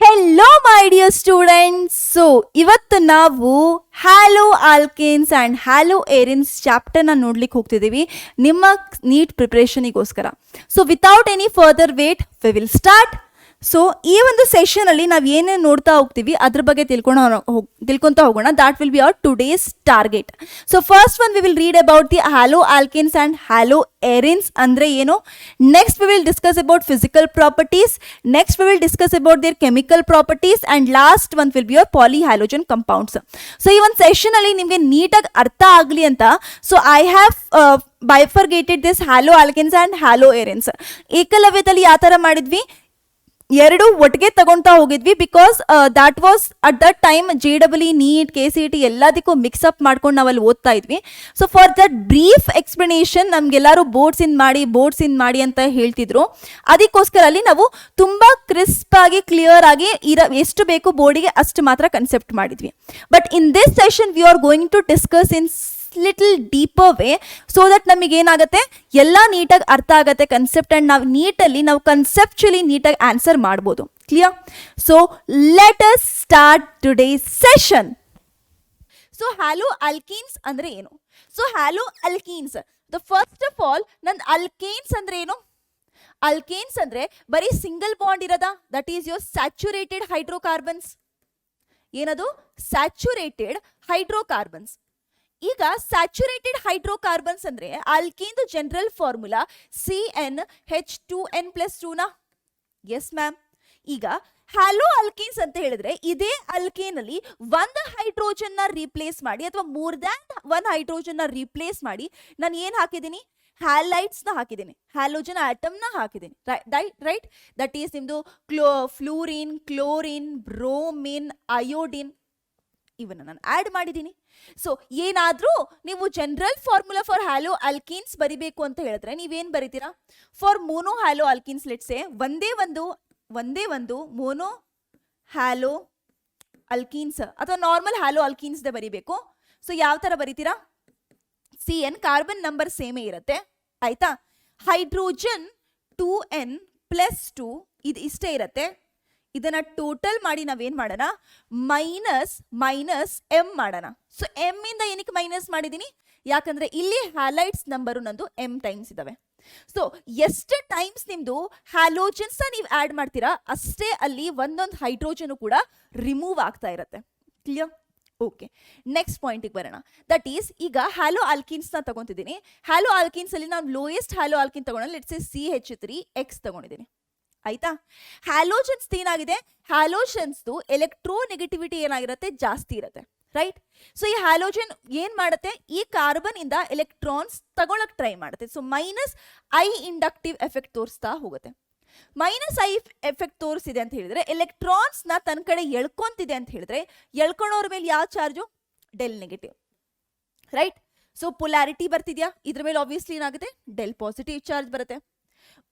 Hello my dear students. So ಇವತ್ತು ನಾವು haloalkanes and haloarenes ಚಾಪ್ಟರ್ನ ನೋಡ್ಲಿಕ್ಕೆ ಹೋಗ್ತಿದ್ದೀವಿ ನಿಮ್ಮ ನೀಟ್ ಪ್ರಿಪ್ರೇಷನಿಗೋಸ್ಕರ. So without any further wait we will start. So ಈ ಒಂದು ಸೆಷನಲ್ಲಿ ನಾವು ಏನೇನು ನೋಡ್ತಾ ಹೋಗ್ತೀವಿ ಅದ್ರ ಬಗ್ಗೆ ತಿಳ್ಕೊತಾ ಹೋಗೋಣ. That will be our today's target. So first one we will read about the haloalkanes and haloarenes ಅಂದರೆ ಏನು. Next we will discuss about physical properties. Next we will discuss about their chemical properties and last one will be your polyhalogen compounds. So ಈ ಒಂದು ಸೆಷನಲ್ಲಿ ನಿಮಗೆ ನೀಟಾಗಿ ಅರ್ಥ ಆಗಲಿ ಅಂತ so I have bifurcated this haloalkanes and haloarenes. ಏಕಲವ್ಯದಲ್ಲಿ ಯಾವ ಥರ ಮಾಡಿದ್ವಿ, ಎರಡು ಒಟ್ಟಿಗೆ ತಗೊಳ್ತಾ ಹೋಗಿದ್ವಿ because that was at that time JEE NEET KCET ಎಲ್ಲದಕ್ಕೂ ಮಿಕ್ಸಪ್ ಮಾಡ್ಕೊಂಡು ನಾವಲ್ಲಿ ಓದ್ತಾ ಇದ್ವಿ. So for that brief explanation ನಮ್ಗೆಲ್ಲರೂ ಬೋರ್ಡ್ಸ್ ಇನ್ ಮಾಡಿ ಅಂತ ಹೇಳ್ತಿದ್ರು. ಅದಕ್ಕೋಸ್ಕರ ಅಲ್ಲಿ ನಾವು ತುಂಬಾ ಕ್ರಿಸ್ಪ್ ಆಗಿ ಕ್ಲಿಯರ್ ಆಗಿ ಎಷ್ಟು ಬೇಕು ಬೋರ್ಡಿಗೆ ಅಷ್ಟು ಮಾತ್ರ ಕನ್ಸೆಪ್ಟ್ ಮಾಡಿದ್ವಿ. But in this session we are going to discuss in little deeper way so that ನಮಗೆ ಏನಾಗುತ್ತೆ ಎಲ್ಲ ನೀಟಾಗಿ ಅರ್ಥ ಆಗುತ್ತೆ ಕನ್ಸೆಪ್ಟ್ ಆ್ಯಂಡ್ ನಾವು ಕನ್ಸೆಪ್ಚುಲಿ ನೀಟಾಗಿ ಆನ್ಸರ್ ಮಾಡ್ಬೋದು. Clear? So let us start today's session. So haloalkanes ಅಂದ್ರೆ ಏನು? So haloalkanes the first of all ನಂದು ಅಲ್ಕೇನ್ಸ್ ಅಂದ್ರೆ ಏನು? ಅಲ್ಕೇನ್ಸ್ ಅಂದ್ರೆ ಬರೀ ಸಿಂಗಲ್ ಬಾಂಡ್ ಇರೋದಾ? That is your saturated hydrocarbons. ಏನದು? Saturated hydrocarbons. ಈಗ ಸ್ಯಾಚುರೇಟೆಡ್ ಹೈಡ್ರೋಕಾರ್ಬನ್ಸ್ ಅಂದ್ರೆ alkane general formula CnH2n+2 yes ma'am. ಈಗ ಹ್ಯಾಲೋ ಆಲ್ಕೇನ್ಸ್ ಅಂತ ಹೇಳಿದ್ರೆ ಇದೇ ಆಲ್ಕೇನ್ ಅಲ್ಲಿ ಒಂದು ಹೈಡ್ರೋಜನ್ ನ ರೀಪ್ಲೇಸ್ ಮಾಡಿ ಅಥವಾ ಮೋರ್ ದ್ಯಾನ್ ಒನ್ ಹೈಡ್ರೋಜನ್ ನ ರೀಪ್ಲೇಸ್ ಮಾಡಿ ನಾನು ಏನ್ ಹಾಕಿದ್ದೀನಿ? ಹ್ಯಾಲೈಟ್ಸ್ ನ ಹಾಕಿದ್ದೀನಿ, ಹ್ಯಾಲೋಜನ್ ಆಟಮ್ ನ ಹಾಕಿದ್ದೀನಿ. ರೈಟ್? ದಟ್ ಈಸ್ ನಿಮ್ದು ಫ್ಲೂರಿನ್, ಕ್ಲೋರಿನ್, ಬ್ರೋಮಿನ್, ಅಯೋಡಿನ್ ಇವನ್ನ ನಾನು ಆಡ್ ಮಾಡಿದ್ದೀನಿ. ಸೊ ಏನಾದ್ರೂ ನೀವು general formula for hello alkenes ಬರಿಬೇಕು ಅಂತ ಹೇಳಿದ್ರೆ ನೀವೇನ್ ಬರಿತೀರಾ? For mono hello alkenes let's say ಒಂದೇ ಒಂದು ಮೋನೋ ಹ್ಯಾಲೋ ಅಲ್ಕೀನ್ಸ್ ಅಥವಾ ನಾರ್ಮಲ್ ಹ್ಯಾಲೋ ಅಲ್ಕೀನ್ಸ್ ಬರಿಬೇಕು. ಸೊ ಯಾವ ತರ ಬರಿತೀರಾ? CN ಕಾರ್ಬನ್ ನಂಬರ್ ಸೇಮೇ ಇರುತ್ತೆ, ಆಯ್ತಾ? ಹೈಡ್ರೋಜನ್ 2n+2 ಇದು ಇಷ್ಟೇ ಇರುತ್ತೆ. ಇದನ್ನ ಟೋಟಲ್ ಮಾಡಿ ನಾವೇನ್ ಮಾಡೋಣ? ಮೈನಸ್ M ಮಾಡೋಣ. ಸೊ M ಇಂದ ಏನಕ್ಕೆ ಮೈನಸ್ ಮಾಡಿದೀನಿ? ಯಾಕಂದ್ರೆ ಇಲ್ಲಿ ಹ್ಯಾಲೈಟ್ಸ್ ನಂಬರು ನಂದು M ಟೈಮ್ಸ್ ಇದಾವೆ. ಸೊ ಎಷ್ಟು ಟೈಮ್ಸ್ ನಿಮ್ದು ಹ್ಯಾಲೋಜನ್ಸ್ ನೀವು ಆಡ್ ಮಾಡ್ತೀರಾ ಅಷ್ಟೇ ಅಲ್ಲಿ ಒಂದೊಂದು ಹೈಡ್ರೋಜನ್ ಕೂಡ ರಿಮೂವ್ ಆಗ್ತಾ ಇರುತ್ತೆ. ಕ್ಲಿಯರ್? ಓಕೆ, ನೆಕ್ಸ್ಟ್ ಪಾಯಿಂಟಿಗೆ ಬರೋಣ. ದಟ್ ಈಸ್ ಈಗ ಹ್ಯಾಲೋ ಆಲ್ಕೀನ್ಸ್ ನ ತಗೊಂತಿದ್ದೀನಿ. ಹ್ಯಾಲೋ ಆಲ್ಕೀನ್ಸ್ ಅಲ್ಲಿ ನಾವು ಲೋಯೆಸ್ಟ್ ಹ್ಯಾಲೋ ಆಲ್ಕೀನ್ ತಗೊಂಡು ಲೆಟ್ಸ್ ಸೇ CH3X ತಗೊಂಡಿದ್ದೀನಿ, ಆಯ್ತಾ? ಹ್ಯಾಲೋಜನ್ಸ್ ಏನಾಗಿದೆ? ಹ್ಯಾಲೋಜನ್ಸ್ ಎಲೆಕ್ಟ್ರೋನೆಗೆಟಿವಿಟಿ ಏನಾಗಿರುತ್ತೆ? ಜಾಸ್ತಿ ಇರುತ್ತೆ, ರೈಟ್? ಸೊ ಈ ಹ್ಯಾಲೋಜನ್ ಏನ್ ಮಾಡುತ್ತೆ? ಈ ಕಾರ್ಬನ್ ಇಂದ ಎಲೆಕ್ಟ್ರಾನ್ಸ್ ತಗೊಳಕ್ ಟ್ರೈ ಮಾಡುತ್ತೆ. ಸೊ -I ಇಂಡಕ್ಟಿವ್ ಎಫೆಕ್ಟ್ ತೋರಿಸ್ತಾ ಹೋಗುತ್ತೆ. -I ಎಫೆಕ್ಟ್ ತೋರಿಸಿದೆ ಅಂತ ಹೇಳಿದ್ರೆ ಎಲೆಕ್ಟ್ರಾನ್ಸ್ ನ ತನ್ನ ಕಡೆ ಎಳ್ಕೊಂತಿದೆ ಅಂತ ಹೇಳಿದ್ರೆ ಎಳ್ಕೊಳೋರ ಮೇಲೆ ಯಾವ charge? Del negative, right? So polarity ಬರ್ತಿದ್ಯಾ? ಇದ್ರ ಮೇಲೆ ಆಬ್ವಿಯಸ್ಲಿ ಏನಾಗುತ್ತೆ? ಡೆಲ್ ಪಾಸಿಟಿವ್ ಚಾರ್ಜ್ ಬರುತ್ತೆ.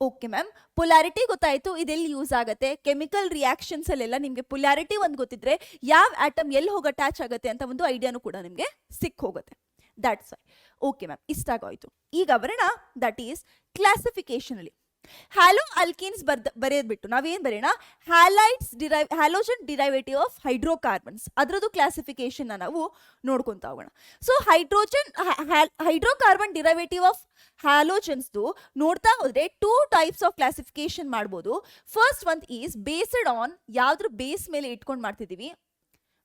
ಓಕೆ ಮ್ಯಾಮ್, ಪೊಲಾರಿಟಿ ಗೊತ್ತಾಯ್ತು. ಇದೆಲ್ಲಿ ಯೂಸ್ ಆಗುತ್ತೆ? ಕೆಮಿಕಲ್ ರಿಯಾಕ್ಷನ್ಸ್ ಅಲ್ಲೆಲ್ಲ ನಿಮಗೆ ಪೊಲಾರಿಟಿ ಒಂದು ಗೊತ್ತಿದ್ರೆ ಯಾವ ಆಟಮ್ ಎಲ್ಲಿ ಹೋಗಿ ಅಟ್ಯಾಚ್ ಆಗುತ್ತೆ ಅಂತ ಒಂದು ಐಡಿಯಾನು ಕೂಡ ನಿಮಗೆ ಸಿಕ್ ಹೋಗುತ್ತೆ. That's why. ಓಕೆ ಮ್ಯಾಮ್, ಇಷ್ಟಾಗೋಯ್ತು. ಈಗ ಬರೋಣ ದಟ್ ಈಸ್ ಕ್ಲಾಸಿಫಿಕೇಶನ್ ಅಲ್ಲಿ ಹ್ಯಾಲೋ ಅಲ್ಕೀನ್ಸ್ ಬರೆಯೋದ್ ಬಿಟ್ಟು ನಾವೇನ್ ಬರೋಣ? ಹ್ಯಾಲೋಜನ್ ಡಿರೈವೇಟಿವ್ ಆಫ್ ಹೈಡ್ರೋಕಾರ್ಬನ್ಸ್, ಅದರದ್ದು ಕ್ಲಾಸಿಫಿಕೇಶನ್ ನಾವು ನೋಡ್ಕೊಂತ ಹೋಗೋಣ. So hydrocarbon derivative of halogens ನೋಡ್ತಾ ಹೋದ್ರೆ 2 ಟೈಪ್ಸ್ ಆಫ್ ಕ್ಲಾಸಿಫಿಕೇಶನ್ ಮಾಡ್ಬೋದು. First one is based on ಯಾವ್ದ್ರ ಬೇಸ್ ಮೇಲೆ ಇಟ್ಕೊಂಡು ಮಾಡ್ತಿದೀವಿ?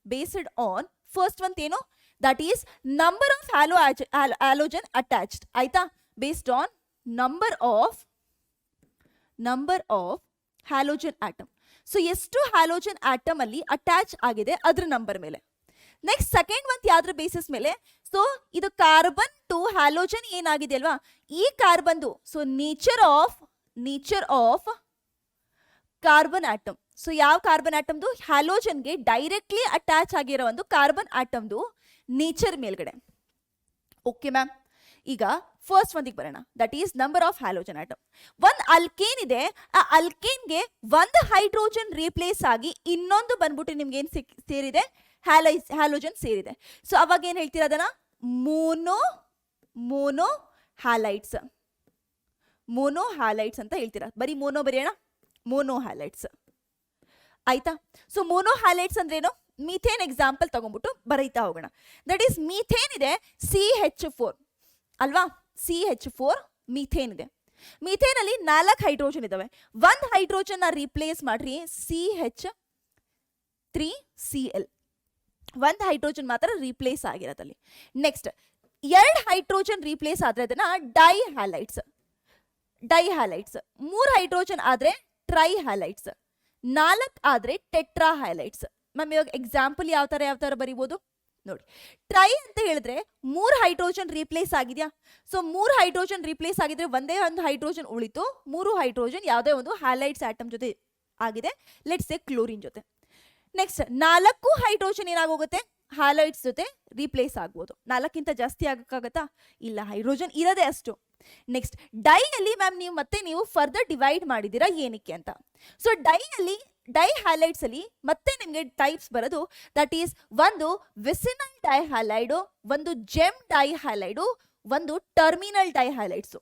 ಬೇಸ್ಡ್ ಆನ್ ಫಸ್ಟ್ ಒನ್ ಏನು? That is number of halogen attached, ಆಯ್ತಾ? Based on number of halogen atom. So ಎಷ್ಟು ಹ್ಯಾಲೋಜನ್ ಆಟಮ್ ಅಲ್ಲಿ ಅಟ್ಯಾಚ್ ಆಗಿದೆ ಅದ್ರ ನಂಬರ್ ಮೇಲೆ. ನೆಕ್ಸ್ಟ್ ಸೆಕೆಂಡ್ ಒನ್ ಯಾವ್ದ್ರ ಬೇಸಿಸ್ ಮೇಲೆ? ಸೊ ಇದು ಕಾರ್ಬನ್ ಟು ಹ್ಯಾಲೋಜನ್ ಏನಾಗಿದೆ ಅಲ್ವಾ, ಈ ಕಾರ್ಬನ್ದು so nature of carbon atom. So ಯಾವ ಕಾರ್ಬನ್ ಆಟಮ್ದು? ಹ್ಯಾಲೋಜನ್ಗೆ ಡೈರೆಕ್ಟ್ಲಿ ಅಟ್ಯಾಚ್ ಆಗಿರೋ ಒಂದು ಕಾರ್ಬನ್ ಆಟಮ್ದು ನೇಚರ್ ಮೇಲ್ಗಡೆ. ಓಕೆ ಮ್ಯಾಮ್, ಈಗ ಫಸ್ಟ್ ಒಂದಿಗೆ ಬರೋಣ. That is number of halogen atom. ಒಂದು ಅಲ್ಕೇನ್ ಇದೆ, ಆ ಅಲ್ಕೇನ್ಗೆ ಒಂದು ಹೈಡ್ರೋಜನ್ ರೀಪ್ಲೇಸ್ ಆಗಿ ಇನ್ನೊಂದು ಬಂದ್ಬಿಟ್ಟು ನಿಮ್ಗೆ ಏನ್ ಸೇರಿದೆ? ಹ್ಯಾಲೋಜನ್ ಸೇರಿದೆ. ಸೊ ಅವಾಗ ಏನ್ ಹೇಳ್ತೀರಾ? ಅದನ್ನ ಮೋನೋ ಹ್ಯಾಲೈಟ್ಸ್ ಅಂತ ಹೇಳ್ತೀರಾ. ಬರೀ ಮೋನೋ ಬರೆಯೋಣ, ಮೋನೋ ಹ್ಯಾಲೈಟ್ಸ್. ಆಯ್ತಾ? ಸೊ ಮೋನೋ ಹ್ಯಾಲೈಡ್ಸ್ ಅಂದ್ರೇನು? ಮೀಥೇನ್ ಎಕ್ಸಾಂಪಲ್ ತಗೊಂಡ್ಬಿಟ್ಟು ಬರೀತಾ ಹೋಗೋಣ. ದಟ್ ಈಸ್ ಮೀಥೇನ್ ಇದೆ CH4 ಅಲ್ವಾ? CH4 ಮೀಥೇನ್ ಇದೆ. ಮೀಥೇನ್ ಅಲ್ಲಿ 4 ಹೈಡ್ರೋಜನ್ ಇದಾವೆ. ಒಂದು ಹೈಡ್ರೋಜನ್ ರೀಪ್ಲೇಸ್ ಮಾಡ್ರಿ CH3Cl. ಒಂದು ಹೈಡ್ರೋಜನ್ ಮಾತ್ರ ರೀಪ್ಲೇಸ್ ಆಗಿರೋದಲ್ಲಿ. ನೆಕ್ಸ್ಟ್ 2 ಹೈಡ್ರೋಜನ್ ರೀಪ್ಲೇಸ್ ಆದ್ರೆ ಅದನ್ನ ಡೈಹ್ಯಾಲೈಡ್ಸ್. 3 ಹೈಡ್ರೋಜನ್ ಆದ್ರೆ ಟ್ರೈಹ್ಯಾಲೈಡ್ಸ್. 4 ಆದ್ರೆ ಟೆಟ್ರಾಹ್ಯಾಲೈಡ್ಸ್. ಮ್ಯಾಮ್ ಇವಾಗ ಎಕ್ಸಾಂಪಲ್ ಯಾವ ತರ ಬರೀಬಹುದು ನೋಡಿ. ಟ್ರೈ ಅಂತ ಹೇಳಿದ್ರೆ 3 ಹೈಡ್ರೋಜನ್ ರೀಪ್ಲೇಸ್ ಆಗಿದೆಯಾ? ಸೊ 3 ಹೈಡ್ರೋಜನ್ ರೀಪ್ಲೇಸ್ ಆಗಿದ್ರೆ ಒಂದೇ ಒಂದು ಹೈಡ್ರೋಜನ್ ಉಳಿತು. 3 ಹೈಡ್ರೋಜನ್ ಯಾವುದೇ ಒಂದು ಹ್ಯಾಲೈಡ್ಸ್ ಆಟಮ್ ಜೊತೆ ಆಗಿದೆ, ಲೆಟ್ಸ್ ಸೇ ಕ್ಲೋರಿನ್ ಜೊತೆ. ನೆಕ್ಸ್ಟ್ 4 ಹೈಡ್ರೋಜನ್ ಏನಾಗೋಗುತ್ತೆ? ಹ್ಯಾಲೈಡ್ಸ್ ಜೊತೆ ರೀಪ್ಲೇಸ್ ಆಗ್ಬೋದು. 4ಕ್ಕಿಂತ ಜಾಸ್ತಿ ಆಗಕ್ಕಾಗತ್ತಾ? ಇಲ್ಲ, ಹೈಡ್ರೋಜನ್ ಇರೋದೇ ಅಷ್ಟು. ನೆಕ್ಸ್ಟ್ ಡೈ ಅಲ್ಲಿ ಮ್ಯಾಮ್ ನೀವು ಫರ್ದರ್ ಡಿವೈಡ್ ಮಾಡಿದ್ದೀರಾ ಏನಕ್ಕೆ ಅಂತ. ಸೊ ಡೈ ಹ್ಯಾಲೈಡ್ಸ್ ಅಲ್ಲಿ ಮತ್ತೆ ನಿಮಗೆ ಟೈಪ್ಸ್ ಬರೋದು. ದಟ್ ಈಸ್ ಒಂದು ವಿಸಿನಲ್ ಡೈಹ್ಯಾಲೈಡು, ಒಂದು ಜೆಮ್ ಡೈಹ್ಯಾಲೈಡು, ಒಂದು ಟರ್ಮಿನಲ್ ಡೈಹ್ಯಾಲೈಡ್ಸು.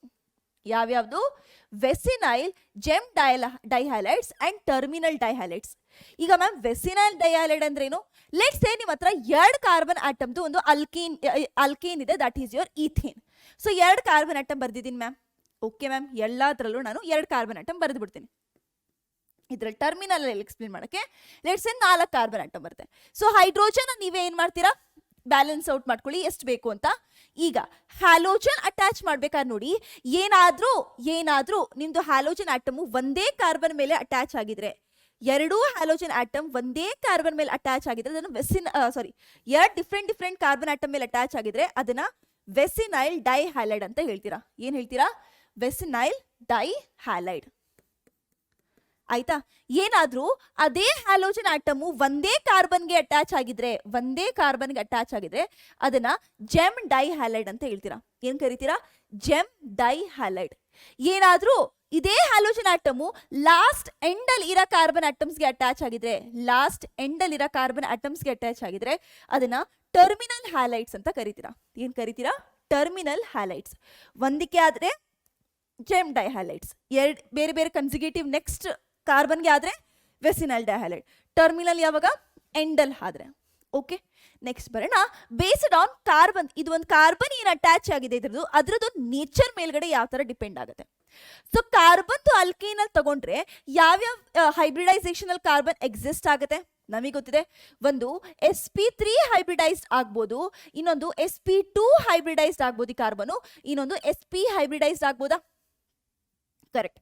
ಯಾವ್ಯಾವುದು? Vicinal, gem dihalides and terminal dihalides. ಈಗ ಮ್ಯಾಮ್ ವೆಸಿನೈಲ್ ಡೈಹ್ಯಾಲೈಡ್ ಅಂದ್ರೇನು? ಲೆಟ್ಸ್ ಸೇ ನಿಮ್ಮ ಹತ್ರ 2 ಕಾರ್ಬನ್ ಆಟಮ್ದು ಒಂದು ಅಲ್ಕೇನ್ ಇದೆ, that is your ethane. So 2 carbon atom ಬರ್ದಿದ್ದೀನಿ ಮ್ಯಾಮ್. ಓಕೆ ಮ್ಯಾಮ್, ಎಲ್ಲದರಲ್ಲೂ ನಾನು 2 ಕಾರ್ಬನ್ ಆಟಮ್ ಬರೆದು ಬಿಡ್ತೀನಿ. ಇದ್ರಲ್ಲಿ ಟರ್ಮಿನಲ್ ಅಲ್ಲಿ ಎಕ್ಸ್ಪ್ಲೇನ್ ಮಾಡೋಕ್ಕೆ ಲೆಟ್ಸ್ ಸೇ 4 ಕಾರ್ಬನ್ ಆಟಮ್ ಬರುತ್ತೆ. ಸೊ ಹೈಡ್ರೋಜನ್ ನೀವೇ ಏನು ಮಾಡ್ತೀರಾ? ಬ್ಯಾಲೆನ್ಸ್ ಔಟ್ ಮಾಡ್ಕೊಳ್ಳಿ ಎಷ್ಟು ಬೇಕು ಅಂತ. ಈಗ ಹ್ಯಾಲೋಜನ್ ಅಟ್ಯಾಚ್ ಮಾಡ್ಬೇಕಾದ್ರೆ ನೋಡಿ, ಏನಾದ್ರೂ ನಿಮ್ದು ಹ್ಯಾಲೋಜನ್ ಆಟಮ್ ಒಂದೇ ಕಾರ್ಬನ್ ಮೇಲೆ ಅಟ್ಯಾಚ್ ಆಗಿದ್ರೆ, 2 ಹ್ಯಾಲೋಜನ್ ಆಟಮ್ ಒಂದೇ ಕಾರ್ಬನ್ ಮೇಲೆ ಅಟ್ಯಾಚ್ ಆಗಿದ್ರೆ ಅದನ್ನು 2 ಡಿಫ್ರೆಂಟ್ ಕಾರ್ಬನ್ ಆಟಮ್ ಮೇಲೆ ಅಟ್ಯಾಚ್ ಆಗಿದ್ರೆ ಅದನ್ನ ವೆಸಿನೈಲ್ ಡೈಹ್ಯಾಲೈಡ್ ಅಂತ ಹೇಳ್ತೀರಾ. ಏನ್ ಹೇಳ್ತೀರಾ? ವೆಸಿನೈಲ್ ಡೈಹ್ಯಾಲೈಡ್. ಆಯ್ತಾ? ಏನಾದ್ರೂ ಅದೇ ಹ್ಯಾಲೋಜನ್ ಆಟಮು ಒಂದೇ ಕಾರ್ಬನ್ಗೆ ಅಟ್ಯಾಚ್ ಆಗಿದ್ರೆ ಅದನ್ನ ಜೆಮ್ ಡೈಹ್ಯಾಲೈಡ್ ಅಂತ ಹೇಳ್ತೀರಾ. ಏನ್ ಕರಿತೀರಾ? ಜೆಮ್ ಡೈಹ್ಯಾಲೈಡ್. ಏನಾದ್ರೂ ಇದೇ ಹ್ಯಾಲೋಜನ್ ಆಟಮು ಲಾಸ್ಟ್ ಎಂಡ್ ಅಲ್ಲಿ ಇರೋ ಕಾರ್ಬನ್ ಆಟಮ್ಸ್ಗೆ ಅಟ್ಯಾಚ್ ಆಗಿದ್ರೆ ಅದನ್ನ ಟರ್ಮಿನಲ್ ಹ್ಯಾಲೈಡ್ಸ್ ಅಂತ ಕರಿತೀರಾ. ಏನ್ ಕರಿತೀರಾ? Terminal halides. ಒಂದಕ್ಕೆ ಆದ್ರೆ ಜೆಮ್ ಡೈಹ್ಯಾಲೈಡ್ಸ್, ಬೇರೆ ಬೇರೆ ಕನ್ಸಿಕ್ಯೂಟಿವ್ ನೆಕ್ಸ್ಟ್ ಕಾರ್ಬನ್ಗೆ ಆದ್ರೆ ವೆಸಿನಲ್ ಡೈಹ್ಯಾಲೈಡ್, ಟರ್ಮಿನಲ್ ಯಾವಾಗ? ಎಂಡಲ್ ಆದ್ರೆ. ಓಕೆ, ನೆಕ್ಸ್ಟ್ ಬರೋಣ. ಬೇಸ್ಡ್ ಆನ್ ಕಾರ್ಬನ್, ಇದು ಒಂದು ಕಾರ್ಬನ್ ಏನು ಅಟ್ಯಾಚ್ ಆಗಿದೆ ಅದ್ರದ್ದು ನೇಚರ್ ಮೇಲ್ಗಡೆ ಯಾವ ತರ ಡಿಪೆಂಡ್ ಆಗುತ್ತೆ. ಸೊ ಕಾರ್ಬನ್ ಅಲ್ಕೇನ್ ಅಲ್ಲಿ ತಗೊಂಡ್ರೆ ಯಾವ್ಯಾವ ಹೈಬ್ರಿಡೈಸೇಷನ್ ಅಲ್ಲಿ ಕಾರ್ಬನ್ ಎಕ್ಸಿಸ್ಟ್ ಆಗುತ್ತೆ ನಮಗೆ ಗೊತ್ತಿದೆ. ಒಂದು sp3 ಹೈಬ್ರಿಡೈಸ್ಡ್ ಆಗ್ಬೋದು, ಇನ್ನೊಂದು sp2 ಹೈಬ್ರಿಡೈಸ್ಡ್ ಆಗ್ಬೋದು ಈ ಕಾರ್ಬನು, ಇನ್ನೊಂದು sp ಹೈಬ್ರಿಡೈಸ್ಡ್ ಆಗ್ಬೋದಾ? ಕರೆಕ್ಟ್.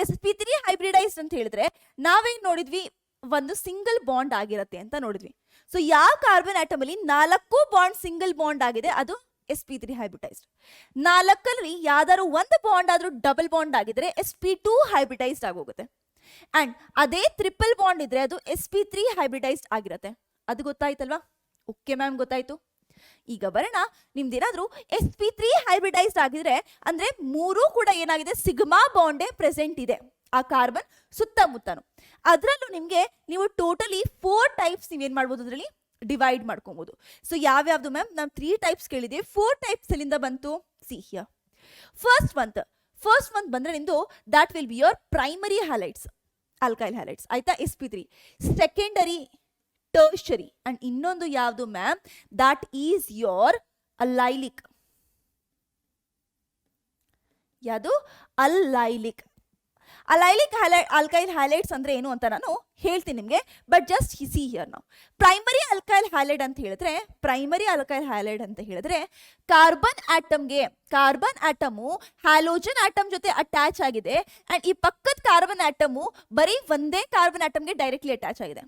sp3 ಹೈಬ್ರಿಡೈಸ್ಡ್ ಅಂತ ಹೇಳಿದ್ರೆ ನಾವೇನ್ ನೋಡಿದ್ವಿ? ಒಂದು ಸಿಂಗಲ್ ಬಾಂಡ್ ಆಗಿರತ್ತೆ ಅಂತ ನೋಡಿದ್ವಿ. ಸೊ ಯಾವ ಕಾರ್ಬನ್ ಆಟಮ್ ಅಲ್ಲಿ 4 ಬಾಂಡ್ ಸಿಂಗಲ್ ಬಾಂಡ್ ಆಗಿದೆ ಅದು sp3 ಹೈಬ್ರಿಡೈಸ್ಡ್. 4 ಯಾವ್ದಾದ್ರು ಒಂದು ಬಾಂಡ್ ಆದ್ರೂ ಡಬಲ್ ಬಾಂಡ್ ಆಗಿದ್ರೆ sp2 ಹೈಬ್ರಿಡೈಸ್ಡ್ ಆಗೋಗುತ್ತೆ. ಅಂಡ್ ಅದೇ ಟ್ರಿಪಲ್ ಬಾಂಡ್ ಇದ್ರೆ ಅದು sp3 ಹೈಬ್ರಿಡೈಸ್ಡ್ ಆಗಿರತ್ತೆ. ಅದು ಗೊತ್ತಾಯ್ತಲ್ವಾ? ಓಕೆ ಮ್ಯಾಮ್, ಗೊತ್ತಾಯ್ತು. ಈಗ ಬರೋಣ, ನಿಮ್ದೇನಾದ್ರೂ sp3 ಹೈಬ್ರಿಡೈಸ್ಡ್ ಆಗಿದ್ರೆ ಅಂದ್ರೆ 3 ಕೂಡ ಏನಾಗಿದೆ? ಸಿಗ್ಮಾ ಬಾಂಡೇ ಪ್ರೆಸೆಂಟ್ ಇದೆ ಆ ಕಾರ್ಬನ್ ಸುತ್ತಮುತ್ತನು. ಅದರಲ್ಲೂ ನೀವು ಟೋಟಲಿ 4 ಟೈಪ್ಸ್ ನೀವೇನ್ ಮಾಡ್ಬೋದು? ಅದರಲ್ಲಿ ಡಿವೈಡ್ ಮಾಡ್ಕೊಬಹುದು. ಸೊ ಯಾವ್ಯಾವ್ದು ಮ್ಯಾಮ್? ನಾವು 3 ಟೈಪ್ಸ್ ಕೇಳಿದ್ದೀವಿ. 4 ಟೈಪ್ಸ್ ಎಲ್ಲಿಂದ ಬಂತು? See here. ಫಸ್ಟ್ ಒನ್ ಬಂದ್ರೆ ನಿಮ್ದು that will be your primary halides, alkyl halides. ಆಯ್ತಾ? sp3. ಸೆಕೆಂಡರಿ, ಟರ್ಷರಿ, ಅಂಡ್ ಇನ್ನೊಂದು ಯಾವುದು ma'am? That is your allylic. ಯಾವುದು? ಅಲೈಲಿಕ್. ಆಲ್ಕೈಲ್ ಹ್ಯಾಲೈಡ್ಸ್ ಅಂದ್ರೆ ಏನು ಅಂತ ನಾನು ಹೇಳ್ತೀನಿ ನಿಮಗೆ, ಬಟ್ ಜಸ್ಟ್ ಸಿ ಹಿಯರ್ ನಾವು. ಪ್ರೈಮರಿ ಆಲ್ಕೈಲ್ ಹ್ಯಾಲೈಡ್ ಅಂತ ಹೇಳಿದ್ರೆ ಕಾರ್ಬನ್ ಆಟಮು ಹ್ಯಾಲೋಜನ್ ಆಟಮ್ ಜೊತೆ ಅಟ್ಯಾಚ್ ಆಗಿದೆ ಅಂಡ್ ಈ ಪಕ್ಕದ ಕಾರ್ಬನ್ ಆಟಮು ಬರೀ ಒಂದೇ ಕಾರ್ಬನ್ ಆಟಮ್ಗೆ ಡೈರೆಕ್ಟ್ಲಿ ಅಟ್ಯಾಚ್ ಆಗಿದೆ.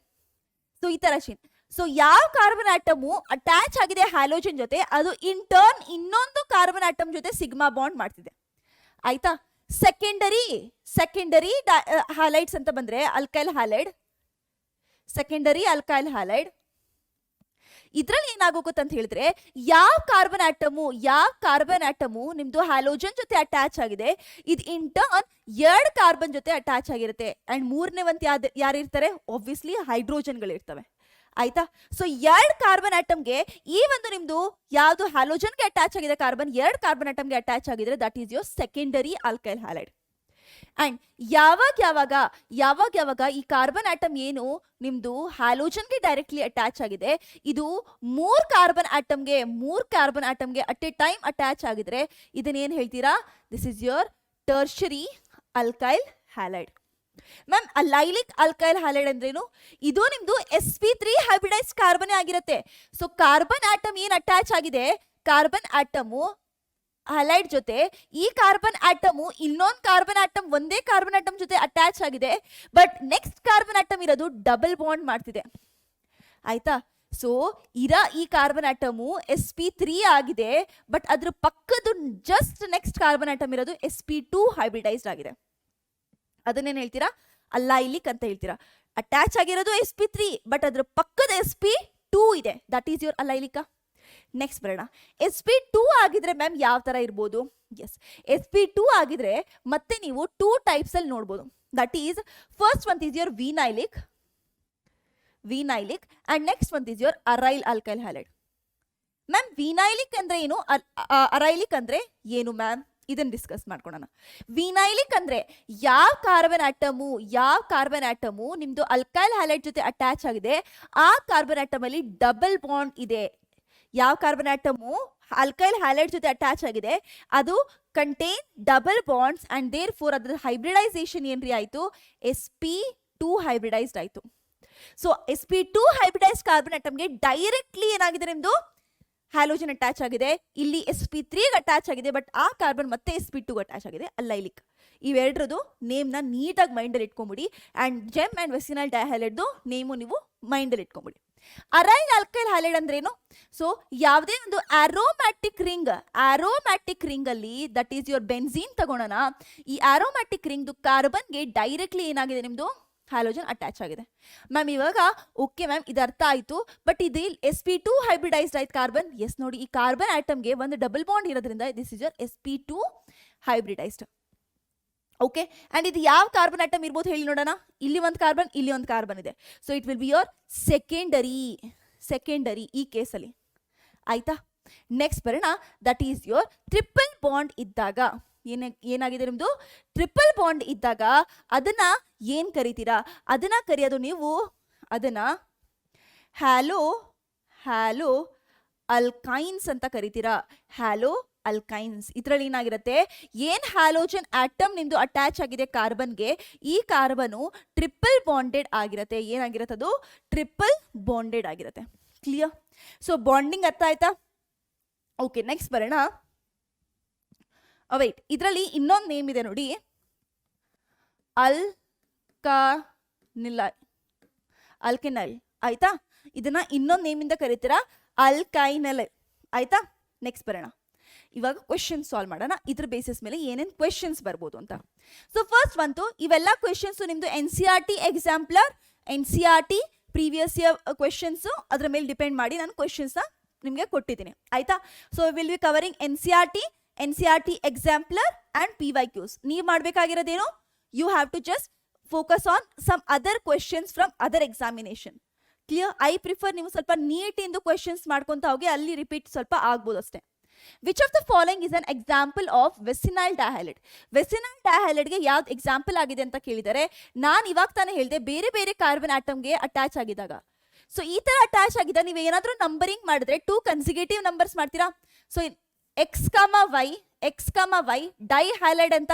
ಸೊ ಈ ತರ ಶೀನ್. ಸೊ ಯಾವ ಕಾರ್ಬನ್ ಆಟಮು ಅಟ್ಯಾಚ್ ಆಗಿದೆ ಹ್ಯಾಲೋಜನ್ ಜೊತೆ ಅದು ಇನ್ ಟರ್ನ್ ಇನ್ನೊಂದು ಕಾರ್ಬನ್ ಆಟಮ್ ಜೊತೆ ಸಿಗ್ಮಾ ಬಾಂಡ್ ಮಾಡ್ತಿದೆ. ಆಯ್ತಾ? ಸೆಕೆಂಡರಿ ಹ್ಯಾಲೈಡ್ಸ್ ಅಂತ ಬಂದ್ರೆ ಸೆಕೆಂಡರಿ ಆಲ್ಕೈಲ್ ಹ್ಯಾಲೈಡ್ ಇದ್ರಲ್ಲಿ ಏನಾಗೋಗುತ್ತೆ ಅಂತ ಹೇಳಿದ್ರೆ ಯಾವ ಕಾರ್ಬನ್ ಆಟಮು ನಿಮ್ದು ಹ್ಯಾಲೋಜನ್ ಜೊತೆ ಅಟ್ಯಾಚ್ ಆಗಿದೆ ಇದು ಇನ್ ಟರ್ನ್ 2 ಕಾರ್ಬನ್ ಜೊತೆ ಅಟ್ಯಾಚ್ ಆಗಿರುತ್ತೆ. ಅಂಡ್ ಮೂರನೇ ಒಂದು ಯಾರು ಇರ್ತಾರೆ? ಆಬ್ವಿಯಸ್ಲಿ ಹೈಡ್ರೋಜನ್ಗಳು ಇರ್ತವೆ. ಆಯ್ತಾ? ಸೊ 2 ಕಾರ್ಬನ್ ಆಟಮ್ಗೆ ಈ ಒಂದು ನಿಮ್ದು ಯಾವುದು ಹ್ಯಾಲೋಜನ್ಗೆ ಅಟ್ಯಾಚ್ ಆಗಿದೆ ಕಾರ್ಬನ್ 2 ಕಾರ್ಬನ್ ಆಟಮ್ಗೆ ಅಟ್ಯಾಚ್ ಆಗಿದ್ರೆ that is your secondary alkyl halide. And ಯಾವಾಗ ಈ ಕಾರ್ಬನ್ ಆಟಮ್ ಏನು ನಿಮ್ದು ಹ್ಯಾಲೋಜನ್ಗೆ ಡೈರೆಕ್ಟ್ಲಿ ಅಟ್ಯಾಚ್ ಆಗಿದೆ, ಇದು ಮೂರ್ ಕಾರ್ಬನ್ ಆಟಮ್ಗೆ ಅಟ್ ಎ ಟೈಮ್ ಅಟ್ಯಾಚ್ ಆಗಿದ್ರೆ ಇದನ್ನೇನು ಹೇಳ್ತೀರಾ? This is your tertiary alkyl halide. Ma'am allylic alkyl halide ಅಂದ್ರೇನು? ಇದು ನಿಮ್ದು sp3 ಹೈಬ್ರಿಡೈಸ್ಡ್ ಕಾರ್ಬನ್ ಆಗಿರುತ್ತೆ. ಸೊ ಕಾರ್ಬನ್ ಆಟಮ್ ಏನ್ ಅಟ್ಯಾಚ್ ಆಗಿದೆ, ಕಾರ್ಬನ್ ಆಟಮು ಹ್ಯಾಲೈಡ್ ಜೊತೆ, ಈ ಕಾರ್ಬನ್ ಆಟಮು ಇನ್ನೊಂದು ಕಾರ್ಬನ್ ಆಟಮ್ ಒಂದೇ ಕಾರ್ಬನ್ ಆಟಮ್ ಜೊತೆ ಅಟ್ಯಾಚ್ ಆಗಿದೆ, ಬಟ್ ನೆಕ್ಸ್ಟ್ ಕಾರ್ಬನ್ ಆಟಮ್ ಇರೋದು ಡಬಲ್ ಬಾಂಡ್ ಮಾಡ್ತಿದೆ. ಆಯ್ತಾ? ಸೊ ಈ ಕಾರ್ಬನ್ ಆಟಮು sp3 ಆಗಿದೆ, ಬಟ್ ಅದ್ರ ಪಕ್ಕದ ಜಸ್ಟ್ ನೆಕ್ಸ್ಟ್ ಕಾರ್ಬನ್ ಆಟಮ್ ಇರೋದು sp2 ಹೈಬ್ರಿಡೈಸ್ಡ್ ಆಗಿದೆ. ಅದನ್ನೇನು ಹೇಳ್ತೀರಾ? ಅಲೈಲಿಕ್ ಅಂತ ಹೇಳ್ತೀರಾ. ಅಟ್ಯಾಚ್ ಆಗಿರೋದು sp3, ಬಟ್ ಅದ್ರ ಪಕ್ಕದ sp2 ಇದೆ, ದಟ್ ಈಸ್ ಯುವರ್ ಅಲೈಲಿಕ. ನೆಕ್ಸ್ಟ್ ಬರೋಣ. sp2 ಆಗಿದ್ರೆ ಮ್ಯಾಮ್ ಯಾವ ತರ ಇರ್ಬೋದು? ಎಸ್, sp2 ಆಗಿದ್ರೆ ಮತ್ತೆ ನೀವು 2 ಟೈಪ್ಸ್ ಅಲ್ಲಿ ನೋಡ್ಬೋದು. That is first one is your vinylic and next one is your aryl alkyl halide. Ma'am vinylic ಅಂದ್ರೆ ಏನು, ಅರೈಲಿಕ್ ಅಂದ್ರೆ ಏನು ಮ್ಯಾಮ್? ಇದನ್ನ ಡಿಸ್ಕಸ್ ಮಾಡ್ಕೊಳ್ಳೋಣ. ವಿನೈಲಿಕ್ ಅಂದ್ರೆ ಯಾವ ಕಾರ್ಬನ್ ಆಟಮು ನಿಮ್ದು ಅಲ್ಕೈಲ್ ಹ್ಯಾಲೈಡ್ ಜೊತೆ ಅಟ್ಯಾಚ್ ಆಗಿದೆ, ಆ ಕಾರ್ಬನ್ ಆಟಮ್ ಅಲ್ಲಿ ಡಬಲ್ ಬಾಂಡ್ ಇದೆ. ಯಾವ ಕಾರ್ಬನ್ ಆಟಮು ಅಲ್ಕೈಲ್ ಹ್ಯಾಲೈಡ್ ಜೊತೆ ಅಟ್ಯಾಚ್ ಆಗಿದೆ, ಅದು contain double bonds and therefore ಅದ್ರ ಹೈಬ್ರಿಡೈಸೇಷನ್ ಏನ್ರಿ ಆಯ್ತು? sp2 ಹೈಬ್ರಿಡೈಸ್ಡ್ ಆಯ್ತು. ಸೊ sp2 ಹೈಬ್ರಿಡೈಸ್ಡ್ ಕಾರ್ಬನ್ ಆಟಮ್ಗೆ ಡೈರೆಕ್ಟ್ಲಿ ಏನಾಗಿದೆ ನಿಮ್ದು ಹ್ಯಾಲೋಜನ್ ಅಟ್ಯಾಚ್ ಆಗಿದೆ, ಇಲ್ಲಿ sp3 ಅಟ್ಯಾಚ್ ಆಗಿದೆ, ಬಟ್ ಆ ಕಾರ್ಬನ್ ಮತ್ತೆ sp2 ಅಟ್ಯಾಚ್ ಆಗಿದೆ, ಅಲೈಲಿಕ್. ಇವೆರಡರದು ನೇಮ್ನ ನೀಟಾಗಿ ಮೈಂಡಲ್ಲಿ ಇಟ್ಕೊಂಬಿಡಿ. ಆ್ಯಂಡ್ ಜೆಮ್ ಆ್ಯಂಡ್ ವೆಸಿನಲ್ ಡೈಹ್ಯಾಲೈಡ್ದು ನೇಮು ನೀವು ಮೈಂಡಲ್ಲಿ ಇಟ್ಕೊಂಬಿಡಿ. ಅರೈಲ್ ಆಲ್ಕೈಲ್ ಹ್ಯಾಲೈಡ್ ಅಂದ್ರೇನು? ಸೊ ಯಾವುದೇ ಒಂದು ಆರೋಮ್ಯಾಟಿಕ್ ರಿಂಗ್ ಅಲ್ಲಿ, ದಟ್ ಈಸ್ ಯುವರ್ ಬೆನ್ಝೀನ್ ತಗೊಳ್ಳೋಣ. ಈ ಆರೋಮ್ಯಾಟಿಕ್ ರಿಂಗ್ ಕಾರ್ಬನ್ಗೆ ಡೈರೆಕ್ಟ್ಲಿ ಏನಾಗಿದೆ ನಿಮ್ದು ಹ್ಯಾಲೋಜನ್ ಅಟ್ಯಾಚ್ ಆಗಿದೆ. ಮ್ಯಾಮ್ ಇವಾಗ ಓಕೆ ಮ್ಯಾಮ್ ಇದು ಅರ್ಥ ಆಯ್ತು, ಬಟ್ ಇದು sp2 ಹೈಬ್ರಿಡೈಸ್ಡ್ ಆಯ್ತು ಕಾರ್ಬನ್. ಎಸ್ ನೋಡಿ, ಈ ಕಾರ್ಬನ್ ಆಟಮ್ಗೆ ಒಂದು ಡಬಲ್ ಬಾಂಡ್ ಇರೋದ್ರಿಂದ this is your sp2 hybridised. Okay, and ಇದು ಯಾವ ಕಾರ್ಬನ್ ಆಟಮ್ ಇರ್ಬೋದು ಹೇಳಿ ನೋಡೋಣ. ಇಲ್ಲಿ ಒಂದು ಕಾರ್ಬನ್ ಇದೆ. So it will be your secondary ಈ ಕೇಸಲ್ಲಿ. ಆಯ್ತಾ? ನೆಕ್ಸ್ಟ್ ಬರೋಣ. That is your triple bond ಇದ್ದಾಗ ಏನಾಗಿದೆ ನಿಮ್ದು? ಟ್ರಿಪಲ್ ಬಾಂಡ್ ಇದ್ದಾಗ ಅದನ್ನ ಏನ್ ಕರಿತೀರಾ? ಅದನ್ನ ಕರೆಯೋದು ನೀವು ಅದನ್ನ ಹ್ಯಾಲೋ ಅಲ್ಕೈನ್ಸ್ ಅಂತ ಕರಿತೀರಾ. Hello alkynes. ಇದರಲ್ಲಿ ಏನಾಗಿರುತ್ತೆ, ಏನ್ ಹ್ಯಾಲೋಜನ್ ಆಟಮ್ ನಿಮ್ದು ಅಟ್ಯಾಚ್ ಆಗಿದೆ ಕಾರ್ಬನ್ಗೆ, ಈ ಕಾರ್ಬನು ಟ್ರಿಪಲ್ ಬಾಂಡೆಡ್ ಆಗಿರುತ್ತೆ. ಏನಾಗಿರುತ್ತೆ ಅದು? ಟ್ರಿಪಲ್ ಬಾಂಡೆಡ್ ಆಗಿರುತ್ತೆ. ಕ್ಲಿಯರ್? ಸೊ ಬಾಂಡಿಂಗ್ ಅರ್ಥ ಆಯ್ತಾ? ಓಕೆ, ನೆಕ್ಸ್ಟ್ ಬರೋಣ. ವೇಟ್, ಇದರಲ್ಲಿ ಇನ್ನೊಂದು ನೇಮ್ ಇದೆ ನೋಡಿ, ಅಲ್ಕೆನೈಲ್. ಆಯ್ತಾ? ಇದನ್ನ ಇನ್ನೊಂದು ನೇಮಿಂದ ಕರಿತೀರಾ ಅಲ್ಕೈನಲ್. ಆಯ್ತಾ? ನೆಕ್ಸ್ಟ್ ಬರೋಣ. ಇವಾಗ ಕ್ವೆಶನ್ ಸಾಲ್ವ್ ಮಾಡೋಣ, ಇದ್ರ ಬೇಸಿಸ್ ಮೇಲೆ ಏನೇನು ಕ್ವೆಶನ್ಸ್ ಬರ್ಬೋದು ಅಂತ. ಸೊ ಫಸ್ಟ್ ಬಂತು, ಇವೆಲ್ಲ ಕ್ವೆಶನ್ಸ್ ನಿಮ್ದು NCERT exemplar, NCERT previous year questions, ಅದ್ರ ಮೇಲೆ ಡಿಪೆಂಡ್ ಮಾಡಿ ನಾನು ಕ್ವೆಶನ್ಸ್ನ ನಿಮಗೆ ಕೊಟ್ಟಿದ್ದೀನಿ. ಆಯ್ತಾ? So will be covering NCERT exemplar and PYQs. ನೀವು ಮಾಡಬೇಕಾಗಿರೋದೇನು? You have to just focus on some other questions from other examination. Clear? I prefer ನೀವು ಸ್ವಲ್ಪ ನೀಟಿಂದು ಕ್ವೆಶನ್ಸ್ ಮಾಡ್ಕೊತಾ ಹೋಗಿ, ಅಲ್ಲಿ ರಿಪೀಟ್ ಸ್ವಲ್ಪ ಆಗ್ಬೋದು ಅಷ್ಟೇ. Which of the following is an example of vicinal dihalide? Vicinal ಡೈಹ್ಯಾಲೈಡ್ಗೆ ಯಾವ್ದು ಎಕ್ಸಾಂಪಲ್ ಆಗಿದೆ ಅಂತ ಕೇಳಿದರೆ, ನಾನು ಇವಾಗ ತಾನೇ ಹೇಳಿದೆ ಬೇರೆ ಬೇರೆ ಕಾರ್ಬನ್ ಆಟಮ್ಗೆ ಅಟ್ಯಾಚ್ ಆಗಿದಾಗ. ಸೊ ಈ ತರ ಅಟ್ಯಾಚ್ ಆಗಿದ್ದಾಗ ನೀವು ಏನಾದರೂ ನಂಬರಿಂಗ್ ಮಾಡಿದ್ರೆ 2 ಕನ್ಸಿಕ್ಯೂಟಿವ್ ನಂಬರ್ಸ್ ಮಾಡ್ತೀರಾ. ಸೊ x, y ಡೈಹ್ಯಾಲೈಡ್ ಅಂತ.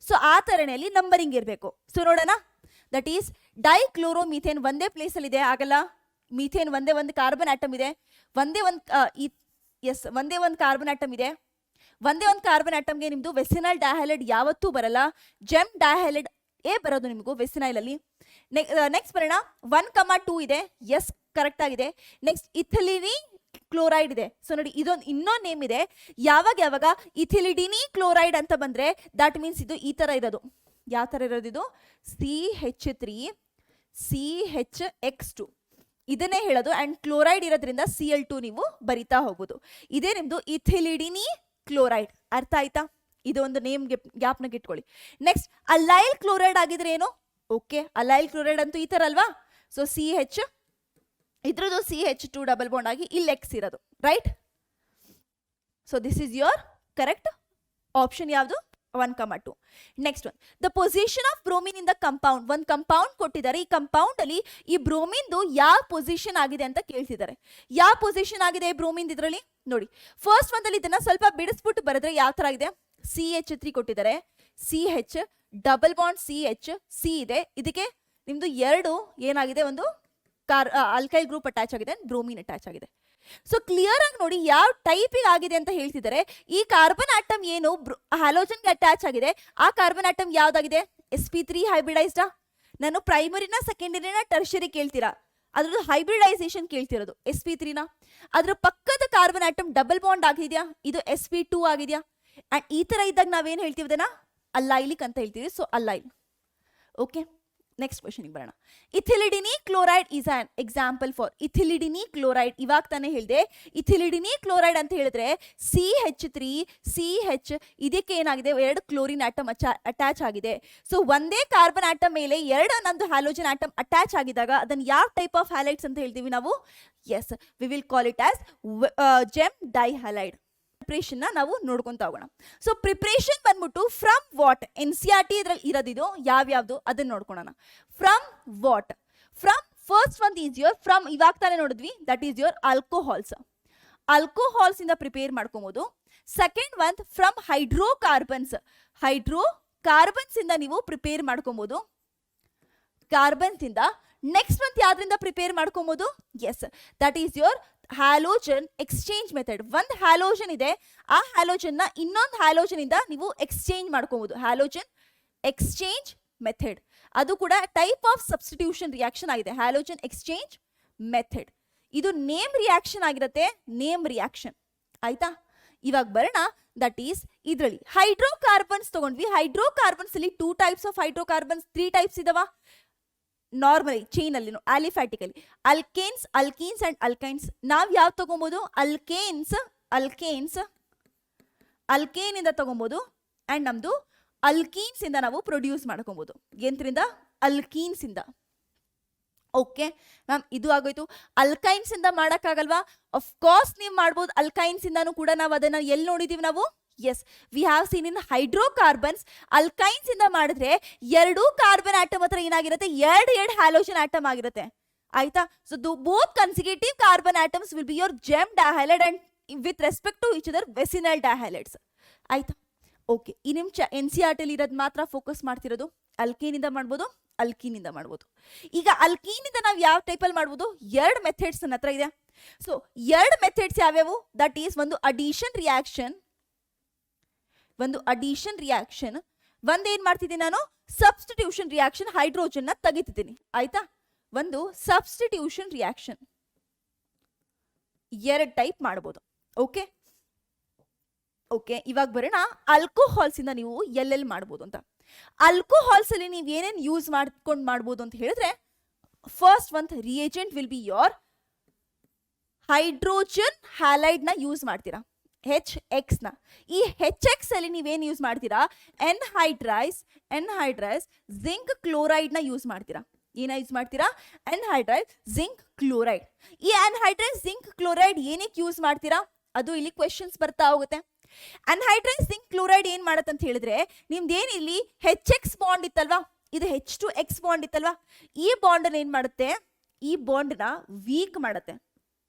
ಸೊ ಆ ತರನಲ್ಲಿ ನಂಬರಿಂಗ್ ಇರಬೇಕು. ಸೊ ನೋಡೋಣ. ದಟ್ ಈಸ್ ಡೈಕ್ಲೋರೋಮೀಥೇನ್ ಒಂದೇ ಪ್ಲೇಸಲ್ಲಿ ಇದೆ, ಆಗಲ್ಲ. ಮೀಥೇನ್ ಒಂದೇ ಒಂದು ಕಾರ್ಬನ್ ಆಟಮ್ ಇದೆ, ಒಂದೇ ಒಂದು ಕಾರ್ಬನ್ ಆಟಮ್ ಇದೆ. ಒಂದೇ ಒಂದು ಕಾರ್ಬನ್ ಆಟಮ್ಗೆ ನಿಮ್ದು ವೆಸಿನೈಲ್ ಡೈಹ್ಯಾಲೈಡ್ ಯಾವತ್ತೂ ಬರಲ್ಲ, ಜೆಮ್ ಡೈಹ್ಯಾಲೈಡ್ ಬರೋದು ನಿಮಗೂ ವೆಸಿನೈಲ್ ಅಲ್ಲಿ. ನೆಕ್ಸ್ಟ್ ಬರೋಣ. 1,2 ಇದೆ, ಎಸ್ ಕರೆಕ್ಟ್ ಆಗಿದೆ. ನೆಕ್ಸ್ಟ್ ಇಥಿಲಿನಿ ಕ್ಲೋರೈಡ್ ಇದೆ. ಸೊ ನೋಡಿ, ಇದೊಂದು ಇನ್ನೊಂದು ನೇಮ್ ಇದೆ. ಯಾವಾಗ ಇಥಿಲಿಡಿನಿ ಕ್ಲೋರೈಡ್ ಅಂತ ಬಂದ್ರೆ ದಟ್ ಮೀನ್ಸ್ ಇದು ಈ ತರ ಇರೋದು. ಯಾವ ತರ ಇರೋದು ಇದು? CH3 CHX2 ಇದನ್ನೇ ಹೇಳೋದು. ಅಂಡ್ ಕ್ಲೋರೈಡ್ ಇರೋದ್ರಿಂದ Cl2 ನೀವು ಬರಿತಾ ಹೋಗ್ಬೋದು. ಇದೇ ನಿಮ್ದು ಇಥಿಲಿಡಿನಿ ಕ್ಲೋರೈಡ್. ಅರ್ಥ ಆಯ್ತಾ? ಇದು ಒಂದು ನೇಮ್ ಗ್ಯಾಪ್ನಾಗ ಇಟ್ಕೊಳ್ಳಿ. ನೆಕ್ಸ್ಟ್ ಅಲೈಲ್ ಕ್ಲೋರೈಡ್ ಆಗಿದ್ರೆ ಏನು? ಓಕೆ, ಅಲೈಲ್ ಕ್ಲೋರೈಡ್ ಅಂತೂ ಈ ತರ ಅಲ್ವಾ? ಸೊ CH, ಇದ್ರದ್ದು CH2 ಡಬಲ್ ಬಾಂಡ್ ಆಗಿ ಇಲ್ಲಿ X ಇರೋದು, right? So this is your correct option. ಯಾವುದು? 1,2. Next one, the position of bromine in the compound. ಒಂದು ಕಂಪೌಂಡ್ ಕೊಟ್ಟಿದ್ದಾರೆ, ಈ ಕಂಪೌಂಡ್ ಅಲ್ಲಿ ಈ ಬ್ರೋಮಿನ್ದು ಯಾವ ಪೊಸಿಷನ್ ಆಗಿದೆ ಅಂತ ಕೇಳ್ತಿದ್ದಾರೆ. ಯಾವ ಪೊಸಿಷನ್ ಆಗಿದೆ ಬ್ರೋಮಿನ್ ಇದರಲ್ಲಿ ನೋಡಿ. ಫಸ್ಟ್ ಒಂದಲ್ಲಿ ಇದನ್ನ ಸ್ವಲ್ಪ ಬಿಡಿಸ್ಬಿಟ್ಟು ಬರೆದ್ರೆ ಯಾವ ತರ ಇದೆ, CH3 ಕೊಟ್ಟಿದ್ದಾರೆ, CH double bond CH C ಇದೆ, ಇದಕ್ಕೆ ನಿಮ್ದು 2 ಏನಾಗಿದೆ, ಒಂದು ಅಲ್ಕೈಲ್ ಗ್ರೂಪ್ ಅಟ್ಯಾಚ್ ಆಗಿದೆ, ಬ್ರೋಮಿನ್ ಅಟ್ಯಾಚ್ ಆಗಿದೆ. ಸೊ ಕ್ಲಿಯರ್ ಆಗಿ ನೋಡಿ ಯಾವ ಟೈಪಿಗೆ ಆಗಿದೆ ಅಂತ ಹೇಳ್ತಿದ್ದಾರೆ. ಈ ಕಾರ್ಬನ್ ಆಟಮ್ ಏನು ಹ್ಯಾಲೋಜನ್ಗೆ ಅಟ್ಯಾಚ್ ಆಗಿದೆ, ಆ ಕಾರ್ಬನ್ ಆಟಮ್ ಯಾವ್ದಾಗಿದೆ, sp3 ಹೈಬ್ರಿಡೈಸ್ಡಾ. ನಾನು ಪ್ರೈಮರಿನ ಸೆಕೆಂಡರಿನ ಟರ್ಷರಿ ಕೇಳ್ತೀರಾ, ಅದ್ರದ್ದು ಹೈಬ್ರಿಡೈಸೇಷನ್ ಕೇಳ್ತಿರೋದು sp3ನ. ಅದ್ರ ಪಕ್ಕದ ಕಾರ್ಬನ್ ಆಟಮ್ ಡಬಲ್ ಬಾಂಡ್ ಆಗಿದೆಯಾ, ಇದು sp2 ಆಗಿದೆಯಾ. ಅಂಡ್ ಈ ತರ ಇದ್ದಾಗ ನಾವೇನು ಹೇಳ್ತೀವಿ, ಅದನ್ನ ಅಲ್ಲೈಲಿಕ್ ಅಂತ ಹೇಳ್ತೀವಿ. So allyl. ಓಕೆ, ನೆಕ್ಸ್ಟ್ ಕ್ವೆಶನ್ಗೆ ಬರೋಣ. Ethylidene chloride is an example for. Ethylidene chloride ಇವಾಗ ತಾನೇ ಹೇಳಿದೆ. ಇಥಿಲಿಡಿನಿ ಕ್ಲೋರೈಡ್ ಅಂತ ಹೇಳಿದ್ರೆ CH3 CH ಇದಕ್ಕೆ ಏನಾಗಿದೆ, 2 ಕ್ಲೋರಿನ್ ಆಟಮ್ ಅಟ್ಯಾಚ್ ಆಗಿದೆ. ಸೊ ಒಂದೇ ಕಾರ್ಬನ್ ಆಟಮ್ ಮೇಲೆ 2 ನಮ್ದು ಹ್ಯಾಲೋಜನ್ ಆಟಮ್ ಅಟ್ಯಾಚ್ ಆಗಿದಾಗ ಅದನ್ನ ಯಾವ ಟೈಪ್ ಆಫ್ ಹ್ಯಾಲೈಡ್ಸ್ ಅಂತ ಹೇಳ್ತೀವಿ ನಾವು, yes we will call it as gem dihalide. Preparation ನಾವು ನೋಡ್ಕೊಂತ ಹೋಗೋಣ. ಸೊ ಪ್ರಿಪ್ರೇಷನ್ ಬಂದ್ಬಿಟ್ಟು ಫ್ರಮ್ ವಾಟ್, NCERT ಇದ್ರಲ್ಲಿ ಇರೋದಿದು ಯಾವ್ಯಾವ್ದು ಅದನ್ನ ನೋಡ್ಕೊಳ್ಳೋಣ. From what, from first one is your from, ಇವಾಗ ತಾನೇ ನೋಡಿದ್ವಿ, that is your alcohols. Alcohols ಇಂದ ಪ್ರಿಪೇರ್ ಮಾಡ್ಕೊಬಹುದು. Second one from hydrocarbons, hydrocarbons ಇಂದ ನೀವು ಪ್ರಿಪೇರ್ ಮಾಡ್ಕೊಬಹುದು, ಕಾರ್ಬನ್ಸ್ ಇಂದ. ನೆಕ್ಸ್ಟ್ ಮಂತ್ ಯಾವ್ದ್ರಿಂದ ಪ್ರಿಪೇರ್ ಮಾಡ್ಕೊಬಹುದು, yes that is your halogen exchange method. ಒಂದು ಹ್ಯಾಲೋಜನ್ ಇದೆ, ಆ ಹ್ಯಾಲೋಜನ್ ನ ಇನ್ನೊಂದು ಹ್ಯಾಲೋಜನ್ ಇಂದ ನೀವು ಎಕ್ಸ್ಚೇಂಜ್ ಮಾಡ್ಕೊಬಹುದು, ಹ್ಯಾಲೋಜನ್ ಎಕ್ಸ್ಚೇಂಜ್ ಮೆಥಡ್. ಅದು ಕೂಡ ಟೈಪ್ ಆಫ್ ಸಬ್ಸ್ಟಿಟ್ಯೂಷನ್ ರಿಯಾಕ್ಷನ್ ಆಗಿದೆ, ಹ್ಯಾಲೋಜನ್ ಎಕ್ಸ್ಚೇಂಜ್ ಮೆಥಡ್. ಇದು ನೇಮ್ ರಿಯಾಕ್ಷನ್ ಆಗಿರುತ್ತೆ, ನೇಮ್ ರಿಯಾಕ್ಷನ್. ಆಯ್ತಾ, ಇವಾಗ ಬರೋಣ. ದಟ್ ಈಸ್ ಇದರಲ್ಲಿ ಹೈಡ್ರೋಕಾರ್ಬನ್ಸ್ ತಗೊಂಡ್ವಿ. ಹೈಡ್ರೋಕಾರ್ಬನ್ಸ್ ಅಲ್ಲಿ 2 ಟೈಪ್ಸ್ ಆಫ್ ಹೈಡ್ರೋಕಾರ್ಬನ್ಸ್, 3 ಟೈಪ್ಸ್ ಇದಾವ ನಾರ್ಮಲಿ ಚೈನ್ ಅಲ್ಲಿ, ಆಲಿಫ್ಯಾಟಿಕಲಿ ಅಲ್ಕೇನ್ಸ್, ಅಲ್ಕೀನ್ಸ್ ಅಂಡ್ ಅಲ್ಕೈನ್ಸ್. ನಾವ್ ಯಾವ್ ತಗೊಬಹುದು, ಅಲ್ಕೇನ್ ಇಂದ ತಗೊಬಹುದು. ಅಂಡ್ ನಮ್ದು ಅಲ್ಕೀನ್ಸ್ ಇಂದ ನಾವು ಪ್ರೊಡ್ಯೂಸ್ ಮಾಡ್ಕೊಬಹುದು. ಎಂತ್ರಿಂದ, ಅಲ್ಕೀನ್ಸ್ ಇಂದ. ಓಕೆ ಮ್ಯಾಮ್, ಇದು ಆಗೋಯ್ತು. ಅಲ್ಕೈನ್ಸ್ ಇಂದ ಮಾಡಕ್ಕಾಗಲ್ವಾ, ಆಫ್ ಕೋರ್ಸ್ ನೀವು ಮಾಡ್ಬೋದು ಅಲ್ಕೈನ್ಸ್ ಇಂದಾನು ಕೂಡ. ನಾವು ಅದನ್ನ ಎಲ್ಲಿ ನೋಡಿದೀವಿ ನಾವು, yes we have seen in hydrocarbons. Alkynes ಇಂದ ಮಾಡಿದ್ರೆ 2 ಕಾರ್ಬನ್ ಆಟಮ್ ಹತ್ರ ಏನಾಗಿರುತ್ತೆ, 2 ಹ್ಯಾಲೋಜನ್ ಆಟಮ್ ಆಗಿರುತ್ತೆ. ಆಯ್ತಾ, so both consecutive carbon atoms will be your gem dihalide and with respect to each other vicinal dihalides. ಆಯ್ತಾ, ಓಕೆ. ಈ ನಿಮ್ NCERT ಅಲ್ಲಿ ಇರೋದು ಮಾತ್ರ ಫೋಕಸ್ ಮಾಡ್ತಿರೋದು. ಅಲ್ಕೇನ್ ಇಂದ ಮಾಡ್ಬೋದು, ಅಲ್ಕೀನ್ ಇಂದ ಮಾಡ್ಬೋದು. ಈಗ ಅಲ್ಕೀನ್ ಇಂದ ನಾವು ಯಾವ ಟೈಪಲ್ಲಿ ಮಾಡ್ಬೋದು, 2 ಮೆಥಡ್ಸ್ ನನ್ನ ಹತ್ರ ಇದೆ. ಸೊ 2 ಮೆಥಡ್ಸ್ ಯಾವ್ಯಾವು, ದಟ್ ಈಸ್ ಒಂದು ಅಡಿಷನ್ ರಿಯಾಕ್ಷನ್, ಒಂದೇನ್ ಮಾಡ್ತಿದ್ದೀನಿ ನಾನು, ಸಬ್ಸ್ಟಿಟ್ಯೂಷನ್ ರಿಯಾಕ್ಷನ್, ಹೈಡ್ರೋಜನ್ ನ ತೆಗಿತಿದ್ದೀನಿ. ಆಯ್ತಾ, ಒಂದು ಸಬ್ಸ್ಟಿಟ್ಯೂಷನ್ ರಿಯಾಕ್ಷನ್ 2 ಟೈಪ್ ಮಾಡ್ಬೋದು. ಓಕೆ ಓಕೆ, ಇವಾಗ ಬರೋಣ ಆಲ್ಕೋಹಾಲ್ಸ್ ಇಂದ ನೀವು ಎಲ್ಲೆಲ್ಲಿ ಮಾಡ್ಬೋದು ಅಂತ. ಆಲ್ಕೋಹಾಲ್ಸ್ ಅಲ್ಲಿ ನೀವು ಏನೇನು ಯೂಸ್ ಮಾಡ್ಕೊಂಡು ಮಾಡ್ಬೋದು ಅಂತ ಹೇಳಿದ್ರೆ, ಫಸ್ಟ್ ಒಂದು reagent will be your hydrogen halide ನ ಯೂಸ್ ಮಾಡ್ತೀರಾ, HX ನ. ಈ HX ಅಲ್ಲಿ ನೀವೇನು ಯೂಸ್ ಮಾಡ್ತೀರಾ, ಎನ್ಹೈಡ್ರೈಸ್ ಜಿಂಕ್ ಕ್ಲೋರೈಡ್ ನ ಯೂಸ್ ಮಾಡ್ತೀರಾ. ಏನ ಯೂಸ್ ಮಾಡ್ತೀರಾ, ಎನ್ಹೈಡ್ರೈಸ್ ಜಿಂಕ್ ಕ್ಲೋರೈಡ್. ಈ ಎನ್ಹೈಡ್ರೈಸ್ ಜಿಂಕ್ ಕ್ಲೋರೈಡ್ ಏನಕ್ಕೆ ಯೂಸ್ ಮಾಡ್ತೀರಾ, ಅದು ಇಲ್ಲಿ ಕ್ವೆಶನ್ಸ್ ಬರ್ತಾ ಹೋಗುತ್ತೆ. ಅನ್ಹೈಡ್ರೈಸ್ ಜಿಂಕ್ ಕ್ಲೋರೈಡ್ ಏನ್ ಮಾಡತ್ತೆ ಅಂತ ಹೇಳಿದ್ರೆ, ನಿಮ್ದೇನ್ ಇಲ್ಲಿ HX ಬಾಂಡ್ ಇತ್ತಲ್ವಾ, ಇದು H2X ಬಾಂಡ್ ಇತ್ತಲ್ವಾ, ಈ ಬಾಂಡ್ ಏನ್ ಮಾಡುತ್ತೆ, ಈ ಬಾಂಡ್ ನ ವೀಕ್ ಮಾಡುತ್ತೆ.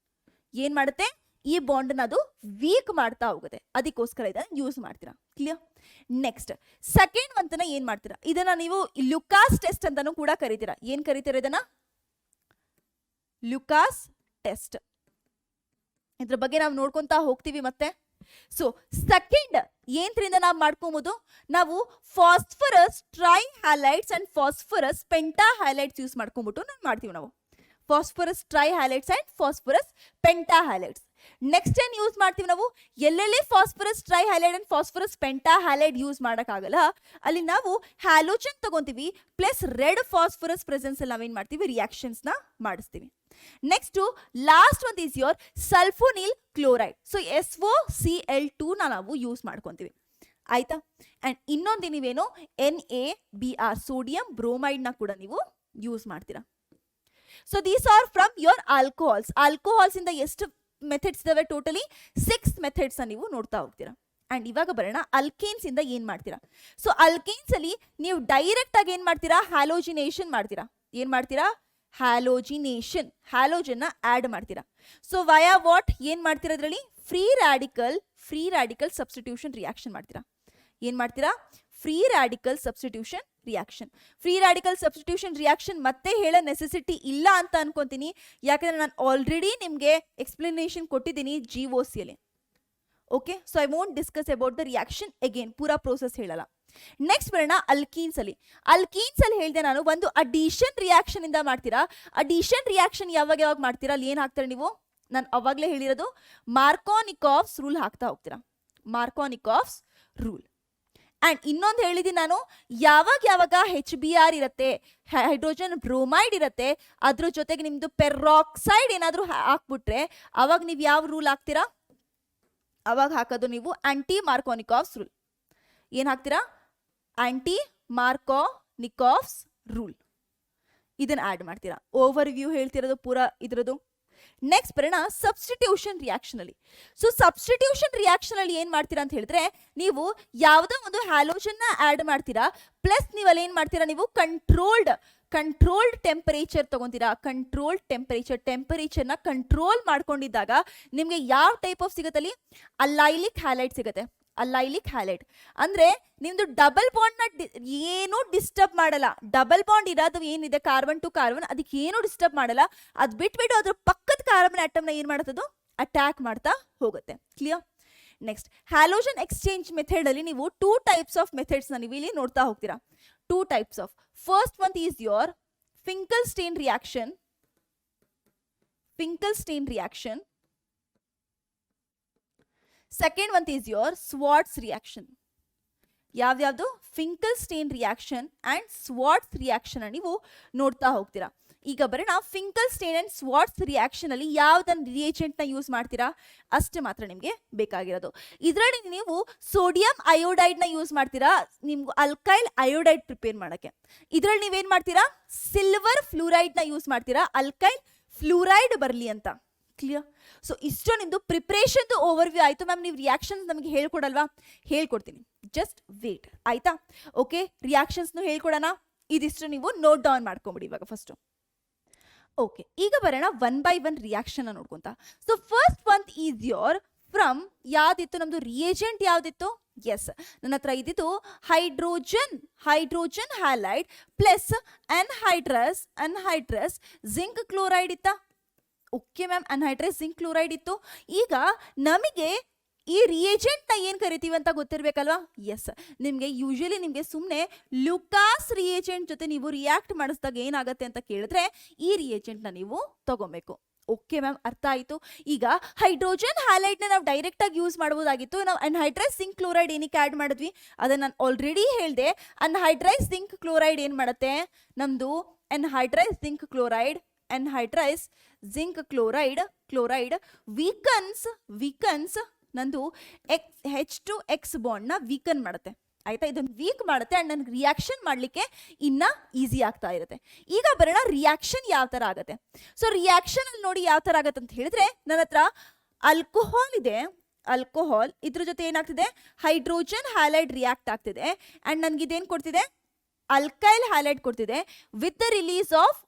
ಏನ್ ಮಾಡುತ್ತೆ, ಈ ಬಾಂಡ್ ಅದು ವೀಕ್ ಮಾಡ್ತಾ ಹೋಗುತ್ತೆ. ಅದಕ್ಕೋಸ್ಕರ ಇದನ್ನ ಯೂಸ್ ಮಾಡ್ತೀರಾ. ಕ್ಲಿಯರ್. ನೆಕ್ಸ್ಟ್ ಸೆಕೆಂಡ್ ಒಂತನ ಏನ್ ಮಾಡ್ತೀರಾ, ಇದನ್ನ ನೀವು ಲುಕಾಸ್ ಟೆಸ್ಟ್ ಅಂತಾನೂ ಕೂಡ ಕರಿತೀರಾ. ಏನ್ ಕರಿತೀರಾ ಇದನ್ನ, ಲುಕಾಸ್ ಟೆಸ್ಟ್. ಇದ್ರ ಬಗ್ಗೆ ನಾವು ನೋಡ್ಕೊಂತಾ ಹೋಗ್ತೀವಿ ಮತ್ತೆ. ಸೊ ಸೆಕೆಂಡ್ ಏನ್ರಿಂದ ನಾವು ಮಾಡ್ಕೊಬಹುದು, ನಾವು phosphorus trihalides and phosphorus pentahalides use ಮಾಡ್ಕೊಂಡ್ಬಿಟ್ಟು ನಾವು ಮಾಡ್ತೀವಿ. ನಾವು phosphorus trihalides and phosphorus pentahalides. Next ಏನ್ ಯೂಸ್ ಮಾಡ್ತೀವಿ ನಾವು, ಎಲ್ಲೆಲ್ಲಿ phosphorus trihalide and phosphorus ಪೆಂಟಾ halide use ಮಾಡಕ್ಕಾಗಲ್ಲ, ಅಲ್ಲಿ ನಾವು ಹ್ಯಾಲೋಜನ್ ತಗೊಂತೀವಿ ಪ್ಲಸ್ ರೆಡ್ ಫಾಸ್ಫರಸ್ ಪ್ರೆಸೆನ್ಸ್ ಅಲ್ಲಿ ನಾವೇನ್ ಮಾಡ್ತೀವಿ, ರಿಯಾಕ್ಷನ್ಸ್ ನ ಮಾಡಿಸ್ತೀವಿ. Next last one is your sulphonyl chloride. So SOCl2 ನಾವು ಯೂಸ್ ಮಾಡ್ಕೊಂತೀವಿ. ಆಯ್ತಾ, ಅಂಡ್ ಇನ್ನೊಂದು ನೀವೇನು NaBr ಸೋಡಿಯಂ ಬ್ರೋಮೈಡ್ ನ ಕೂಡ ನೀವು ಯೂಸ್ ಮಾಡ್ತೀರಾ. So these are from your alcohols. Alcohols ಇಂದ ಎಷ್ಟು ಮೆಥಡ್ಸ್ ಇದಾವೆ, ಟೋಟಲಿ 6 ಮೆಥಡ್ಸ್ ನೀವು ನೋಡ್ತಾ ಹೋಗ್ತೀರಾ. ಅಂಡ್ ಇವಾಗ ಬರೋಣ ಅಲ್ಕೇನ್ಸ್ ಇಂದ ಏನ್ ಮಾಡ್ತೀರಾ. ಸೊ ಅಲ್ಕೇನ್ಸ್ ಅಲ್ಲಿ ನೀವು ಡೈರೆಕ್ಟ್ ಆಗಿ ಏನ್ ಮಾಡ್ತೀರಾ, ಹ್ಯಾಲೋಜಿನೇಷನ್ ಮಾಡ್ತೀರಾ. ಏನ್ ಮಾಡ್ತೀರಾ, ಹ್ಯಾಲೋಜಿನೇಷನ್, ಹ್ಯಾಲೋಜನ್ ಆಡ್ ಮಾಡ್ತೀರಾ. ಸೊ ವಯಾ ವಾಟ್ ಏನ್ ಮಾಡ್ತೀರಾ, ಅದರಲ್ಲಿ ಫ್ರೀ ರ್ಯಾಡಿಕಲ್ ಸಬ್ಸ್ಟಿಟ್ಯೂಷನ್ ರಿಯಾಕ್ಷನ್ ಮಾಡ್ತೀರಾ. ಏನ್ ಮಾಡ್ತೀರಾ, free radical substitution reaction. Free radical substitution reaction ಮತ್ತೆ ಹೇಳೋ ನೆಸೆಸಿಟಿ ಇಲ್ಲ ಅಂತ ಅನ್ಕೊಂತೀನಿ, ಯಾಕಂದ್ರೆ ನಾನು ಆಲ್ರೆಡಿ ನಿಮಗೆ ಎಕ್ಸ್ಪ್ಲನೇಷನ್ ಕೊಟ್ಟಿದ್ದೀನಿ GOC ಅಲ್ಲಿ. Okay, so I won't discuss about the reaction again, ಪೂರಾ ಪ್ರೋಸೆಸ್ ಹೇಳಲ್ಲ. ನೆಕ್ಸ್ಟ್ ಬರೋಣ ಅಲ್ಕೀನ್ಸ್ ಅಲ್ಲಿ. ಅಲ್ಕೀನ್ಸ್ ಅಲ್ಲಿ ಹೇಳಿದೆ ನಾನು ಒಂದು ಅಡಿಷನ್ ರಿಯಾಕ್ಷನ್ ಇಂದ ಮಾಡ್ತೀರಾ. ಅಡಿಷನ್ ರಿಯಾಕ್ಷನ್ ಯಾವಾಗ ಮಾಡ್ತೀರಾ, ಅಲ್ಲಿ ಏನ್ ಹಾಕ್ತಾರೆ ನೀವು, ನಾನು ಅವಾಗಲೇ ಹೇಳಿರೋದು ಮಾರ್ಕೋನಿಕಾಫ್ಸ್ ರೂಲ್ ಹಾಕ್ತಾ ಹೋಗ್ತೀರಾ, ಮಾರ್ಕೋನಿಕಾಫ್ಸ್ ರೂಲ್. ಅಂಡ್ ಇನ್ನೊಂದು ಹೇಳಿದ್ದೀನಿ ನಾನು, ಯಾವಾಗ HBr ಇರುತ್ತೆ, ಹೈಡ್ರೋಜನ್ ಬ್ರೋಮೈಡ್ ಇರುತ್ತೆ, ಅದ್ರ ಜೊತೆಗೆ ನಿಮ್ದು ಪೆರಾಕ್ಸೈಡ್ ಏನಾದರೂ ಹಾಕ್ಬಿಟ್ರೆ ಅವಾಗ ನೀವು ಯಾವ ರೂಲ್ ಹಾಕ್ತೀರಾ, ಅವಾಗ ಹಾಕೋದು ನೀವು ಆಂಟಿ ಮಾರ್ಕೋನಿಕಾಫ್ಸ್ ರೂಲ್. ಏನು ಹಾಕ್ತೀರಾ, ಆಂಟಿ ಮಾರ್ಕೋನಿಕಾಫ್ಸ್ ರೂಲ್. ಇದನ್ನ ಆಡ್ ಮಾಡ್ತೀರಾ. ಓವರ್ ವ್ಯೂ ಹೇಳ್ತಿರೋದು ಪೂರಾ ಇದ್ರದ್ದು. ನೆಕ್ಸ್ಟ್ ಬರೋಣ ಸಬ್ಸ್ಟಿಟ್ಯೂಷನ್ ರಿಯಾಕ್ಷನ್ ಅಲ್ಲಿ. ಸೊ ಸಬ್ಸ್ಟಿಟ್ಯೂಷನ್ ರಿಯಾಕ್ಷನ್ ಅಲ್ಲಿ ಏನ್ ಮಾಡ್ತೀರಾ ಅಂತ ಹೇಳಿದ್ರೆ, ನೀವು ಯಾವುದೋ ಒಂದು ಹ್ಯಾಲೋಜನ್ ಆಡ್ ಮಾಡ್ತೀರಾ, ಪ್ಲಸ್ ನೀವು ಅಲ್ಲಿ ಏನ್ ಮಾಡ್ತೀರಾ, ನೀವು ಕಂಟ್ರೋಲ್ಡ್ ಟೆಂಪರೇಚರ್ ತಗೊಂತೀರಾ. ಕಂಟ್ರೋಲ್ಡ್ ಟೆಂಪರೇಚರ್ನ ಕಂಟ್ರೋಲ್ ಮಾಡ್ಕೊಂಡಿದ್ದಾಗ ನಿಮಗೆ ಯಾವ ಟೈಪ್ ಆಫ್ ಸಿಗುತ್ತೆ, ಅಲೈಲಿಕ್ ಹ್ಯಾಲೈಡ್ ಸಿಗುತ್ತೆ. ಅಲೈಲಿಕ್ ಹ್ಯಾಲೈಡ್ ಅಂದ್ರೆ ನಿಮ್ದು ಡಬಲ್ ಬಾಂಡ್ ನ ಏನು ಡಿಸ್ಟರ್ಬ್ ಮಾಡಲ್ಲ. ಡಬಲ್ ಬಾಂಡ್ ಇರೋದು ಏನಿದೆ ಕಾರ್ಬನ್ ಟು ಕಾರ್ಬನ್, ಅದಕ್ಕೆ ಏನು ಡಿಸ್ಟರ್ಬ್ ಮಾಡಲ್ಲ. ಅದು ಬಿಟ್ಬಿಟ್ಟು ಅದ್ರ ಪಕ್ಕದ ಕಾರ್ಬನ್ ಆಟಮ್ ನ ಏನ್ ಮಾಡುತ್ತದು, ಅಟ್ಯಾಕ್ ಮಾಡ್ತಾ ಹೋಗುತ್ತೆ. Clear. Next halogen exchange method ಅಲ್ಲಿ ನೀವು 2 ಟೈಪ್ಸ್ ಆಫ್ ಮೆಥಡ್ಸ್ ನೀವು ಇಲ್ಲಿ ನೋಡ್ತಾ ಹೋಗ್ತೀರಾ. 2 types of, first one is your Finkelstein reaction. Second one is your Swarts reaction. ಯಾವ್ಯಾವುದು, Finkelstein reaction and Swarts reaction ನೀವು ನೋಡ್ತಾ ಹೋಗ್ತೀರಾ. ಈಗ ಬರೋಣ ಫಿಂಕಲ್ಸ್ಟೈನ್ ಅಂಡ್ ಸ್ವಾರ್ಟ್ಸ್ ರಿಯಾಕ್ಷನ್ ಅಲ್ಲಿ ಯಾವ್ದನ್ನ ರಿಯೇಜೆಂಟ್ ನ ಯೂಸ್ ಮಾಡ್ತೀರಾ ಅಷ್ಟೇ ಮಾತ್ರ ನಿಮಗೆ ಬೇಕಾಗಿರೋದು. ಇದರಲ್ಲಿ ನೀವು ಸೋಡಿಯಂ ಅಯೋಡೈಡ್ ನ ಯೂಸ್ ಮಾಡ್ತೀರಾ, ನಿಮ್ಗೆ ಅಲ್ಕೈಲ್ ಅಯೋಡೈಡ್ ಪ್ರಿಪೇರ್ ಮಾಡಕ್ಕೆ. ಇದರಲ್ಲಿ ನೀವೇನ್ ಮಾಡ್ತೀರಾ, ಸಿಲ್ವರ್ ಫ್ಲೂರೈಡ್ ನ ಯೂಸ್ ಮಾಡ್ತೀರಾ, ಅಲ್ಕೈಲ್ ಫ್ಲೂರೈಡ್ ಬರಲಿ ಅಂತ. ಕ್ಲಿಯರ್. ಸೊ ಇಷ್ಟು ನಿಮ್ದು ಪ್ರಿಪ್ರೇಷನ್ ಓವರ್ ವ್ಯೂ ಆಯ್ತು. ಮ್ಯಾಮ್ ನೀವು ರಿಯಾಕ್ಷನ್ಸ್ ನಮಗೆ ಹೇಳ್ಕೊಡಲ್ವಾ, ಹೇಳ್ಕೊಡ್ತೀನಿ, ಜಸ್ಟ್ ವೇಟ್ ಆಯ್ತಾ. ಓಕೆ, ರಿಯಾಕ್ಷನ್ಸ್ನು ಹೇಳ್ಕೊಡೋಣ. ಇದಿಷ್ಟು ನೀವು ನೋಟ್ ಡೌನ್ ಮಾಡ್ಕೊಂಬಿಡಿ ಇವಾಗ ಫಸ್ಟ್. ಓಕೆ, ಈಗ ಬರೋಣ 1 by 1 ರಿಯಾಕ್ಷನ್ ನೋಡ್ಕೊಂತ. So first one is your from ಯಾವ್ದಿತ್ತು ನಮ್ದು ರಿಯೇಜೆಂಟ್ ಯಾವ್ದಿತ್ತು, ಎಸ್ ನನ್ನ ಹತ್ರ ಇದ್ದಿದ್ದು hydrogen halide plus anhydrous zinc chloride ಇತ್ತಾ. Okay ma'am, anhydrous zinc chloride ಇತ್ತು. ಈಗ ನಮಗೆ ಈ ರಿಯೇಜೆಂಟ್ ನ ಏನ್ ಕರಿತೀವಿ ಅಂತ ಗೊತ್ತಿರ್ಬೇಕಲ್ವಾ. ಎಸ್, ನಿಮ್ಗೆ ಯೂಶಲಿ ನಿಮ್ಗೆ ಸುಮ್ಮನೆ ಲುಕಾಸ್ ರಿಯೇಜೆಂಟ್ ಜೊತೆ ನೀವು ರಿಯಾಕ್ಟ್ ಮಾಡಿಸಿದಾಗ ಏನಾಗುತ್ತೆ ಅಂತ ಕೇಳಿದ್ರೆ ಈ ರಿಯೇಜೆಂಟ್ ನ ನೀವು ತಗೋಬೇಕು. ಓಕೆ ಮ್ಯಾಮ್, ಅರ್ಥ ಆಯ್ತು. ಈಗ ಹೈಡ್ರೋಜನ್ ಹ್ಯಾಲೈಡ್ ನ ನಾವು ಡೈರೆಕ್ಟ್ ಆಗಿ ಯೂಸ್ ಮಾಡಬಹುದಾಗಿತ್ತು. ನಾವು ಅನ್ಹೈಡ್ರಸ್ ಜಿಂಕ್ ಕ್ಲೋರೈಡ್ ಏನಕ್ಕೆ ಆಡ್ ಮಾಡಿದ್ವಿ ಅದನ್ನ ನಾನು ಆಲ್ರೆಡಿ ಹೇಳಿದೆ. ಅನ್ಹೈಡ್ರಸ್ ಜಿಂಕ್ ಕ್ಲೋರೈಡ್ ಏನ್ ಮಾಡುತ್ತೆ, ನಮ್ದು ಅನ್ಹೈಡ್ರಸ್ ಜಿಂಕ್ ಕ್ಲೋರೈಡ್ ವೀಕನ್ಸ್ ನಂದು H2X ಬಾಂಡ್ ನ ವೀಕನ್ ಮಾಡುತ್ತೆ. ಆಯ್ತಾ, ಇದನ್ನು ವೀಕ್ ಮಾಡುತ್ತೆ ಅಂಡ್ ನನಗೆ ರಿಯಾಕ್ಷನ್ ಮಾಡಲಿಕ್ಕೆ ಇನ್ನ ಈಸಿ ಆಗ್ತಾ ಇರುತ್ತೆ. ಈಗ ಬರೋಣ ರಿಯಾಕ್ಷನ್ ಯಾವ ತರ ಆಗುತ್ತೆ. ಸೊ ರಿಯಾಕ್ಷನ್ ಅಲ್ಲಿ ನೋಡಿ ಯಾವ ತರ ಆಗುತ್ತೆ ಅಂತ ಹೇಳಿದ್ರೆ, ನನ್ನ ಹತ್ರ ಆಲ್ಕೋಹಾಲ್ ಇದೆ, ಇದ್ರ ಜೊತೆ ಏನಾಗ್ತಿದೆ, ಹೈಡ್ರೋಜನ್ ಹ್ಯಾಲೈಡ್ ರಿಯಾಕ್ಟ್ ಆಗ್ತಿದೆ ಅಂಡ್ ನನ್ಗೆ ಇದೇನ್ ಕೊಡ್ತಿದೆ, ಅಲ್ಕೈಲ್ ಹ್ಯಾಲೈಡ್ ಕೊಡ್ತಿದೆ with the release of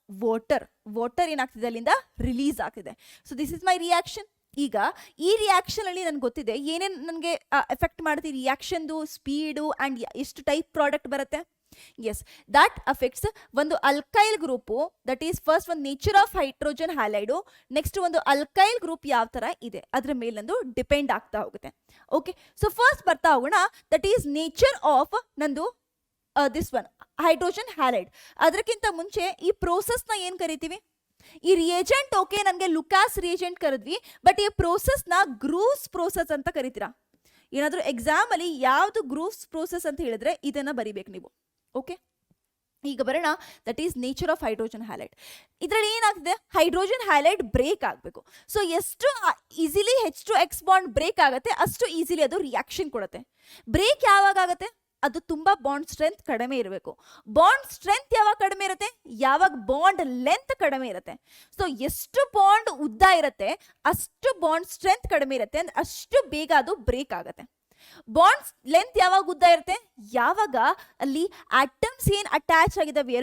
water ಏನಾಗ್ತಿದೆ ಅಲ್ಲಿಂದ ರಿಲೀಸ್ ಆಗ್ತಿದೆ. So this is my reaction. ಈಗ ಈ ರಿಯಾಕ್ಷನ್ ಅಲ್ಲಿ ನನ್ಗೆ ಗೊತ್ತಿದೆ ಏನೇನು ನನಗೆ ಎಫೆಕ್ಟ್ ಮಾಡುತ್ತೆ, ರಿಯಾಕ್ಷನ್ದು ಸ್ಪೀಡು ಅಂಡ್ ಎಷ್ಟು ಟೈಪ್ ಪ್ರಾಡಕ್ಟ್ ಬರುತ್ತೆ. ಎಸ್, ದಟ್ ಅಫೆಕ್ಟ್ಸ್ ಒಂದು alkyl group, that is first ಒಂದು ನೇಚರ್ ಆಫ್ ಹೈಡ್ರೋಜನ್ ಹ್ಯಾಲೈಡು, ನೆಕ್ಸ್ಟ್ ಒಂದು ಅಲ್ಕೈಲ್ ಗ್ರೂಪ್ ಯಾವ ತರ ಇದೆ ಅದ್ರ ಮೇಲೆ ನಂದು ಡಿಪೆಂಡ್ ಆಗ್ತಾ ಹೋಗುತ್ತೆ. ಓಕೆ, ಸೊ ಫಸ್ಟ್ ಬರ್ತಾ ಹೋಗೋಣ, ದಟ್ ಈಸ್ ನೇಚರ್ ಆಫ್ ನಂದು ದಿಸ್ ಒನ್ ಹೈಡ್ರೋಜನ್ ಹ್ಯಾಲೈಡ್. ಅದಕ್ಕಿಂತ ಮುಂಚೆ ಈ ಪ್ರೋಸೆಸ್ ನ ಏನ್ ಕರಿತೀವಿ, ಈ ರಿಯೇಜೆಂಟ್ ಓಕೆ ನಮಗೆ ಲುಕಾಸ್ ರಿಯೇಜೆಂಟ್ ಕರೆದ್ವಿ, ಬಟ್ ಈ ಪ್ರೋಸೆಸ್ ನ ಗ್ರೂವ್ಸ್ ಪ್ರೋಸೆಸ್ ಅಂತ ಕರಿತೀರಾ. ಏನಾದ್ರೂ ಎಕ್ಸಾಮ್ ಅಲ್ಲಿ ಯಾವ್ದು ಗ್ರೂವ್ಸ್ ಪ್ರೋಸೆಸ್ ಅಂತ ಹೇಳಿದ್ರೆ ಇದನ್ನ ಬರಿಬೇಕು ನೀವು. ಓಕೆ, ಈಗ ಬರೋಣ, that is nature of hydrogen halide. ಇದರಲ್ಲಿ ಏನಾಗ್ತಿದೆ, ಹೈಡ್ರೋಜನ್ ಹ್ಯಾಲೈಡ್ ಬ್ರೇಕ್ ಆಗಬೇಕು. ಸೊ ಎಷ್ಟು ಈಸಿಲಿ H2X ಬಾಂಡ್ ಬ್ರೇಕ್ ಆಗುತ್ತೆ ಅಷ್ಟು ಈಸಿಲಿ ಅದು ರಿಯಾಕ್ಷನ್ ಕೊಡುತ್ತೆ. ಬ್ರೇಕ್ ಯಾವಾಗ ಆಗುತ್ತೆ, ಅದು ತುಂಬಾ ಬಾಂಡ್ ಸ್ಟ್ರೆಂತ್ ಕಡಿಮೆ ಇರಬೇಕು. ಬಾಂಡ್ ಸ್ಟ್ರೆಂತ್ ಯಾವಾಗ ಕಡಿಮೆ ಇರುತ್ತೆ, ಯಾವಾಗ ಬಾಂಡ್ ಲೆಂತ್ ಕಡಿಮೆ ಇರುತ್ತೆ. ಸೊ ಎಷ್ಟು ಬಾಂಡ್ ಉದ್ದ ಇರುತ್ತೆ ಅಷ್ಟು ಬಾಂಡ್ ಸ್ಟ್ರೆಂತ್ ಕಡಿಮೆ ಇರುತ್ತೆ, ಅಷ್ಟು ಬೇಗ ಅದು ಬ್ರೇಕ್ ಆಗುತ್ತೆ. ಬಾಂಡ್ಸ್ ಲೆಂತ್ ಯಾವಾಗ ಉದ್ದ ಇರುತ್ತೆ, ಯಾವಾಗ ಅಲ್ಲಿ ಆಟಮ್ಸ್ ಏನ್ ಅಟ್ಯಾಚ್ ಆಗಿದಾವೆ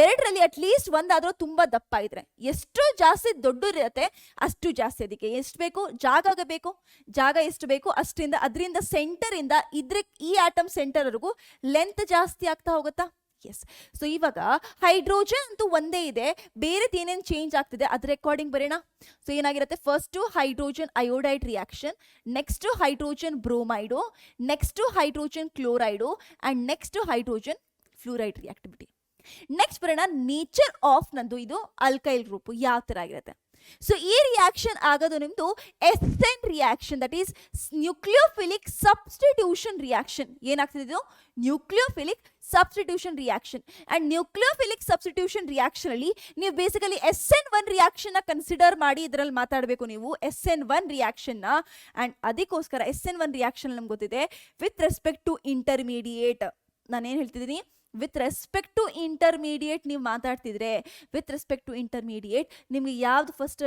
ಎರಡರಲ್ಲಿ ಅಟ್ಲೀಸ್ಟ್ ಒಂದಾದ್ರೂ ತುಂಬಾ ದಪ್ಪ ಇದ್ರೆ, ಎಷ್ಟು ಜಾಸ್ತಿ ದೊಡ್ಡದಿರುತ್ತೆ ಅಷ್ಟು ಜಾಸ್ತಿ. ಅದಕ್ಕೆ ಎಷ್ಟು ಬೇಕು ಜಾಗ ಎಷ್ಟು ಬೇಕು ಅಷ್ಟರಿಂದ, ಅದರಿಂದ ಸೆಂಟರ್ ಇಂದ ಈ ಆಟಮ್ ಸೆಂಟರ್ ವರೆಗೂ ಲೆಂತ್ ಜಾಸ್ತಿ ಆಗ್ತಾ ಹೋಗುತ್ತಾ. ಎಸ್. ಸೊ ಇವಾಗ ಹೈಡ್ರೋಜನ್ ಅಂತೂ ಒಂದೇ ಇದೆ, ಬೇರೆದು ಏನೇನು ಚೇಂಜ್ ಆಗ್ತಿದೆ ಅದ್ರ ಅಕಾರ್ಡಿಂಗ್ ಬರೋಣ. ಸೊ ಏನಾಗಿರುತ್ತೆ, first hydrogen iodide reaction, next hydrogen bromide, next hydrogen chloride and next hydrogen fluoride reactivity. Next ಬರೋಣ ನೇಚರ್ ಆಫ್ ನಂದು ಇದು ಅಲ್ಕೈಲ್ ಗ್ರೂಪ್ ಯಾವ ತರ ಆಗಿರುತ್ತೆ. ಸೊ ಈ ರಿಯಾಕ್ಷನ್ ಆಗೋದು ನಿಮ್ದು SN reaction, that is nucleophilic substitution reaction. ಏನಾಗ್ತಿದೆ ಇದು nucleophilic substitution reaction. And nucleophilic substitution reaction ಅಲ್ಲಿ ನೀವು ಬೇಸಿಕಲಿ SN1 ರಿಯಾಕ್ಷನ್ ನ ಕನ್ಸಿಡರ್ ಮಾಡಿ ಇದರಲ್ಲಿ ಮಾತಾಡಬೇಕು ನೀವು, SN1 ರಿಯಾಕ್ಷನ್ ನ. ಅಂಡ್ ಅದಕ್ಕೋಸ್ಕರ SN1 ರಿಯಾಕ್ಷನ್ ನಮ್ಗೆ ಗೊತ್ತಿದೆ ವಿತ್ ರೆಸ್ಪೆಕ್ಟ್ ಟು ಇಂಟರ್ಮೀಡಿಯೇಟ್. ನಾನೇನು ಹೇಳ್ತಿದ್ದೀನಿ, ವಿತ್ ರೆಸ್ಪೆಕ್ಟ್ ಟು ಇಂಟರ್ಮೀಡಿಯೇಟ್ ನೀವು ಮಾತಾಡ್ತಿದ್ರೆ, ವಿತ್ ರೆಸ್ಪೆಕ್ಟ್ ಟು ಇಂಟರ್ಮೀಡಿಯೇಟ್ ನಿಮಗೆ ಯಾವ್ದು ಫಸ್ಟ್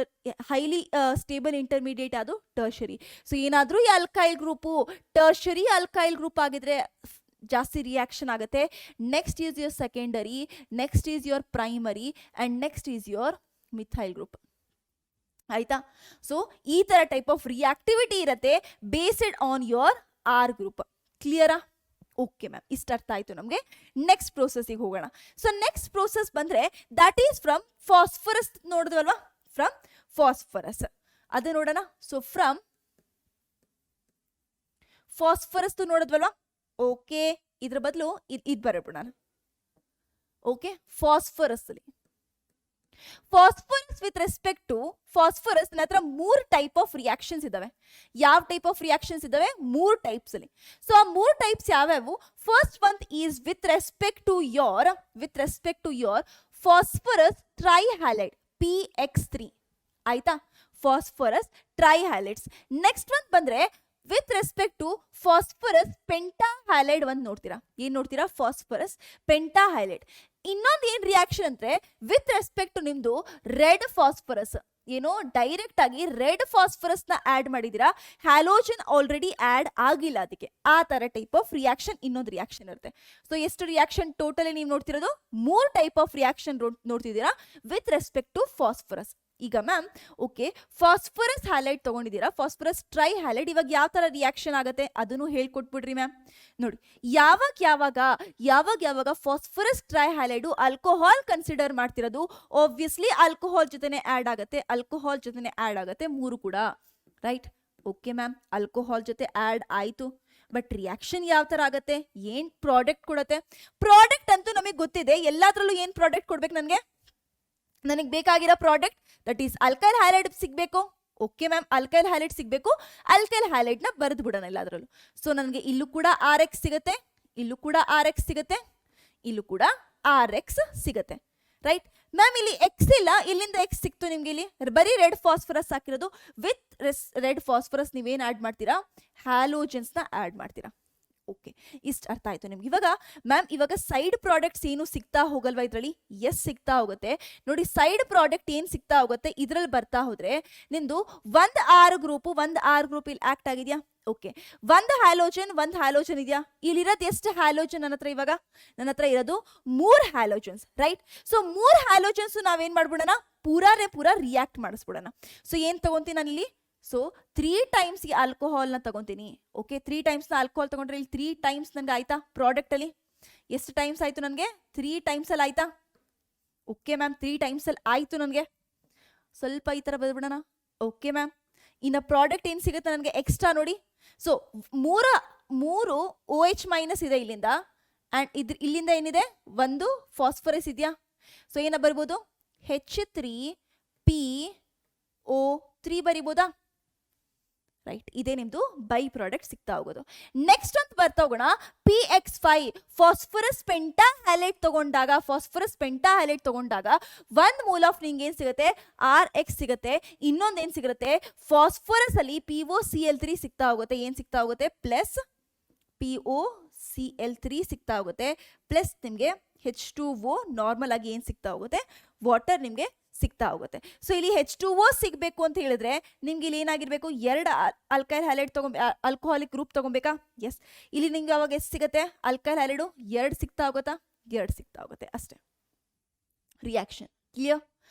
ಹೈಲಿ ಸ್ಟೇಬಲ್ ಇಂಟರ್ಮೀಡಿಯೇಟ್ ಅದು ಟರ್ಷರಿ. ಸೊ ಏನಾದರೂ ಈ alkyl group tertiary alkyl group ಆಗಿದ್ರೆ ಜಾಸ್ತಿ ರಿಯಾಕ್ಷನ್ ಆಗುತ್ತೆ. Next is your secondary, next is your primary and next is your methyl group. ಆಯ್ತಾ. ಸೊ ಈ ತರ ಟೈಪ್ ಆಫ್ ರಿಯಾಕ್ಟಿವಿಟಿ ಇರುತ್ತೆ based on your R group. ಕ್ಲಿಯರಾ? ಓಕೆ ಮ್ಯಾಮ್, ಇಷ್ಟ ಅರ್ಥ ಆಯ್ತು ನಮಗೆ. ನೆಕ್ಸ್ಟ್ ಪ್ರೋಸೆಸ್ಗೆ ಹೋಗೋಣ. ಸೊ ನೆಕ್ಸ್ಟ್ ಪ್ರೋಸೆಸ್ ಬಂದ್ರೆ ದಟ್ ಈಸ್ ಫ್ರಮ್ ಫಾಸ್ಫರಸ್ ನೋಡಿದ್ವಲ್ವಾ, ಫ್ರಮ್ ಫಾಸ್ಫರಸ್ ಅದು ನೋಡೋಣ. ಸೊ ಫ್ರಮ್ ಫಾಸ್ಫರಸ್ ನೋಡಿದ್ವಲ್ವಾ, ಓಕೆ ಇದ್ರ ಬದಲು ಇದು ಬರಬೇಡ. ಓಕೆ, ಫಾಸ್ಫರಸ್ ಅಲ್ಲಿ phosphorus with respect to phosphorus ಹತ್ರ 3 ಟೈಪ್ ಆಫ್ ರಿಯಾಕ್ಷನ್ಸ್ ಇದಾವೆ. ಯಾವ ಟೈಪ್ ಆಫ್ ರಿಯಾಕ್ಷನ್ಸ್ ಇದಾವೆ? 3 ಟೈಪ್ಸ್ ಅಲ್ಲಿ. ಸೊ ಆ 3 ಟೈಪ್ಸ್ ಯಾವ್ಯಾವು? First one is with respect to your phosphorus trihalide PX3. ಆಯ್ತಾ, ಫಾಸ್ಫರಸ್ ಟ್ರೈಹ್ಯಾಲೈಡ್ಸ್. ನೆಕ್ಸ್ಟ್ ಒನ್ ಬಂದ್ರೆ with respect to phosphorus pentahalide. ಒಂದು ನೋಡ್ತೀರಾ, ಏನ್ ನೋಡ್ತೀರಾ? Phosphorus pentahalide. ಇನ್ನೊಂದು ಏನ್ ರಿಯಾಕ್ಷನ್ ಅಂದ್ರೆ ವಿತ್ ರೆಸ್ಪೆಕ್ಟ್ ಟು ನಿಮ್ದು ರೆಡ್ ಫಾಸ್ಫರಸ್. ಏನೋ ಡೈರೆಕ್ಟ್ ಆಗಿ ರೆಡ್ ಫಾಸ್ಫರಸ್ ನ ಆಡ್ ಮಾಡಿದೀರಾ, ಹ್ಯಾಲೋಜನ್ ಆಲ್ರೆಡಿ ಆಡ್ ಆಗಿಲ್ಲ ಅದಕ್ಕೆ. ಆ ತರ ಟೈಪ್ ಆಫ್ ರಿಯಾಕ್ಷನ್ ಇನ್ನೊಂದು ರಿಯಾಕ್ಷನ್ ಇರುತ್ತೆ. ಸೊ ಎಷ್ಟು ರಿಯಾಕ್ಷನ್ ಟೋಟಲಿ ನೀವು ನೋಡ್ತಿರೋದು? 3 ಟೈಪ್ ಆಫ್ ರಿಯಾಕ್ಷನ್ ನೋಡ್ತಿದ್ದೀರಾ ವಿತ್ ರೆಸ್ಪೆಕ್ಟ್ ಟು ಫಾಸ್ಫರಸ್. ಈಗ ಮ್ಯಾಮ್ ಓಕೆ, ಫಾಸ್ಫರಸ್ ಹ್ಯಾಲೈಡ್ ತಗೊಂಡಿದ್ದೀರಾ, ಫಾಸ್ಫರಸ್ ಟ್ರೈ ಹ್ಯಾಲೈಡ್. ಇವಾಗ ಯಾವ ತರ ರಿಯಾಕ್ಷನ್ ಆಗುತ್ತೆ ಅದನ್ನು ಹೇಳ್ಕೊಟ್ಬಿಡ್ರಿ ಮ್ಯಾಮ್. ನೋಡಿ, ಯಾವಾಗ ಫಾಸ್ಫರಸ್ ಟ್ರೈ ಹ್ಯಾಲೈಡು ಆಲ್ಕೋಹಾಲ್ ಕನ್ಸಿಡರ್ ಮಾಡ್ತಿರೋದು, ಆಬ್ವಿಯಸ್ಲಿ ಆಲ್ಕೋಹಾಲ್ ಜೊತೆನೆ ಆಡ್ ಆಗುತ್ತೆ, 3 ಕೂಡ. ರೈಟ್? ಓಕೆ ಮ್ಯಾಮ್, ಆಲ್ಕೋಹಾಲ್ ಜೊತೆ ಆಡ್ ಆಯ್ತು. ಬಟ್ ರಿಯಾಕ್ಷನ್ ಯಾವ ತರ ಆಗುತ್ತೆ, ಏನ್ ಪ್ರಾಡಕ್ಟ್ ಕೊಡುತ್ತೆ? ಪ್ರಾಡಕ್ಟ್ ಅಂತೂ ನಮಗೆ ಗೊತ್ತಿದೆ, ಎಲ್ಲಾದ್ರಲ್ಲೂ ಏನ್ ಪ್ರಾಡಕ್ಟ್ ಕೊಡ್ಬೇಕು ನನಗೆ ಬೇಕಾಗಿರೋ product that is alkyl halide ಸಿಗಬೇಕು. ಓಕೆ ಮ್ಯಾಮ್, ಅಲ್ಕೈಲ್ ಹ್ಯಾಲೈಡ್ ಸಿಗಬೇಕು. ಅಲ್ಕೈಲ್ ಹ್ಯಾಲೈಡ್ನ ಬರೆದು ಬಿಡೋಣ ಎಲ್ಲಾದ್ರಲ್ಲೂ. ಸೊ ನನಗೆ ಇಲ್ಲೂ ಕೂಡ RX ಸಿಗುತ್ತೆ, ಇಲ್ಲೂ ಕೂಡ RX ಸಿಗುತ್ತೆ, ಇಲ್ಲೂ ಕೂಡ RX ಸಿಗುತ್ತೆ. ರೈಟ್ ಮ್ಯಾಮ್, ಇಲ್ಲಿ X ಇಲ್ಲ, ಇಲ್ಲಿಂದ X ಸಿಕ್ತು ನಿಮ್ಗೆ. ಇಲ್ಲಿ ಬರೀ ರೆಡ್ ಫಾಸ್ಫರಸ್ ಹಾಕಿರೋದು. ವಿತ್ ರೆಡ್ ಫಾಸ್ಫರಸ್ ನೀವೇನು ಆಡ್ ಮಾಡ್ತೀರಾ? ಹ್ಯಾಲೋಜನ್ಸ್ನ ಆಡ್ ಮಾಡ್ತೀರಾ. ಓಕೆ, ಇಷ್ಟು ಅರ್ಥ ಆಯ್ತು ನಿಮ್ಗೆ. ಇವಾಗ ಸೈಡ್ ಪ್ರಾಡಕ್ಟ್ಸ್ ಏನು ಸಿಗ್ತಾ ಹೋಗಲ್ವಾ ಇದರಲ್ಲಿ? ಎಸ್, ಸಿಗ್ತಾ ಹೋಗುತ್ತೆ. ನೋಡಿ, ಸೈಡ್ ಪ್ರಾಡಕ್ಟ್ ಏನು ಸಿಗ್ತಾ ಹೋಗುತ್ತೆ ಇದ್ರಲ್ಲಿ ಬರ್ತಾ ಹೋದ್ರೆ ನಿಮ್ದು ಒಂದು ಆರ್ ಗ್ರೂಪ್ ಇಲ್ಲಿ ಆಕ್ಟ್ ಆಗಿದೆಯಾ? ಓಕೆ, ಒಂದು ಹ್ಯಾಲೋಜನ್ ಇದೆಯಾ? ಇಲ್ಲಿರೋದು ಎಷ್ಟು ಹ್ಯಾಲೋಜನ್ ನನ್ನ ಹತ್ರ? ಇವಾಗ ನನ್ನ ಹತ್ರ ಇರೋದು 3 ಹ್ಯಾಲೋಜನ್ಸ್. ರೈಟ್? ಸೊ 3 ಹ್ಯಾಲೋಜನ್ಸ್ ನಾವೇನ್ ಮಾಡ್ಬಿಡೋಣ? ಪೂರಾ ರಿಯಾಕ್ಟ್ ಮಾಡಿಸ್ಬಿಡೋಣ. ಸೊ ಏನ್ ತಗೊಂತೀನಿ ನಾನಿಲ್ಲಿ? ಸೊ 3 ಟೈಮ್ಸ್ ಈ ಆಲ್ಕೋಹಾಲ್ನ ತಗೊಂತೀನಿ. ಓಕೆ, 3 ಟೈಮ್ಸ್ನ ಆಲ್ಕೋಹಾಲ್ ತಗೊಂಡ್ರೆ ಇಲ್ಲಿ 3 ಟೈಮ್ಸ್ ನನಗೆ ಆಯ್ತಾ? ಪ್ರಾಡಕ್ಟ್ ಅಲ್ಲಿ ಎಷ್ಟು ಟೈಮ್ಸ್ ಆಯ್ತು ನನಗೆ? 3 ಟೈಮ್ಸ್ ಅಲ್ಲಿ ಆಯ್ತಾ? ಓಕೆ ಮ್ಯಾಮ್, 3 ಟೈಮ್ಸ್ ಅಲ್ಲಿ ಆಯ್ತು ನನಗೆ. ಸ್ವಲ್ಪ ಈ ತರ ಬರ್ಬಿಡೋಣ. ಓಕೆ ಮ್ಯಾಮ್, ಇನ್ನು ಪ್ರಾಡಕ್ಟ್ ಏನು ಸಿಗುತ್ತೆ ನನಗೆ ಎಕ್ಸ್ಟ್ರಾ ನೋಡಿ. ಸೊ 3 OH ಮೈನಸ್ ಇದೆ ಇಲ್ಲಿಂದ, ಅಂಡ್ ಇಲ್ಲಿಂದ ಏನಿದೆ? ಒಂದು ಫಾಸ್ಫರಸ್ ಇದೆಯಾ? ಸೊ ಏನ ಬರ್ಬೋದು? H3PO3 ಬರಿಬೋದಾ? ರೈಟ್, ಇದೇ ನಿಮ್ದು ಬೈ ಪ್ರಾಡಕ್ಟ್ ಸಿಗ್ತಾ ಹೋಗೋದು. ನೆಕ್ಸ್ಟ್ ಅಂತ ಬರ್ತಾ ಹೋಗೋಣ, PX5 ಫಾಸ್ಫರಸ್ ಪೆಂಟಾಹ್ಯಾಲೈಡ್ ತಗೊಂಡಾಗ 1 ಮೋಲ್ ಆಫ್ ನಿಂಗೆ ಏನ್ ಸಿಗುತ್ತೆ? RX ಸಿಗುತ್ತೆ. ಇನ್ನೊಂದೇನ್ ಸಿಗುತ್ತೆ? ಫಾಸ್ಫರಸ್ ಅಲ್ಲಿ POCl3 ಸಿಗ್ತಾ ಹೋಗುತ್ತೆ. ಏನ್ ಸಿಗ್ತಾ ಹೋಗುತ್ತೆ? ಪ್ಲಸ್ POCl3 ಸಿಗ್ತಾ ಹೋಗುತ್ತೆ. ಪ್ಲಸ್ ನಿಮ್ಗೆ H2O ನಾರ್ಮಲ್ ಆಗಿ ಏನ್ ಸಿಗ್ತಾ ಹೋಗುತ್ತೆ? ವಾಟರ್ ನಿಮ್ಗೆ ಸಿಗ್ತಾ ಹೋಗುತ್ತೆ. ಸೊ ಇಲ್ಲಿ H2O ಸಿಗಬೇಕು ಅಂತ ಹೇಳಿದ್ರೆ ನಿಮ್ಗೆ ಇಲ್ಲಿ ಏನಾಗಿರ್ಬೇಕು, 2 ಅಲ್ಕೈಲ್ ಹ್ಯಾಲೈಡ್ ಆಲ್ಕೋಹಾಲಿಕ್ ಗ್ರೂಪ್ ತಗೊಬೇಕಾ? ಎಸ್. ಇಲ್ಲಿ ನಿಮ್ಗೆ ಅವಾಗ ಎಷ್ಟು ಸಿಗುತ್ತೆ? ಅಲ್ಕೈಲ್ ಹ್ಯಾಲೈಡು 2 ಸಿಗ್ತಾ ಹೋಗುತ್ತಾ? 2 ಸಿಗ್ತಾ ಹೋಗುತ್ತೆ ಅಷ್ಟೇ. Reaction clear?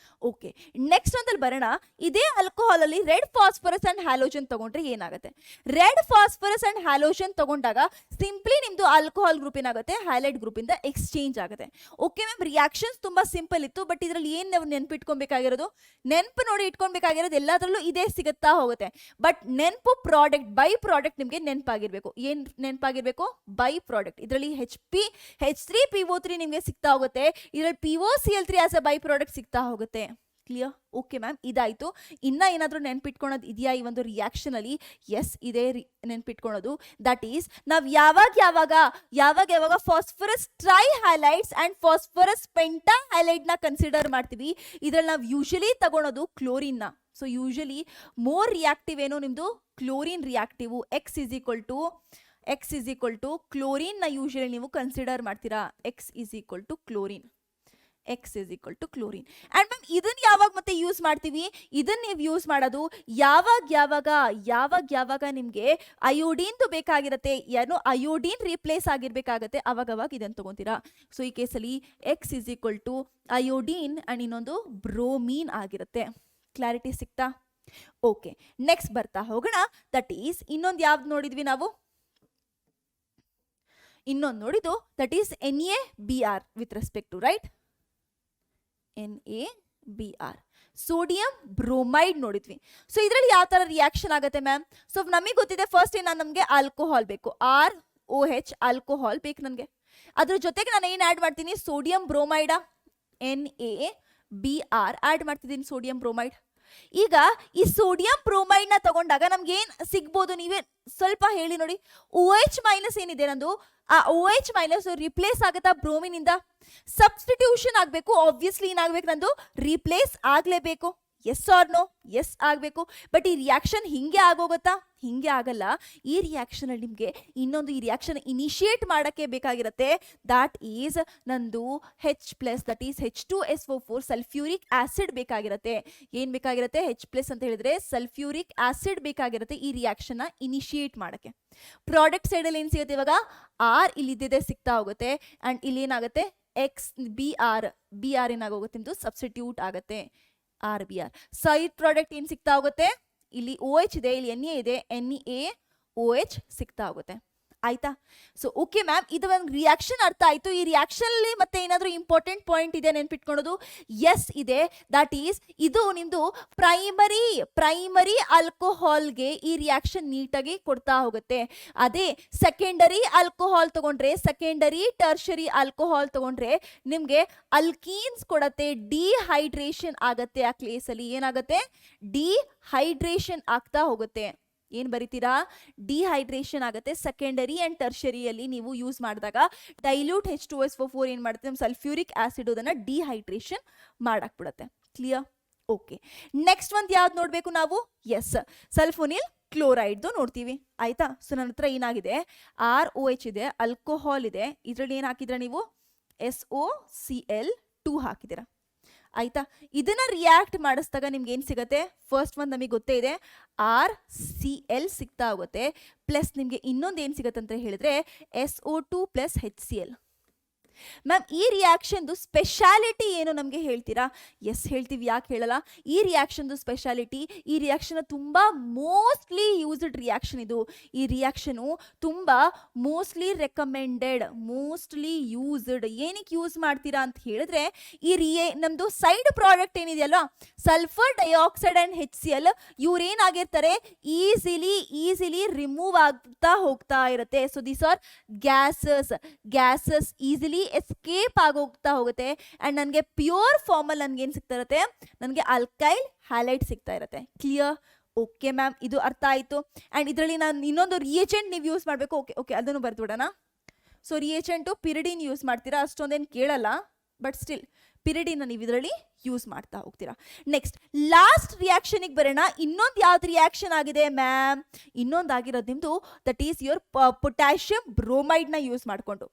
ಓಕೆ, ನೆಕ್ಸ್ಟ್ ಅಂತಲ್ಲಿ ಬರೋಣ. ಇದೇ ಆಲ್ಕೋಹಾಲ್ ಅಲ್ಲಿ ರೆಡ್ ಫಾಸ್ಫರಸ್ ಅಂಡ್ ಹ್ಯಾಲೋಜನ್ ತಗೊಂಡ್ರೆ ಏನಾಗುತ್ತೆ? ರೆಡ್ ಫಾಸ್ಫರಸ್ ಅಂಡ್ ಹ್ಯಾಲೋಜನ್ ತಗೊಂಡಾಗ ಸಿಂಪ್ಲಿ ನಿಮ್ದು ಆಲ್ಕೋಹಾಲ್ ಗ್ರೂಪ್ ಏನಾಗುತ್ತೆ, ಹ್ಯಾಲೈಡ್ ಗ್ರೂಪ್ ಇಂದ ಎಕ್ಸ್ಚೇಂಜ್ ಆಗುತ್ತೆ. ಓಕೆ ಮ್ಯಾಮ್, ರಿಯಾಕ್ಷನ್ಸ್ ತುಂಬಾ ಸಿಂಪಲ್ ಇತ್ತು, ಬಟ್ ಇದರಲ್ಲಿ ಏನ್ ನಾವು ನೆನ್ಪಿಟ್ಕೊಬೇಕಾಗಿರೋದು, ನೆನಪು ನೋಡಿ ಇಟ್ಕೊಳ್ಬೇಕಾಗಿರೋದು ಎಲ್ಲದರಲ್ಲೂ ಇದೇ ಸಿಗುತ್ತಾ ಹೋಗುತ್ತೆ. ಬಟ್ ನೆನಪು ಪ್ರಾಡಕ್ಟ್, ಬೈ ಪ್ರಾಡಕ್ಟ್ ನಿಮಗೆ ನೆನಪಾಗಿರ್ಬೇಕು. ಏನ್ ನೆನಪಾಗಿರ್ಬೇಕು? By product. ಇದರಲ್ಲಿ H3PO3 ನಿಮಗೆ ಸಿಗ್ತಾ ಹೋಗುತ್ತೆ, ಇದರಲ್ಲಿ POCl3 as a by product ಸಿಗ್ತಾ ಹೋಗುತ್ತೆ. ಕ್ಲಿಯರ್? ಓಕೆ ಮ್ಯಾಮ್, ಇದಾಯ್ತು. ಇನ್ನ ಏನಾದರೂ ನೆನ್ಪಿಟ್ಕೊಳೋದು ಇದೆಯಾ ಈ ಒಂದು ರಿಯಾಕ್ಷನ್ ಅಲ್ಲಿ? ಎಸ್, ಇದೇ ನೆನ್ಪಿಟ್ಕೊಳೋದು. ದಟ್ ಈಸ್ ನಾವು ಯಾವಾಗ phosphorus trihalides and phosphorus ಪೆಂಟಾ halide ನ ಕನ್ಸಿಡರ್ ಮಾಡ್ತೀವಿ, ಇದ್ರಲ್ಲಿ ನಾವು ಯೂಶಲಿ ತಗೊಳೋದು ಕ್ಲೋರಿನ್ ನ. ಸೊ ಯೂಶಲಿ ಮೋರ್ ರಿಯಾಕ್ಟಿವ್ ಏನು ನಿಮ್ದು chlorine reactive. X is equal to chlorine ನ ಯೂಶಲಿ ನೀವು ಕನ್ಸಿಡರ್ ಮಾಡ್ತೀರಾ. X is equal to chlorine. And ma'am ಇದನ್ನ ಯಾವಾಗ ಮತ್ತೆ ಯೂಸ್ ಮಾಡ್ತೀವಿ? ಇದನ್ನ ನೀವು ಯೂಸ್ ಮಾಡೋದು ಯಾವಾಗ ನಿಮ್ಗೆ ಅಯೋಡಿನ್ ಬೇಕಾಗಿರುತ್ತೆ, ಏನು ಅಯೋಡಿನ್ ರಿಪ್ಲೇಸ್ ಆಗಿರ್ಬೇಕಾಗತ್ತೆ, ಅವಾಗ ಇದನ್ನ ತಗೊಂತೀರಾ. ಸೊ ಈ ಕೇಸಲ್ಲಿ X is equal to iodine and ಇನ್ನೊಂದು ಬ್ರೋಮೀನ್ ಆಗಿರುತ್ತೆ. ಕ್ಲಾರಿಟಿ ಸಿಕ್ತಾ? ಓಕೆ, ನೆಕ್ಸ್ಟ್ ಬರ್ತಾ ಹೋಗೋಣ. ದಟ್ ಈಸ್ ಇನ್ನೊಂದು ಯಾವ್ದು ನೋಡಿದ್ವಿ ನಾವು? ಇನ್ನೊಂದು ನೋಡಿದ್ದು that is NaBr with respect to right, NaBr sodium bromide ನೋಡಿದ್ವಿ. ಸೊ ಇದರಲ್ಲಿ ಯಾವ ತರ ರಿಯಾಕ್ಷನ್ ಆಗುತ್ತೆ ಮ್ಯಾಮ್? ಸೊ ನಮಗೆ ಗೊತ್ತಿದೆ, ಫಸ್ಟ್ ನಮಗೆ ಆಲ್ಕೋಹಾಲ್ ಬೇಕು, ROH ಆಲ್ಕೋಹಾಲ್ ಬೇಕು ನನಗೆ. ಅದ್ರ ಜೊತೆಗೆ ನಾನು ಏನು ಆ್ಯಡ್ ಮಾಡ್ತೀನಿ? ಸೋಡಿಯಂ ಬ್ರೋಮೈಡ, NaBr ಆ್ಯಡ್ ಮಾಡ್ತಿದ್ದೀನಿ, ಸೋಡಿಯಂ ಬ್ರೋಮೈಡ್. ಈಗ ಈ ಸೋಡಿಯಂ ಬ್ರೋಮೈಡ್ ನ ತಗೊಂಡಾಗ ನಮ್ಗೆ ಏನ್ ಸಿಗ್ಬೋದು, ನೀವೇ ಸ್ವಲ್ಪ ಹೇಳಿ ನೋಡಿ. OH ಮೈನಸ್ ಏನಿದೆ ನಂದು, ಆ OH ಮೈನಸ್ ರಿಪ್ಲೇಸ್ ಆಗುತ್ತಾ ಬ್ರೋಮಿನ್ ಇಂದ? ಸಬ್ಸ್ಟಿಟ್ಯೂಷನ್ ಆಗಬೇಕು. ಆಬ್ವಿಯಸ್ಲಿ ಏನಾಗಬೇಕು, ನಂದು ರಿಪ್ಲೇಸ್ ಆಗಲೇಬೇಕು. Yes or no? ಎಸ್ ಆಗಬೇಕು. ಬಟ್ ಈ ರಿಯಾಕ್ಷನ್ ಹಿಂಗೆ ಆಗೋಗುತ್ತಾ? ಹಿಂಗೆ ಆಗಲ್ಲ. ಈ ರಿಯಾಕ್ಷನ್ ಅಲ್ಲಿ ನಿಮಗೆ ಇನ್ನೊಂದು, ಈ ರಿಯಾಕ್ಷನ್ ಇನಿಷಿಯೇಟ್ ಮಾಡಕ್ಕೆ ಬೇಕಾಗಿರುತ್ತೆ. ದಟ್ ಈಸ್ ನಂದು H+, that is H2SO4 sulphuric acid ಬೇಕಾಗಿರುತ್ತೆ. ಏನ್ ಬೇಕಾಗಿರುತ್ತೆ? H+ ಅಂತ ಹೇಳಿದ್ರೆ ಸಲ್ಫ್ಯೂರಿಕ್ ಆಸಿಡ್ ಬೇಕಾಗಿರುತ್ತೆ ಈ ರಿಯಾಕ್ಷನ್ ಇನಿಷಿಯೇಟ್ ಮಾಡಕ್ಕೆ. ಪ್ರಾಡಕ್ಟ್ ಸೈಡ್ ಅಲ್ಲಿ ಏನ್ ಸಿಗುತ್ತೆ ಇವಾಗ? R ಇಲ್ಲಿದ್ದಿದೆ ಸಿಗ್ತಾ ಹೋಗುತ್ತೆ. ಅಂಡ್ ಇಲ್ಲಿ ಏನಾಗುತ್ತೆ? BR ಏನಾಗೋಗುತ್ತೆ ನಿಮ್ದು ಸಬ್ಸ್ಟಿಟ್ಯೂಟ್ ಆಗುತ್ತೆ, RBr. ಸೈಡ್ ಪ್ರಾಡಕ್ಟ್ ಏನ್ ಸಿಗ್ತಾ ಹೋಗುತ್ತೆ? ಇಲ್ಲಿ OH ಇದೆ, ಇಲ್ಲಿ Na ಇದೆ, NaOH ಸಿಗ್ತಾ ಹೋಗುತ್ತೆ. ಆಯ್ತಾ? ಸೊ ಓಕೆ ಮ್ಯಾಮ್, ಇದು ಒಂದು ರಿಯಾಕ್ಷನ್ ಅರ್ಥ ಆಯ್ತು. ಈ ರಿಯಾಕ್ಷನ್ ಅಲ್ಲಿ ಮತ್ತೆ ಏನಾದರೂ ಇಂಪಾರ್ಟೆಂಟ್ ಪಾಯಿಂಟ್ ಇದೆ ನೆನ್ಪಿಟ್ಕೊಳ್ಳೋದು? ಎಸ್ ಇದೆ. ದಟ್ ಈಸ್ ಇದು ನಿಮ್ದು ಪ್ರೈಮರಿ ಆಲ್ಕೋಹಾಲ್ಗೆ ಈ ರಿಯಾಕ್ಷನ್ ನೀಟಾಗಿ ಕೊಡ್ತಾ ಹೋಗುತ್ತೆ. ಅದೇ ಸೆಕೆಂಡರಿ ಆಲ್ಕೋಹಾಲ್ ತಗೊಂಡ್ರೆ, ಸೆಕೆಂಡರಿ ಟರ್ಷರಿ ಆಲ್ಕೋಹಾಲ್ ತಗೊಂಡ್ರೆ ನಿಮ್ಗೆ ಅಲ್ಕೀನ್ಸ್ ಕೊಡತ್ತೆ, ಡಿಹೈಡ್ರೇಷನ್ ಆಗತ್ತೆ. ಆ ಕೇಸ್ ಅಲ್ಲಿ ಏನಾಗುತ್ತೆ? ಡಿಹೈಡ್ರೇಷನ್ ಆಗ್ತಾ ಹೋಗುತ್ತೆ. ಏನ್ ಬರಿತೀರಾ? ಡಿಹೈಡ್ರೇಷನ್ ಆಗುತ್ತೆ. ಸೆಕೆಂಡರಿ ಅಂಡ್ ಟರ್ಷರಿಯಲ್ಲಿ ನೀವು ಯೂಸ್ ಮಾಡಿದಾಗ ಡೈಲ್ಯೂಟ್ H2SO4 ಏನ್ ಮಾಡುತ್ತೆ? ನಮ್ಮ ಸಲ್ಫ್ಯೂರಿಕ್ ಆಸಿಡ್ ಅದನ್ನ ಡಿಹೈಡ್ರೇಷನ್ ಮಾಡಾಕ್ಬಿಡುತ್ತೆ. ಕ್ಲಿಯರ್? ಓಕೆ, ನೆಕ್ಸ್ಟ್ ಒಂದು ಯಾವ್ದು ನೋಡ್ಬೇಕು ನಾವು? ಎಸ್, ಸಲ್ಫೋನಿಲ್ ಕ್ಲೋರೈಡ್ ನೋಡ್ತೀವಿ. ಆಯ್ತಾ? ಸೊ ನನ್ನ ಹತ್ರ ಏನಾಗಿದೆ? ROH ಇದೆ, ಆಲ್ಕೋಹಾಲ್ ಇದೆ, ಇದರಲ್ಲಿ ಏನ್ ಹಾಕಿದ್ರ ನೀವು? SOCl2 ಹಾಕಿದ್ದೀರಾ. ಆಯ್ತಾ? ಇದನ್ನ ರಿಯಾಕ್ಟ್ ಮಾಡಿಸಿದಾಗ ನಿಮ್ಗೆ ಏನ್ ಸಿಗುತ್ತೆ? ಫಸ್ಟ್ ಒಂದು ನಮಗೆ ಗೊತ್ತೇ ಇದೆ, RCl ಸಿಗ್ತಾ ಹೋಗುತ್ತೆ. ಪ್ಲಸ್ ನಿಮ್ಗೆ ಇನ್ನೊಂದು ಏನ್ ಸಿಗುತ್ತೆ ಅಂತ ಹೇಳಿದ್ರೆ SO2 ಪ್ಲಸ್ HCl. ಮ್ಯಾಮ್ ಈ ರಿಯಾಕ್ಷನ್ದು ಸ್ಪೆಷಾಲಿಟಿ ಏನು ನಮಗೆ ಹೇಳ್ತೀರಾ? ಎಸ್ ಹೇಳ್ತೀವಿ, ಯಾಕೆ ಹೇಳಲ್ಲ? ಈ ರಿಯಾಕ್ಷನ್ದು ಸ್ಪೆಷಾಲಿಟಿ, ಈ ರಿಯಾಕ್ಷನ್ ತುಂಬಾ ಮೋಸ್ಟ್ಲಿ ಯೂಸ್ಡ್ ರಿಯಾಕ್ಷನ್. ಇದು ಈ ರಿಯಾಕ್ಷನು ತುಂಬಾ ಮೋಸ್ಟ್ಲಿ ರೆಕಮೆಂಡೆಡ್, ಮೋಸ್ಟ್ಲಿ ಯೂಸ್ಡ್. ಏನಕ್ಕೆ ಯೂಸ್ ಮಾಡ್ತೀರಾ ಅಂತ ಹೇಳಿದ್ರೆ, ಈ ನಮ್ದು ಸೈಡ್ ಪ್ರಾಡಕ್ಟ್ ಏನಿದೆಯಲ್ಲ, ಸಲ್ಫರ್ ಡೈಆಕ್ಸೈಡ್ ಅಂಡ್ HCl, ಇವ್ರೇನಾಗಿರ್ತಾರೆ? ಈಸಿಲಿ ರಿಮೂವ್ ಆಗ್ತಾ ಹೋಗ್ತಾ ಇರುತ್ತೆ. So these are gases easily escape ಆಗೋಗ್ತಾ ಹೋಗುತ್ತೆ. ಅಂಡ್ ನನಗೆ ಪ್ಯೂರ್ ಫಾರ್ಮಲ್ಲಿ ನನ್ಗೆ ಏನು ಸಿಗ್ತಾ ಇರುತ್ತೆ? ನನಗೆ ಆಲ್ಕೈಲ್ ಹ್ಯಾಲೈಡ್ ಸಿಗ್ತಾ ಇರುತ್ತೆ. ಕ್ಲಿಯರ್? ಓಕೆ ಮ್ಯಾಮ್, ಇದು ಅರ್ಥ ಆಯಿತು. ಆ್ಯಂಡ್ ಇದರಲ್ಲಿ ನಾನು ಇನ್ನೊಂದು ರಿಯೇಜೆಂಟ್ ನೀವು ಯೂಸ್ ಮಾಡಬೇಕು. ಓಕೆ ಅದನ್ನು ಬರ್ದ್ಬಿಡೋಣ. ಸೊ ರಿಯೇಜೆಂಟು ಪಿರಿಡಿನ್ ಯೂಸ್ ಮಾಡ್ತೀರಾ, ಅಷ್ಟೊಂದೇನು ಕೇಳಲ್ಲ, ಬಟ್ ಸ್ಟಿಲ್ ಪಿರಿಡಿನ ನೀವು ಇದರಲ್ಲಿ ಯೂಸ್ ಮಾಡ್ತಾ ಹೋಗ್ತೀರಾ. ನೆಕ್ಸ್ಟ್ ಲಾಸ್ಟ್ ರಿಯಾಕ್ಷನಿಗೆ ಬರೋಣ. ಇನ್ನೊಂದು ಯಾವ್ದು ರಿಯಾಕ್ಷನ್ ಆಗಿದೆ ಮ್ಯಾಮ್? ಇನ್ನೊಂದು ಆಗಿರೋದು ನಿಮ್ಮದು, ದಟ್ ಈಸ್ ಯುವರ್ ಪೊಟ್ಯಾಷಿಯಂ ಬ್ರೋಮೈಡ್ನ ಯೂಸ್ ಮಾಡಿಕೊಂಡು.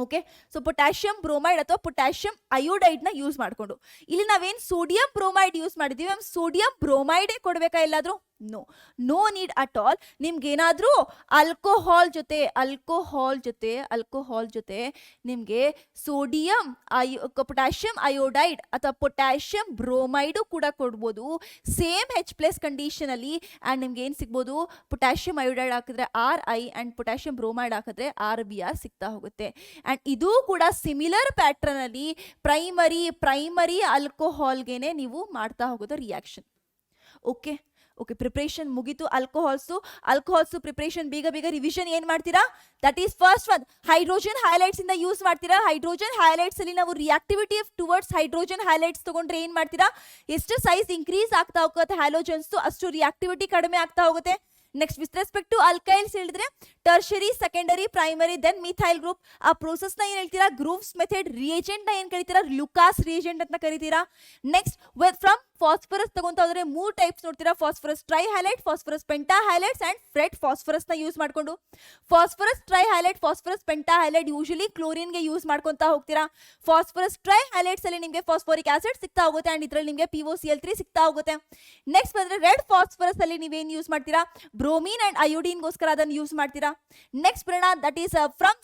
ಓಕೆ. ಸೊ ಪೊಟ್ಯಾಷಿಯಂ ಬ್ರೋಮೈಡ್ ಅಥವಾ ಪೊಟ್ಯಾಷಿಯಂ ಅಯೋಡೈಡ್ನ ಯೂಸ್ ಮಾಡಿಕೊಂಡು, ಇಲ್ಲಿ ನಾವೇನು ಸೋಡಿಯಂ ಬ್ರೋಮೈಡ್ ಯೂಸ್ ಮಾಡಿದ್ದೀವಿ, ಮ್ಯಾಮ್ ಸೋಡಿಯಂ ಬ್ರೋಮೈಡೇ ಕೊಡಬೇಕಾ ಎಲ್ಲಾದರೂ? No, no need at all. ನಿಮ್ಗೇನಾದರೂ ಆಲ್ಕೋಹಾಲ್ ಜೊತೆ ನಿಮಗೆ ಸೋಡಿಯಂ ಪೊಟ್ಯಾಷಿಯಂ ಅಯೋಡೈಡ್ ಅಥವಾ ಪೊಟ್ಯಾಷಿಯಂ ಬ್ರೋಮೈಡು ಕೂಡ ಕೊಡ್ಬೋದು ಸೇಮ್ H+ ಕಂಡೀಷನಲ್ಲಿ. ಆ್ಯಂಡ್ ನಿಮ್ಗೆ ಏನು ಸಿಗ್ಬೋದು, ಪೊಟ್ಯಾಷಿಯಂ ಅಯೋಡೈಡ್ ಹಾಕಿದ್ರೆ RI ಆ್ಯಂಡ್ ಪೊಟ್ಯಾಷಿಯಂ ಬ್ರೋಮೈಡ್ ಹಾಕಿದ್ರೆ RBr ಸಿಗ್ತಾ ಹೋಗುತ್ತೆ. ಆ್ಯಂಡ್ ಇದು ಕೂಡ ಸಿಮಿಲರ್ ಪ್ಯಾಟ್ರನಲ್ಲಿ ಪ್ರೈಮರಿ ಆಲ್ಕೋಹಾಲ್ಗೆನೆ ನೀವು ಮಾಡ್ತಾ ಹೋಗೋದು ರಿಯಾಕ್ಷನ್. ಓಕೆ. ಪ್ರಿಪ್ರೇಷನ್ ಮುಗೀತು. ಆಲ್ಕೋಹಾಲ್ಸು ಪ್ರಿಪ್ರೇಷನ್ ಬೇಗ ರಿವಿಷನ್ ಏನು ಮಾಡ್ತೀರಾ? That is first one hydrogen highlights ಇಂದ ಯೂಸ್ ಮಾಡ್ತೀರಾ. ಹೈಡ್ರೋಜನ್ ಹೈಲೈಟ್ಸ್ ಅಲ್ಲಿ ನಾವು ರಿಯಾಕ್ಟಿವಿಟಿ ಟುವರ್ಡ್ಸ್ ಹೈಡ್ರೋಜನ್ ಹೈಲೈಟ್ಸ್ ತಗೊಂಡ್ರೆ ಏನು ಮಾಡ್ತೀರಾ? ಎಷ್ಟು ಸೈಜ್ ಇನ್ಕ್ರೀಸ್ ಆಗ್ತಾ ಹೋಗುತ್ತೆ ಹ್ಯಾಲೋಜನ್ಸ್, ಅಷ್ಟು ರಿಯಾಕ್ಟಿವಿಟಿ ಕಡಿಮೆ ಆಗ್ತಾ ಹೋಗುತ್ತೆ. Next with respect to alkyls ಹೇಳಿದ್ರೆ tertiary, secondary, primary, then methyl group. ಆ ಪ್ರೋಸೆಸ್ನ ಏನು ಹೇಳ್ತೀರಾ? Grooves method. ರಿಯೇಜೆಂಟ್ನ ಏನು ಕರಿತೀರಾ? ಲುಕಾಸ್ ರಿಯೇಜೆಂಟ್ ಅಂತ ಕರಿತೀರಾ. ನೆಕ್ಸ್ಟ್ ಫ್ರಮ್ ಫಾಸ್ಫರಸ್ ತಗೊಂತ ಹೋದ್ರೆ 3 ಟೈಪ್ಸ್ ನೋಡ್ತೀರಾ: phosphorus trihalide, phosphorus pentahalides and red ಫಾಸ್ಫರಸ್ನ ಯೂಸ್ ಮಾಡ್ಕೊಂಡು. Phosphorus trihalide, phosphorus pentahalide usually ಕ್ಲೋರಿನ್ಗೆ ಯೂಸ್ ಮಾಡ್ಕೊಂತ ಹೋಗ್ತೀರಾ. ಫಾಸ್ಫರಸ್ ಟ್ರೈ ಹೈಲೈಟ್ಸ್ ಅಲ್ಲಿ ನಿಮಗೆ ಫಾಸ್ಫೋರಿಕ್ ಆಸಿಡ್ ಸಿಗ್ತಾ ಹೋಗುತ್ತೆ ಅಂಡ್ ಇದರಲ್ಲಿ ನಿಮಗೆ POCl3 ಸಿಗ್ತಾ ಹೋಗುತ್ತೆ. ನೆಕ್ಸ್ಟ್ ಬಂದ್ರೆ ರೆಡ್ ಫಾಸ್ಫರಸ್ ಅಲ್ಲಿ ನೀವೇನು ಯೂಸ್ ಮಾಡ್ತೀರಾ? ಬ್ರೋಮೀನ್ ಅಂಡ್ ಅಯೋಡಿನ್ಗೋಸ್ಕರ ಅದನ್ನು ಯೂಸ್ ಮಾಡ್ತೀರಾ. ನೆಕ್ಸ್ಟ್ ಬರೋಣ, that is from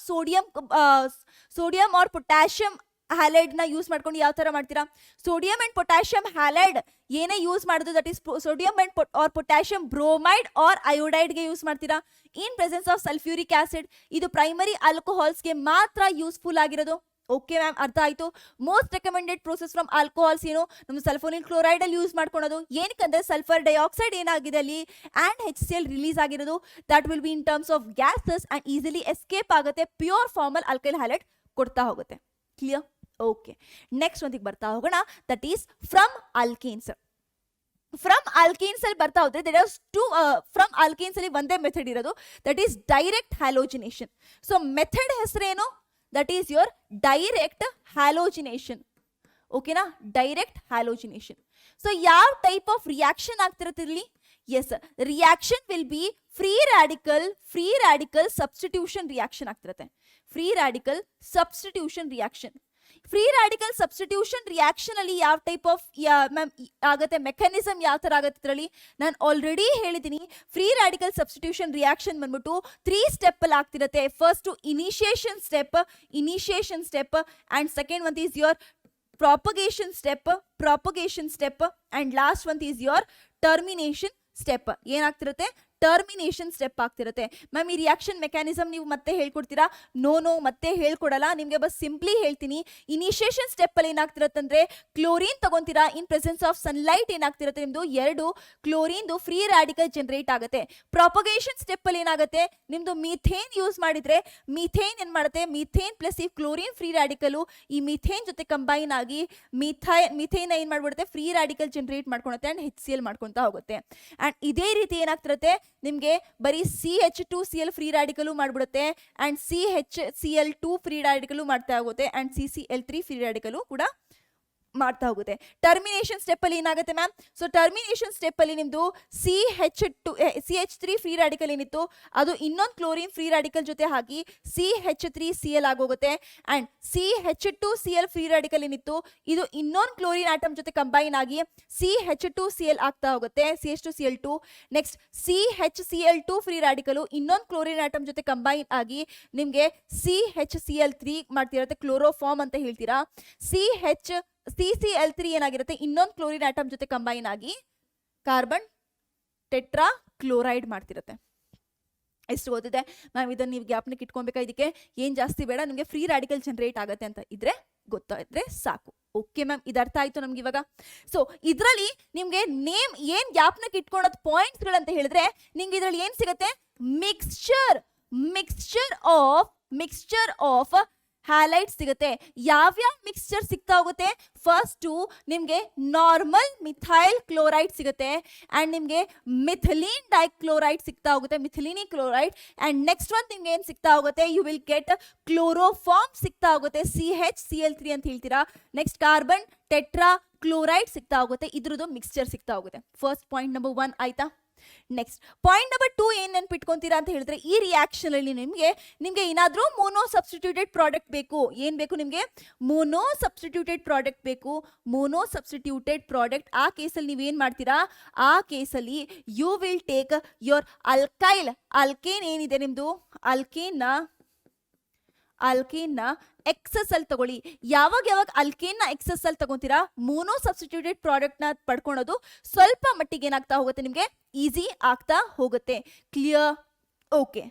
sodium or potassium ಹ್ಯಾಲೈಡ್ನ ಯೂಸ್ ಮಾಡ್ಕೊಂಡು ಯಾವ ಥರ ಮಾಡ್ತೀರಾ? ಸೋಡಿಯಂ ಅಂಡ್ ಪೊಟ್ಯಾಷಿಯಂ ಹ್ಯಾಲೈಡ್ ಏನೇ ಯೂಸ್ ಮಾಡೋದು, that is sodium and or potassium bromide or ಅಯೋಡೈಡ್ಗೆ ಯೂಸ್ ಮಾಡ್ತೀರಾ in presence of sulphuric acid. ಇದು ಪ್ರೈಮರಿ ಆಲ್ಕೋಹಾಲ್ಸ್ಗೆ ಮಾತ್ರ ಯೂಸ್ಫುಲ್ ಆಗಿರೋದು. ಓಕೆ ಮ್ಯಾಮ್, ಅರ್ಥ ಆಯಿತು. Most recommended process from alcohols ಏನು? ನಮ್ಮ ಸಲ್ಫೋನಿಲ್ ಕ್ಲೋರೈಡ್ ಅಲ್ಲಿ ಯೂಸ್ ಮಾಡ್ಕೊಳೋದು. ಏನಕ್ಕಂದ್ರೆ ಸಲ್ಫರ್ ಡೈಆಕ್ಸೈಡ್ ಏನಾಗಿದೆ ಅಲ್ಲಿ ಆ್ಯಂಡ್ HCl ರಿಲೀಸ್ ಆಗಿರೋದು, that will be in terms of gases and easily escape ಆಗುತ್ತೆ. ಪ್ಯೂರ್ ಫಾರ್ಮಲ್ ಆಲ್ಕೈಲ್ ಹ್ಯಾಲೈಡ್ ಕೊಡ್ತಾ ಹೋಗುತ್ತೆ. ಕ್ಲಿಯರ್? ಓಕೆ. ನೆಕ್ಸ್ಟ್ ಒಂದಿಗೆ ಬರ್ತಾ ಹೋಗೋಣ, that is from alkanes. From alkanes ಅಲ್ಲಿ ಬರ್ತಾ ಹೋದ್ರೆ there are two from alkanes ಅಲ್ಲಿ ಒಂದೇ ಮೆಥಡ್ ಇರೋದು, that is direct halogenation. So method ಹೆಸರೇನು? That is your direct halogenation. ಓಕೆನಾ? Direct halogenation. ಸೊ ಯಾವ ಟೈಪ್ ಆಫ್ ರಿಯಾಕ್ಷನ್ ಆಗ್ತಿರುತ್ತೆ ಇಲ್ಲಿ? Yes, reaction will be free radical substitution reaction ಆಗ್ತಿರುತ್ತೆ. Free radical substitution reaction ಅಲ್ಲಿ ಯಾವ ಟೈಪ್ ಆಫ್ ಮ್ಯಾಮ್ ಆಗುತ್ತೆ, mechanism ಯಾವ ತರ ಆಗುತ್ತೆ ಇದರಲ್ಲಿ ನಾನು ಆಲ್ರೆಡಿ ಹೇಳಿದ್ದೀನಿ. ಫ್ರೀ ರ್ಯಾಡಿಕಲ್ ಸಬ್ಸ್ಟಿಟ್ಯೂಷನ್ ರಿಯಾಕ್ಷನ್ ಬಂದ್ಬಿಟ್ಟು 3 ಸ್ಟೆಪ್ ಅಲ್ಲಿ ಆಗ್ತಿರುತ್ತೆ. First initiation step and second one is your propagation step and last one is your termination step. ಏನಾಗ್ತಿರುತ್ತೆ? ಟರ್ಮಿನೇಷನ್ ಸ್ಟೆಪ್ ಆಗ್ತಿರುತ್ತೆ. ಮ್ಯಾಮ್ ಈ ರಿಯಾಕ್ಷನ್ ಮೆಕ್ಯಾನಿಸಮ್ ನೀವು ಮತ್ತೆ ಹೇಳ್ಕೊಡ್ತೀರಾ? ನೋ, ಮತ್ತೆ ಹೇಳ್ಕೊಡಲ್ಲ, ನಿಮಗೆ ಬಸ್ ಸಿಂಪ್ಲಿ ಹೇಳ್ತೀನಿ. ಇನಿಷಿಯೇಷನ್ ಸ್ಟೆಪ್ ಅಲ್ಲಿ ಏನಾಗ್ತಿರುತ್ತೆ ಅಂದ್ರೆ ಕ್ಲೋರಿನ್ ತಗೊಂತೀರಾ. ಇನ್ ಪ್ರೆಸೆನ್ಸ್ ಆಫ್ ಸನ್ಲೈಟ್ ಏನಾಗ್ತಿರುತ್ತೆ ನಿಮ್ದು 2 ಕ್ಲೋರಿನ್ದು ಫ್ರೀ ರ್ಯಾಡಿಕಲ್ ಜನರೇಟ್ ಆಗುತ್ತೆ. ಪ್ರಾಪಗೇಷನ್ ಸ್ಟೆಪ್ ಅಲ್ಲಿ ಏನಾಗುತ್ತೆ, ನಿಮ್ದು ಮೀಥೇನ್ ಯೂಸ್ ಮಾಡಿದ್ರೆ ಮೀಥೇನ್ ಏನ್ ಮಾಡುತ್ತೆ, ಮೀಥೇನ್ ಪ್ಲಸ್ ಈ ಕ್ಲೋರಿನ್ ಫ್ರೀ ರ್ಯಾಡಿಕಲ್ ಈ ಮೀಥೇನ್ ಜೊತೆ ಕಂಬೈನ್ ಆಗಿ ಮೀಥೇನ್ ಏನ್ ಮಾಡ್ಬಿಡುತ್ತೆ, ಫ್ರೀ ರ್ಯಾಡಿಕಲ್ ಜನರೇಟ್ ಮಾಡ್ಕೊಳುತ್ತೆ ಅಂಡ್ HCl ಮಾಡ್ಕೊಂತ ಹೋಗುತ್ತೆ. ಅಂಡ್ ಇದೇ ರೀತಿ ಏನಾಗ್ತಿರುತ್ತೆ ನಿಮಗೆ ಬರೀ CH2Cl ಫ್ರೀ ರ್ಯಾಡಿಕಲ್ ಮಾಡ್ಬಿಡುತ್ತೆ ಅಂಡ್ CHCl2 ಫ್ರೀ ರ್ಯಾಡಿಕಲ್ ಮಾಡ್ತಾ ಹೋಗುತ್ತೆ ಅಂಡ್ CCl3 ಫ್ರೀ ರ್ಯಾಡಿಕಲ್ ಕೂಡ ಮಾಡ್ತಾ ಹೋಗುತ್ತೆ. ಟರ್ಮಿನೇಷನ್ ಸ್ಟೆಪ್ ಅಲ್ಲಿ ಏನಾಗುತ್ತೆ ಮ್ಯಾಮ್? ಸೊ ಟರ್ಮಿನೇಷನ್ ಸ್ಟೆಪ್ ಅಲ್ಲಿ ನಿಮ್ದು CH3 ಫ್ರೀ ರ್ಯಾಡಿಕಲ್ ಏನಿತ್ತು ಅದು ಇನ್ನೊಂದು ಕ್ಲೋರಿನ್ ಫ್ರೀ ರ್ಯಾಡಿಕಲ್ ಜೊತೆ ಹಾಕಿ CH3Cl ಆಗೋಗುತ್ತೆ ಅಂಡ್ CH2Cl ಫ್ರೀ ರ್ಯಾಡಿಕಲ್ ಏನಿತ್ತು ಇದು ಇನ್ನೊಂದು ಕ್ಲೋರಿನ್ ಆಟಮ್ ಜೊತೆ ಕಂಬೈನ್ ಆಗಿ CH2Cl ಆಗ್ತಾ ಹೋಗುತ್ತೆ, CH2Cl2. Next CHCl2 free radical ಇನ್ನೊಂದು ಕ್ಲೋರಿನ್ ಆಟಮ್ ಜೊತೆ ಕಂಬೈನ್ ಆಗಿ ನಿಮಗೆ CHCl3 ಮಾಡ್ತಿರುತ್ತೆ, ಕ್ಲೋರೋಫಾರ್ಮ್ ಅಂತ ಹೇಳ್ತೀರಾ. CCl3 ಏನಾಗಿರುತ್ತೆ, ಇನ್ನೊಂದು ಕ್ಲೋರಿನ್ ಆಟಮ್ ಜೊತೆ ಕಂಬೈನ್ ಆಗಿ ಕಾರ್ಬನ್ ಟೆಟ್ರಾ ಕ್ಲೋರೈಡ್ ಮಾಡ್ತಿರುತ್ತೆ. ಎಷ್ಟು ಓದಿದೆ ಮ್ಯಾಮ್? ಇದನ್ನು ನೀವು ಗ್ಯಾಪ್ನಕ್ಕೆ ಇಟ್ಕೊಬೇಕಾ? ಇದಕ್ಕೆ ಏನು ಜಾಸ್ತಿ ಬೇಡ, ನಿಮಗೆ ಫ್ರೀ ರ್ಯಾಡಿಕಲ್ ಜನರೇಟ್ ಆಗುತ್ತೆ ಅಂತ ಇದ್ರೆ ಗೊತ್ತಾಯಿದ್ರೆ ಸಾಕು. ಓಕೆ ಮ್ಯಾಮ್, ಇದು ಅರ್ಥ ಆಯ್ತು ನಮ್ಗೆ ಇವಾಗ. ಸೊ ಇದರಲ್ಲಿ ನಿಮ್ಗೆ ನೇಮ್ ಏನ್ ಗ್ಯಾಪ್ನಕ್ಕೆ ಇಟ್ಕೊಳ್ಳೋದು ಪಾಯಿಂಟ್ಸ್ಗಳಂತ ಹೇಳಿದ್ರೆ ನಿಮ್ಗೆ ಇದರಲ್ಲಿ ಏನ್ ಸಿಗುತ್ತೆ, ಮಿಕ್ಸ್ಚರ್ ಆಫ್ ಹ್ಯಾಲೈಟ್ ಸಿಗುತ್ತೆ. ಯಾವ್ಯಾವ ಮಿಕ್ಸ್ಚರ್ ಸಿಗ್ತಾ ಹೋಗುತ್ತೆ? ಫಸ್ಟು ನಿಮಗೆ ನಾರ್ಮಲ್ ಮಿಥೈಲ್ ಕ್ಲೋರೈಡ್ ಸಿಗುತ್ತೆ ಆ್ಯಂಡ್ ನಿಮಗೆ ಮಿಥಿಲೀನ್ ಡೈಕ್ಲೋರೈಡ್ ಸಿಗ್ತಾ ಹೋಗುತ್ತೆ, ಮಿಥಿಲೀನಿ ಕ್ಲೋರೈಡ್. ಆ್ಯಂಡ್ ನೆಕ್ಸ್ಟ್ ಒಂದು ನಿಮ್ಗೆ ಏನು ಸಿಗ್ತಾ ಹೋಗುತ್ತೆ, ಯು ವಿಲ್ ಗೆಟ್ ಕ್ಲೋರೋಫಾರ್ಮ್ ಸಿಗ್ತಾ ಹೋಗುತ್ತೆ, CHCl3 ಅಂತ ಹೇಳ್ತೀರಾ. ನೆಕ್ಸ್ಟ್ ಕಾರ್ಬನ್ ಟೆಟ್ರಾ ಕ್ಲೋರೈಡ್ ಸಿಗ್ತಾ ಹೋಗುತ್ತೆ, ಇದ್ರದ್ದು ಮಿಕ್ಸ್ಚರ್ ಸಿಗ್ತಾ ಹೋಗುತ್ತೆ. ಫಸ್ಟ್ ಪಾಯಿಂಟ್ ನಂಬರ್ 1 ಆಯ್ತಾ? ನೆಕ್ಸ್ಟ್ ಪಾಯಿಂಟ್ ನಂಬರ್ 2 ಏನ್ ನೆನ್ಪಿಟ್ಕೊಂತೀರಾ ಅಂತ ಹೇಳಿದ್ರೆ, ಈ ರಿಯಾಕ್ಷನ್ ಅಲ್ಲಿ ನಿಮ್ಗೆ ಏನಾದ್ರೂ ಮೋನೋ ಸಬ್ಸ್ಟಿಟ್ಯೂಟೆಡ್ ಪ್ರಾಡಕ್ಟ್ ಬೇಕು. ಏನ್ ಬೇಕು ನಿಮ್ಗೆ? ಮೋನೋ ಸಬ್ಸ್ಟಿಟ್ಯೂಟೆಡ್ ಪ್ರಾಡಕ್ಟ್ ಬೇಕು. ಮೋನೋ ಸಬ್ಸ್ಟಿಟ್ಯೂಟೆಡ್ ಪ್ರಾಡಕ್ಟ್ ಆ ಕೇಸಲ್ಲಿ ನೀವೇನ್ ಮಾಡ್ತೀರಾ? ಆ ಕೇಸಲ್ಲಿ you will take your alkyl. Alkane ಏನಿದೆ ನಿಮ್ದು, ಅಲ್ಕೇನ್ ನ ಎಕ್ಸಸ್ ಅಲ್ಲಿ ತಗೊಳ್ಳಿ. ಯಾವಾಗ ಅಲ್ಕೇನ್ ನ ಎಕ್ಸಸ್ ಅಲ್ಲಿ ತಗೊಂತೀರಾ, ಮೋನೋ ಸಬ್ಸ್ಟಿಟ್ಯೂಟೆಡ್ ಪ್ರಾಡಕ್ಟ್ ನ ಪಡ್ಕೊಳೋದು ಸ್ವಲ್ಪ ಮಟ್ಟಿಗೆ ಏನಾಗ್ತಾ ಹೋಗುತ್ತೆ, ನಿಮ್ಗೆ ಈಸಿ ಆಗ್ತಾ ಹೋಗುತ್ತೆ. ಕ್ಲಿಯರ್? ಓಕೆ.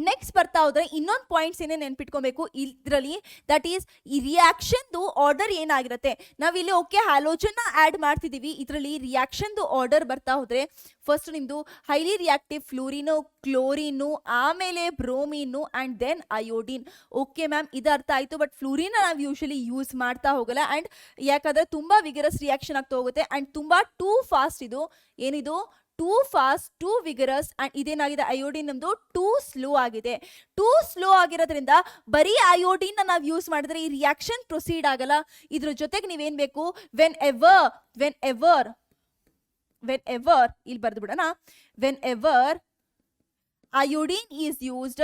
ನೆಕ್ಸ್ಟ್ ಬರ್ತಾ ಹೋದ್ರೆ ಇನ್ನೊಂದು ಪಾಯಿಂಟ್ಸ್ ಏನೇ ನೆನ್ಪಿಟ್ಕೊಬೇಕು ಇದರಲ್ಲಿ, ದಟ್ ಈಸ್ ಈ ರಿಯಾಕ್ಷನ್ದು ಆರ್ಡರ್ ಏನಾಗಿರುತ್ತೆ. ನಾವಿಲ್ಲಿ ಓಕೆ ಹ್ಯಾಲೋಜನ್ನ ಆ್ಯಡ್ ಮಾಡ್ತಿದ್ದೀವಿ. ಇದರಲ್ಲಿ ರಿಯಾಕ್ಷನ್ದು ಆರ್ಡರ್ ಬರ್ತಾ ಹೋದ್ರೆ ಫಸ್ಟ್ ನಿಮ್ಮದು ಹೈಲಿ ರಿಯಾಕ್ಟಿವ್ ಫ್ಲೂರಿನು, ಕ್ಲೋರಿನು, ಆಮೇಲೆ bromine and then iodine. Okay ma'am, ಇದು ಅರ್ಥ ಆಯಿತು. ಬಟ್ ಫ್ಲೂರಿನ ನಾವು ಯೂಶಲಿ ಯೂಸ್ ಮಾಡ್ತಾ ಹೋಗಲ್ಲ. ಆ್ಯಂಡ್ ಯಾಕಂದರೆ ತುಂಬ ವಿಗರಸ್ ರಿಯಾಕ್ಷನ್ ಆಗ್ತಾ ಹೋಗುತ್ತೆ ಆ್ಯಂಡ್ ತುಂಬ ಟೂ ಫಾಸ್ಟ್. ಇದು ಏನಿದು too fast, too vigorous. And ಇದೇನಾಗಿದೆ, ಅಯೋಡಿನ್ ನಮ್ಮದು ಟೂ ಸ್ಲೋ ಆಗಿದೆ. ಟೂ ಸ್ಲೋ ಆಗಿರೋದ್ರಿಂದ ಬರೀ ಅಯೋಡಿನ್ನ ನಾವು ಯೂಸ್ ಮಾಡಿದ್ರೆ ಈ ರಿಯಾಕ್ಷನ್ ಪ್ರೊಸೀಡ್ ಆಗಲ್ಲ. ಇದ್ರ ಜೊತೆಗೆ ನೀವೇನು ಬೇಕು, ವೆನ್ ಎವರ್ ಇಲ್ಲಿ ಬರೆದು ಬಿಡೋಣ. When ever iodine is used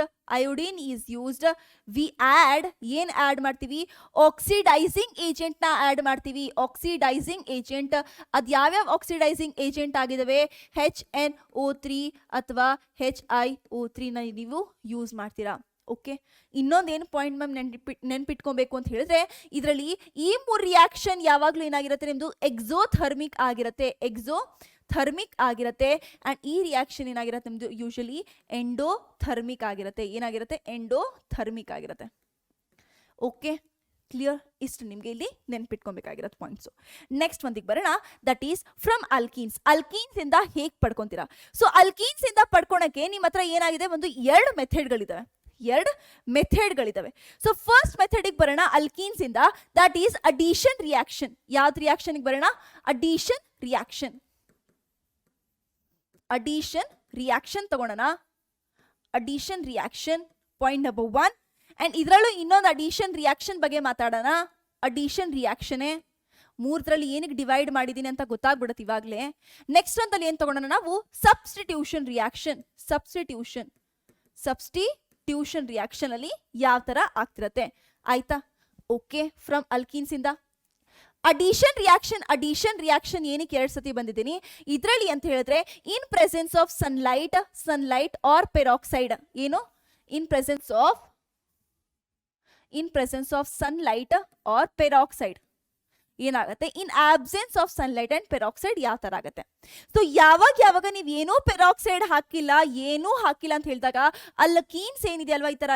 we add ಏನ್ ಆ್ಯಡ್ ಮಾಡ್ತೀವಿ, ಆಕ್ಸಿಡೈಸಿಂಗ್ ಏಜೆಂಟ್ ನ ಆ್ಯಡ್ ಮಾಡ್ತೀವಿ. ಆಕ್ಸಿಡೈಸಿಂಗ್ ಏಜೆಂಟ್ ಅದು ಯಾವ್ಯಾವ ಆಕ್ಸಿಡೈಸಿಂಗ್ ಏಜೆಂಟ್ ಆಗಿದಾವೆ, HNO3 ಅಥವಾ HiO3 ನ ನೀವು ಯೂಸ್ ಮಾಡ್ತೀರಾ. ಓಕೆ, ಇನ್ನೊಂದೇನು ಪಾಯಿಂಟ್ ಮ್ಯಾಮ್ ನೆನ್ಪಿಟ್ಕೊಬೇಕು ಅಂತ ಹೇಳಿದ್ರೆ, ಇದರಲ್ಲಿ ಈ ಮೂರು ರಿಯಾಕ್ಷನ್ ಯಾವಾಗಲೂ ಏನಾಗಿರುತ್ತೆ, ನಿಮ್ಮದು ಎಕ್ಸೋಥರ್ಮಿಕ್ ಆಗಿರುತ್ತೆ. ಆ್ಯಂಡ್ ಈ ರಿಯಾಕ್ಷನ್ ಏನಾಗಿರುತ್ತೆ ನಿಮ್ಮದು ಯೂಶಲಿ ಎಂಡೋಥರ್ಮಿಕ್ ಆಗಿರುತ್ತೆ. ಏನಾಗಿರುತ್ತೆ? ಎಂಡೋಥರ್ಮಿಕ್ ಆಗಿರುತ್ತೆ. Okay, clear? ಇಷ್ಟು ನಿಮಗೆ ಇಲ್ಲಿ ನೆನ್ಪಿಟ್ಕೊಬೇಕಾಗಿರೋದು ಪಾಯಿಂಟ್ಸು. ನೆಕ್ಸ್ಟ್ ಒಂದಿಗೆ ಬರೋಣ, ದಟ್ ಈಸ್ ಫ್ರಮ್ ಅಲ್ಕೀನ್ಸ್. ಇಂದ ಹೇಗೆ ಪಡ್ಕೊತೀರಾ? ಸೊ ಇಂದ ಪಡ್ಕೊಳಕ್ಕೆ ನಿಮ್ಮ ಹತ್ರ ಏನಾಗಿದೆ, ಒಂದು ಎರಡು ಮೆಥಡ್ಗಳಿದಾವೆ. ಸೊ ಫಸ್ಟ್ ಮೆಥಡಿಗೆ ಬರೋಣ ಅಲ್ಕೀನ್ಸ್ ಇಂದ, ದಟ್ ಈಸ್ ಅಡಿಷನ್ ರಿಯಾಕ್ಷನ್. ಯಾವ್ದು ರಿಯಾಕ್ಷನ್ಗೆ ಬರೋಣ? ಅಡಿಷನ್ ರಿಯಾಕ್ಷನ್ ತಗೊಳ್ಳೋಣ. Addition reaction point number 1. And ಇದರಲ್ಲೂ ಇನ್ನೊಂದು ಅಡಿಷನ್ ರಿಯಾಕ್ಷನ್ ಬಗ್ಗೆ ಮಾತಾಡೋಣ. ಅಡಿಷನ್ ರಿಯಾಕ್ಷನ್ ಮೂರರಲ್ಲಿ ಏನಕ್ಕೆ ಡಿವೈಡ್ ಮಾಡಿದ್ದೀನಿ ಅಂತ ಗೊತ್ತಾಗ್ಬಿಡುತ್ತೆ ಇವಾಗಲೇ. ನೆಕ್ಸ್ಟ್ ಒಂದಲ್ಲಿ ಏನು ತಗೊಳ್ಳೋಣ ನಾವು? ಸಬ್ಸ್ಟಿಟ್ಯೂಷನ್ ರಿಯಾಕ್ಷನ್ ಅಲ್ಲಿ ಯಾವ ತರ ಆಗ್ತಿರತ್ತೆ, ಆಯ್ತಾ? ಓಕೆ, ಫ್ರಮ್ ಅಲ್ಕೀನ್ಸ್ ಇಂದ ಅಡಿಷನ್ ರಿಯಾಕ್ಷನ್ ಏನಕ್ಕೆ 2 ಸತಿ ಬಂದಿದ್ದೀನಿ ಇದರಲ್ಲಿ ಅಂತ ಹೇಳಿದ್ರೆ, in presence of sunlight or peroxide. ಏನು? In presence of sunlight or peroxide ಏನಾಗುತ್ತೆ, in absence of sunlight and peroxide ಯಾವ ತರ ಆಗುತ್ತೆ. ಸೊ ಯಾವಾಗ ನೀವು ಏನೂ ಪೆರಾಕ್ಸೈಡ್ ಹಾಕಿಲ್ಲ ಅಂತ ಹೇಳಿದಾಗ ಅಲ್ಕೀನ್ಸ್ ಏನಿದೆ ಅಲ್ವಾ, ಈ ತರ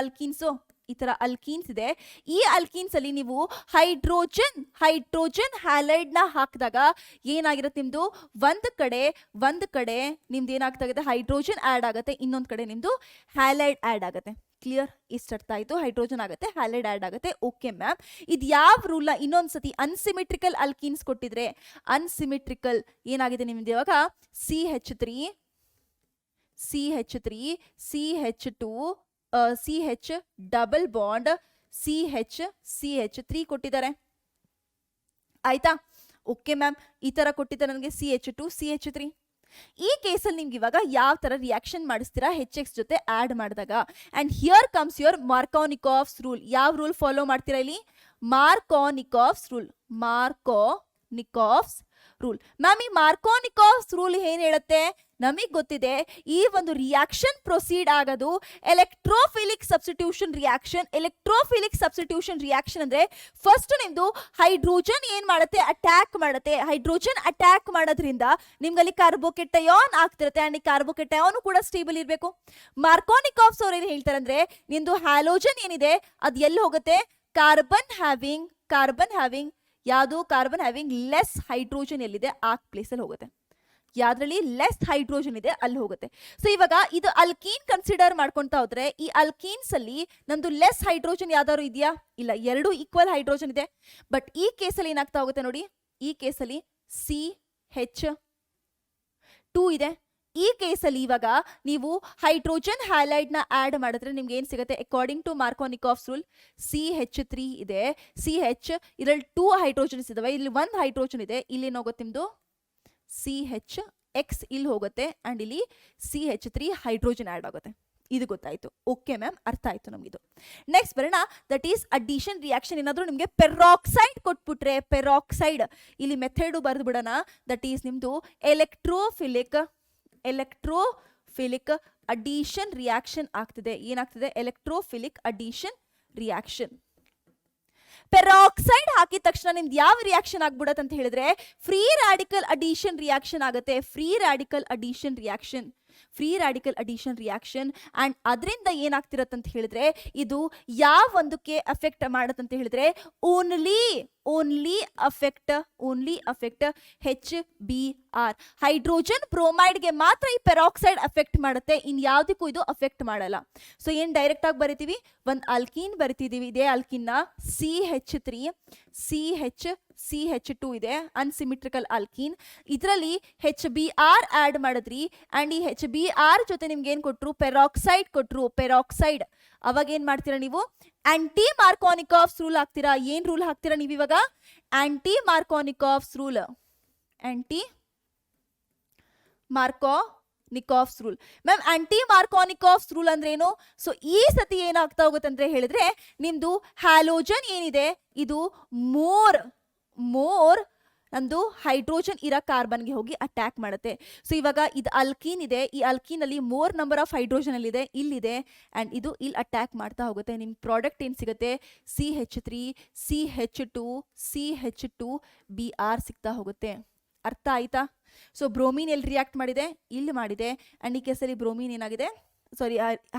ಅಲ್ಕೀನ್ಸ್ ಇದೆ. ಈ ಅಲ್ಕೀನ್ಸ್ ಅಲ್ಲಿ ನೀವು ಹೈಡ್ರೋಜನ್ ಹ್ಯಾಲೈಡ್ ನ ಹಾಕಿದಾಗ ಏನಾಗಿರುತ್ತೆ ನಿಮ್ದು, ಒಂದ್ ಕಡೆ ನಿಮ್ದು ಏನಾಗ್ತಾ ಹೈಡ್ರೋಜನ್ ಆಡ್ ಆಗುತ್ತೆ, ಇನ್ನೊಂದ್ ಕಡೆ ನಿಮ್ದು ಹ್ಯಾಲೈಡ್ ಆಡ್ ಆಗುತ್ತೆ. ಕ್ಲಿಯರ್? ಇಷ್ಟು ಅರ್ಥ ಆಯ್ತು. ಹೈಡ್ರೋಜನ್ ಆಗುತ್ತೆ, ಹ್ಯಾಲೈಡ್ ಆಡ್ ಆಗುತ್ತೆ. ಓಕೆ ಮ್ಯಾಮ್, ಇದು ಯಾವ ರೂಲ್ನ ಇನ್ನೊಂದ್ಸತಿ, ಅನ್ಸಿಮೆಟ್ರಿಕಲ್ ಅಲ್ಕೀನ್ಸ್ ಕೊಟ್ಟಿದ್ರೆ ಅನ್ಸಿಮೆಟ್ರಿಕಲ್ ಏನಾಗಿದೆ ನಿಮ್ದು ಇವಾಗ, CH3 CH2 CH double bond CH3 ಕೊಟ್ಟಿದ್ದಾರೆ, ಆಯ್ತಾ? ಓಕೆ ಮ್ಯಾಮ್, ಈ ತರ ಕೊಟ್ಟಿದ್ದಾರೆ ನನಗೆ CH2 CH3. ಈ ಕೇಸಲ್ಲಿ ನಿಮ್ಗೆ ಇವಾಗ ಯಾವ ತರ ರಿಯಾಕ್ಷನ್ ಮಾಡಿಸ್ತೀರಾ HX ಜೊತೆ ಆಡ್ ಮಾಡಿದಾಗ. And here comes your Markovnikov's rule. ಯಾವ ರೂಲ್ ಫಾಲೋ ಮಾಡ್ತೀರಾ ಇಲ್ಲಿ? ಮಾರ್ಕೋನಿಕಾಫ್ಸ್ ರೂಲ್. ಮ್ಯಾಮ್, ಈ ಮಾರ್ಕೋನಿಕಾಫ್ಸ್ ರೂಲ್ ಏನ್ ಹೇಳುತ್ತೆ? ನಮಗೆ ಗೊತ್ತಿದೆ, ಈ ಒಂದು ರಿಯಾಕ್ಷನ್ ಪ್ರೊಸೀಡ್ ಆಗೋದು ಎಲೆಕ್ಟ್ರೋಫಿಲಿಕ್ ಸಬ್ಸ್ಟಿಟ್ಯೂಷನ್ ರಿಯಾಕ್ಷನ್ ಅಂದ್ರೆ ಫಸ್ಟ್ ನಿಮ್ದು ಹೈಡ್ರೋಜನ್ ಏನ್ ಮಾಡುತ್ತೆ, ಅಟ್ಯಾಕ್ ಮಾಡುತ್ತೆ. ಹೈಡ್ರೋಜನ್ ಅಟ್ಯಾಕ್ ಮಾಡೋದ್ರಿಂದ ನಿಮ್ಗಲ್ಲಿ ಕಾರ್ಬೋಕೆಟಯಾನ್ ಆಗ್ತಿರುತ್ತೆ. ಅಂಡ್ ಈ ಕಾರ್ಬೋಕೆಟಯಾನ್ ಕೂಡ ಸ್ಟೇಬಲ್ ಇರಬೇಕು. ಮಾರ್ಕೋನಿಕಾಫ್ಸ್ ಅವ್ರು ಏನ್ ಹೇಳ್ತಾರೆ ಅಂದ್ರೆ, ನಿಮ್ದು ಹ್ಯಾಲೋಜನ್ ಏನಿದೆ ಅದು ಎಲ್ಲಿ ಹೋಗುತ್ತೆ, ಕಾರ್ಬನ್ ಹ್ಯಾವಿಂಗ್ ಯಾವುದು, ಕಾರ್ಬನ್ ಹ್ಯಾವಿಂಗ್ ಲೆಸ್ ಹೈಡ್ರೋಜನ್ ಎಲ್ಲಿದೆ ಆ ಪ್ಲೇಸಲ್ಲಿ ಹೋಗುತ್ತೆ. ಯಾವ್ದ್ರಲ್ಲಿ ಲೆಸ್ ಹೈಡ್ರೋಜನ್ ಇದೆ ಅಲ್ಲಿ ಹೋಗುತ್ತೆ. ಸೊ ಇವಾಗ ಇದು ಅಲ್ಕೀನ್ ಕನ್ಸಿಡರ್ ಮಾಡ್ಕೊಂತ ಹೋದ್ರೆ, ಈ ಅಲ್ಕೀನ್ಸ್ ಅಲ್ಲಿ ನಮ್ದು ಲೆಸ್ ಹೈಡ್ರೋಜನ್ ಯಾವ್ದಾದ್ರು ಇದೆಯಾ? ಇಲ್ಲ, ಎರಡು ಈಕ್ವಲ್ ಹೈಡ್ರೋಜನ್ ಇದೆ. ಬಟ್ ಈ ಕೇಸಲ್ಲಿ ಏನಾಗ್ತಾ ಹೋಗುತ್ತೆ ನೋಡಿ, ಈ ಕೇಸಲ್ಲಿ CH2 ಇದೆ. ಈ ಕೇಸಲ್ಲಿ ಇವಾಗ ನೀವು ಹೈಡ್ರೋಜನ್ ಹ್ಯಾಲೈಡ್ ನ ಆಡ್ ಮಾಡಿದ್ರೆ ನಿಮ್ಗೆ ಏನ್ ಸಿಗುತ್ತೆ, ಅಕಾರ್ಡಿಂಗ್ ಟು ಮಾರ್ಕೋನಿಕಾಫ್ಸ್ ರೂಲ್ CH3 ಇದೆ. CH ಇದರಲ್ಲಿ 2 ಹೈಡ್ರೋಜನ್ಸ್ ಇದಾವೆ, ಇಲ್ಲಿ 1 ಹೈಡ್ರೋಜನ್ ಇದೆ. ಇಲ್ಲಿ ಏನಾಗುತ್ತೆ ನಿಮ್ದು CH ಇಲ್ಲಿ ಹೋಗುತ್ತೆ ಅಂಡ್ ಇಲ್ಲಿ CH3 ಹೈಡ್ರೋಜನ್ ಆಡ್ ಆಗುತ್ತೆ. ಇದು ಗೊತ್ತಾಯ್ತು. ಓಕೆ ಮ್ಯಾಮ್, ಅರ್ಥ ಆಯ್ತು ನಮಗಿದು. ನೆಕ್ಸ್ಟ್ ಬರೋಣ, ದಟ್ ಈಸ್ ಅಡಿಷನ್ ರಿಯಾಕ್ಷನ್. ಏನಾದರೂ ನಿಮಗೆ ಪೆರಾಕ್ಸೈಡ್ ಕೊಟ್ಬಿಟ್ರೆ, ಪೆರಾಕ್ಸೈಡ್ ಇಲ್ಲಿ ಮೆಥಡ್ ಬರೆದು ಬಿಡೋಣ. ದಟ್ ಈಸ್ ನಿಮ್ದು ಎಲೆಕ್ಟ್ರೋಫಿಲಿಕ್ ಅಡಿಷನ್ ರಿಯಾಕ್ಷನ್ ಆಗ್ತಿದೆ. ಏನಾಗ್ತಿದೆ? Electrophilic addition reaction. ಪೆರಾಕ್ಸೈಡ್ ಹಾಕಿದ ತಕ್ಷಣ ನಿಮ್ದು ಯಾವ ರಿಯಾಕ್ಷನ್ ಆಗ್ಬಿಡತ್ತೆ ಅಂತ ಹೇಳಿದ್ರೆ ಫ್ರೀ ರಾಡಿಕಲ್ ಅಡಿಷನ್ ರಿಯಾಕ್ಷನ್ ಆಗುತ್ತೆ. Free radical addition reaction and ಅದರಿಂದ ಏನಾಗ್ತಿರತ್ತೆ ಅಂತ ಹೇಳಿದ್ರೆ ಇದು ಯಾವ ಒಂದಕ್ಕೆ ಅಫೆಕ್ಟ್ ಮಾಡತ್ತೆ ಅಂತ ಹೇಳಿದ್ರೆ ಓನ್ಲಿ ಅಫೆಕ್ಟ್ HBr. ಹೈಡ್ರೋಜನ್ ಬ್ರೋಮೈಡ್ಗೆ ಮಾತ್ರ ಈ ಪೆರಾಕ್ಸೈಡ್ ಅಫೆಕ್ಟ್ ಮಾಡುತ್ತೆ, ಇನ್ ಯಾವ್ದಕ್ಕೂ ಇದು ಅಫೆಕ್ಟ್ ಮಾಡಲ್ಲ. ಸೊ ಏನ್ ಡೈರೆಕ್ಟ್ ಆಗಿ ಬರಿತೀವಿ, ಒಂದು ಅಲ್ಕೀನ್ ಬರಿತಿದೀವಿ. ಇದೇ ಅಲ್ಕೀನ್ನ CH3 CH2 ಇದೆ, ಅನ್ಸಿಮಿಟ್ರಿಕಲ್ ಆಲ್ಕೀನ್. ಇದರಲ್ಲಿ HBr ಆಡ್ ಮಾಡಿದ್ರಿ ಅಂಡ್ ಈ HBr ಜೊತೆ ನಿಮ್ಗೆ ಏನ್ ಕೊಟ್ರು? ಪೆರಾಕ್ಸೈಡ್. ಅವಾಗ ಏನ್ ಮಾಡ್ತೀರಾ ನೀವು? ಆಂಟಿ ಮಾರ್ಕೋನಿಕಾಫ್ಸ್ ರೂಲ್ ಹಾಕ್ತೀರಾ. ಏನ್ ರೂಲ್ ಹಾಕ್ತೀರಾ ನೀವು ಇವಾಗ? Anti Markovnikov's rule. Ma'am anti Markovnikov's rule ಅಂದ್ರೆ ಏನು? ಸೊ ಈ ಸತಿ ಏನಾಗ್ತಾ ಹೋಗುತ್ತೆ ಅಂತ ಹೇಳಿದ್ರೆ ನಿಮ್ದು ಹ್ಯಾಲೋಜನ್ ಏನಿದೆ ಇದು ಮೋರ್ ನಮ್ದು ಹೈಡ್ರೋಜನ್ ಇರೋ ಕಾರ್ಬನ್ಗೆ ಹೋಗಿ ಅಟ್ಯಾಕ್ ಮಾಡುತ್ತೆ. ಸೊ ಇವಾಗ ಇದು ಅಲ್ಕೀನ್ ಇದೆ, ಈ ಅಲ್ಕೀನ್ ಅಲ್ಲಿ ಮೋರ್ ನಂಬರ್ ಆಫ್ ಹೈಡ್ರೋಜನ್ ಅಲ್ಲಿ ಇಲ್ಲಿದೆ ಅಂಡ್ ಇದು ಇಲ್ಲಿ ಅಟ್ಯಾಕ್ ಮಾಡ್ತಾ ಹೋಗುತ್ತೆ. ನಿಮ್ ಪ್ರಾಡಕ್ಟ್ ಏನ್ ಸಿಗುತ್ತೆ? CH3 CH2 Br ಸಿಗ್ತಾ ಹೋಗುತ್ತೆ. ಅರ್ಥ ಆಯ್ತಾ? ಸೊ ಬ್ರೋಮೀನ್ ಎಲ್ಲಿ ರಿಯಾಕ್ಟ್ ಮಾಡಿದೆ? ಇಲ್ಲಿ ಮಾಡಿದೆ ಅಂಡ್ ಈ ಕೇಸಲ್ಲಿ ಬ್ರೋಮೀನ್ ಏನಾಗಿದೆ,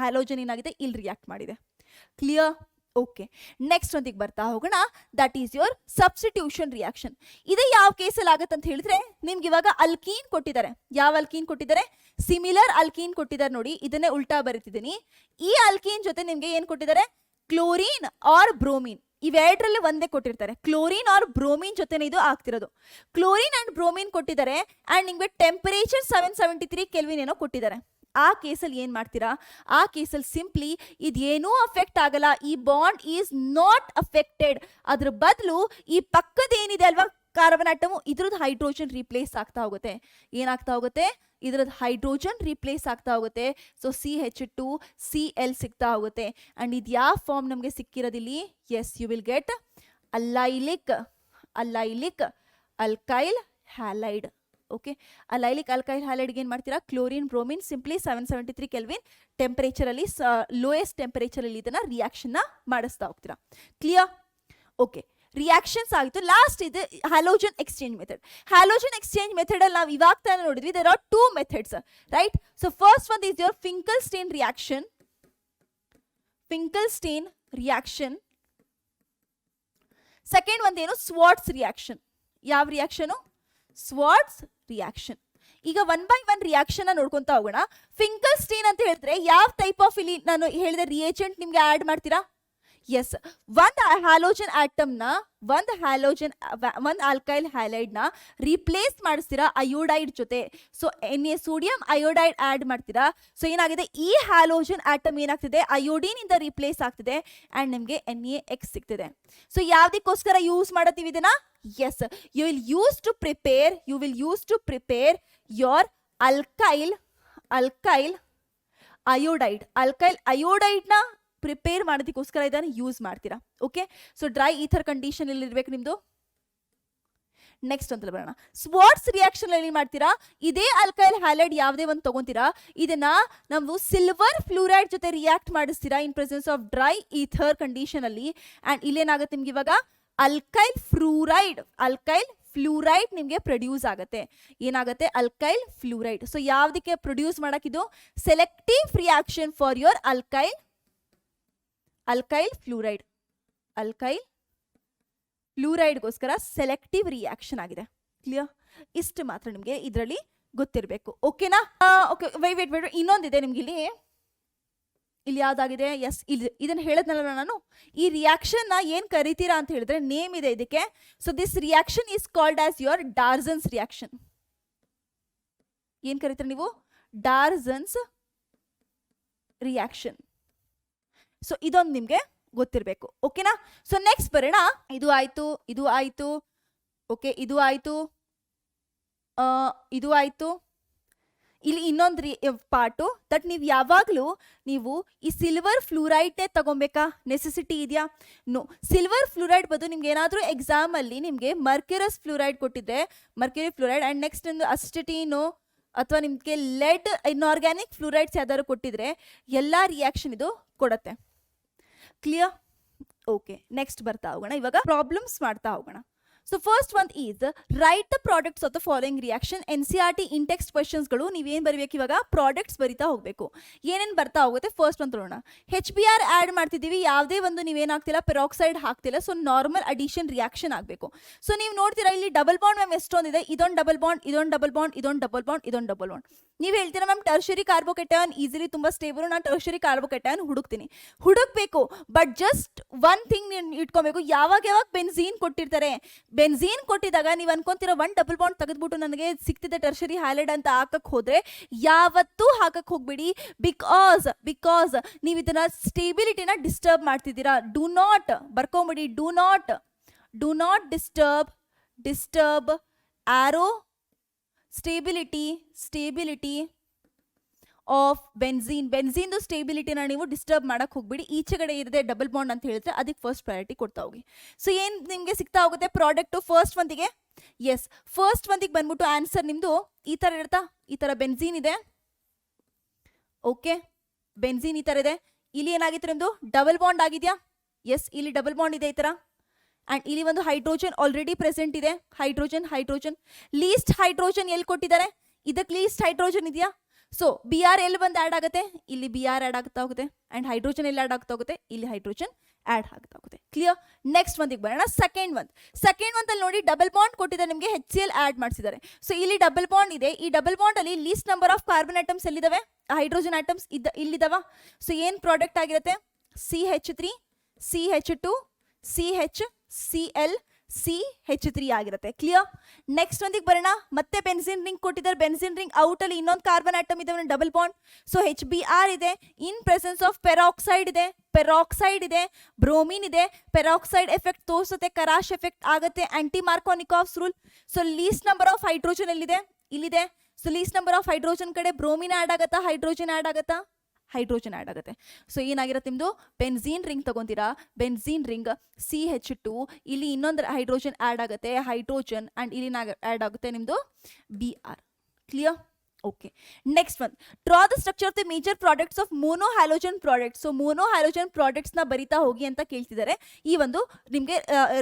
ಹ್ಯಾಲೋಜನ್ ಏನಾಗಿದೆ? ಇಲ್ಲಿ ರಿಯಾಕ್ಟ್ ಮಾಡಿದೆ. ಕ್ಲಿಯರ್? ಓಕೆ, ನೆಕ್ಸ್ಟ್ ಒಂದಿಗೆ ಬರ್ತಾ ಹೋಗೋಣ. That is your substitution reaction. ಇದು ಯಾವ ಕೇಸಲ್ಲಿ ಆಗುತ್ತೆ ಅಂತ ಹೇಳಿದ್ರೆ ನಿಮ್ಗೆ ಇವಾಗ ಅಲ್ಕೀನ್ ಕೊಟ್ಟಿದ್ದಾರೆ. ಯಾವ ಅಲ್ಕೀನ್ ಕೊಟ್ಟಿದ್ದಾರೆ? ಸಿಮಿಲರ್ ಅಲ್ಕೀನ್ ಕೊಟ್ಟಿದ್ದಾರೆ ನೋಡಿ. ಇದನ್ನೇ ಉಲ್ಟಾ ಬರೀತಿದ್ದೀನಿ. ಈ ಅಲ್ಕೀನ್ ಜೊತೆ ನಿಮ್ಗೆ ಏನ್ ಕೊಟ್ಟಿದ್ದಾರೆ? Chlorine R ಬ್ರೋಮೀನ್. ಇವೆರಡರಲ್ಲಿ ಒಂದೇ ಕೊಟ್ಟಿರ್ತಾರೆ. ಕ್ಲೋರಿನ್ ಆರ್ ಬ್ರೋಮೀನ್ ಜೊತೆನೇ ಇದು ಆಗ್ತಿರೋದು. ಕ್ಲೋರಿನ್ ಅಂಡ್ ಬ್ರೋಮೀನ್ ಕೊಟ್ಟಿದ್ದಾರೆ ಅಂಡ್ ನಿಮ್ಗೆ ಟೆಂಪರೇಚರ್ 773 ಕೆಲ್ವಿನ್ ಏನೋ ಕೊಟ್ಟಿದ್ದಾರೆ. ಆ ಕೇಸಲ್ಲಿ ಏನ್ ಮಾಡ್ತೀರಾ? ಆ ಕೇಸಲ್ಲಿ ಸಿಂಪ್ಲಿ ಇದೇನೂ ಅಫೆಕ್ಟ್ ಆಗಲ್ಲ. ಈ ಬಾಂಡ್ ಈಸ್ ನಾಟ್ ಅಫೆಕ್ಟೆಡ್. ಅದ್ರ ಬದಲು ಈ ಪಕ್ಕದ ಏನಿದೆ ಅಲ್ವಾ ಕಾರ್ಬನ್ ಆಟಮ್, ಇದ್ರದ್ದು ಹೈಡ್ರೋಜನ್ ರೀಪ್ಲೇಸ್ ಆಗ್ತಾ ಹೋಗುತ್ತೆ. ಏನಾಗ್ತಾ ಹೋಗುತ್ತೆ? ಇದ್ರದ್ದು ಹೈಡ್ರೋಜನ್ ರೀಪ್ಲೇಸ್ ಆಗ್ತಾ ಹೋಗುತ್ತೆ. ಸೊ CH2 Cl ಸಿಗ್ತಾ ಹೋಗುತ್ತೆ ಅಂಡ್ ಇದು ಯಾವ ಫಾರ್ಮ್ ನಮಗೆ ಸಿಕ್ಕಿರೋದಿಲ್ಲಿ? Yes, you will get allylic alkyl halide. Okay, allylic alkyl ಹ್ಯಾಲೈಡ್ಗೆ ಏನು ಮಾಡ್ತೀರಾ? ಕ್ಲೋರಿನ್ ಬ್ರೋಮಿನ್ ಸಿಂಪ್ಲಿ 773 ಕೆಲ್ವಿನ್ ಟೆಂಪರೇಚರಲ್ಲಿ, ಲೋಯೆಸ್ಟ್ ಟೆಂಪರೇಚರಲ್ಲಿ ಇದನ್ನ ರಿಯಾಕ್ಷನ್ನ ಮಾಡಿಸ್ತಾ ಹೋಗ್ತೀರಾ. ಕ್ಲಿಯರ್? ಓಕೆ, ರಿಯಾಕ್ಷನ್ಸ್ ಆಯಿತು. ಲಾಸ್ಟ್ ಇದು halogen exchange method. Halogen exchange method ಅಲ್ಲಿ ನಾವು ಇವಾಗ ತಾನೇ ನೋಡಿದ್ವಿ. There are 2 methods, right? So first one is your Finkelstein reaction. Second ಒಂದು ಏನು? Swarts reaction. ಯಾವ ರಿಯಾಕ್ಷನು? Swarts reaction. ಈಗ 1 by 1 ರಿಯಾಕ್ಷನ್ ನೋಡ್ಕೊಂತ ಹೋಗೋಣ. ಫಿಂಕಲ್ಸ್ಟೈನ್ ಅಂತ ಹೇಳಿದ್ರೆ ಯಾವ ಟೈಪ್ ಆಫ್ ಇಲ್ಲಿ ನಾನು ಹೇಳಿದ ರಿಯೇಜೆಂಟ್ ನಿಮ್ಗೆ ಆಡ್ ಮಾಡ್ತೀರಾ? ಎಸ್, ಒಂದು ಹ್ಯಾಲೋಜನ್ ಆಟಮ್ನ, ಒಂದು ಆಲ್ಕೈಲ್ ಹ್ಯಾಲೈಡ್ನ ರೀಪ್ಲೇಸ್ ಮಾಡಿಸ್ತೀರಾ ಅಯೋಡೈಡ್ ಜೊತೆ. ಸೊ ಸೋಡಿಯಂ ಅಯೋಡೈಡ್ ಆಡ್ ಮಾಡ್ತೀರಾ. ಸೊ ಏನಾಗಿದೆ? ಈ ಹ್ಯಾಲೋಜನ್ ಆಟಮ್ ಏನಾಗ್ತಿದೆ? ಅಯೋಡಿನ್ ಇಂದ ರೀಪ್ಲೇಸ್ ಆಗ್ತಿದೆ ಅಂಡ್ ನಿಮಗೆ NaX ಸಿಗ್ತಿದೆ. ಸೊ ಯಾವ್ದಕ್ಕೋಸ್ಕರ ಯೂಸ್ ಮಾಡತ್ತೀವಿ ಇದನ್ನ? Yes, you will use to prepare your alkyl ಅಯೋಡೈಡ್ನ ಪ್ರಿಪೇರ್ ಮಾಡೋದಕ್ಕೋಸ್ಕರ ಇದನ್ನು ಯೂಸ್ ಮಾಡ್ತೀರಾ. Okay, so dry ether condition ಇಲ್ಲಿ ಇರ್ಬೇಕು ನಿಮ್ದು. ನೆಕ್ಸ್ಟ್ ಅಂತ ಬರೋಣ. ಸ್ವಾಟ್ಸ್ ರಿಯಾಕ್ಷನ್ ಅಲ್ಲಿ ಮಾಡ್ತೀರಾ? ಇದೇ ಅಲ್ಕೈಲ್ ಹ್ಯಾಲೈಡ್ ಯಾವುದೇ ಒಂದು ತಗೊಂತೀರಾ, ಇದನ್ನ ನಾವು ಸಿಲ್ವರ್ ಫ್ಲೂರೈಡ್ ಜೊತೆ ರಿಯಾಕ್ಟ್ ಮಾಡಿಸ್ತೀರಾ in presence of dry ether condition ಅಲ್ಲಿ ಅಂಡ್ ಇಲ್ಲೇನಾಗುತ್ತೆ ನಿಮ್ಗೆ ಇವಾಗ ಅಲ್ಕೈಲ್ ಫ್ಲೂರೈಡ್ ನಿಮಗೆ ಪ್ರೊಡ್ಯೂಸ್ ಆಗುತ್ತೆ. ಏನಾಗುತ್ತೆ? Alkyl fluoride. ಸೊ ಯಾವ್ದಕ್ಕೆ ಪ್ರೊಡ್ಯೂಸ್ ಮಾಡಕ್ಕಿದು? Selective reaction for your alkyl ಫ್ಲೂರೈಡ್ಗೋಸ್ಕರ ಸೆಲೆಕ್ಟಿವ್ ರಿಯಾಕ್ಷನ್ ಆಗಿದೆ. ಕ್ಲಿಯರ್? ಇಷ್ಟು ಮಾತ್ರ ನಿಮಗೆ ಇದರಲ್ಲಿ ಗೊತ್ತಿರಬೇಕು. ಓಕೆನಾ? ಓಕೆ, ವೇಟ್ ಇನ್ನೊಂದಿದೆ ನಿಮ್ಗೆ ಇಲ್ಲಿ ಯಾವ್ದಾಗಿದೆ? ಎಸ್, ಇದನ್ನ ಹೇಳದ್ನಲ್ಲ ನಾನು. ಈ ರಿಯಾಕ್ಷನ್ ನ ಏನ್ ಕರಿತೀರಾ ಅಂತ ಹೇಳಿದ್ರೆ ನೇಮ್ ಇದೆ ಇದಕ್ಕೆ. So this reaction is called as your Darzens reaction. ಏನ್ ಕರಿತೀರ ನೀವು? ಡಾರ್ಜನ್ಸ್ ರಿಯಾಕ್ಷನ್. ಸೊ ಇದೊಂದು ನಿಮ್ಗೆ ಗೊತ್ತಿರಬೇಕು. ಓಕೆನಾ? ಸೊ ನೆಕ್ಸ್ಟ್ ಬರೋಣ. ಇದು ಆಯ್ತು. ಓಕೆ, ಇದು ಆಯ್ತು. ಇದು ಆಯಿತು. ಇಲ್ಲಿ ಇನ್ನೊಂದು ಪಾರ್ಟು ದಟ್ ನೀವು ಯಾವಾಗಲೂ ನೀವು ಈ ಸಿಲ್ವರ್ ಫ್ಲೂರೈಡ್ನೇ ತಗೊಬೇಕಾ, ನೆಸೆಸಿಟಿ ಇದೆಯಾ? ನೋ. ಸಿಲ್ವರ್ ಫ್ಲೂರೈಡ್ ಬದಲು ನಿಮ್ಗೆ ಏನಾದರೂ ಎಕ್ಸಾಮಲ್ಲಿ ನಿಮಗೆ ಮರ್ಕ್ಯುರಸ್ ಫ್ಲೂರೈಡ್ ಕೊಟ್ಟಿದ್ದೆ, ಮರ್ಕ್ಯುರಿ ಫ್ಲೂರೈಡ್ ಆ್ಯಂಡ್ ನೆಕ್ಸ್ಟ್ ಒಂದು ಅಸ್ಟಟೀನು ಅಥವಾ ನಿಮಗೆ ಲೆಡ್ ಇನ್ಆರ್ಗ್ಯಾನಿಕ್ ಫ್ಲೂರೈಡ್ಸ್ ಯಾವ್ದಾದ್ರು ಕೊಟ್ಟಿದ್ರೆ ಎಲ್ಲ ರಿಯಾಕ್ಷನ್ ಇದು ಕೊಡುತ್ತೆ. ಕ್ಲಿಯರ್? ಓಕೆ, ನೆಕ್ಸ್ಟ್ ಬರ್ತಾ ಹೋಗೋಣ. ಇವಾಗ ಪ್ರಾಬ್ಲಮ್ಸ್ ಮಾಡ್ತಾ ಹೋಗೋಣ. So first one is write the products of the following reaction. NCERT in text ಕ್ವೆಶನ್ಸ್ಗಳು ನೀವೇನು ಬರೀಬೇಕು ಇವಾಗ? ಪ್ರಾಡಕ್ಟ್ಸ್ ಬರಿತಾ ಹೋಗಬೇಕು. ಏನೇನು ಬರ್ತಾ ಹೋಗುತ್ತೆ ಫಸ್ಟ್ ಒಂದು ತಗೊಳ್ಳೋಣ. HBr ಆ್ಯಡ್ ಮಾಡ್ತಿದ್ದೀವಿ, ಯಾವುದೇ ಒಂದು ನೀವೇನಾಗ್ತಿಲ್ಲ ಪೆರಾಕ್ಸೈಡ್ ಹಾಕ್ತಿಲ್ಲ, ಸೊ ನಾರ್ಮಲ್ ಅಡಿಷನ್ ರಿಯಾಕ್ಷನ್ ಆಗಬೇಕು. ಸೊ ನೀವು ನೋಡ್ತೀರಾ ಇಲ್ಲಿ ಡಬಲ್ ಬಾಂಡ್ ಮ್ಯಾಮ್ ಎಷ್ಟೊಂದಿದೆ, ಇದೊಂದು ಡಬಲ್ ಬಾಂಡ್, ಇದೊಂದು ಡಬಲ್ ಬಾಂಡ್, ಇದೊಂದು ಡಬಲ್ ಬಾಂಡ್, ಇದೊಂದು ಡಬಲ್ ಬಾಂಡ್. ನೀವು ಹೇಳ್ತೀರಾ ಮ್ಯಾಮ್ ಟರ್ಷರಿ ಕಾರ್ಬೋಕೇಟಯನ್ ಈಸಿಲಿ ತುಂಬ ಸ್ಟೇಬಲ್, ನಾನು ಟರ್ಷರಿ ಕಾರ್ಬೋಕೇಟಯನ್ ಹುಡುಕ್ಬೇಕು. ಬಟ್ ಜಸ್ಟ್ ಒನ್ ಥಿಂಗ್ ನೀವು ಇಟ್ಕೊಬೇಕು, ಯಾವಾಗ ಬೆನ್ಝೀನ್ ಕೊಟ್ಟಿರ್ತಾರೆ, ಬೆನ್ಝೀನ್ ಕೊಟ್ಟಿದಾಗ ನೀವು ಅನ್ಕೊಂತೀರ ಒನ್ ಡಬಲ್ ಬಾಂಡ್ ತೆಗೆದ್ಬಿಟ್ಟು ನನಗೆ ಸಿಕ್ತಿದೆ ಟರ್ಷರಿ ಹ್ಯಾಲೈಡ್ ಅಂತ ಹಾಕಕ್ಕೆ ಹೋದ್ರೆ ಯಾವತ್ತೂ ಹಾಕಕ್ಕೆ ಹೋಗ್ಬೇಡಿ. ಬಿಕಾಸ್ ನೀವು ಇದನ್ನ ಸ್ಟೇಬಿಲಿಟಿನ ಡಿಸ್ಟರ್ಬ್ ಮಾಡ್ತಿದ್ದೀರಾ. ಡು ನಾಟ್ ಬರ್ಕೊಂಬಿಡಿ, ಡು ನಾಟ್ ಡಿಸ್ಟರ್ಬ್ ಆರೋ ಸ್ಟೇಬಿಲಿಟಿ ಆಫ್ ಬೆನ್ಝೀನ್ದು ಸ್ಟೇಬಿಲಿಟಿನ ನೀವು ಡಿಸ್ಟರ್ಬ್ ಮಾಡಕ್ಕೆ ಹೋಗ್ಬಿಡಿ. ಈಚೆಗಡೆ ಇರದೆ ಡಬಲ್ ಬಾಂಡ್ ಅಂತ ಹೇಳಿದ್ರೆ ಅದಕ್ಕೆ ಫಸ್ಟ್ ಪ್ರಯಾರಿಟಿ ಕೊಡ್ತಾ ಹೋಗಿ. ಸೊ ಏನು ನಿಮಗೆ ಸಿಗ್ತಾ ಹೋಗುತ್ತೆ ಪ್ರಾಡಕ್ಟು ಫಸ್ಟ್ ಒಂದಿಗೆ? ಎಸ್, ಫಸ್ಟ್ ಒಂದಿಗೆ ಬಂದ್ಬಿಟ್ಟು ಆನ್ಸರ್ ನಿಮ್ಮದು ಈ ಥರ ಇರುತ್ತಾ? ಈ ಥರ ಬೆನ್ಝೀನ್ ಇದೆ. ಓಕೆ, ಬೆನ್ಝೀನ್ ಈ ಥರ ಇದೆ. ಇಲ್ಲಿ ಏನಾಗಿತ್ತು ನಿಮ್ಮದು? ಡಬಲ್ ಬಾಂಡ್ ಆಗಿದೆಯಾ? ಎಸ್, ಇಲ್ಲಿ ಡಬಲ್ ಬಾಂಡ್ ಇದೆ ಈ ಥರ. ಆ್ಯಂಡ್ ಇಲ್ಲಿ ಒಂದು ಹೈಡ್ರೋಜನ್ ಆಲ್ರೆಡಿ ಪ್ರೆಸೆಂಟ್ ಇದೆ. ಹೈಡ್ರೋಜನ್ ಲೀಸ್ಟ್ ಹೈಡ್ರೋಜನ್ ಎಲ್ಲಿ ಕೊಟ್ಟಿದ್ದಾರೆ? ಇದಕ್ಕೆ ಲೀಸ್ಟ್ ಹೈಡ್ರೋಜನ್ ಇದೆಯಾ? ಸೊ Br ಎಲ್ಲಿ ಬಂದು ಆ್ಯಡ್ ಆಗುತ್ತೆ? ಇಲ್ಲಿ Br ಆ್ಯಡ್ ಆಗ್ತಾ ಹೋಗುತ್ತೆ. ಆ್ಯಂಡ್ ಹೈಡ್ರೋಜನ್ ಎಲ್ಲಿ ಆ್ಯಡ್ ಆಗ್ತಾ ಹೋಗುತ್ತೆ? ಇಲ್ಲಿ ಹೈಡ್ರೋಜನ್ ಆ್ಯಡ್ ಆಗ್ತಾ ಹೋಗುತ್ತೆ. ಕ್ಲಿಯರ್? ನೆಕ್ಸ್ಟ್ ಒಂದಿಗೆ ಬರೋಣ. ಸೆಕೆಂಡ್ ಒಂದಲ್ಲಿ ನೋಡಿ ಡಬಲ್ ಬಾಂಡ್ ಕೊಟ್ಟಿದ್ದಾರೆ ನಿಮಗೆ, HCl ಆ್ಯಡ್ ಮಾಡಿಸಿದ್ದಾರೆ. ಸೊ ಇಲ್ಲಿ ಡಬಲ್ ಬಾಂಡ್ ಇದೆ. ಈ ಡಬಲ್ ಬಾಂಡಲ್ಲಿ least number of carbon atoms ಎಲ್ಲಿದ್ದಾವೆ? ಹೈಡ್ರೋಜನ್ ಆಟಮ್ಸ್ ಇಲ್ಲಿದ್ದಾವ. ಸೊ ಏನು ಪ್ರಾಡಕ್ಟ್ ಆಗಿರುತ್ತೆ? CH3 CH2 CHCl CH3 ಆಗಿರುತ್ತೆ. ಕ್ಲಿಯರ್? ನೆಕ್ಸ್ಟ್ ಒಂದಿಗೆ ಬರೋಣ. ಮತ್ತೆ ಬೆನ್ಝೀನ್ ರಿಂಗ್ ಕೊಟ್ಟಿದ್ದಾರೆ. ಬೆನ್ಝೀನ್ ರಿಂಗ್ ಔಟಲ್ಲಿ ಇನ್ನೊಂದು ಕಾರ್ಬನ್ ಆಟಮ್ ಇದೆ, ಡಬಲ್ ಬಾಂಡ್. ಸೊ HBr ಇದೆ. ಇನ್ ಪ್ರೆಸೆನ್ಸ್ ಆಫ್ ಪೆರಾಕ್ಸೈಡ್ ಇದೆ, ಬ್ರೋಮಿನ್ ಇದೆ. ಪೆರಾಕ್ಸೈಡ್ ಎಫೆಕ್ಟ್ ತೋರಿಸುತ್ತೆ, ಕರಾಶ್ ಎಫೆಕ್ಟ್ ಆಗುತ್ತೆ, anti Markovnikov's rule. So least number of hydrogen ಎಲ್ಲಿದೆ? ಇಲ್ಲಿದೆ. So least number of hydrogen ಕಡೆ ಬ್ರೋಮಿನ್ ಆ್ಯಡ್ ಆಗುತ್ತಾ, ಹೈಡ್ರೋಜನ್ ಆ್ಯಡ್ ಆಗುತ್ತೆ. ಸೊ ಏನಾಗಿರುತ್ತೆ ನಿಮ್ಮದು? ಬೆನ್ಝೀನ್ ರಿಂಗ್ ತಗೊಂತೀರಾ, ಬೆನ್ಝೀನ್ ರಿಂಗ್ CH2, ಇಲ್ಲಿ ಇನ್ನೊಂದು ಹೈಡ್ರೋಜನ್ ಆ್ಯಡ್ ಆಗುತ್ತೆ, ಹೈಡ್ರೋಜನ್, ಆ್ಯಂಡ್ ಇಲ್ಲಿ ಆ್ಯಡ್ ಆಗುತ್ತೆ ನಿಮ್ಮದು Br. Clear? Okay, next one draw the structure of the major products of mono halogen products. So mono halogen ಪ್ರಾಡಕ್ಟ್ಸ್ನ ಬರಿತಾ ಹೋಗಿ ಅಂತ ಕೇಳ್ತಿದ್ದಾರೆ ಈ ಒಂದು ನಿಮಗೆ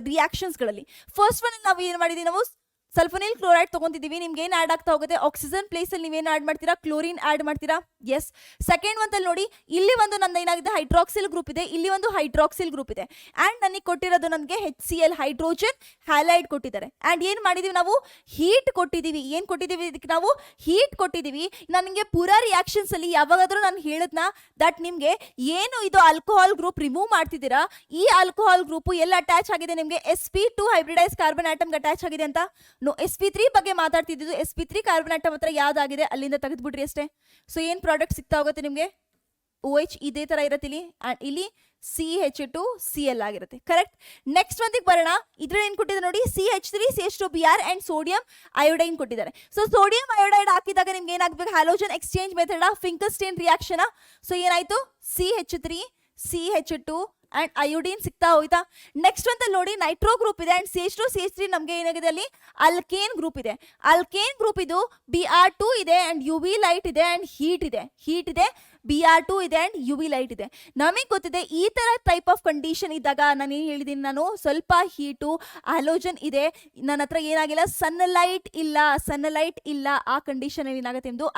ರಿಯಾಕ್ಷನ್ಸ್ಗಳಲ್ಲಿ. ಫಸ್ಟ್ ಒನ್ ನಾವು ಏನು ಮಾಡಿದ್ದೀವಿ? ನಾವು ಸಲ್ಫೋನಿಲ್ ಕ್ಲೋರೈಡ್ ತಗೊಂತಿದ್ದೀವಿ. ನಿಮ್ಗೆ ಏನು ಆ್ಯಡ್ ಆಗ್ತಾ ಹೋಗುತ್ತೆ? ಆಕ್ಸಿಜನ್ ಪ್ಲೇಸಲ್ಲಿ ನೀವೇನು ಆ್ಯಡ್ ಮಾಡ್ತೀರಾ? ಕ್ಲೋರಿನ್ ಆ್ಯಡ್ ಮಾಡ್ತೀರಾ. ಎಸ್. ಸೆಕೆಂಡ್ ಒಂದಲ್ಲಿ ನೋಡಿ, ಇಲ್ಲಿ ಒಂದು ನಂದು ಏನಾಗಿದೆ? ಹೈಡ್ರಾಕ್ಸಿಲ್ ಗ್ರೂಪ್ ಇದೆ, ಇಲ್ಲಿ ಒಂದು ಹೈಡ್ರಾಕ್ಸಿಲ್ ಗ್ರೂಪ್ ಇದೆ. ಆ್ಯಂಡ್ ನನಗೆ ಕೊಟ್ಟಿರೋದು ನನಗೆ HCl ಹೈಡ್ರೋಜನ್ ಹ್ಯಾಲೈಡ್ ಕೊಟ್ಟಿದ್ದಾರೆ. ಆ್ಯಂಡ್ ಏನು ಮಾಡಿದ್ದೀವಿ ನಾವು? ಹೀಟ್ ಕೊಟ್ಟಿದ್ದೀವಿ. ಏನು ಕೊಟ್ಟಿದ್ದೀವಿ ಇದಕ್ಕೆ? ನಾವು ಹೀಟ್ ಕೊಟ್ಟಿದ್ದೀವಿ. ನನಗೆ ಪೂರಾ ರಿಯಾಕ್ಷನ್ಸಲ್ಲಿ ಯಾವಾಗಾದರೂ ನಾನು ಹೇಳಿದ್ನ ದಟ್ ನಿಮಗೆ ಏನು ಇದು ಆಲ್ಕೋಹಾಲ್ ಗ್ರೂಪ್ ರಿಮೂವ್ ಮಾಡ್ತಿದ್ದೀರಾ, ಈ ಆಲ್ಕೋಹಾಲ್ ಗ್ರೂಪು ಎಲ್ಲ ಅಟ್ಯಾಚ್ ಆಗಿದೆ ನಿಮಗೆ sp2 ಹೈಬ್ರಿಡೈಸ್ ಕಾರ್ಬನ್ ಆಟಮ್ಗೆ ಅಟ್ಯಾಚ್ ಆಗಿದೆ ಅಂತ. ನೋ, sp3 ಬಗ್ಗೆ ಮಾತಾಡ್ತಿದ್ದು. sp3 ಕಾರ್ಬನ್ ಆಟಮ್ ಹತ್ರ ಯಾವ್ದಾಗಿದೆ ಅಲ್ಲಿಂದ ತೆಗೆದ್ಬಿಟ್ರಿ ಅಷ್ಟೇ. ಸೊ ಏನು ಪ್ರಾಡಕ್ಟ್ ಸಿಗ್ತಾ ಹೋಗುತ್ತೆ ನಿಮಗೆ? OH ಇದೇ ಥರ ಇರುತ್ತೆ ಇಲ್ಲಿ, ಆ್ಯಂಡ್ ಇಲ್ಲಿ CH2 Cl ಆಗಿರುತ್ತೆ. ಕರೆಕ್ಟ್? ನೆಕ್ಸ್ಟ್ ಒಂದಿಗೆ ಬರೋಣ. ಇದ್ರಲ್ಲಿ ಏನು ಕೊಟ್ಟಿದ್ದಾರೆ ನೋಡಿ? CH3 CH2 Br and sodium ಅಯೋಡೈನ್ ಕೊಟ್ಟಿದ್ದಾರೆ. ಸೊ ಸೋಡಿಯಂ ಅಯೋಡೈಡ್ ಹಾಕಿದಾಗ ನಿಮ್ಗೆ ಏನಾಗಬೇಕು? Halogen exchange method Finkelstein reaction. So ಏನಾಯಿತು? CH3 CH2 ಆ್ಯಂಡ್ ಅಯೋಡಿನ್ ಸಿಗ್ತಾ ಹೋಯ್ತಾ? ನೆಕ್ಸ್ಟ್ ಅಂತ ನೋಡಿ ನೈಟ್ರೋ ಗ್ರೂಪ್ ಇದೆ, ಆ್ಯಂಡ್ CH2 CH3 ನಮಗೆ ಏನಾಗಿದೆ ಅಲ್ಲಿ? ಅಲ್ಕೇನ್ ಗ್ರೂಪ್ ಇದೆ. ಅಲ್ಕೇನ್ ಗ್ರೂಪ್ ಇದು Br2 ಇದೆ, ಆ್ಯಂಡ್ UV ಲೈಟ್ ಇದೆ, ಆ್ಯಂಡ್ ಹೀಟ್ ಇದೆ. Br2 ಇದೆ ಆ್ಯಂಡ್ UV ಲೈಟ್ ಇದೆ. ನಮಗೆ ಗೊತ್ತಿದೆ ಈ ಥರ ಟೈಪ್ ಆಫ್ ಕಂಡೀಷನ್ ಇದ್ದಾಗ ನಾನು ಏನು ಹೇಳಿದ್ದೀನಿ, ನಾನು ಸ್ವಲ್ಪ ಹೀಟು ಹ್ಯಾಲೋಜನ್ ಇದೆ, ನನ್ನ ಹತ್ರ ಏನಾಗಿಲ್ಲ? ಸನ್ಲೈಟ್ ಇಲ್ಲ. ಆ ಕಂಡೀಷನ್ ಏನಾಗುತ್ತೆ? ನಿಮ್ಮದು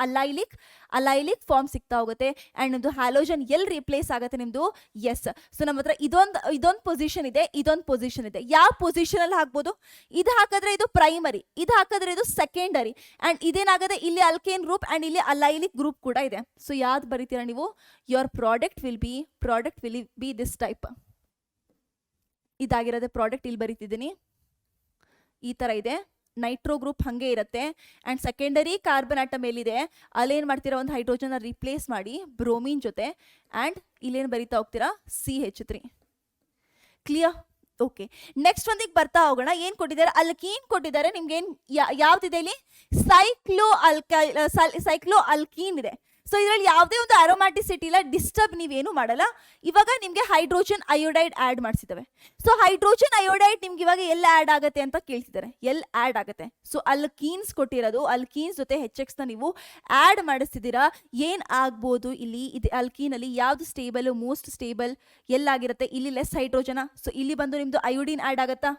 ಅಲೈಲಿಕ್ ಫಾರ್ಮ್ ಸಿಗ್ತಾ ಹೋಗುತ್ತೆ. ಆ್ಯಂಡ್ ನಿಮ್ಮದು ಹ್ಯಾಲೋಜನ್ ಎಲ್ಲಿ ರಿಪ್ಲೇಸ್ ಆಗುತ್ತೆ ನಿಮ್ಮದು? ಎಸ್. ಸೊ ನಮ್ಮ ಹತ್ರ ಇದೊಂದು ಪೊಸಿಷನ್ ಇದೆ, ಇದೊಂದು ಪೊಸಿಷನ್ ಇದೆ. ಯಾವ ಪೊಸಿಷನಲ್ಲಿ ಹಾಕ್ಬೋದು? ಇದು ಹಾಕಿದ್ರೆ ಇದು ಪ್ರೈಮರಿ, ಇದು ಹಾಕಿದ್ರೆ ಇದು ಸೆಕೆಂಡರಿ. ಆ್ಯಂಡ್ ಇದೇನಾಗುತ್ತೆ? ಇಲ್ಲಿ ಅಲ್ಕೇನ್ ಗ್ರೂಪ್ ಆ್ಯಂಡ್ ಇಲ್ಲಿ ಅಲೈಲಿಕ್ ಗ್ರೂಪ್ ಕೂಡ ಇದೆ. ಸೊ ಯಾವ್ದು ಬರೀತೀರಾ ನೀವು? Your product will be this type. ಇದಾಗಿರೋದೆ ಪ್ರಾಡಕ್ಟ್. ಇಲ್ಲಿ ಬರೀತಿದ್ದೀನಿ, ಈ ಥರ ಇದೆ. ನೈಟ್ರೋ ಗ್ರೂಪ್ ಹಾಗೆ ಇರುತ್ತೆ. ಆ್ಯಂಡ್ ಸೆಕೆಂಡರಿ ಕಾರ್ಬನ್ ಆಟಮ್ ಎಲ್ಲಿದೆ ಅಲ್ಲೇನು ಮಾಡ್ತೀರಾ? ಒಂದು ಹೈಡ್ರೋಜನ್ನ ರಿಪ್ಲೇಸ್ ಮಾಡಿ ಬ್ರೋಮಿನ್ ಜೊತೆ. ಆ್ಯಂಡ್ ಇಲ್ಲೇನು ಬರೀತಾ ಹೋಗ್ತೀರಾ? CH3. ಕ್ಲಿಯರ್? ಓಕೆ, ನೆಕ್ಸ್ಟ್ ಒಂದಿಗೆ ಬರ್ತಾ ಹೋಗೋಣ. ಏನ್ ಕೊಟ್ಟಿದ್ದಾರೆ? ಅಲ್ಕೀನ್ ಕೊಟ್ಟಿದ್ದಾರೆ. ನಿಮ್ಗೆ ಏನ್ ಯಾವ್ದಿದೆ ಇಲ್ಲಿ? ಸೈಕ್ಲೋ ಅಲ್ಕೀನ್ ಇದೆ. ಸೊ ಇದರಲ್ಲಿ ಯಾವುದೇ ಒಂದು ಅರೋಮ್ಯಾಟಿಸಿಟಿ ಇಲ್ಲ, ಡಿಸ್ಟರ್ಬ್ ನೀವೇನು ಮಾಡಲ್ಲ. ಇವಾಗ ನಿಮ್ಗೆ ಹೈಡ್ರೋಜನ್ ಅಯೋಡೈಡ್ ಆಡ್ ಮಾಡಿಸಿದಾವೆ. ಸೊ ಹೈಡ್ರೋಜನ್ ಅಯೋಡೈಡ್ ನಿಮ್ಗೆ ಇವಾಗ ಎಲ್ಲಿ ಆಡ್ ಆಗುತ್ತೆ ಅಂತ ಕೇಳ್ತಿದ್ದಾರೆ. ಎಲ್ಲಿ ಆಡ್ ಆಗುತ್ತೆ? ಸೊ ಅಲ್ಕೀನ್ಸ್ ಕೊಟ್ಟಿರೋದು, ಅಲ್ಕೀನ್ಸ್ ಜೊತೆ HX ನ ನೀವು ಆಡ್ ಮಾಡಿಸ್ತಿದ್ದೀರಾ. ಏನ್ ಆಗ್ಬೋದು ಇಲ್ಲಿ? ಇದು ಅಲ್ಕೀನ್ ಅಲ್ಲಿ ಯಾವ್ದು ಸ್ಟೇಬಲ್, ಮೋಸ್ಟ್ ಸ್ಟೇಬಲ್ ಎಲ್ಲಾಗಿರುತ್ತೆ? ಇಲ್ಲಿ ಲೆಸ್ ಹೈಡ್ರೋಜನ. ಸೊ ಇಲ್ಲಿ ಬಂದು ನಿಮ್ದು ಅಯೋಡಿನ್ ಆಡ್ ಆಗುತ್ತಾ?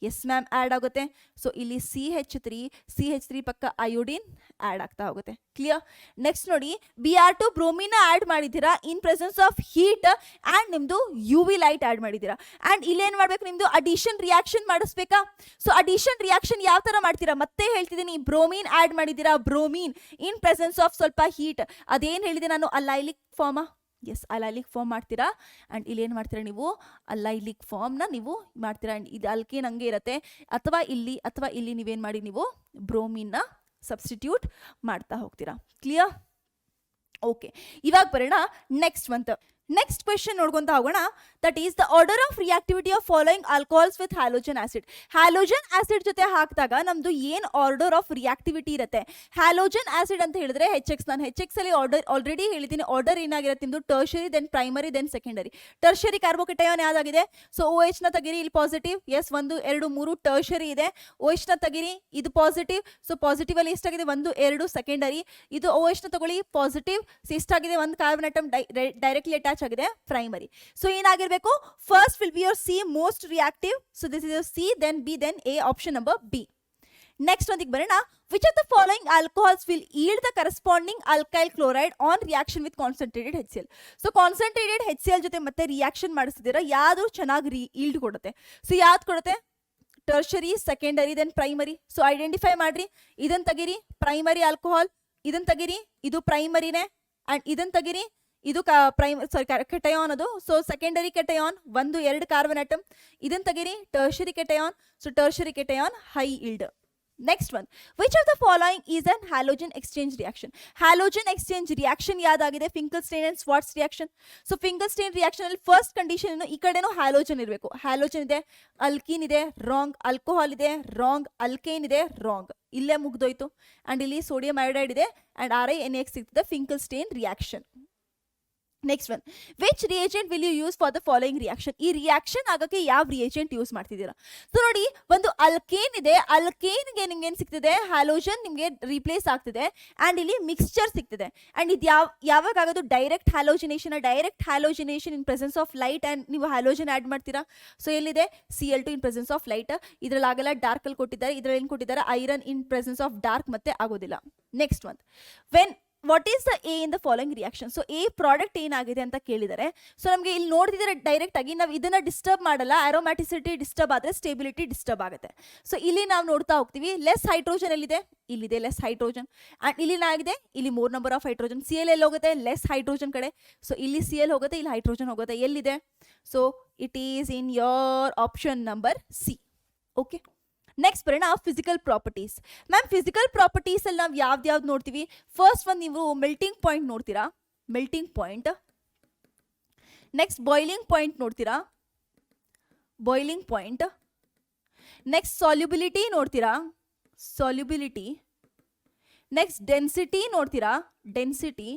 ಎಸ್ ಮ್ಯಾಮ್, ಆ್ಯಡ್ ಆಗುತ್ತೆ. ಸೊ ಇಲ್ಲಿ CH3 ಪಕ್ಕ ಅಯೋಡಿನ್ ಆ್ಯಡ್ ಆಗ್ತಾ ಹೋಗುತ್ತೆ. ಕ್ಲಿಯರ್? ನೆಕ್ಸ್ಟ್ ನೋಡಿ, Br2 ಬ್ರೋಮಿನ ಆ್ಯಡ್ ಮಾಡಿದ್ದೀರಾ ಇನ್ ಪ್ರೆಸೆನ್ಸ್ ಆಫ್ ಹೀಟ್ ಆ್ಯಂಡ್ ನಿಮ್ಮದು UV ಲೈಟ್ ಆ್ಯಡ್ ಮಾಡಿದ್ದೀರಾ. ಆ್ಯಂಡ್ ಇಲ್ಲೇನು ಮಾಡಬೇಕು? ನಿಮ್ಮದು ಅಡಿಷನ್ ರಿಯಾಕ್ಷನ್ ಮಾಡಿಸ್ಬೇಕಾ? ಸೊ ಅಡಿಷನ್ ರಿಯಾಕ್ಷನ್ ಯಾವ ಥರ ಮಾಡ್ತೀರಾ? ಮತ್ತೆ ಹೇಳ್ತಿದ್ದೀನಿ, ಬ್ರೋಮೀನ್ ಆ್ಯಡ್ ಮಾಡಿದ್ದೀರಾ, ಬ್ರೋಮೀನ್ ಇನ್ ಪ್ರೆಸೆನ್ಸ್ ಆಫ್ ಸ್ವಲ್ಪ ಹೀಟ್. ಅದೇನು ಹೇಳಿದೆ ನಾನು? ಅಲೈಲಿಕ್ ಫಾರ್ಮಾ? ಎಸ್, ಅಲೈಲಿಕ್ ಫಾರ್ಮ್ ಮಾಡ್ತೀರಾ. ಆ್ಯಂಡ್ ಇಲ್ಲಿ ಏನು ಮಾಡ್ತೀರಾ ನೀವು? ಅಲೈಲಿಕ್ ಫಾರ್ಮ್ನ ನೀವು ಮಾಡ್ತೀರಾ. ಆ್ಯಂಡ್ ಇದು ಅಲ್ಕೇನ್ ಹಂಗೆ ಇರುತ್ತೆ. ಅಥವಾ ಇಲ್ಲಿ ನೀವೇನು ಮಾಡಿ, ನೀವು ಬ್ರೋಮಿನ್ನ ಸಬ್ಸ್ಟಿಟ್ಯೂಟ್ ಮಾಡ್ತಾ ಹೋಗ್ತೀರಾ. ಕ್ಲಿಯರ್? ಓಕೆ, ಇವಾಗ ಬರೋಣ ನೆಕ್ಸ್ಟ್ ಕ್ವೆಶನ್ ನೋಡ್ಕೊಂತ ಹೋಗೋಣ. That is the order of reactivity of following alcohols with halogen acid. Halogen acid ಜೊತೆ ಹಾಕಿದಾಗ ನಮ್ದು ಏನು ಆರ್ಡರ್ ಆಫ್ ರಿಯಾಕ್ಟಿವಿಟಿ ಇರುತ್ತೆ? ಹ್ಯಾಲೋಜನ್ ಆಸಿಡ್ ಅಂತ ಹೇಳಿದ್ರೆ HX. ನಾನು HX ಅಲ್ಲಿ ಆಲ್ರೆಡಿ ಹೇಳಿದ್ದೀನಿ. ಆರ್ಡರ್ ಏನಾಗಿರುತ್ತೆ ನಿಮ್ದು? Tertiary, then primary, then secondary. Tertiary carbocation ಯಾವ್ದಾಗಿದೆ? ಸೊ OH ನ ತೆಗಿರಿ, ಇಲ್ಲಿ ಪಾಸಿಟಿವ್. ಎಸ್, 1 2 3 ಟರ್ಷರಿ ಇದೆ. OH ನ ತೆಗಿರಿ, ಇದು ಪಾಸಿಟಿವ್. ಸೊ ಪಾಸಿಟಿವ್ ಅಲ್ಲಿ ಎಷ್ಟಾಗಿದೆ? 1 2 ಸೆಕೆಂಡರಿ. ಇದು OH ನ ತಗೊಳ್ಳಿ, ಪಾಸಿಟಿವ್. ಎಷ್ಟಾಗಿದೆ? 1 ಕಾರ್ಬನ್ ಆಟಮ್ ಡೈರೆಕ್ಟ್ಲಿ ಅಟ್ಯಾಚ್ ಆಗಿದೆ, ಪ್ರೈಮರಿ. ಸೊ ಏನಾಗಿರ್ಬೇಕು? First will be your C, most reactive. So this is your C, then B, then A, option number B. Next ಒಂದಿಗೆ ಬರೋಣ. Which of the following alcohols will yield the corresponding alkyl chloride on reaction with concentrated HCl? So concentrated HCl ಜೊತೆ ಮತ್ತೆ reaction ಮಾಡಿಸಿದ್ದೀರಾ, ಯಾವುದು ಚೆನ್ನಾಗಿ yield ಕೊಡುತ್ತೆ? So ಯಾವ್ದು ಕೊಡುತ್ತೆ? Tertiary, secondary, then primary. So identify ಮಾಡ್ರಿ. ಇದನ್ನ ತೆಗಿರಿ, ಪ್ರೈಮರಿ ಆಲ್ಕೋಹಾಲ್. ಇದನ್ನ ತೆಗಿರಿ, ಇದು ಪ್ರೈಮರಿನೇ. ಆ್ಯಂಡ್ ಇದನ್ನ ತೆಗಿರಿ, ಇದು ಕೆಟಯಾನ್ ಅದು. So secondary cation, 1 2 carbon atom. ಇದನ್ನ ತೆಗಿರಿ, tertiary cation. So tertiary cation high yield. Next one, which of the following is an halogen exchange reaction? Halogen exchange reaction ಯಾವ್ದಾಗಿದೆ? Finkelstein and Swarts reaction. So Finkelstein reaction ಅಲ್ಲಿ first condition ಈ ಕಡೆನೂ halogen ಇರಬೇಕು. Halogen ಇದೆ, alkene ಇದೆ, wrong. Alcohol ಇದೆ, wrong. Alkane ಇದೆ, wrong. ಇಲ್ಲೇ ಮುಗ್ದೋಯ್ತು. ಅಂಡ್ ಇಲ್ಲಿ ಸೋಡಿಯಂ ಅಯೋಡೈಡ್ ಇದೆ, ಅಂಡ್ RiNaX ಸಿಗ್ತದೆ. ಫಿಂಕಲ್ಸ್ಟೈನ್ reaction. Next one, which reagent will you use for the following reaction? ಈ ರಿಯಾಕ್ಷನ್ ಆಗಕ್ಕೆ ಯಾವ ರಿಯೇಜೆಂಟ್ ಯೂಸ್ ಮಾಡ್ತಿದ್ದೀರಾ? ಸೊ ನೋಡಿ, ಒಂದು ಅಲ್ಕೇನ್ ಇದೆ. ಅಲ್ಕೇನ್ಗೆ ನಿಮ್ಗೆ ಏನು ಸಿಗ್ತಿದೆ? ಹ್ಯಾಲೋಜನ್ ನಿಮಗೆ ರೀಪ್ಲೇಸ್ ಆಗ್ತಿದೆ. ಆ್ಯಂಡ್ ಇಲ್ಲಿ ಮಿಕ್ಸ್ಚರ್ ಸಿಗ್ತಿದೆ. ಆ್ಯಂಡ್ ಇದು ಯಾವಾಗ ಆಗೋದು? Direct halogenation in presence of light. And ನೀವು ಹ್ಯಾಲೋಜನ್ ಆ್ಯಡ್ ಮಾಡ್ತೀರಾ. ಸೊ ಎಲ್ಲಿದೆ? Cl2 in presence of light. ಇದರಲ್ಲಿ ಆಗಲ್ಲ, ಡಾರ್ಕ್ ಅಲ್ಲಿ ಕೊಟ್ಟಿದ್ದಾರೆ. ಇದರಲ್ಲಿ ಏನು ಕೊಟ್ಟಿದ್ದಾರೆ? Iron in presence of dark, ಮತ್ತೆ ಆಗೋದಿಲ್ಲ. Next one, what is the A in the following reaction? So A product ಏನಾಗಿದೆ ಅಂತ ಕೇಳಿದರೆ, ಸೊ ನಮಗೆ ಇಲ್ಲಿ ನೋಡ್ತಿದ್ರೆ ಡೈರೆಕ್ಟ್ ಆಗಿ ನಾವು ಇದನ್ನ ಡಿಸ್ಟರ್ಬ್ ಮಾಡಲ್ಲ. ಅರೋಮ್ಯಾಟಿಸಿಟಿ ಡಿಸ್ಟರ್ಬ್ ಆದರೆ ಸ್ಟೇಬಿಲಿಟಿ ಡಿಸ್ಟರ್ಬ್ ಆಗುತ್ತೆ. ಸೊ ಇಲ್ಲಿ ನಾವು ನೋಡ್ತಾ ಹೋಗ್ತೀವಿ. ಲೆಸ್ ಹೈಡ್ರೋಜನ್ ಎಲ್ಲಿದೆ? ಇಲ್ಲಿದೆ ಲೆಸ್ ಹೈಡ್ರೋಜನ್. ಆ್ಯಂಡ್ ಇಲ್ಲಿ ಏನಾಗಿದೆ? ಇಲ್ಲಿ 3 ನಂಬರ್ ಆಫ್ ಹೈಡ್ರೋಜನ್. Cl ಎಲ್ಲಿ ಹೋಗುತ್ತೆ? ಲೆಸ್ ಹೈಡ್ರೋಜನ್ ಕಡೆ. ಸೊ ಇಲ್ಲಿ Cl ಹೋಗುತ್ತೆ, ಇಲ್ಲಿ ಹೈಡ್ರೋಜನ್ ಹೋಗುತ್ತೆ. ಎಲ್ಲಿದೆ? So it is in your option number C. Okay, next ಬರೋಣ physical properties. Ma'am, physical properties ಅಲ್ಲಿ ನಾವು ಯಾವ್ದು ನೋಡ್ತೀವಿ? ಫಸ್ಟ್ ಒಂದು ನೀವು ಮೆಲ್ಟಿಂಗ್ ಪಾಯಿಂಟ್ ನೋಡ್ತೀರಾ, melting point. Next boiling point ನೋಡ್ತೀರಾ, ಬಾಯ್ಲಿಂಗ್ ಪಾಯಿಂಟ್. ನೆಕ್ಸ್ಟ್ ಸಾಲ್ಯುಬಿಲಿಟಿ ನೋಡ್ತೀರಾ, ಸಾಲ್ಯುಬಿಲಿಟಿ. ನೆಕ್ಸ್ಟ್ ಡೆನ್ಸಿಟಿ ನೋಡ್ತೀರಾ, ಡೆನ್ಸಿಟಿ.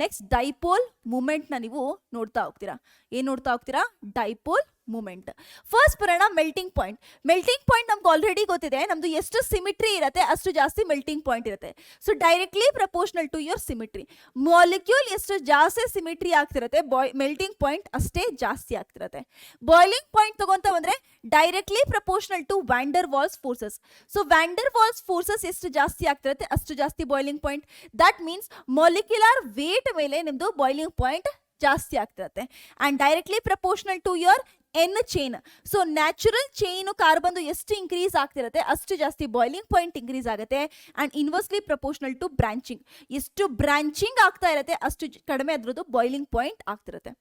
ನೆಕ್ಸ್ಟ್ ಡೈಪೋಲ್ ಮೂಮೆಂಟ್ನ ನೀವು ನೋಡ್ತಾ ಹೋಗ್ತೀರಾ. ಏನು ನೋಡ್ತಾ ಹೋಗ್ತೀರಾ? Dipole moment. ಫಸ್ಟ್ ಬರೋಣ ಮೆಲ್ಟಿಂಗ್ ಪಾಯಿಂಟ್. ಮೆಲ್ಟಿಂಗ್ ಪಾಯಿಂಟ್ ನಮ್ಗೆ ಆಲ್ರೆಡಿ ಗೊತ್ತಿದೆ. ನಮ್ದು ಎಷ್ಟು ಸಿಮಿಟ್ರಿ ಇರುತ್ತೆ ಅಷ್ಟು ಜಾಸ್ತಿ ಮೆಲ್ಟಿಂಗ್ ಪಾಯಿಂಟ್ ಇರುತ್ತೆ. So directly proportional to your symmetry. Molecule ಎಷ್ಟು ಜಾಸ್ತಿ ಸಿಮಿಟ್ರಿ ಆಗ್ತಿರುತ್ತೆ, ಮೆಲ್ಟಿಂಗ್ ಪಾಯಿಂಟ್ ಅಷ್ಟೇ ಜಾಸ್ತಿ ಆಗ್ತಿರುತ್ತೆ. ಬಾಯ್ಲಿಂಗ್ ಪಾಯಿಂಟ್ ತಗೊಂತ ಬಂದ್ರೆ directly proportional to van der Waals forces. So van der Waals forces ಎಷ್ಟು ಜಾಸ್ತಿ ಆಗ್ತಿರುತ್ತೆ ಅಷ್ಟು ಜಾಸ್ತಿ boiling point. That means molecular weight ಮೇಲೆ ನಿಮ್ದು ಬಾಯ್ಲಿಂಗ್ ಪಾಯಿಂಟ್ ಜಾಸ್ತಿ ಆಗ್ತಿರುತ್ತೆ. And directly proportional to your N chain. So natural chain carbon ಎಷ್ಟು ಇನ್ಕ್ರೀಸ್ ಆಗ್ತಿರುತ್ತೆ ಅಷ್ಟು ಜಾಸ್ತಿ ಬಾಯ್ಲಿಂಗ್ ಪಾಯಿಂಟ್ ಇನ್ಕ್ರೀಸ್ ಆಗುತ್ತೆ. And inversely proportional to branching. ಎಷ್ಟು ಬ್ರಾಂಚಿಂಗ್ ಆಗ್ತಾ ಇರುತ್ತೆ ಅಷ್ಟು ಕಡಿಮೆ ಅದ್ರದ್ದು ಬಾಯ್ಲಿಂಗ್ ಪಾಯಿಂಟ್ ಆಗ್ತಿರುತ್ತೆ.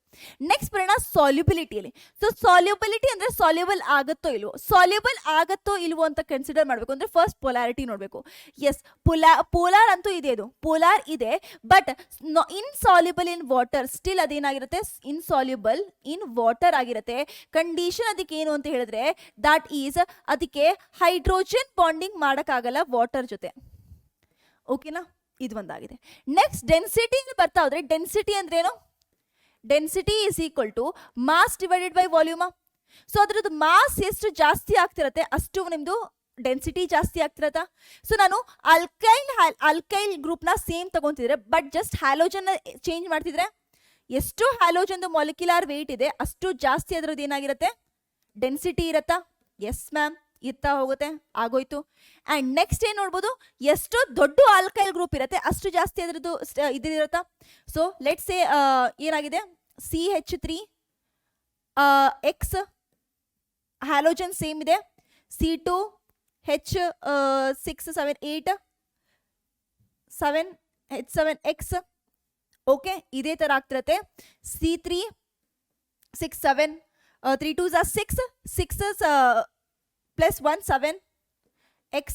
ನೆಕ್ಸ್ಟ್ ಬರೋಣ ಸಾಲ್ಯುಬಿಲಿಟಿಯಲ್ಲಿ. ಸೊ ಸಾಲ್ಯುಬಿಲಿಟಿ ಅಂದ್ರೆ ಸಾಲ್ಯುಬಲ್ ಆಗುತ್ತೋ ಇಲ್ವೋ, ಸಾಲ್ಯುಬಲ್ ಆಗುತ್ತೋ ಇಲ್ವೋ ಅಂತ ಕನ್ಸಿಡರ್ ಮಾಡಬೇಕು ಅಂದ್ರೆ ಫಸ್ಟ್ ಪೊಲಾರಿಟಿ ನೋಡಬೇಕು. ಎಸ್, ಪೋಲಾರ್ ಅಂತೂ ಇದೆ, ಅದು ಪೋಲಾರ್ ಇದೆ. But insoluble in water, still ಅದೇನಾಗಿರುತ್ತೆ? ಇನ್ಸಾಲ್ಯುಬಲ್ ಇನ್ ವಾಟರ್ ಆಗಿರುತ್ತೆ. ಕಂಡೀಷನ್ ಅದಕ್ಕೆ ಏನು ಅಂತ ಹೇಳಿದ್ರೆ ದಟ್ ಈಸ್ ಅದಕ್ಕೆ ಹೈಡ್ರೋಜನ್ ಬಾಂಡಿಂಗ್ ಮಾಡೋಕ್ಕಾಗಲ್ಲ ವಾಟರ್ ಜೊತೆ. ಓಕೆನಾ, ಇದು ಒಂದಾಗಿದೆ. ನೆಕ್ಸ್ಟ್ ಡೆನ್ಸಿಟಿ ಬರ್ತಾ ಹೋದ್ರೆ ಡೆನ್ಸಿಟಿ ಅಂದ್ರೆ ಏನು? Density is equal to mass divided by volume. So ಅದ್ರದ್ದು ಮಾಸ್ ಎಷ್ಟು ಜಾಸ್ತಿ ಆಗ್ತಿರತ್ತೆ ಅಷ್ಟು ನಿಮ್ದು ಡೆನ್ಸಿಟಿ ಜಾಸ್ತಿ ಆಗ್ತಿರತ್ತಾ. ಸೊ ನಾನು ಅಲ್ಕೈಲ್ ಗ್ರೂಪ್ನ ಸೇಮ್ ತಗೊಂತಿದ್ರೆ ಬಟ್ ಜಸ್ಟ್ ಹ್ಯಾಲೋಜನ್ ಚೇಂಜ್ ಮಾಡ್ತಿದ್ರೆ ಎಷ್ಟು ಹ್ಯಾಲೋಜನ್ ಮಾಲಿಕ್ಯುಲರ್ ವೇಟ್ ಇದೆ ಅಷ್ಟು ಜಾಸ್ತಿ ಅದ್ರದ್ದು ಏನಾಗಿರುತ್ತೆ ಡೆನ್ಸಿಟಿ ಇರತ್ತಾ? ಎಸ್ ಮ್ಯಾಮ್, ಇರ್ತಾ ಹೋಗುತ್ತೆ, ಆಗೋಯ್ತು. ಆ್ಯಂಡ್ ನೆಕ್ಸ್ಟ್ ಏನು ನೋಡ್ಬೋದು, ಎಷ್ಟು ದೊಡ್ಡ ಆಲ್ಕೈಲ್ ಗ್ರೂಪ್ ಇರುತ್ತೆ ಅಷ್ಟು ಜಾಸ್ತಿ ಅದ್ರದ್ದು ಇದಿರತ್ತಾ. ಸೊ ಲೆಟ್ಸ್ ಸೇ ಏನಾಗಿದೆ CH3 X ಹ್ಯಾಲೋಜನ್ ಸೇಮ್ ಇದೆ, C2 H678 7 H7X. ಓಕೆ, ಇದೇ ಥರ ಆಗ್ತಿರತ್ತೆ. C3 6 7 3 2s are 6 6s plus 1 7 X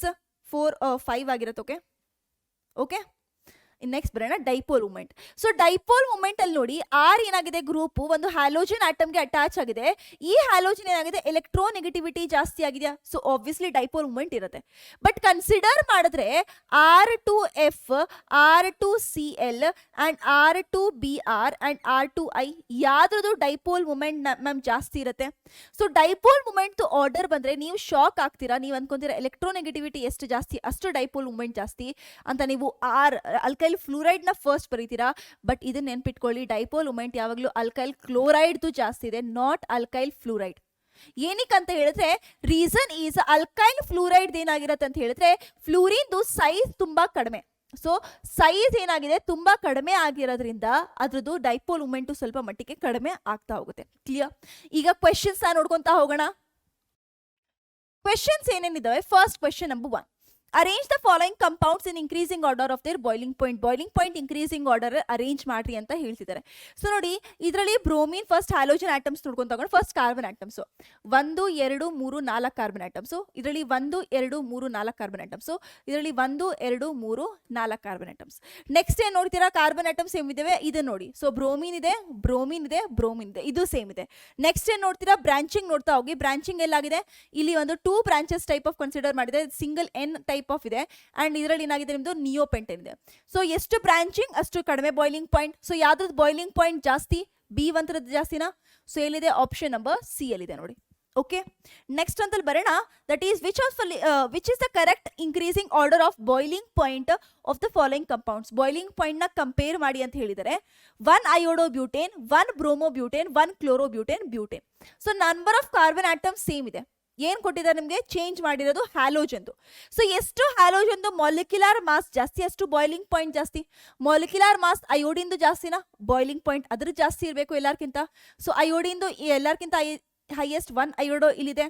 4 5 ಆಗಿರುತ್ತೆ. ಓಕೆ ಓಕೆ, ನೆಕ್ಸ್ಟ್ ಬರೋಣ dipole moment. So dipole moment ಅಲ್ಲಿ ನೋಡಿ ಆರ್ ಏನಾಗಿದೆ ಗ್ರೂಪ್ ಒಂದು ಹ್ಯಾಲೋಜನ್ ಆಟಮ್ಗೆ ಅಟ್ಯಾಚ್ ಆಗಿದೆ. ಈ ಹ್ಯಾಲೋಜನ್ ಏನಾಗಿದೆ ಎಲೆಕ್ಟ್ರೋನೆಗೆಟಿವಿಟಿ ಜಾಸ್ತಿ ಆಗಿದೆ. ಸೊ ಆಬ್ವಿಯಸ್ಲಿ ಡೈಪೋಲ್ ಮೂಮೆಂಟ್ ಇರುತ್ತೆ. ಬಟ್ ಕನ್ಸಿಡರ್ ಮಾಡಿದ್ರೆ R2F R2Cl and R2Br and R2I ಯಾವ್ದು ಡೈಪೋಲ್ ಮೂಮೆಂಟ್ ಮ್ಯಾಮ್ ಜಾಸ್ತಿ ಇರುತ್ತೆ. ಸೊ ಡೈಪೋಲ್ ಮೂಮೆಂಟ್ ಆರ್ಡರ್ ಬಂದ್ರೆ ನೀವು ಶಾಕ್ ಆಗ್ತೀರಾ, ನೀವು ಅನ್ಕೊಂತೀರಾ ಎಲೆಕ್ಟ್ರೋನೆಗೆಟಿವಿಟಿ ಎಷ್ಟು ಜಾಸ್ತಿ ಅಷ್ಟು ಡೈಪೋಲ್ ಮೂಮೆಂಟ್ ಜಾಸ್ತಿ ಅಂತ. ನೀವು ಅಲ್ಕೈಲ್ ಫ್ಲೂರೈಡ್ ನ ಫಸ್ಟ್ ಬರೀತೀರಾ, ಬಟ್ ಇದನ್ನ ನೆನ್ಪಿಟ್ಕೊಳ್ಳಿ ಡೈಪೋಲ್ ಮೂಮೆಂಟ್ ಯಾವಾಗಲೂ ಅಲ್ಕೈಲ್ ಕ್ಲೋರೈಡ್ ಜಾಸ್ತಿ ಇದೆ, ನಾಟ್ ಅಲ್ಕೈಲ್ ಫ್ಲೂರೈಡ್. ಏನಕ್ಕಂತ ಹೇಳಿದ್ರೆ ರೀಸನ್ ಈಸ್ ಅಲ್ಕೈಲ್ ಫ್ಲೂರೈಡ್ ಏನಾಗಿರುತ್ತೆ ಅಂತ ಹೇಳಿದ್ರೆ ಫ್ಲೂರಿನ್ದು ಸೈಜ್ ತುಂಬಾ ಕಡಿಮೆ. ಸೊ ಸೈಜ್ ಏನಾಗಿದೆ ತುಂಬಾ ಕಡಿಮೆ ಆಗಿರೋದ್ರಿಂದ ಅದ್ರದ್ದು ಡೈಪೋಲ್ ಮೂಮೆಂಟ್ ಸ್ವಲ್ಪ ಮಟ್ಟಿಗೆ ಕಡಿಮೆ ಆಗ್ತಾ ಹೋಗುತ್ತೆ. ಕ್ಲಿಯರ್? ಈಗ ಕ್ವೆಶನ್ಸ್ ನೋಡ್ಕೊಂತಾ ಹೋಗೋಣ. ಕ್ವೆಶನ್ಸ್ ಏನೇನಿದಾವೆ, first question number 1, arrange the following compounds in increasing order of their boiling point. Boiling point increasing order arrange ಮಾಡ್ರಿ ಅಂತ ಹೇಳ್ತಿದ್ದಾರೆ. ಸೊ ನೋಡಿ ಇದರಲ್ಲಿ ಬ್ರೋಮಿನ್ ಫಸ್ಟ್ ಹ್ಯಾಲೋಜನ್ ಆಟಮ್ಸ್ ನೋಡ್ಕೊಂಡು ತಗೊಂಡು first carbon atoms 1 2 3 4 carbon atoms. ಇದರಲ್ಲಿ 1 2 3 4 ಕಾರ್ಬನ್ ಆಟಮ್ಸ್. ಇದರಲ್ಲಿ 1 2 3 4 carbon atoms. Next ಏನ್ ನೋಡ್ತೀರಾ ಕಾರ್ಬನ್ ಆಟಮ್ಸ್ ಸೇಮ್ ಇದಾವೆ, ಇದು ನೋಡಿ. ಸೊ ಬ್ರೋಮಿನ್ ಇದೆ, ಬ್ರೋಮಿನ್ ಇದೆ, ಬ್ರೋಮಿನ್ ಇದೆ, ಇದು ಸೇಮ್ ಇದೆ. ನೆಕ್ಸ್ಟ್ ಏನ್ ನೋಡ್ತೀರಾ ಬ್ರಾಂಚಿಂಗ್ ನೋಡ್ತಾ ಹೋಗಿ. ಬ್ರಾಂಚಿಂಗ್ ಎಲ್ಲಾಗಿದೆ, ಇಲ್ಲಿ ಒಂದು 2 ಬ್ರಾಂಚಸ್ ಟೈಪ್ ಆಫ್ ಕನ್ಸಿಡರ್ ಮಾಡಿದೆ, ಸಿಂಗಲ್ ಎನ್ ಟೈಪ್ ಆಫ್ ಇದೆ. ಅಂಡ್ ಇದರಲ್ಲಿ ಏನಾಗಿದೆ ನಿಮ್ದು ನಿಯೋಪೆಂಟೇನ್ ಇದೆ. ಸೊ ಎಷ್ಟು ಬ್ರಾಂಚಿಂಗ್ ಅಷ್ಟು ಕಡಿಮೆ ಬಾಯ್ಲಿಂಗ್ ಪಾಯಿಂಟ್. ಸೊ ಯಾವ್ದು ಬಾಯ್ಲಿಂಗ್ ಪಾಯಿಂಟ್ ಜಾಸ್ತಿ? B1 ಜಾಸ್ತಿನಾ? ಸೊ ಎಲ್ಲಿದೆ ಆಪ್ಷನ್ ನಂಬರ್ ಸಿ ಅಲ್ಲಿದೆ ನೋಡಿ. ಓಕೆ, ನೆಕ್ಸ್ಟ್ ಅಂತಲ್ಲಿ ಬರೋಣ. That is which is the correct increasing order of boiling point of the following compounds. Boiling point ನ ಕಂಪೇರ್ ಮಾಡಿ ಅಂತ ಹೇಳಿದರೆ 1 iodobutane, 1 bromobutane, 1 chlorobutane, butane. So number of carbon atoms same ಇದೆ. ಏನ್ ಕೊಟ್ಟಿದ್ದಾರೆ ನಿಮಗೆ? ಚೇಂಜ್ ಮಾಡಿರೋದು ಹ್ಯಾಲೋಜನ್ದು. ಸೊ ಎಷ್ಟು ಹ್ಯಾಲೋಜನ್ದು ಮಾಲಿಕ್ಯುಲರ್ ಮಾಸ್ ಜಾಸ್ತಿ ಅಷ್ಟು ಬಾಯ್ಲಿಂಗ್ ಪಾಯಿಂಟ್ ಜಾಸ್ತಿ. ಮಾಲಿಕ್ಯುಲರ್ ಮಾಸ್ ಅಯೋಡಿನ್ದು ಜಾಸ್ತಿನಾ? ಬಾಯ್ಲಿಂಗ್ ಪಾಯಿಂಟ್ ಅದ್ರ ಜಾಸ್ತಿ ಇರಬೇಕು ಎಲ್ಲಾರ್ಕಿಂತ. ಸೊ ಅಯೋಡಿನ್ದು ಎಲ್ಲಾರ್ಕಿಂತ ಹೈಯೆಸ್ಟ್ 1 ಅಯೋಡೋ ಇಲ್ಲಿದೆ,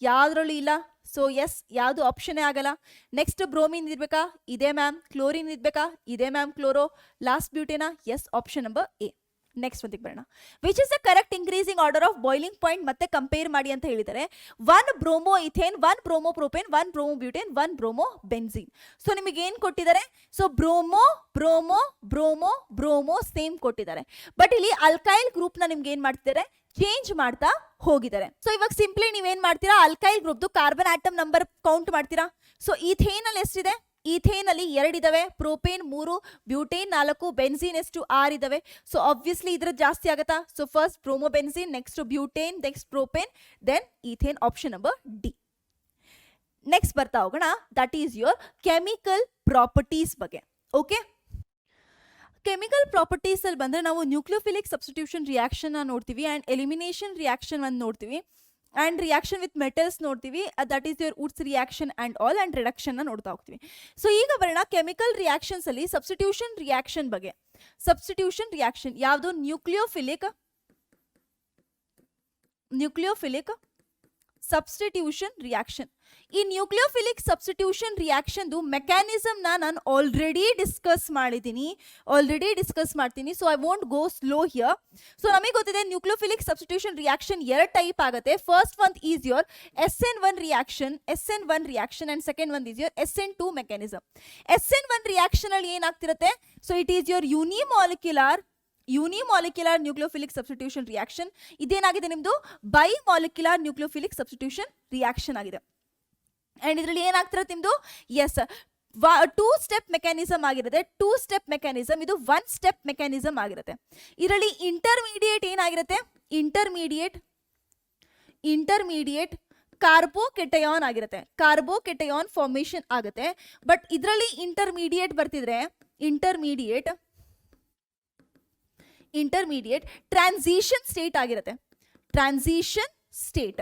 ಯಾವ್ದ್ರಲ್ಲೂ ಇಲ್ಲ. ಸೊ ಎಸ್, ಯಾವುದು ಆಪ್ಷನ್ ಆಗಲ್ಲ. ನೆಕ್ಸ್ಟ್ ಬ್ರೋಮಿನ್ ಇರ್ಬೇಕಾ? ಇದೆ ಮ್ಯಾಮ್. ಕ್ಲೋರಿನ್ ಇರ್ಬೇಕಾ? ಇದೆ ಮ್ಯಾಮ್. ಕ್ಲೋರೋ. ಲಾಸ್ಟ್ ಬ್ಯೂಟೇನಾ? Yes, option number A. Next ಒಂದಿಗೆ ಬರೋಣ. Which is the correct increasing order of boiling point ಮತ್ತೆ ಕಂಪೇರ್ ಮಾಡಿ ಅಂತ ಹೇಳಿದರೆ 1 bromo ethane, 1 bromo propane, 1 bromo butane, 1 bromo benzene. So ನಿಮಗೆ ಏನು ಕೊಟ್ಟಿದ್ದಾರೆ? So bromo bromo bromo bromo same ಕೊಟ್ಟಿದ್ದಾರೆ. ಬಟ್ ಇಲ್ಲಿ ಅಲ್ಕೈಲ್ ಗ್ರೂಪ್ ನ ನಿಮ್ಗೆ ಏನ್ ಮಾಡ್ತಿದ್ದಾರೆ? ಚೇಂಜ್ ಮಾಡ್ತಾ ಹೋಗಿದ್ದಾರೆ. ಸೊ ಇವಾಗ ಸಿಂಪ್ಲಿ ನೀವೇನ್ ಮಾಡ್ತೀರಾ? ಅಲ್ಕೈಲ್ ಗ್ರೂಪ್ದು ಕಾರ್ಬನ್ ಆಟಮ್ ನಂಬರ್ ಕೌಂಟ್ ಮಾಡ್ತೀರಾ. ಸೊ ಈಥೇನ್ ಅಲ್ಲಿ ಎಷ್ಟಿದೆ? ಈಥೇನ್ ಅಲ್ಲಿ 2 ಇದಾವೆ, ಪ್ರೋಪೇನ್ 3, ಬ್ಯೂಟೇನ್ 4, ಬೆನ್ಝೀನ್ ಎಷ್ಟು 6 ಇದಾವೆ. ಸೊ ಆಬ್ವಿಯಸ್ಲಿ ಇದ್ರ ಜಾಸ್ತಿ ಆಗತ್ತಾ? So first bromo benzene, next butane, next propane, then ethane, option number D. Next ಬರ್ತಾ ಹೋಗೋಣ. That is your chemical properties ಬಗ್ಗೆ. ಓಕೆ, ಕೆಮಿಕಲ್ ಪ್ರಾಪರ್ಟೀಸ್ ಅಲ್ಲಿ ಬಂದ್ರೆ ನಾವು ನ್ಯೂಕ್ಲಿಯೋಫಿಲಿಕ್ ಸಬ್ಸ್ಟಿಟ್ಯೂಷನ್ ರಿಯಾಕ್ಷನ್ ನೋಡ್ತೀವಿ, ಅಂಡ್ ಎಲಿಮಿನೇಷನ್ ರಿಯಾಕ್ಷನ್ ಒಂದು ನೋಡ್ತೀವಿ, ಅಂಡ್ ರಿಯಾಕ್ಷನ್ ವಿತ್ ಮೆಟಲ್ಸ್ ನೋಡ್ತೀವಿ. That is your Wurtz reaction and all, and reduction ನೋಡ್ತಾ ಹೋಗ್ತೀವಿ. ಸೊ ಈಗ ಬರೋಣ ಕೆಮಿಕಲ್ ರಿಯಾಕ್ಷನ್ಸ್ ಅಲ್ಲಿ ಸಬ್ಸ್ಟಿಟ್ಯೂಷನ್ ರಿಯಾಕ್ಷನ್ ಬಗ್ಗೆ. ಸಬ್ಸ್ಟಿಟ್ಯೂಷನ್ ರಿಯಾಕ್ಷನ್ ಯಾವುದು? Nucleophilic substitution reaction. ಈ ನ್ಯೂಕ್ಲಿಯೋಫಿಲಿಕ್ ಸಬ್ಸ್ಟಿಟ್ಯೂಷನ್ ರಿಯಾಕ್ಷನ್ದು ಮೆಕ್ಯಾನಿಸಮ್ನ ನಾನು ಆಲ್ರೆಡಿ ಡಿಸ್ಕಸ್ ಮಾಡ್ತೀನಿ. So I won't go slow here. So ನಮಗೆ ಗೊತ್ತಿದೆ ನ್ಯೂಕ್ಲಿಯೋಫಿಲಿಕ್ ಸಬ್ಸ್ಟಿಟ್ಯೂಷನ್ ರಿಯಾಕ್ಷನ್ 2 ಟೈಪ್ ಆಗುತ್ತೆ. First one is your SN1 reaction and second one is your SN2 mechanism. SN1 reaction ಅಲ್ಲಿ ಏನಾಗ್ತಿರುತ್ತೆ? So it is your unimolecular unimolecular nucleophilic substitution reaction. ಇದೇನಾಗಿದೆ ನಿಮ್ದು bimolecular nucleophilic substitution reaction ಆಗಿದೆ. And ಇದರಲ್ಲಿ ಏನಾಗ್ತಿರುತ್ತೆ ನಿಮ್ದು S 2 step mechanism ಆಗಿರುತ್ತೆ. 2 step mechanism, ಇದು 1 ಸ್ಟೆಪ್ ಮೆಕ್ಯಾನಿಸಮ್ ಆಗಿರುತ್ತೆ. ಇದರಲ್ಲಿ ಇಂಟರ್ಮೀಡಿಯೇಟ್ ಏನಾಗಿರುತ್ತೆ, ಇಂಟರ್ಮೀಡಿಯೇಟ್ ಕಾರ್ಬೋಕೆಟಯಾನ್ ಆಗಿರುತ್ತೆ. ಕಾರ್ಬೋಕೆಟಯಾನ್ ಫಾರ್ಮೇಶನ್ ಆಗುತ್ತೆ. ಬಟ್ ಇದರಲ್ಲಿ ಇಂಟರ್ಮೀಡಿಯೇಟ್ ಬರ್ತಿದ್ರೆ ಇಂಟರ್ಮೀಡಿಯೇಟ್ ಟ್ರಾನ್ಸಿಷನ್ ಸ್ಟೇಟ್ ಆಗಿರುತ್ತೆ. Transition state.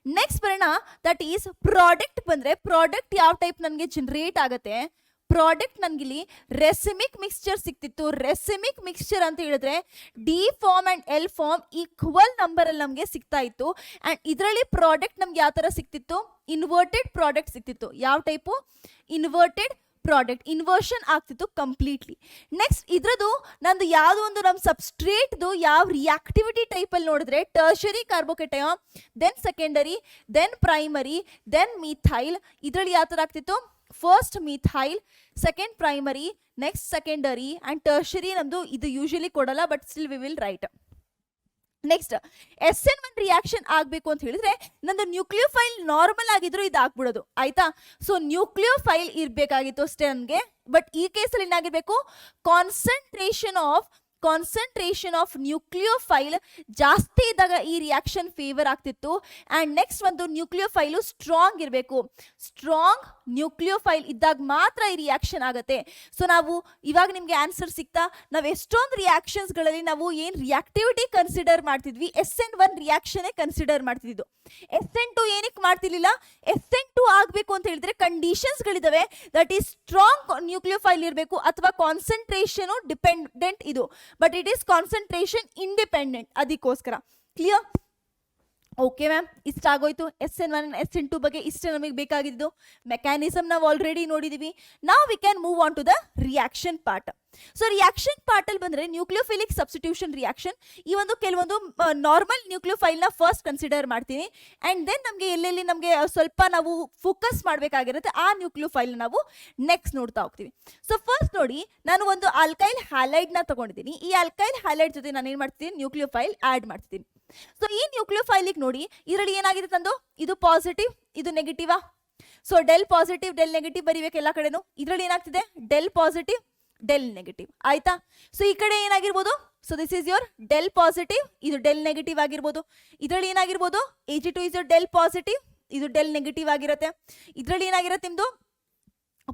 ನೆಕ್ಸ್ಟ್ ಬರೋಣ, ದಟ್ ಈಸ್ ಪ್ರಾಡಕ್ಟ್. ಬಂದ್ರೆ ಪ್ರಾಡಕ್ಟ್ ಯಾವ ಟೈಪ್ ನನಗೆ ಜನರೇಟ್ ಆಗುತ್ತೆ, ಪ್ರಾಡಕ್ಟ್ ನನಗಿಲ್ಲಿ ರೆಸಿಮಿಕ್ ಮಿಕ್ಸ್ಚರ್ ಸಿಕ್ತಿತ್ತು. ರೆಸಿಮಿಕ್ ಮಿಕ್ಸ್ಚರ್ ಅಂತ ಹೇಳಿದ್ರೆ D form and L form equal number ಅಲ್ಲಿ ನಮಗೆ ಸಿಗ್ತಾ ಇತ್ತು. ಅಂಡ್ ಇದರಲ್ಲಿ ಪ್ರಾಡಕ್ಟ್ ನಮ್ಗೆ ಯಾವ ತರ ಸಿಕ್ತಿತ್ತು, ಇನ್ವರ್ಟೆಡ್ ಪ್ರಾಡಕ್ಟ್ ಸಿಕ್ತಿತ್ತು. ಯಾವ ಟೈಪು, ಇನ್ವರ್ಟೆಡ್ ಪ್ರಾಡಕ್ಟ್. ಇನ್ವರ್ಷನ್ ಆಗ್ತಿತ್ತು ಕಂಪ್ಲೀಟ್ಲಿ. ನೆಕ್ಸ್ಟ್ ಇದ್ರದ್ದು ನಂದು ಯಾವುದೋ ಒಂದು ನಮ್ಮ ಸಬ್ಸ್ಟ್ರೇಟ್ದು ಯಾವ ರಿಯಾಕ್ಟಿವಿಟಿ ಟೈಪಲ್ಲಿ ನೋಡಿದ್ರೆ tertiary carbocation, then secondary, then primary, then methyl. ಇದರಲ್ಲಿ ಯಾವ ಥರ ಆಗ್ತಿತ್ತು, first methyl, second primary, next secondary and tertiary. ನಮ್ಮದು ಇದು ಯೂಶಲಿ ಕೊಡಲ್ಲ, but still we will write. Next SN1 reaction ಆಗಬೇಕು ಅಂತ ಹೇಳಿದ್ರೆ ನಂದು ನ್ಯೂಕ್ಲಿಯೋಫೈಲ್ ನಾರ್ಮಲ್ ಆಗಿದ್ರು ಇದು ಆಗ್ಬಿಡೋದು ಆಯ್ತಾ. ಸೊ ನ್ಯೂಕ್ಲಿಯೋಫೈಲ್ ಇರಬೇಕಾಗಿತ್ತು ಅಷ್ಟೇ ನನಗೆ. ಬಟ್ ಈ ಕೇಸಲ್ಲಿ ಏನಾಗಿರ್ಬೇಕು, ಕಾನ್ಸಂಟ್ರೇಷನ್ ಆಫ್ ನ್ಯೂಕ್ಲಿಯೋಫೈಲ್ ಜಾಸ್ತಿ ಇದ್ದಾಗ ಈ ರಿಯಾಕ್ಷನ್ ಫೇವರ್ ಆಗ್ತಿತ್ತು. ಆ್ಯಂಡ್ ನೆಕ್ಸ್ಟ್ ಒಂದು ನ್ಯೂಕ್ಲಿಯೋಫೈಲು ಸ್ಟ್ರಾಂಗ್ ಇರಬೇಕು. ಸ್ಟ್ರಾಂಗ್ ನ್ಯೂಕ್ಲಿಯೋಫೈಲ್ ಇದ್ದಾಗ ಮಾತ್ರ ಈ ರಿಯಾಕ್ಷನ್ ಆಗುತ್ತೆ. ಸೊ ನಾವು ಇವಾಗ ನಿಮಗೆ ಆನ್ಸರ್ ಸಿಗ್ತಾ, ನಾವು ಎಷ್ಟೊಂದು ರಿಯಾಕ್ಷನ್ಸ್ಗಳಲ್ಲಿ ನಾವು ಏನು ರಿಯಾಕ್ಟಿವಿಟಿ ಕನ್ಸಿಡರ್ ಮಾಡ್ತಿದ್ವಿ, SN1 ರಿಯಾಕ್ಷನ್ನೇ ಕನ್ಸಿಡರ್ ಮಾಡ್ತಿದ್ದು. SN2 ಏನಕ್ಕೆ ಮಾಡ್ತಿರ್ಲಿಲ್ಲ, SN2 ಆಗಬೇಕು ಅಂತ ಹೇಳಿದ್ರೆ ಕಂಡೀಷನ್ಸ್ಗಳಿದಾವೆ. ದಟ್ ಈಸ್ ಸ್ಟ್ರಾಂಗ್ ನ್ಯೂಕ್ಲಿಯೋಫೈಲ್ ಇರಬೇಕು ಅಥವಾ ಕಾನ್ಸಂಟ್ರೇಷನು ಡಿಪೆಂಡೆಂಟ್ ಇದು, but it is concentration independent. ಅದಕ್ಕೋಸ್ಕರ ಕ್ಲಿಯರ್. ಓಕೆ ಮ್ಯಾಮ್, ಇಷ್ಟ ಆಗೋಯ್ತು. SN1 SN2 ಬಗ್ಗೆ ಇಷ್ಟೇ ನಮಗೆ ಬೇಕಾಗಿದ್ದು. ಮೆಕ್ಯಾನಿಸಮ್ ನಾವು ಆಲ್ರೆಡಿ ನೋಡಿದೀವಿ. ನಾವು we can move on to the reaction part. So reaction part ಅಲ್ಲಿ ಬಂದ್ರೆ ನ್ಯೂಕ್ಲಿಯೋಫಿಲಿಕ್ ಸಬ್ಸ್ಟಿಟ್ಯೂಷನ್ ರಿಯಾಕ್ಷನ್. ಈ ಒಂದು ಕೆಲವೊಂದು ನಾರ್ಮಲ್ ನ್ಯೂಕ್ಲಿಯೋಫೈಲ್ನ ಫಸ್ಟ್ ಕನ್ಸಿಡರ್ ಮಾಡ್ತೀನಿ. ಆ್ಯಂಡ್ ದೆನ್ ನಮಗೆ ಎಲ್ಲೆಲ್ಲಿ ನಮಗೆ ಸ್ವಲ್ಪ ನಾವು ಫೋಕಸ್ ಮಾಡಬೇಕಾಗಿರುತ್ತೆ ಆ ನ್ಯೂಕ್ಲಿಯೋಫೈಲ್ ನಾವು ನೆಕ್ಸ್ಟ್ ನೋಡ್ತಾ ಹೋಗ್ತೀವಿ. ಸೊ ಫಸ್ಟ್ ನೋಡಿ, ನಾನು ಒಂದು ಆಲ್ಕೈಲ್ ಹ್ಯಾಲೈಡ್ನ ತಗೊಂಡಿದ್ದೀನಿ. ಈ ಆಲ್ಕೈಲ್ ಹ್ಯಾಲೈಡ್ ಜೊತೆ ನಾನು ಏನು ಮಾಡ್ತೀನಿ, ನ್ಯೂಕ್ಲಿಯೋಫೈಲ್ ಆ್ಯಡ್ ಮಾಡ್ತೀನಿ. ಸೊ ಈ ನ್ಯೂಕ್ಲಿಯೋಫೈಲಿಗೆ ನೋಡಿ, ಇದರಲ್ಲಿ ಏನಾಗಿದೆ ತಂದು, ಇದು ಪಾಸಿಟಿವ್, ಇದು ನೆಗೆಟಿವಾ. So del positive del negative ಬರೀಬೇಕು ಎಲ್ಲ ಕಡೆನೂ. ಇದರಲ್ಲಿ ಏನಾಗ್ತಿದೆ, ಡೆಲ್ ಪಾಸಿಟಿವ್ ಡೆಲ್ ನೆಗೆಟಿವ್ ಆಯ್ತಾ. ಸೊ ಈ ಕಡೆ ಏನಾಗಿರ್ಬೋದು, so this is your del positive, ಇದು ಡೆಲ್ ನೆಗೆಟಿವ್ ಆಗಿರ್ಬೋದು. ಇದರಲ್ಲಿ ಏನಾಗಿರ್ಬೋದು, Ag2 is your del positive, ಇದು ಡೆಲ್ ನೆಗೆಟಿವ್ ಆಗಿರುತ್ತೆ. ಇದರಲ್ಲಿ ಏನಾಗಿರುತ್ತೆ ನಿಮ್ದು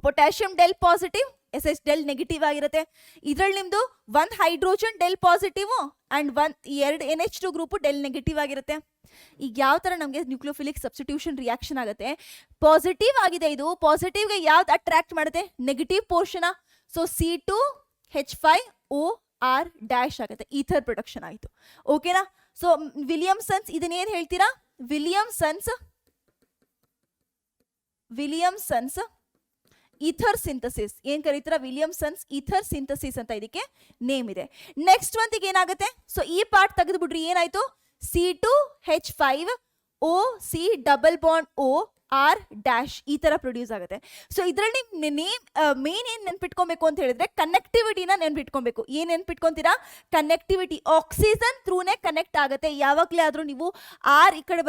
potassium del positive, SH del negative ಆಗಿರುತ್ತೆ. ಇದರಲ್ಲಿ ನಿಮ್ದು ಒಂದು ಹೈಡ್ರೋಜನ್ ಡೆಲ್ ಪಾಸಿಟಿವ್ ಅಂಡ್ ಎರಡು NH2 ಗ್ರೂಪ್ ಡೆಲ್ ನೆಗೆಟಿವ್ ಆಗಿರುತ್ತೆ. ಈಗ ಯಾವ ತರ ನಮಗೆ ನ್ಯೂಕ್ಲಿಯೋಫಿಲಿಕ್ ಸಬ್ಸ್ಟಿಟ್ಯೂಷನ್ ರಿಯಾಕ್ಷನ್ ಆಗುತ್ತೆ, ಪಾಸಿಟಿವ್ ಆಗಿದೆ ಇದು, ಪಾಸಿಟಿವ್ಗೆ ಯಾವ್ದು ಅಟ್ರಾಕ್ಟ್ ಮಾಡುತ್ತೆ, negative portion. So C2H5OR dash ಆಗುತ್ತೆ, ಈಥರ್ ಪ್ರೊಡಕ್ಷನ್ ಆಯಿತು. ಓಕೆನಾ. ಸೊ ವಿಲಿಯಮ್ಸನ್ಸ್ ಇದನ್ನೇನು ಹೇಳ್ತೀರಾ, ವಿಲಿಯಮ್ಸನ್ಸ್ ಈಥರ್ ಸಿಂಥಸಿಸ್ ಏನ್ ಕರೀತೀರಾ, ವಿಲಿಯಮ್ಸನ್ಸ್ ಈಥರ್ ಸಿಂಥಸಿಸ್ ಅಂತ ಇದಕ್ಕೆ ನೇಮ್ ಇದೆ. ನೆಕ್ಸ್ಟ್ ಒಂದಿಗೆ ಏನಾಗುತ್ತೆ, ಸೊ ಈ ಪಾರ್ಟ್ ತೆಗೆದು ಬಿಡ್ರಿ, ಏನಾಯ್ತು, C2H5OC double bond OR dash ಈ ತರ ಪ್ರೊಡ್ಯೂಸ್ ಆಗುತ್ತೆ. ಸೊ ಇದರಲ್ಲಿ ಮೇನ್ ಏನ್ ನೆನ್ಪಿಟ್ಕೊಬೇಕು ಅಂತ ಹೇಳಿದ್ರೆ ಕನೆಕ್ಟಿವಿಟಿನ ನೆನ್ಪಿಟ್ಕೊಬೇಕು. ಏನ್ ನೆನ್ಪಿಟ್ಕೊಂತೀರಾ, ಕನೆಕ್ಟಿವಿಟಿ. ಆಕ್ಸಿಜನ್ ಥ್ರೂನೇ ಕನೆಕ್ಟ್ ಆಗುತ್ತೆ. ಯಾವಾಗಲೇ ಆದ್ರೂ ನೀವು ಆರ್ ಈ ಕಡೆ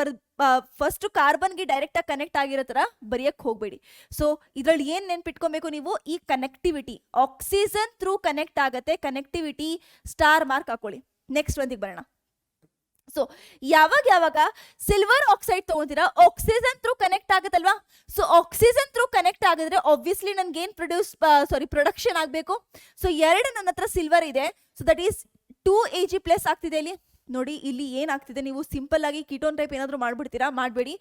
ಫಸ್ಟ್ ಕಾರ್ಬನ್ಗೆ ಡೈರೆಕ್ಟ್ ಆಗಿ ಕನೆಕ್ಟ್ ಆಗಿರೋ ತರ ಬರೆಯಕ್ಕೆ ಹೋಗಬೇಡಿ. ಸೊ ಇದರಲ್ಲಿ ಏನ್ ನೆನ್ಪಿಟ್ಕೊಬೇಕು ನೀವು, ಈ ಕನೆಕ್ಟಿವಿಟಿ, ಆಕ್ಸಿಜನ್ ಥ್ರೂ ಕನೆಕ್ಟ್ ಆಗುತ್ತೆ, ಕನೆಕ್ಟಿವಿಟಿ ಸ್ಟಾರ್ ಮಾರ್ಕ್ ಹಾಕೊಳ್ಳಿ. ನೆಕ್ಸ್ಟ್ ಒಂದಿಗೆ ಬರೋಣ. ಸೊ ಯಾವಾಗ ಸಿಲ್ವರ್ ಆಕ್ಸೈಡ್ ತಗೊಂತೀರಾ, ಆಕ್ಸಿಜನ್ ಥ್ರೂ ಕನೆಕ್ಟ್ ಆಗುತ್ತಲ್ವಾ. ಸೊ ಆಕ್ಸಿಜನ್ ಥ್ರೂ ಕನೆಕ್ಟ್ ಆಗಿದ್ರೆ ಆಬ್ವಿಯಸ್ಲಿ ನನ್ಗೆ ಏನ್ ಪ್ರೊಡಕ್ಷನ್ ಆಗಬೇಕು. ಸೊ ಎರಡು ನನ್ನ ಹತ್ರ ಸಿಲ್ವರ್ ಇದೆ, so that is 2 Ag plus ಆಗ್ತಿದೆ. ಇಲ್ಲಿ ನೋಡಿ, ಇಲ್ಲಿ ಏನಾಗ್ತಿದೆ, ನೀವು ಸಿಂಪಲ್ ಆಗಿ ಕೀಟೋನ್ ಟೈಪ್ ಏನಾದರೂ ಮಾಡ್ಬಿಡ್ತೀರಾ, ಮಾಡಬೇಡಿ.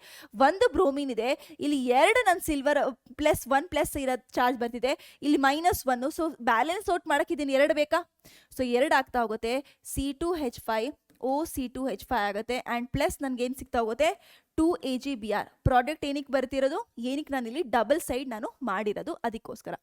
ಒಂದು ಬ್ರೋಮಿನ್ ಇದೆ, ಇಲ್ಲಿ ಎರಡು ನನ್ನ ಸಿಲ್ವರ್ +1+ ಇರೋ ಚಾರ್ಜ್ ಬರ್ತಿದೆ, ಇಲ್ಲಿ -1. ಸೊ ಬ್ಯಾಲೆನ್ಸ್ ಔಟ್ ಮಾಡಕ್ಕೆ ಇದನ್ನು 2 ಬೇಕಾ, ಸೊ 2 ಆಗ್ತಾ ಹೋಗುತ್ತೆ. C2H5OC2H5 ಆಗುತ್ತೆ. ಆ್ಯಂಡ್ ಪ್ಲಸ್ ನನಗೆ ಏನು ಸಿಗ್ತಾ ಹೋಗುತ್ತೆ, 2 AgBr. ಪ್ರಾಡಕ್ಟ್ ಏನಕ್ಕೆ ಬರ್ತಿರೋದು, ಏನಕ್ಕೆ ನಾನು ಇಲ್ಲಿ ಡಬಲ್ ಸೈಡ್ ನಾನು ಮಾಡಿರೋದು, ಅದಕ್ಕೋಸ್ಕರ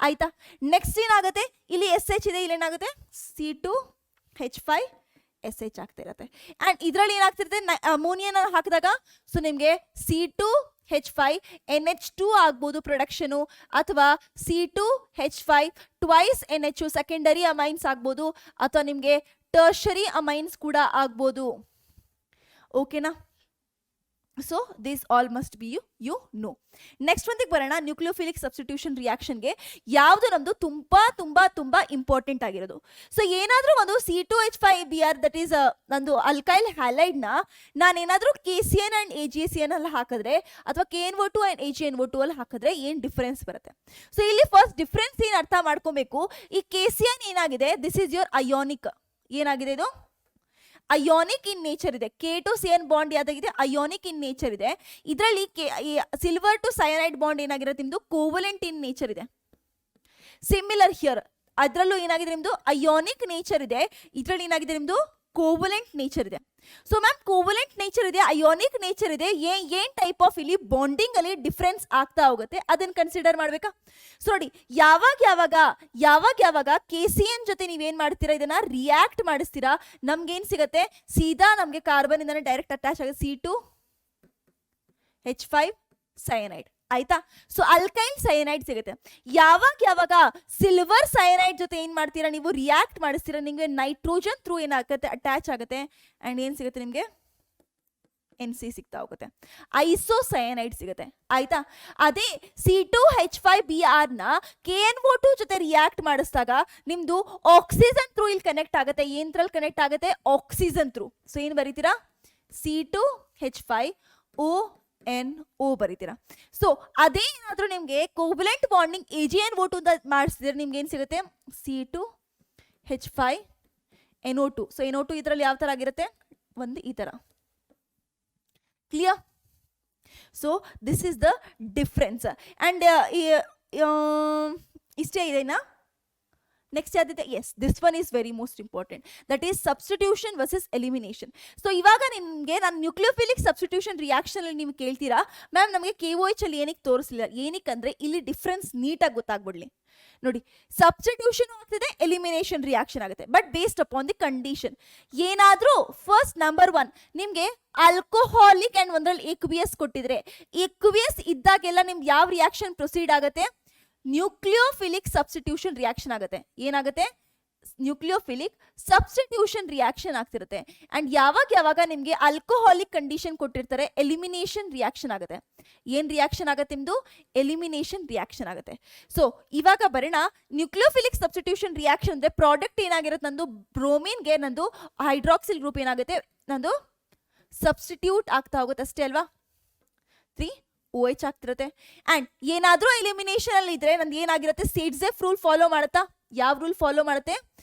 ಆಯ್ತಾ. ನೆಕ್ಸ್ಟ್ ಏನಾಗುತ್ತೆ, ಇಲ್ಲಿ SH ಇದೆ, ಇಲ್ಲಿ ಏನಾಗುತ್ತೆ C2H5SH ಆಗ್ತಾ ಇರುತ್ತೆ. ಆ್ಯಂಡ್ ಇದರಲ್ಲಿ ಏನಾಗ್ತಿರುತ್ತೆ, ಅಮೋನಿಯಾನ ಹಾಕಿದಾಗ ಸೊ ನಿಮಗೆ C2H5NH2 ಆಗ್ಬೋದು ಪ್ರೊಡಕ್ಷನು, ಅಥವಾ C2H5 twice NH secondary amines ಆಗ್ಬೋದು, ಅಥವಾ ನಿಮಗೆ ಟರ್ಷರಿ ಅಮೈನ್ಸ್ ಕೂಡ ಆಗ್ಬೋದು. ಓಕೆನಾ? So this all must be you know. Next ಒಂದಿಗೆ ಬರೋಣ, ನ್ಯೂಕ್ಲಿಯೋಫಿಲಿಕ್ ಸಬ್ಸ್ಟಿಟ್ಯೂಷನ್ ರಿಯಾಕ್ಷನ್ಗೆ ಯಾವುದು ನಮ್ದು ತುಂಬಾ ತುಂಬಾ ತುಂಬಾ ಇಂಪಾರ್ಟೆಂಟ್ ಆಗಿರೋದು. ಸೊ ಏನಾದರೂ ಒಂದು C2H5Br ದಟ್ ಈಸ್ ನಂದು ಅಲ್ಕೈಲ್ ಹ್ಯಾಲೈಡ್ನ ನಾನೇನಾದರೂ KCN ಆ್ಯಂಡ್ AgCN ಅಲ್ಲಿ ಹಾಕಿದ್ರೆ ಅಥವಾ KNO2 ಆ್ಯಂಡ್ AgNO2 ಅಲ್ಲಿ ಹಾಕಿದ್ರೆ ಏನು ಡಿಫರೆನ್ಸ್ ಬರುತ್ತೆ? ಸೊ ಇಲ್ಲಿ ಫಸ್ಟ್ ಡಿಫರೆನ್ಸ್ ಏನು ಅರ್ಥ ಮಾಡ್ಕೊಬೇಕು. ಈ KCN ಏನಾಗಿದೆ, ದಿಸ್ ಈಸ್ ಯೋರ್ ಅಯೋನಿಕ್. ಏನಾಗಿದೆ ಇದು? ಅಯೋನಿಕ್ ಇನ್ ನೇಚರ್ ಇದೆ. K2CN ಬಾಂಡ್ ಯಾವ್ದಾಗಿದೆ? ಅಯೋನಿಕ್ ಇನ್ ನೇಚರ್ ಇದೆ. ಇದರಲ್ಲಿ ಸಿಲ್ವರ್ ಟು ಸಯನೈಡ್ ಬಾಂಡ್ ಏನಾಗಿರುತ್ತೆ ನಿಮ್ದು? ಕೋವಲೆಂಟ್ ಇನ್ ನೇಚರ್ ಇದೆ. ಸಿಮಿಲರ್ ಹಿಯರ್, ಅದರಲ್ಲೂ ಏನಾಗಿದೆ ನಿಮ್ದು? ಅಯೋನಿಕ್ ನೇಚರ್ ಇದೆ. ಇದರಲ್ಲಿ ಏನಾಗಿದೆ ನಿಮ್ದು? ಕೋವಲೆಂಟ್ ನೇಚರ್ ಇದೆ. ಸೊ ಮ್ಯಾಮ್ ಕೋವಲೆಂಟ್ ನೇಚರ್ ಇದೆ, ಅಯೋನಿಕ್ ನೇಚರ್ ಇದೆ, ಏನ್ ಟೈಪ್ ಆಫ್ ಇಲ್ಲಿ ಬಾಂಡಿಂಗ್ ಅಲ್ಲಿ ಡಿಫ್ರೆನ್ಸ್ ಆಗ್ತಾ ಹೋಗುತ್ತೆ ಅದನ್ನ ಕನ್ಸಿಡರ್ ಮಾಡ್ಬೇಕಾ? ಸೊ ನೋಡಿ, ಯಾವಾಗ KCN ಜೊತೆ ನೀವೇನ್ ಮಾಡ್ತೀರಾ, ಇದನ್ನ ರಿಯಾಕ್ಟ್ ಮಾಡಿಸ್ತೀರಾ, ನಮ್ಗೇನ್ ಸಿಗತ್ತೆ? ಸೀದಾ ನಮ್ಗೆ ಕಾರ್ಬನ್ ಇಂದಾನೆ ಡೈರೆಕ್ಟ್ ಅಟ್ಯಾಚ್ ಆಗುತ್ತೆ C2H5 ಸಯನೈಡ್. ಆಯ್ತಾ? ಸೊ ಅಲ್ಕೈಲ್ ಸಯನೈಡ್ ಸಿಗುತ್ತೆ. ಯಾವಾಗ ಸಿಲ್ವರ್ ಸಯನೈಡ್ ಜೊತೆ ಏನ್ ಮಾಡ್ತೀರಾ ನೀವು? ರಿಯಾಕ್ಟ್ ಮಾಡಿಸ್ತೀರಾ, ನಿಮಗೆ ನೈಟ್ರೋಜನ್ ಥ್ರೂ ಏನಾಗುತ್ತೆ? ಅಟ್ಯಾಚ್ ಆಗುತ್ತೆ. ಅಂಡ್ ಏನ್ ಸಿಗುತ್ತೆ ನಿಮಗೆ? NC ಸಿಗ್ತಾ ಹೋಗುತ್ತೆ. ಐಸೋಸಯನೈಡ್ ಸಿಗುತ್ತೆ. ಆಯ್ತಾ? ಅದೇ C2H5Br ನ KNO2 ಜೊತೆ ರಿಯಾಕ್ಟ್ ಮಾಡಿಸಿದಾಗ ನಿಮ್ದು ಆಕ್ಸಿಜನ್ ಥ್ರೂ ಇಲ್ಲಿ ಕನೆಕ್ಟ್ ಆಗುತ್ತೆ. ಏನ್ರಲ್ಲಿ ಕನೆಕ್ಟ್ ಆಗುತ್ತೆ? Oxygen through. ಸೊ ಏನು ಬರೀತೀರಾ? C2H5ONO ಬರೀತೀರಾ. ಸೊ ಅದೇ ಏನಾದರೂ ನಿಮಗೆ ಕೋವಲೆಂಟ್ ಬಾಂಡಿಂಗ್ AgNO2 ಮಾಡಿಸಿದ್ರೆ ನಿಮ್ಗೆ ಏನು ಸಿಗುತ್ತೆ? C2H5NO2. ಸೊ NO2 ಇದರಲ್ಲಿ ಯಾವ ಥರ ಆಗಿರುತ್ತೆ? ಒಂದು ಈ ಥರ. Clear? So this is the difference. And ಇಷ್ಟೇ ಇದೆನಾ? ನೆಕ್ಸ್ಟ್ ಯಾವ್ದಿದೆ? Yes, this one is very most important, that is substitution versus elimination. So ಇವಾಗ ನಿಮಗೆ ನಾನು ನ್ಯೂಕ್ಲಿಯೋಫಿಲಿಕ್ ಸಬ್ಸ್ಟಿಟ್ಯೂಷನ್ ರಿಯಾಕ್ಷನ್ ಅಲ್ಲಿ ನೀವು ಕೇಳ್ತೀರಾ, ಮ್ಯಾಮ್ ನಮಗೆ KOH ಅಲ್ಲಿ ಏನಕ್ಕೆ ತೋರಿಸಲಿಲ್ಲ? ಏನಕ್ಕಂದ್ರೆ ಇಲ್ಲಿ ಡಿಫ್ರೆನ್ಸ್ ನೀಟಾಗಿ ಗೊತ್ತಾಗ್ಬಿಡ್ಲಿ. ನೋಡಿ, ಸಬ್ಸ್ಟಿಟ್ಯೂಷನ್ ಆಗ್ತಿದೆ, ಎಲಿಮಿನೇಷನ್ ರಿಯಾಕ್ಷನ್ ಆಗುತ್ತೆ, but based upon the condition. ಏನಾದರೂ ಫಸ್ಟ್ ನಂಬರ್ 1 ನಿಮಗೆ ಆಲ್ಕೋಹಾಲಿಕ್ ಅಂಡ್ ಒಂದರಲ್ಲಿ ಎಕ್ವಿಯಸ್ ಕೊಟ್ಟಿದ್ರೆ, ಎಕ್ವಿಯಸ್ ಇದ್ದಾಗೆಲ್ಲ ನಿಮ್ಗೆ ಯಾವ ರಿಯಾಕ್ಷನ್ ಪ್ರೊಸೀಡ್ ಆಗುತ್ತೆ? ನ್ಯೂಕ್ಲಿಯೋಫಿಲಿಕ್ ಸಬ್ಸ್ಟಿಟ್ಯೂಷನ್ ರಿಯಾಕ್ಷನ್ ಆಗುತ್ತೆ. ಏನಾಗುತ್ತೆ? ನ್ಯೂಕ್ಲಿಯೋಫಿಲಿಕ್ ಸಬ್ಸ್ಟಿಟ್ಯೂಷನ್ ರಿಯಾಕ್ಷನ್ ಆಗ್ತಿರುತ್ತೆ. ಅಂಡ್ ಯಾವಾಗ ನಿಮಗೆ ಆಲ್ಕೋಹಾಲಿಕ್ ಕಂಡೀಷನ್ ಕೊಟ್ಟಿರ್ತಾರೆ, ಎಲಿಮಿನೇಷನ್ ರಿಯಾಕ್ಷನ್ ಆಗುತ್ತೆ. ಏನ್ ರಿಯಾಕ್ಷನ್ ಆಗುತ್ತೆ ನಿಮ್ದು? ಎಲಿಮಿನೇಷನ್ ರಿಯಾಕ್ಷನ್ ಆಗುತ್ತೆ. ಸೊ ಇವಾಗ ಬರೋಣ, ನ್ಯೂಕ್ಲಿಯೋಫಿಲಿಕ್ ಸಬ್ಸ್ಟಿಟ್ಯೂಷನ್ ರಿಯಾಕ್ಷನ್ ಅಂದ್ರೆ ಪ್ರಾಡಕ್ಟ್ ಏನಾಗಿರುತ್ತೆ? ನಂದು ಬ್ರೋಮಿನ್ಗೆ ನಂದು ಹೈಡ್ರಾಕ್ಸಿಲ್ ಗ್ರೂಪ್ ಏನಾಗುತ್ತೆ? ನಂದು ಸಬ್ಸ್ಟಿಟ್ಯೂಟ್ ಆಗ್ತಾ ಹೋಗುತ್ತೆ ಅಷ್ಟೇ ಅಲ್ವಾ? 3OH ಆಗ್ತಿರುತ್ತೆ. ಅಂಡ್ ಏನಾದರೂ ಎಲಿಮಿನೇಷನ್ ಅಲ್ಲಿ ಇದ್ರೆ ನಂದು ಏನಾಗಿರುತ್ತೆ? ಸೇಡ್ಜೆಫ್ ರೂಲ್ ಫಾಲೋ ಮಾಡುತ್ತಾ? ಯಾವ ರೂಲ್ ಫಾಲೋ ಮಾಡುತ್ತೆ?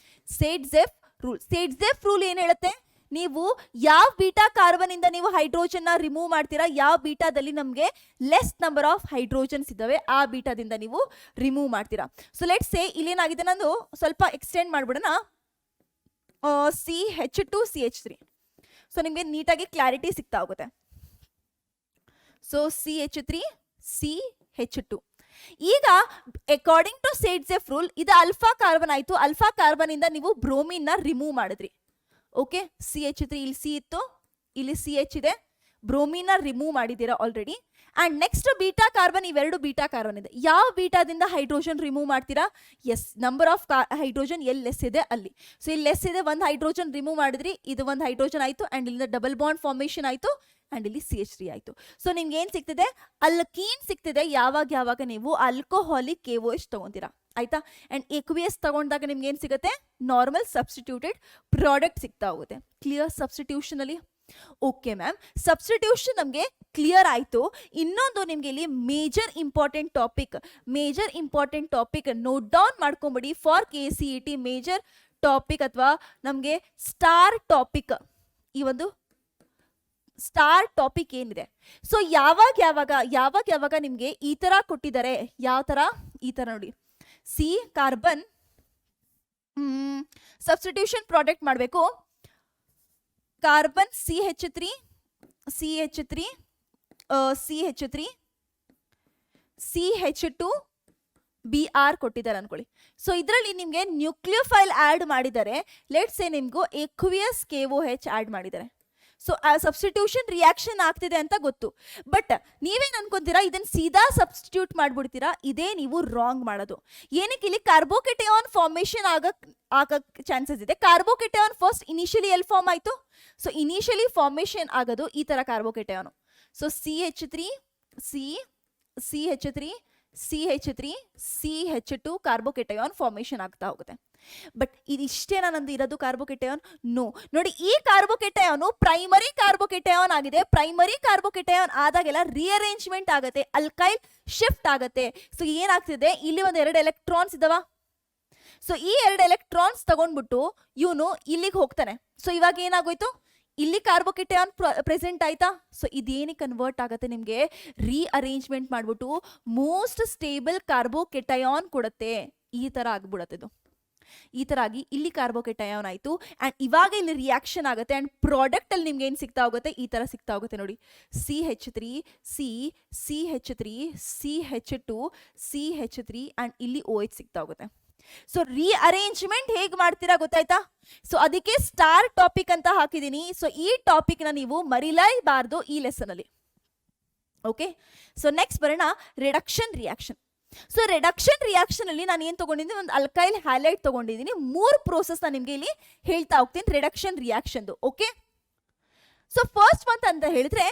ಸೇಡ್ಜೆಫ್ ರೂಲ್. ಸೇಡ್ಜೆಫ್ ರೂಲ್ ಏನ್ ಹೇಳುತ್ತೆ? ನೀವು ಯಾವ ಬೀಟಾ ಕಾರ್ಬನ್ ಇಂದ ನೀವು ಹೈಡ್ರೋಜನ್ ನ ರಿಮೂವ್ ಮಾಡ್ತೀರಾ, ಯಾವ ಬೀಟಾದಲ್ಲಿ ನಮಗೆ ಲೆಸ್ ನಂಬರ್ ಆಫ್ ಹೈಡ್ರೋಜನ್ಸ್ ಇದ್ದಾವೆ ಆ ಬೀಟಾದಿಂದ ನೀವು ರಿಮೂವ್ ಮಾಡ್ತೀರಾ. ಸೊ ಲೆಟ್ಸ್ ಸೇ ಇಲ್ಲೇನಾಗಿದೆ, ನಾನು ಸ್ವಲ್ಪ ಎಕ್ಸ್ಟೆಂಡ್ ಮಾಡ್ಬಿಡೋಣ, CH2CH3. ಸೊ ನಿಮಗೆ ನೀಟಾಗಿ ಕ್ಲಾರಿಟಿ ಸಿಗ್ತಾ ಹೋಗುತ್ತೆ. So CH3 CH2. ಈಗ ಅಕಾರ್ಡಿಂಗ್ ಟು ಸೇಡ್ಜೆಫ್ ರೂಲ್ ಇದು ಅಲ್ಫಾ ಕಾರ್ಬನ್ ಆಯ್ತು. ಅಲ್ಫಾ ಕಾರ್ಬನ್ ಇಂದ ನೀವು ಬ್ರೋಮಿನ್ ನ ರಿಮೂವ್ ಮಾಡಿದ್ರಿ. ಓಕೆ, CH3 ಇಲ್ಲಿ C ಇತ್ತು, ಇಲ್ಲಿ CH ಇದೆ, ಬ್ರೋಮಿನ್ ನ ರಿಮೂವ್ ಮಾಡಿದ್ದೀರಾ already. And next beta carbon, ಇವೆರಡು ಬೀಟಾ ಕಾರ್ಬನ್ ಇದೆ. ಯಾವ ಬೀಟಾದಿಂದ ಹೈಡ್ರೋಜನ್ ರಿಮೂವ್ ಮಾಡ್ತೀರಾ? ಎಸ್, ನಂಬರ್ ಆಫ್ ಹೈಡ್ರೋಜನ್ ಎಲ್ಲಿ ಲೆಸ್ ಇದೆ ಅಲ್ಲಿ. ಸೊ ಇಲ್ಲಿ ಲೆಸ್ ಇದೆ, ಒಂದು ಹೈಡ್ರೋಜನ್ ರಿಮೂವ್ ಮಾಡಿದ್ರಿ, ಇದು ಒಂದು ಹೈಡ್ರೋಜನ್ ಆಯ್ತು, ಅಂಡ್ ಇಲ್ಲಿಂದ ಡಬಲ್ ಬಾಂಡ್ ಫಾರ್ಮೇಷನ್ ಆಯ್ತು, ಅಂಡ್ ಇಲ್ಲಿ CH3 ಆಯ್ತು. ಸೊ ನಿಮ್ಗೆ ಏನ್ ಸಿಗ್ತಿದೆ? ಅಲ್ಕೀನ್ ಸಿಗ್ತಿದೆ ಯಾವಾಗ ನೀವು ಆಲ್ಕೋಹಾಲಿಕ್ KOH ತಗೊಂತೀರಾ. ಆಯ್ತಾ? ಅಂಡ್ ಎಕ್ವಿಯಸ್ ತಗೊಂಡಾಗ ನಿಮ್ಗೆ ಏನ್ ಸಿಗುತ್ತೆ? ನಾರ್ಮಲ್ ಸಬ್ಸ್ಟಿಟ್ಯೂಟೆಡ್ ಪ್ರಾಡಕ್ಟ್ ಸಿಗ್ತಾ ಹೋಗುತ್ತೆ. ಕ್ಲಿಯರ್ ಸಬ್ಸ್ಟಿಟ್ಯೂಷನ್ ಅಲ್ಲಿ? ಓಕೆ ಮ್ಯಾಮ್, ಸಬ್ಸ್ಟಿಟ್ಯೂಷನ್ ನಮಗೆ ಕ್ಲಿಯರ್ ಆಯಿತು. ಇನ್ನೊಂದು ನಿಮಗೆ ಇಲ್ಲಿ major important topic note down ಮಾಡ್ಕೊಂಬಿಡಿ ಫಾರ್ KCET. ಮೇಜರ್ ಟಾಪಿಕ್ ಅಥವಾ ನಮಗೆ ಸ್ಟಾರ್ ಟಾಪಿಕ್, ಈ ಒಂದು ಸ್ಟಾರ್ ಟಾಪಿಕ್ ಏನಿದೆ. ಸೊ ಯಾವಾಗ ನಿಮಗೆ ಈ ತರ ಕೊಟ್ಟಿದ್ದಾರೆ, ಯಾವ ತರ? ಈ ತರ ನೋಡಿ, ಸಿ ಕಾರ್ಬನ್ ಸಬ್ಸ್ಟಿಟ್ಯೂಷನ್ ಪ್ರಾಡಕ್ಟ್ ಮಾಡಬೇಕು. ಕಾರ್ಬನ್ CH3 CH2Br ಕೊಟ್ಟಿದ್ದಾರೆ ಅನ್ಕೊಳ್ಳಿ. ಸೊ ಇದರಲ್ಲಿ ನಿಮಗೆ ನ್ಯೂಕ್ಲಿಯೋಫೈಲ್ ಆ್ಯಡ್ ಮಾಡಿದ್ದಾರೆ. ಲೆಟ್ಸ್ ಸೇ ನಿಮಗೂ ಎಕ್ವಿಯಸ್ KOH ಆ್ಯಡ್ ಮಾಡಿದ್ದಾರೆ. ಸೊ ಆ ಸಬ್ಸ್ಟಿಟ್ಯೂಷನ್ ರಿಯಾಕ್ಷನ್ ಆಗ್ತಿದೆ ಅಂತ ಗೊತ್ತು. ಬಟ್ ನೀವೇನು ಅನ್ಕೊಂತೀರಾ, ಇದನ್ನ ಸೀದಾ ಸಬ್ಸ್ಟಿಟ್ಯೂಟ್ ಮಾಡ್ಬಿಡ್ತೀರಾ. ಇದೇ ನೀವು ರಾಂಗ್ ಮಾಡೋದು. ಏನಕ್ಕೆ ಇಲ್ಲಿ ಕಾರ್ಬೋಕೆಟಯಾನ್ ಫಾರ್ಮೇಷನ್ ಆಗಕ್ ಚಾನ್ಸಸ್ ಇದೆ. ಕಾರ್ಬೋಕೆಟಯಾನ್ ಫಸ್ಟ್ ಇನಿಷಿಯಲಿ ಎಲ್ಲಿ ಫಾರ್ಮ್ ಆಯಿತು? ಸೊ ಇನಿಷಿಯಲಿ ಫಾರ್ಮೇಷನ್ ಆಗೋದು ಈ ಥರ ಕಾರ್ಬೋಕೆಟಯಾನು. So CH3 CH3 CH3 CH2 ಕಾರ್ಬೋಕೆಟಯಾನ್ formation ಆಗ್ತಾ ಹೋಗುತ್ತೆ. ಬಟ್ ಇದಿಷ್ಟೇನಾ ನಂದು ಇರೋದು ಕಾರ್ಬೋಕೆಟಯಾನ್? ನೋ. ನೋಡಿ, ಈ ಕಾರ್ಬೋಕೆಟಯಾನು ಪ್ರೈಮರಿ ಕಾರ್ಬೋಕೆಟಯಾನ್ ಆಗಿದೆ. ಪ್ರೈಮರಿ ಕಾರ್ಬೋಕೆಟಯಾನ್ ಆದಾಗೆಲ್ಲ ರಿಅರೇಂಜ್ಮೆಂಟ್ ಆಗುತ್ತೆ, ಅಲ್ಕೈಲ್ ಶಿಫ್ಟ್ ಆಗುತ್ತೆ. ಸೊ ಏನಾಗ್ತಿದೆ, ಇಲ್ಲಿ ಒಂದು 2 ಎಲೆಕ್ಟ್ರಾನ್ಸ್ ಇದಾವ. ಸೊ ಈ 2 ಎಲೆಕ್ಟ್ರಾನ್ಸ್ ತಗೊಂಡ್ಬಿಟ್ಟು ಇವನು ಇಲ್ಲಿಗೆ ಹೋಗ್ತಾನೆ. ಸೊ ಇವಾಗ ಏನಾಗೋಯ್ತು, ಇಲ್ಲಿ ಕಾರ್ಬೋಕೆಟಯಾನ್ ಪ್ರೆಸೆಂಟ್ ಆಯ್ತಾ? ಸೊ ಇದೇನಿಗೆ ಕನ್ವರ್ಟ್ ಆಗುತ್ತೆ, ನಿಮಗೆ ರೀಅರೇಂಜ್ಮೆಂಟ್ ಮಾಡ್ಬಿಟ್ಟು ಮೋಸ್ಟ್ ಸ್ಟೇಬಲ್ ಕಾರ್ಬೋಕೆಟಯಾನ್ ಕೊಡುತ್ತೆ. ಈ ಥರ ಆಗ್ಬಿಡತ್ತೆ ಇದು. ಈ ಥರ ಆಗಿ ಇಲ್ಲಿ ಕಾರ್ಬೋಕೆಟಯಾನ್ ಆಯಿತು. ಆ್ಯಂಡ್ ಇವಾಗ ಇಲ್ಲಿ ರಿಯಾಕ್ಷನ್ ಆಗುತ್ತೆ. ಆ್ಯಂಡ್ ಪ್ರಾಡಕ್ಟಲ್ಲಿ ನಿಮ್ಗೆ ಏನು ಸಿಗ್ತಾ ಹೋಗುತ್ತೆ, ಈ ಥರ ಸಿಗ್ತಾ ಹೋಗುತ್ತೆ ನೋಡಿ. CH3 CH3 CH2 CH3 and ಇಲ್ಲಿ OH ಸಿಗ್ತಾ ಹೋಗುತ್ತೆ. ಸೊ ರೀಅರೇಂಜ್ಮೆಂಟ್ ಹೇಗೆ ಮಾಡ್ತೀರಾ ಗೊತ್ತಾಯ್ತಾ? ಸೊ ಅದಕ್ಕೆ ಸ್ಟಾರ್ ಟಾಪಿಕ್ ಅಂತ ಹಾಕಿದ್ದೀನಿ. ಸೊ ಈ ಟಾಪಿಕ್ನ ನೀವು ಮರಿಲೇಬಾರ್ದು ಈ ಲೆಸನ್ ಅಲ್ಲಿ. ಓಕೆ, ಸೊ ನೆಕ್ಸ್ಟ್ ಬರೋಣ reduction reaction. So reduction reaction ಅಲ್ಲಿ ನಾನು ಏನು ತಗೊಂಡಿದ್ದೀನಿ, ಒಂದು ಅಲ್ಕೈಲ್ ಹ್ಯಾಲೈಡ್ ತಗೊಂಡಿದ್ದೀನಿ. 3 ಪ್ರೋಸೆಸ್ ನಾನು ನಿಮಗೆ ಇಲ್ಲಿ ಹೇಳ್ತಾ ಹೋಗ್ತೀನಿ ರಿಡಕ್ಷನ್ ರಿಯಾಕ್ಷನ್ದು. ಓಕೆ, ಸೊ ಫಸ್ಟ್ ಒನ್ ಅಂತ ಹೇಳಿದ್ರೆ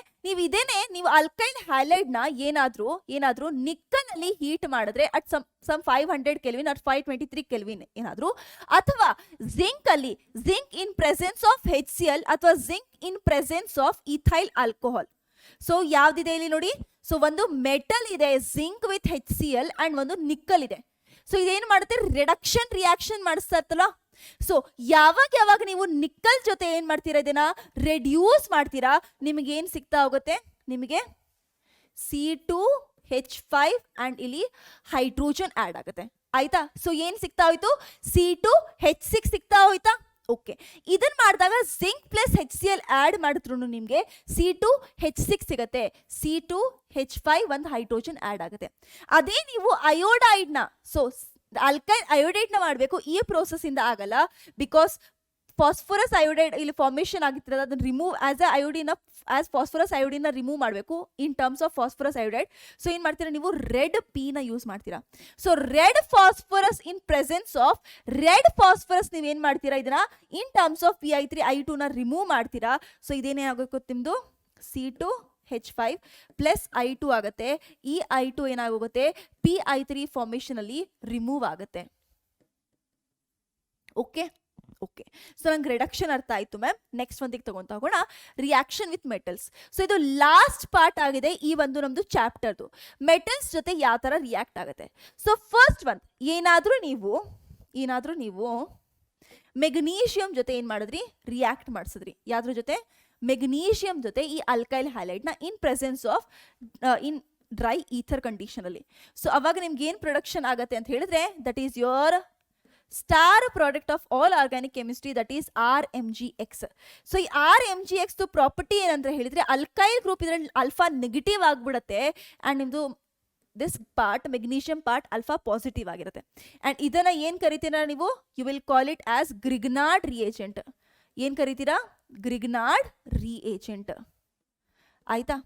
ನೀವು ಅಲ್ಕೈಲ್ ಹ್ಯಾಲೈಡ್ ನ ಏನಾದ್ರೂ ನಿಕ್ಕಲ್ ಅಲ್ಲಿ ಹೀಟ್ ಮಾಡಿದ್ರೆ at some 500 kelvin at 523 kelvin ಏನಾದ್ರು, ಅಥವಾ zinc in presence of HCl ಅಥವಾ zinc in presence of ethyl alcohol. So ಯಾವ್ದಿದೆ ಇಲ್ಲಿ ನೋಡಿ. ಸೊ ಒಂದು ಮೆಟಲ್ ಇದೆ ಜಿಂಕ್ ವಿತ್ HCl ಅಂಡ್ ಒಂದು ನಿಕ್ಕಲ್ ಇದೆ. ಸೊ ಇದೇನು ಮಾಡುತ್ತೆ, ರಿಡಕ್ಷನ್ ರಿಯಾಕ್ಷನ್ ಮಾಡಿಸ್ತಾ ಇರ್ತಲ್ಲ. ಸೊ ಯಾವಾಗ ನೀವು ನಿಕ್ಕಲ್ ಜೊತೆ ಏನ್ ಮಾಡ್ತೀರಾ, ಇದನ್ನ ರೆಡ್ಯೂಸ್ ಮಾಡ್ತೀರಾ, ನಿಮಗೆ ಏನ್ ಸಿಗ್ತಾ ಹೋಗುತ್ತೆ, ನಿಮಗೆ C2H5 ಅಂಡ್ ಇಲ್ಲಿ ಹೈಡ್ರೋಜನ್ ಆಡ್ ಆಗುತ್ತೆ. ಆಯ್ತಾ? ಸೊ ಏನ್ ಸಿಗ್ತಾ ಹೋಯ್ತು, C2H6 ಸಿಗ್ತಾ ಹೋಯ್ತಾ? ಓಕೆ, ಇದನ್ನ ಮಾಡಿದಾಗ ಜಿಂಕ್ ಪ್ಲಸ್ HCl ಆಡ್ ಮಾಡಿದ್ರು ನಿಮಗೆ C2H6 ಸಿಗುತ್ತೆ. C2H5 ಒಂದು ಹೈಡ್ರೋಜನ್ ಆಡ್ ಆಗುತ್ತೆ. ಅದೇ ನೀವು ಅಯೋಡೈಡ್ನ, ಸೊ ಅಲ್ಕೈಲ್ ಅಯೋಡೈಡ್ನ ಮಾಡಬೇಕು, ಈ ಪ್ರೋಸೆಸ್ ಇಂದ ಆಗಲ್ಲ. ಬಿಕಾಸ್ ಫಾಸ್ಫರಸ್ ಅಯೋಡೈಡ್ ಇಲ್ಲಿ ಫಾರ್ಮೇಷನ್ ಆಗಿರ್ತದೆ, ಅದನ್ನ ರಿಮೂವ್ ಆಸ್ ಫಾಸ್ಫರಸ್ ಅಯೋಡಿನ ರಿಮೂವ್ ಮಾಡಬೇಕು ಇನ್ terms of phosphorus iodide. So ಏನು ಮಾಡ್ತೀರಾ ನೀವು, ರೆಡ್ ಪಿನ ಯೂಸ್ ಮಾಡ್ತೀರಾ. So red phosphorus in presence of red phosphorus ನೀವು ಏನು ಮಾಡ್ತೀರಾ, ಇದನ್ನ ಇನ್ ಟರ್ಮ್ಸ್ ಆಫ್ Pi3I2 ನ ರಿಮೂವ್ ಮಾಡ್ತೀರಾ. ಸೊ ಇದೇನೇ ಆಗೋಕೆ ನಿಮ್ಮದು C2H5 ಪ್ಲಸ್ I2 ಆಗುತ್ತೆ. ಈ I2 ಏನಾಗೋಗುತ್ತೆ, Pi3 ಫಾರ್ಮೇಷನ್ ಅಲ್ಲಿ ರಿಮೂವ್ ಆಗುತ್ತೆ. ಓಕೆ, ಸೊ ನಂಗೆ ರಿಡಕ್ಷನ್ ಅರ್ಥ ಆಯ್ತು ಮ್ಯಾಮ್. ನೆಕ್ಸ್ಟ್ ಒಂದಿಗೆ ತಗೊಂತ ಹೋಗೋಣ, ರಿಯಾಕ್ಷನ್ ವಿತ್ ಮೆಟಲ್ಸ್. ಸೊ ಇದು ಲಾಸ್ಟ್ ಪಾರ್ಟ್ ಆಗಿದೆ ಈ ಒಂದು ನಮ್ದು ಚಾಪ್ಟರ್ದು. ಮೆಟಲ್ಸ್ ಜೊತೆ ಯಾವ ಥರ ರಿಯಾಕ್ಟ್ ಆಗುತ್ತೆ. ಸೊ ಫಸ್ಟ್ ಒನ್, ಏನಾದರೂ ನೀವು ಮೆಗ್ನೀಷಿಯಂ ಜೊತೆ ಏನು ಮಾಡಿದ್ರಿ, ರಿಯಾಕ್ಟ್ ಮಾಡಿಸಿದ್ರಿ. ಯಾವ್ದ್ರ ಜೊತೆ, ಮೆಗ್ನೀಷಿಯಂ ಜೊತೆ ಈ ಅಲ್ಕೈಲ್ ಹ್ಯಾಲೈಡ್ನ in presence of in dry ether condition ಅಲ್ಲಿ. ಸೊ ಅವಾಗ ನಿಮ್ಗೆ ಏನು ಪ್ರೊಡಕ್ಷನ್ ಆಗುತ್ತೆ ಅಂತ ಹೇಳಿದ್ರೆ, that is your star product of all organic chemistry, that is RMgX. So ಈ RMgX ಪ್ರಾಪರ್ಟಿ ಏನಂತ ಹೇಳಿದ್ರೆ, ಅಲ್ಕೈಲ್ ಗ್ರೂಪ್ ಇದ್ರಲ್ಲಿ ಅಲ್ಫಾ ನೆಗೆಟಿವ್ ಆಗ್ಬಿಡುತ್ತೆ ಆ್ಯಂಡ್ ನಿಮ್ಮದು this part magnesium part alpha positive ಆಗಿರುತ್ತೆ. ಆ್ಯಂಡ್ ಇದನ್ನ ಏನು ಕರಿತೀರಾ ನೀವು, you will call it as Grignard reagent. ಏನು ಕರಿತೀರಾ, ಗ್ರಿಗ್ನಾರ್ಡ್ ರಿಯೇಜೆಂಟ್. ಆಯ್ತಾ?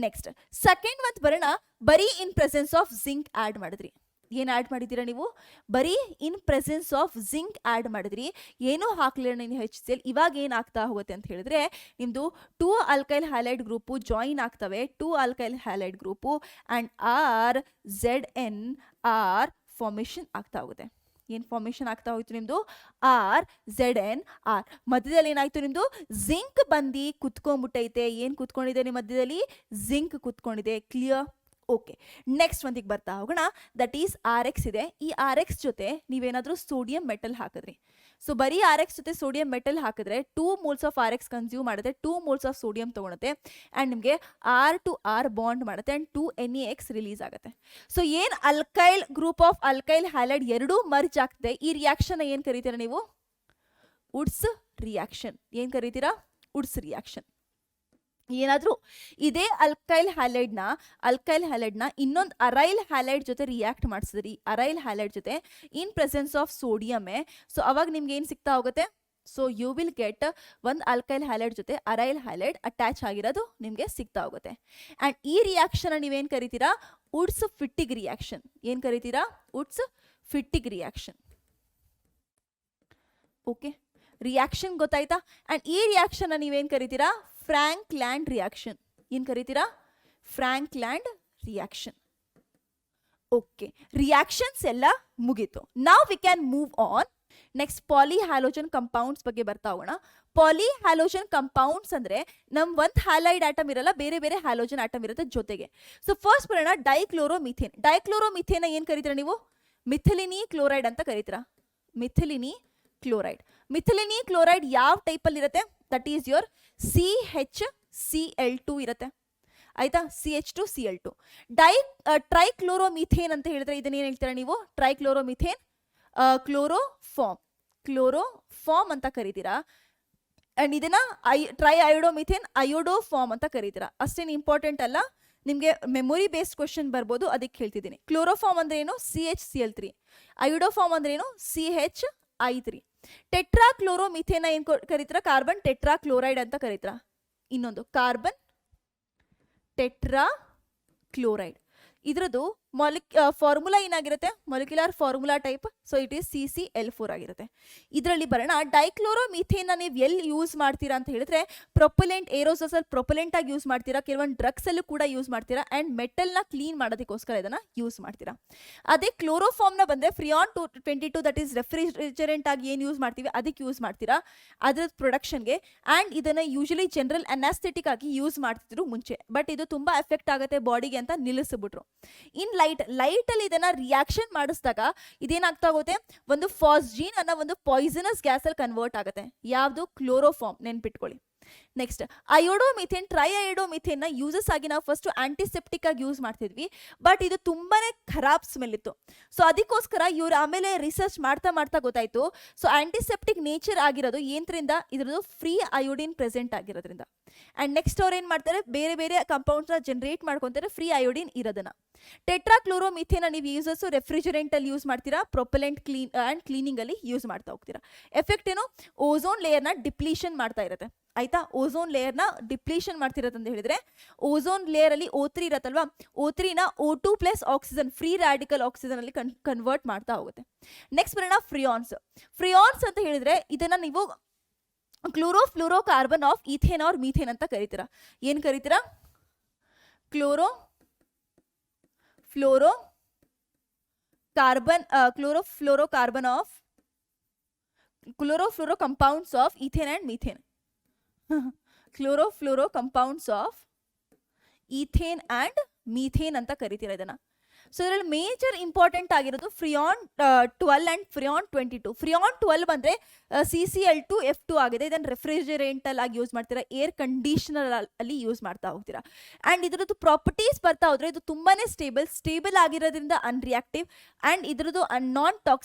ನೆಕ್ಸ್ಟ್ ಸೆಕೆಂಡ್ ಒಂದು ಬರೋಣ, ಬರೀ ಇನ್ ಪ್ರೆಸೆನ್ಸ್ ಆಫ್ ಜಿಂಕ್ ಆ್ಯಡ್ ಮಾಡಿದ್ರಿ. ಏನು ಆ್ಯಡ್ ಮಾಡಿದ್ದೀರಾ ನೀವು, ಬರೀ ಇನ್ ಪ್ರೆಸೆನ್ಸ್ ಆಫ್ ಜಿಂಕ್ ಆ್ಯಡ್ ಮಾಡಿದ್ರಿ, ಏನೂ ಹಾಕ್ಲಿಲ್ಲ ನೀವು HCl. ಇವಾಗ ಏನಾಗ್ತಾ ಹೋಗುತ್ತೆ ಅಂತ ಹೇಳಿದ್ರೆ, ನಿಮ್ಮದು 2 ಅಲ್ಕೈಲ್ ಹ್ಯಾಲೈಡ್ ಗ್ರೂಪು ಜಾಯಿನ್ ಆಗ್ತವೆ, 2 alkyl halide group and RZNR formation ಆಗ್ತಾ ಹೋಗುತ್ತೆ. ಏನು ಫಾರ್ಮೇಷನ್ ಆಗ್ತಾ ಹೋಯ್ತು ನಿಮ್ಮದು, RZNR. ಮಧ್ಯದಲ್ಲಿ ಏನಾಯ್ತು ನಿಮ್ಮದು, ಜಿಂಕ್ ಬಂದು ಕುತ್ಕೊಂಡ್ಬಿಟ್ಟೈತೆ. ಏನು ಕುತ್ಕೊಂಡಿದೆ ನಿಮ್ಮ ಮಧ್ಯದಲ್ಲಿ, ಜಿಂಕ್ ಕುತ್ಕೊಂಡಿದೆ. ಕ್ಲಿಯರ್? ಓಕೆ, ನೆಕ್ಸ್ಟ್ ಒಂದಿಗೆ ಬರ್ತಾ ಹೋಗೋಣ, ದಟ್ ಈಸ್ RX ಇದೆ. ಈ RX ಜೊತೆ ನೀವೇನಾದರೂ ಸೋಡಿಯಂ ಮೆಟಲ್ ಹಾಕಿದ್ರಿ. ಸೊ ಬರೀ RX ಜೊತೆ ಸೋಡಿಯಂ ಮೆಟಲ್ ಹಾಕಿದ್ರೆ 2 moles ಆಫ್ RX ಕನ್ಸ್ಯೂಮ್ ಮಾಡುತ್ತೆ, 2 moles ಆಫ್ ಸೋಡಿಯಂ ತೊಗೊಳುತ್ತೆ ಆ್ಯಂಡ್ ನಿಮಗೆ R to R ಬಾಂಡ್ ಮಾಡುತ್ತೆ ಆ್ಯಂಡ್ 2 NaX ರಿಲೀಸ್ ಆಗುತ್ತೆ. ಸೊ ಏನು alkyl group of alkyl halide ಎರಡೂ ಮರ್ಜ್ ಆಗ್ತದೆ. ಈ ರಿಯಾಕ್ಷನ್ ಏನು ಕರಿತೀರಾ ನೀವು, ವುಡ್ಸ್ ರಿಯಾಕ್ಷನ್. ಏನು ಕರಿತೀರಾ, ವುಡ್ಸ್ ರಿಯಾಕ್ಷನ್. ಏನಾದರೂ ಇದೇ ಅಲ್ಕೈಲ್ ಹ್ಯಾಲೈಡ್ನ ಇನ್ನೊಂದು ಅರೈಲ್ ಹ್ಯಾಲೈಡ್ ಜೊತೆ ರಿಯಾಕ್ಟ್ ಮಾಡಿಸಿದ್ರಿ, ಅರೈಲ್ ಹ್ಯಾಲೈಡ್ ಜೊತೆ ಇನ್ ಪ್ರೆಸೆನ್ಸ್ ಆಫ್ ಸೋಡಿಯಮೇ. ಸೊ ಅವಾಗ ನಿಮ್ಗೆ ಏನು ಸಿಗ್ತಾ ಹೋಗುತ್ತೆ, ಸೊ ಯು ವಿಲ್ ಗೆಟ್ ಒಂದು ಆಲ್ಕೈಲ್ ಹ್ಯಾಲೈಡ್ ಜೊತೆ ಅರೈಲ್ ಹ್ಯಾಲೈಡ್ ಅಟ್ಯಾಚ್ ಆಗಿರೋದು ನಿಮಗೆ ಸಿಗ್ತಾ ಹೋಗುತ್ತೆ. ಆ್ಯಂಡ್ ಈ ರಿಯಾಕ್ಷನ್ ನೀವೇನು ಕರಿತೀರಾ, ವುಡ್ಸ್ ಫಿಟ್ಟಿಗ್ ರಿಯಾಕ್ಷನ್. ಏನು ಕರಿತೀರಾ, Wurtz Fittig reaction. Okay, reaction ಗೊತ್ತಾಯ್ತಾ. ಆ್ಯಂಡ್ ಈ ರಿಯಾಕ್ಷನ್ ನೀವೇನು ಕರಿತೀರಾ, ಫ್ರಾಂಕ್ ಲ್ಯಾಂಡ್ ರಿಯಾಕ್ಷನ್. ಏನು ಕರಿತೀರಾ, Frankland reaction. Okay, reactions ಎಲ್ಲ ಮುಗೀತು. ನಾವು we can move on. Next poly halogen compounds ಬಗ್ಗೆ ಬರ್ತಾ ಹೋಗೋಣ. ಪಾಲಿ ಹ್ಯಾಲೋಜನ್ ಕಂಪೌಂಡ್ಸ್ ಅಂದ್ರೆ ನಮ್ ಒಂದು ಹ್ಯಾಲೈಡ್ ಆಟಮ್ ಇರಲ್ಲ, ಬೇರೆ ಬೇರೆ ಹ್ಯಾಲೋಜನ್ ಆಟಮ್ ಇರುತ್ತೆ ಜೊತೆಗೆ. ಸೊ ಫಸ್ಟ್ ಬರೋಣ ಡೈಕ್ಲೋರೋಮಿಥೇನ್. ಡೈಕ್ಲೋರೋಮಿಥೇನ್ ಏನ್ ಕರಿತೀರಾ ನೀವು, ಮಿಥಿಲಿನಿ ಕ್ಲೋರೈಡ್ ಅಂತ ಕರಿತೀರಾ. ಮಿಥಿಲಿನಿ ಕ್ಲೋರೈಡ್. ಮಿಥಿಲಿನಿ ಕ್ಲೋರೈಡ್ ಯಾವ ಟೈಪಲ್ಲಿ ಇರುತ್ತೆ, ದಟ್ ಈಸ್ ಯೋರ್ CHCl2 ಇರುತ್ತೆ. ಆಯ್ತಾ, CH2Cl2. ಟ್ರೈಕ್ಲೋರೋಮಿಥೇನ್ ಅಂತ ಹೇಳಿದ್ರೆ ಇದನ್ನೇನು ಹೇಳ್ತೀರಾ ನೀವು, ಟ್ರೈಕ್ಲೋರೋಮಿಥೇನ್ ಕ್ಲೋರೋಫಾರ್ಮ್ ಅಂತ ಕರಿತೀರಾ. ಅಂಡ್ ಇದನ್ನ ಟ್ರೈ ಅಯೋಡೋಮಿಥೇನ್ ಅಯೋಡೋಫಾರ್ಮ್ ಅಂತ ಕರಿತೀರಾ. ಅಷ್ಟೇನು ಇಂಪಾರ್ಟೆಂಟ್ ಅಲ್ಲ, ನಿಮಗೆ ಮೆಮೊರಿ ಬೇಸ್ಡ್ ಕ್ವಶನ್ ಬರ್ಬೋದು, ಅದಕ್ಕೆ ಹೇಳ್ತಿದ್ದೀನಿ. ಕ್ಲೋರೋಫಾರ್ಮ್ ಅಂದ್ರೆ ಏನು, CHCl3. ಅಯೋಡೋಫಾರ್ಮ್ ಅಂದ್ರೆ ಏನು, CHI3. ಟೆಟ್ರಾಕ್ಲೋರೋಮಿಥೇನ್ ಏನು ಕರಿತೀರಾ, ಕಾರ್ಬನ್ ಟೆಟ್ರಾಕ್ಲೋರೈಡ್ ಅಂತ ಕರಿತೀರಾ. ಇನ್ನೊಂದು ಕಾರ್ಬನ್ ಟೆಟ್ರಾ ಕ್ಲೋರೈಡ್. ಇದ್ರದ್ದು ಫಾರ್ಮುಲಾ ಏನಾಗಿರುತ್ತೆ, molecular formula type. So it is CCl4 ಆಗಿರುತ್ತೆ. ಇದರಲ್ಲಿ ಬರೋಣ, ಡೈಕ್ಲೋರೋಮಿಥೇನ್ ನೀವು ಎಲ್ಲಿ ಯೂಸ್ ಮಾಡ್ತೀರಾ ಅಂತ ಹೇಳಿದ್ರೆ, ಪ್ರೊಪಲೆಂಟ್ ಏರೋಸೋಸ್ ಅಲ್ಲಿ ಪ್ರೊಪಲೆಂಟ್ ಆಗಿ ಯೂಸ್ ಮಾಡ್ತೀರಾ, ಕೆಲವೊಂದು ಡ್ರಗ್ಸ್ ಅಲ್ಲೂ ಕೂಡ ಯೂಸ್ ಮಾಡ್ತೀರಾ, ಅಂಡ್ ಮೆಟಲ್ ನ ಕ್ಲೀನ್ ಮಾಡೋದಕ್ಕೋಸ್ಕರ ಇದನ್ನ ಯೂಸ್ ಮಾಡ್ತೀರಾ. ಅದೇ ಕ್ಲೋರೋಫಾರ್ಮ್ ನ ಬಂದ್ರೆ ಫ್ರಿಯಾನ್ 22 ದಟ್ ಈಸ್ ರೆಫ್ರಿಜರೆಂಟ್ ಆಗಿ ಏನು ಯೂಸ್ ಮಾಡ್ತೀವಿ ಅದಕ್ಕೆ ಯೂಸ್ ಮಾಡ್ತೀರಾ ಅದ್ರ ಪ್ರೊಡಕ್ಷನ್ಗೆ. ಅಂಡ್ ಇದನ್ನ ಯೂಶಲಿ ಜನರಲ್ ಅನಾಸ್ಥೆಟಿಕ್ ಆಗಿ ಯೂಸ್ ಮಾಡ್ತಿದ್ರು ಮುಂಚೆ, ಬಟ್ ಇದು ತುಂಬಾ ಎಫೆಕ್ಟ್ ಆಗುತ್ತೆ ಬಾಡಿಗೆ ಅಂತ ನಿಲ್ಲಿಸ್ಬಿಟ್ರು. ಇನ್ ಲೈಟ್ ಅಲ್ಲಿ ಇದನ್ನ ರಿಯಾಕ್ಷನ್ ಮಾಡಿಸಿದಾಗ ಇದೇನಾಗ್ತಾ ಹೋಗುತ್ತೆ, ಒಂದು ಫಾಸ್ಜಿನ್ ಅನ್ನೋ ಒಂದು ಪಾಯ್ಸನಸ್ ಗ್ಯಾಸ್ ಅಲ್ಲಿ ಕನ್ವರ್ಟ್ ಆಗುತ್ತೆ. ಯಾವುದು, ಕ್ಲೋರೋಫಾರ್ಮ್, ನೆನ್ಪಿಟ್ಕೊಳ್ಳಿ. ನೆಕ್ಸ್ಟ್ ಅಯೋಡೋಮಿಥೇನ್, ಟ್ರೈ ಅಯೋಡೋಮಿಥೇನ್ ನ ಯೂಸಸ್ ಆಗಿ ನಾವು ಫಸ್ಟ್ ಆಂಟಿಸೆಪ್ಟಿಕ್ ಆಗಿ ಯೂಸ್ ಮಾಡ್ತಿದ್ವಿ, ಬಟ್ ಇದು ತುಂಬಾನೇ ಖರಾಬ್ ಸ್ಮೆಲ್ ಇತ್ತು. ಸೊ ಅದಕ್ಕೋಸ್ಕರ ಇವ್ರು ಆಮೇಲೆ ರಿಸರ್ಚ್ ಮಾಡ್ತಾ ಗೊತ್ತಾಯ್ತು, ಸೊ ಆಂಟಿಸೆಪ್ಟಿಕ್ ನೇಚರ್ ಆಗಿರೋದು ಏನ್ರಿಂದ, ಇದ್ರದ್ದು ಫ್ರೀ ಅಯೋಡಿನ್ ಪ್ರೆಸೆಂಟ್ ಆಗಿರೋದ್ರಿಂದ. ಅಂಡ್ ನೆಕ್ಸ್ಟ್ ಅವ್ರು ಏನ್ ಮಾಡ್ತಾರೆ, ಬೇರೆ ಬೇರೆ ಕಂಪೌಂಡ್ಸ್ ನ ಜನರೇಟ್ ಮಾಡ್ಕೊಂತಾರೆ ಫ್ರೀ ಅಯೋಡಿನ್ ಇರೋದನ್ನ. ಟೆಟ್ರಾಕ್ಲೋರೋಮಿಥೇನ್ ನೀವು ಯೂಸಸ್ ರೆಫ್ರಿಜರೆಂಟ್ ಅಲ್ಲಿ ಯೂಸ್ ಮಾಡ್ತೀರಾ, ಪ್ರೊಪಲೆಂಟ್ ಕ್ಲೀನಿಂಗ್ ಅಲ್ಲಿ ಯೂಸ್ ಮಾಡ್ತಾ ಹೋಗ್ತೀರಾ. ಎಫೆಕ್ಟ್ ಏನು, ಓಝೋನ್ ಲೇಯರ್ ನ ಡಿಪ್ಲೀಷನ್ ಮಾಡ್ತಾ ಇರುತ್ತೆ. ಆಯ್ತಾ, ಓಝೋನ್ ಲೇಯರ್ ನ ಡಿಪ್ಲೀಷನ್ ಮಾಡ್ತಿರತ್ತೆ ಅಂತ ಹೇಳಿದ್ರೆ, ಓಝೋನ್ ಲೇಯರ್ ಅಲ್ಲಿ O3 ಇರತ್ತಲ್ವಾ, O3ನ O2+ oxygen free radical oxygen ಅಲ್ಲಿ ಕನ್ವರ್ಟ್ ಮಾಡ್ತಾ ಹೋಗುತ್ತೆ. ನೆಕ್ಸ್ಟ್ ಬರೋಣ ಫ್ರಿಯಾನ್ಸ್ ಅಂತ ಹೇಳಿದ್ರೆ ಇದನ್ನ ನೀವು chloro carbon of ethane or methane ಅಂತ ಕರಿತೀರಾ. ಏನ್ ಕರಿತೀರಾ, chloro compounds of ethane and methane. Chloro compounds of ethane and methane ಅಂತ ಕರಿತೀರಾ ಇದನ್ನ. ಸೊ ಇದರಲ್ಲಿ ಮೇಜರ್ ಇಂಪಾರ್ಟೆಂಟ್ ಆಗಿರೋದು ಫ್ರಿಯಾನ್ 12 ಅಂಡ್ ಫ್ರಿಯಾನ್ 22. ಫ್ರಿಯಾನ್ 12 ಬಂದ್ರೆ CCl2F2 ಆಗಿದೆ. ಇದನ್ನು ರೆಫ್ರಿಜರೇಂಟಲ್ ಆಗಿ ಯೂಸ್ ಮಾಡ್ತೀರಾ, ಏರ್ ಕಂಡೀಷನರ್ ಅಲ್ಲಿ ಯೂಸ್ ಮಾಡ್ತಾ ಹೋಗ್ತೀರಾ. ಅಂಡ್ ಇದ್ರದ್ದು ಪ್ರಾಪರ್ಟೀಸ್ ಬರ್ತಾ ಹೋದ್ರೆ ಇದು ತುಂಬಾನೇ ಸ್ಟೇಬಲ್ ಆಗಿರೋದ್ರಿಂದ ಅನ್ರಿಯಾಕ್ಟಿವ್, ಅಂಡ್ ಇದ್ರದ್ದು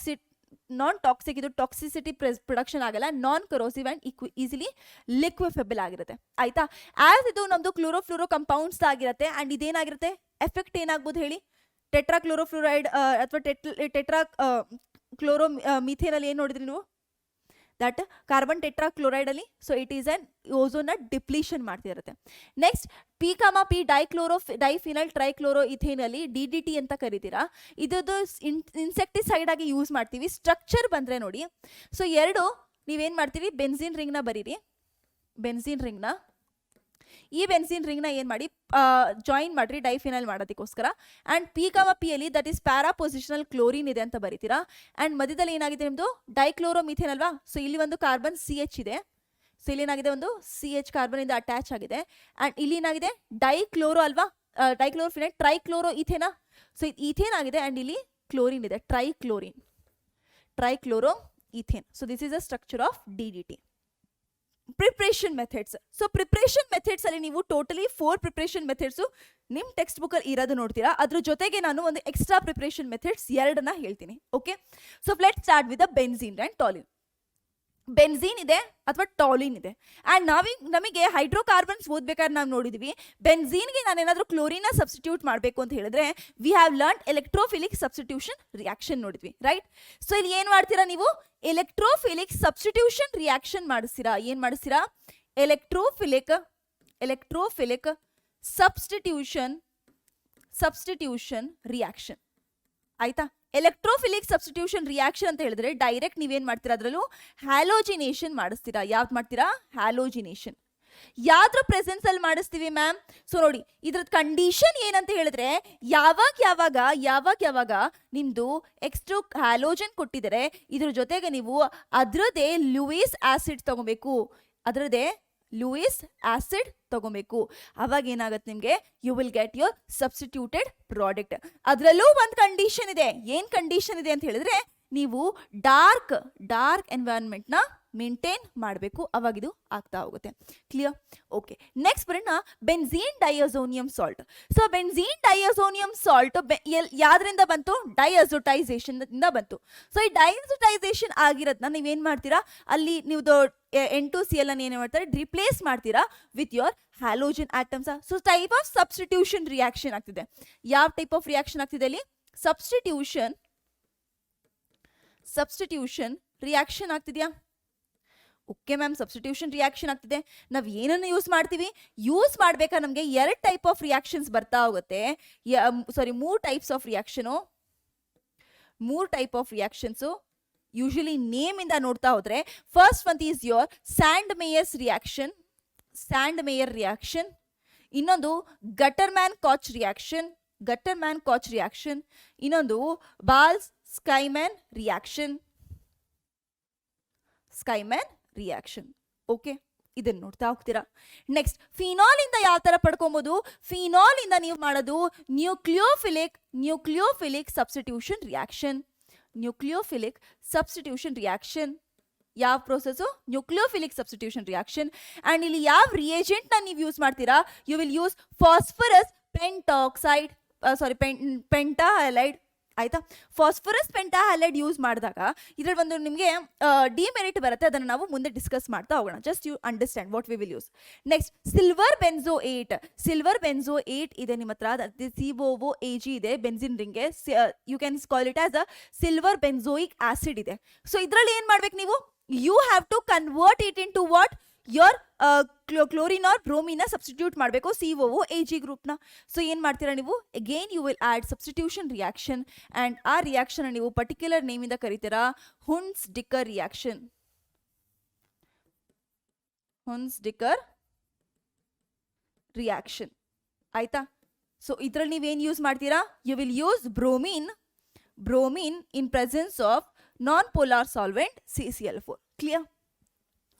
ನಾನ್ ಟಾಕ್ಸಿಕ್, ಇದು ಟಾಕ್ಸಿಸಿಟಿ ಪ್ರೊಡಕ್ಷನ್ ಆಗಲ್ಲ, ನಾನ್ ಕರೋಸಿವ್ ಅಂಡ್ ಈಸಿಲಿ ಲಿಕ್ವಿಫೆಬಲ್ ಆಗಿರುತ್ತೆ. ಆಯ್ತಾ, ಆಸ್ ಇದು ನಮ್ದು ಕ್ಲೋರೋ ಕಂಪೌಂಡ್ಸ್ ಆಗಿರುತ್ತೆ. ಅಂಡ್ ಇದೇನಾಗಿರುತ್ತೆ, ಎಫೆಕ್ಟ್ ಏನಾಗ್ಬೋದು ಹೇಳಿ, ಟೆಟ್ರಾಕ್ಲೋರೋಫ್ಲೋರೈಡ್ ಅಥವಾ ಟೆಟ್ರಾ ಕ್ಲೋರೋ ಮಿಥೇನ್ ಅಲ್ಲಿ ಏನು ನೋಡಿದ್ರಿ ನೀವು, ದಟ್ ಕಾರ್ಬನ್ ಟೆಟ್ರಾಕ್ಲೋರೈಡ್ ಅಲ್ಲಿ. So it is an ozone ನ depletion ಮಾಡ್ತಿರುತ್ತೆ. Next P, ಡೈಫಿನಲ್ trichloro ethane ಅಲ್ಲಿ DDT ಅಂತ ಕರಿತೀರಾ. ಇದದ್ದು ಇನ್ಸೆಕ್ಟಿಸೈಡ್ ಆಗಿ ಯೂಸ್ ಮಾಡ್ತೀವಿ. ಸ್ಟ್ರಕ್ಚರ್ ಬಂದ್ರೆ ನೋಡಿ, ಸೊ ಎರಡು ನೀವೇನ್ ಮಾಡ್ತೀರಿ, ಬೆನ್ಸಿನ್ ರಿಂಗ್ ನ ಬರೀರಿ, ಈ ಬೆನ್ಸಿನ್ ರಿಂಗ್ ನ ಏನ್ ಮಾಡಿ ಜಾಯಿನ್ ಮಾಡ್ರಿ ಡೈಫಿನಲ್ ಮಾಡೋದಕ್ಕೋಸ್ಕರ. ಅಂಡ್ P ಅಲ್ಲಿ that is para positional chlorine ಇದೆ ಅಂತ ಬರೀತೀರಾ. ಅಂಡ್ ಮಧ್ಯದಲ್ಲಿ ಏನಾಗಿದೆ ನಿಮ್ದು ಡೈಕ್ಲೋರೋಮಿಥೇನ್ ಅಲ್ವಾ, ಸೊ ಇಲ್ಲಿ ಒಂದು ಕಾರ್ಬನ್ CH ಇದೆ. ಸೊ ಇಲ್ಲಿ ಏನಾಗಿದೆ, ಒಂದು CH ಕಾರ್ಬನ್ ಇಂದ ಅಟ್ಯಾಚ್ ಆಗಿದೆ. ಅಂಡ್ ಇಲ್ಲಿ ಏನಾಗಿದೆ, ಡೈಕ್ಲೋರೋ ಅಲ್ವಾ, ಡೈಕ್ಲೋರೋಫಿನೈಲ್ ಟ್ರೈಕ್ಲೋರೋ ಈಥೇನಾ. ಸೊ ಈಥೇನ್ ಆಗಿದೆ ಅಂಡ್ ಇಲ್ಲಿ ಕ್ಲೋರಿನ್ ಇದೆ, trichloro ethane. So this is a structure of DDT. Preparation methods. So preparation methods ಅಲ್ಲಿ ನೀವು ಟೋಟಲಿ 4 ಪ್ರಿಪ್ರೇಷನ್ ಮೆಥಡ್ಸ್ ನಿಮ್ಮ ಟೆಕ್ಸ್ಟ್ ಬುಕ್ ಅಲ್ಲಿ ಇರೋದು ನೋಡ್ತೀರಾ. ಅದ್ರ ಜೊತೆಗೆ ನಾನು ಒಂದು ಎಕ್ಸ್ಟ್ರಾ ಪ್ರಿಪ್ರೇಷನ್ ಮೆಥಡ್ಸ್ 2ನ್ನ ಹೇಳ್ತೀನಿ. Okay, so let's start with the benzene and toluene. Benzene ಇದೆ ಅಥವಾ ಟಾಲಿನ್ ಇದೆ. ಆ್ಯಂಡ್ ನಮಗೆ ಹೈಡ್ರೋಕಾರ್ಬನ್ಸ್ ಓದ್ಬೇಕಾದ್ರೆ ನಾವು ನೋಡಿದ್ವಿ, ಬೆನ್ಝೀನ್ಗೆ ನಾನೇನಾದರೂ ಕ್ಲೋರಿನ ಸಬ್ಸ್ಟಿಟ್ಯೂಟ್ ಮಾಡಬೇಕು ಅಂತ ಹೇಳಿದ್ರೆ we have learn electrophilic substitution reaction ನೋಡಿದ್ವಿ, ರೈಟ್? ಸೊ ಇಲ್ಲಿ ಏನು ಮಾಡ್ತೀರಾ ನೀವು? ಎಲೆಕ್ಟ್ರೋಫಿಲಿಕ್ ಸಬ್ಸ್ಟಿಟ್ಯೂಷನ್ ರಿಯಾಕ್ಷನ್ ಮಾಡಿಸ್ತೀರಾ. ಏನು ಮಾಡಿಸ್ತೀರಾ? Electrophilic substitution reaction. ಆಯ್ತಾ? ಎಲೆಕ್ಟ್ರೋಫಿಲಿಕ್ ಸಬ್ಸ್ಟಿಟ್ಯೂಷನ್ ರಿಯಾಕ್ಷನ್ ಅಂತ ಹೇಳಿದ್ರೆ ಡೈರೆಕ್ಟ್ ನೀವೇನ್ ಮಾಡ್ತೀರಾ, ಅದರಲ್ಲೂ ಹ್ಯಾಲೋಜಿನೇಷನ್ ಮಾಡಿಸ್ತೀರಾ. ಯಾವ್ದು ಮಾಡ್ತೀರಾ? ಹ್ಯಾಲೋಜಿನೇಷನ್. ಯಾವ್ದ್ರ ಪ್ರೆಸೆನ್ಸ್ ಅಲ್ಲಿ ಮಾಡಿಸ್ತೀವಿ ಮ್ಯಾಮ್? ಸೊ ನೋಡಿ, ಇದ್ರದ್ದು ಕಂಡೀಷನ್ ಏನಂತ ಹೇಳಿದ್ರೆ ಯಾವಾಗ ನಿಮ್ದು ಎಕ್ಸ್ಟ್ರಾ ಹ್ಯಾಲೋಜನ್ ಕೊಟ್ಟಿದ್ದಾರೆ, ಇದ್ರ ಜೊತೆಗೆ ನೀವು ಅದರದೇ ಲೂಯಿಸ್ ಆಸಿಡ್ ತಗೋಬೇಕು. ಅದರದೇ ಲೂಯಿಸ್ ಆಸಿಡ್ ತಗೋಬೇಕು. ಅವಾಗ ಏನಾಗುತ್ತೆ ನಿಮಗೆ? You will get your substituted product. ಅದರಲ್ಲೂ ಒಂದು ಕಂಡೀಷನ್ ಇದೆ. ಏನು ಕಂಡೀಷನ್ ಇದೆ ಅಂತ ಹೇಳಿದ್ರೆ ನೀವು ಡಾರ್ಕ್ ಎನ್ವೈರನ್ಮೆಂಟ್ನ ಮೇಂಟೈನ್ ಮಾಡಬೇಕು. ಅವಾಗ ಇದು ಆಗ್ತಾ ಹೋಗುತ್ತೆ. ಕ್ಲಿಯರ್? ಓಕೆ, ನೆಕ್ಸ್ಟ್ ಬರೋಣ benzene diazonium salt. So benzene diazonium salt ಯಾವ್ದ್ರಿಂದ ಬಂತು? ಡೈಅಜೋಟೈಸೇಷನ್ ಇಂದ ಬಂತು. ಸೊ ಈ ಡೈಅಜೋಟೈಸೇಷನ್ ಆಗಿರೋದನ್ನ ನೀವೇನ್ ಮಾಡ್ತೀರಾ? ಅಲ್ಲಿ ನೀವು N2Cl ಅನ್ನು ಏನು ಮಾಡ್ತಾರೆ? ರಿಪ್ಲೇಸ್ ಮಾಡ್ತೀರಾ with your halogen atoms. So type of substitution reaction ಆಗ್ತಿದೆ. ಯಾವ ಟೈಪ್ ಆಫ್ ರಿಯಾಕ್ಷನ್ ಆಗ್ತಿದೆ ಅಲ್ಲಿ? ಸಬ್ಸ್ಟಿಟ್ಯೂಷನ್ ರಿಯಾಕ್ಷನ್ ಆಗ್ತಿದೆಯಾ? ಓಕೆ ಮ್ಯಾಮ್, ಸಬ್ಸ್ಟಿಟ್ಯೂಷನ್ ರಿಯಾಕ್ಷನ್ ಆಗ್ತಿದೆ. ನಾವು ಏನನ್ನು ಯೂಸ್ ಮಾಡ್ತೀವಿ? ಯೂಸ್ ಮಾಡ್ಬೇಕಾದ್ರೆ ನಮಗೆ 2 ಟೈಪ್ ಆಫ್ ರಿಯಾಕ್ಷನ್ಸ್ ಬರ್ತಾ ಹೋಗುತ್ತೆ. 3 types of reaction. 3 type of reactions usually name ಇಂದ ನೋಡ್ತಾ ಹೋದ್ರೆ, first one is your Sandmeyer ಮೇಯರ್ ರಿಯಾಕ್ಷನ್. ಇನ್ನೊಂದು ಗಟರ್ಮ್ಯಾನ್ ಕಾಚ್ ರಿಯಾಕ್ಷನ್. ಇನ್ನೊಂದು ಬಾಲ್ಸ್ ಸ್ಕೈಮ್ಯಾನ್ ರಿಯಾಕ್ಷನ್. ಓಕೆ, ಇದನ್ನು ನೋಡ್ತಾ ಹೋಗ್ತೀರಾ. ನೆಕ್ಸ್ಟ್, ಫಿನಾಲ್ ಇಂದ ಯಾವ ತರ ಪಡ್ಕೊಬಹುದು? ಫಿನಾಲ್ ಇಂದ ನೀವು ಮಾಡೋದು ನ್ಯೂಕ್ಲಿಯೋಫಿಲಿಕ್ ಸಬ್ಸ್ಟಿಟ್ಯೂಷನ್ ರಿಯಾಕ್ಷನ್. ಯಾವ process? Nucleophilic substitution reaction. And ಇಲ್ಲಿ ಯಾವ ರಿಯೇಜೆಂಟ್ ನ ನೀವು ಯೂಸ್ ಮಾಡ್ತೀರಾ? You will use phosphorus pentahalide. ಆಯ್ತಾ? ಫಾಸ್ಫರಸ್ ಪೆಂಟಾಹೈಲೈಡ್ ಯೂಸ್ ಮಾಡಿದಾಗ ಇದರಲ್ಲಿ ಒಂದು ನಿಮಗೆ ಡಿಮೆರಿಟ್ ಬರುತ್ತೆ. ಅದನ್ನು ನಾವು ಮುಂದೆ ಡಿಸ್ಕಸ್ ಮಾಡ್ತಾ ಹೋಗೋಣ. Just you understand what we will use. Next, silver benzoate ಇದೆ ನಿಮ್ಮ ಹತ್ರ. COOAG ಇದೆ ಬೆನ್ಸಿನ್ ರಿಂಗ್ಗೆ. You can call it as a silver benzoic acid ಇದೆ. ಸೊ ಇದರಲ್ಲಿ ಏನು ಮಾಡ್ಬೇಕು ನೀವು? You have to convert it into what? Your chlorine or bromine substitute ಮಾಡಬೇಕು COOAG ಗ್ರೂಪ್ನ. ಸೊ ಏನು ಮಾಡ್ತೀರಾ ನೀವು? Again you will add substitution reaction. And ಆ ರಿಯಾಕ್ಷನ್ ನೀವು ಪರ್ಟಿಕ್ಯುಲರ್ ನೇಮಿಂದ ಕರೀತೀರಾ ಹುನ್ಸ್-ಡಿಕ್ಕರ್ ರಿಯಾಕ್ಷನ್. ಆಯ್ತಾ? ಸೊ ಇದರಲ್ಲಿ ನೀವೇನು ಯೂಸ್ ಮಾಡ್ತೀರಾ? You will use bromine in presence of non polar solvent CCl4. Clear?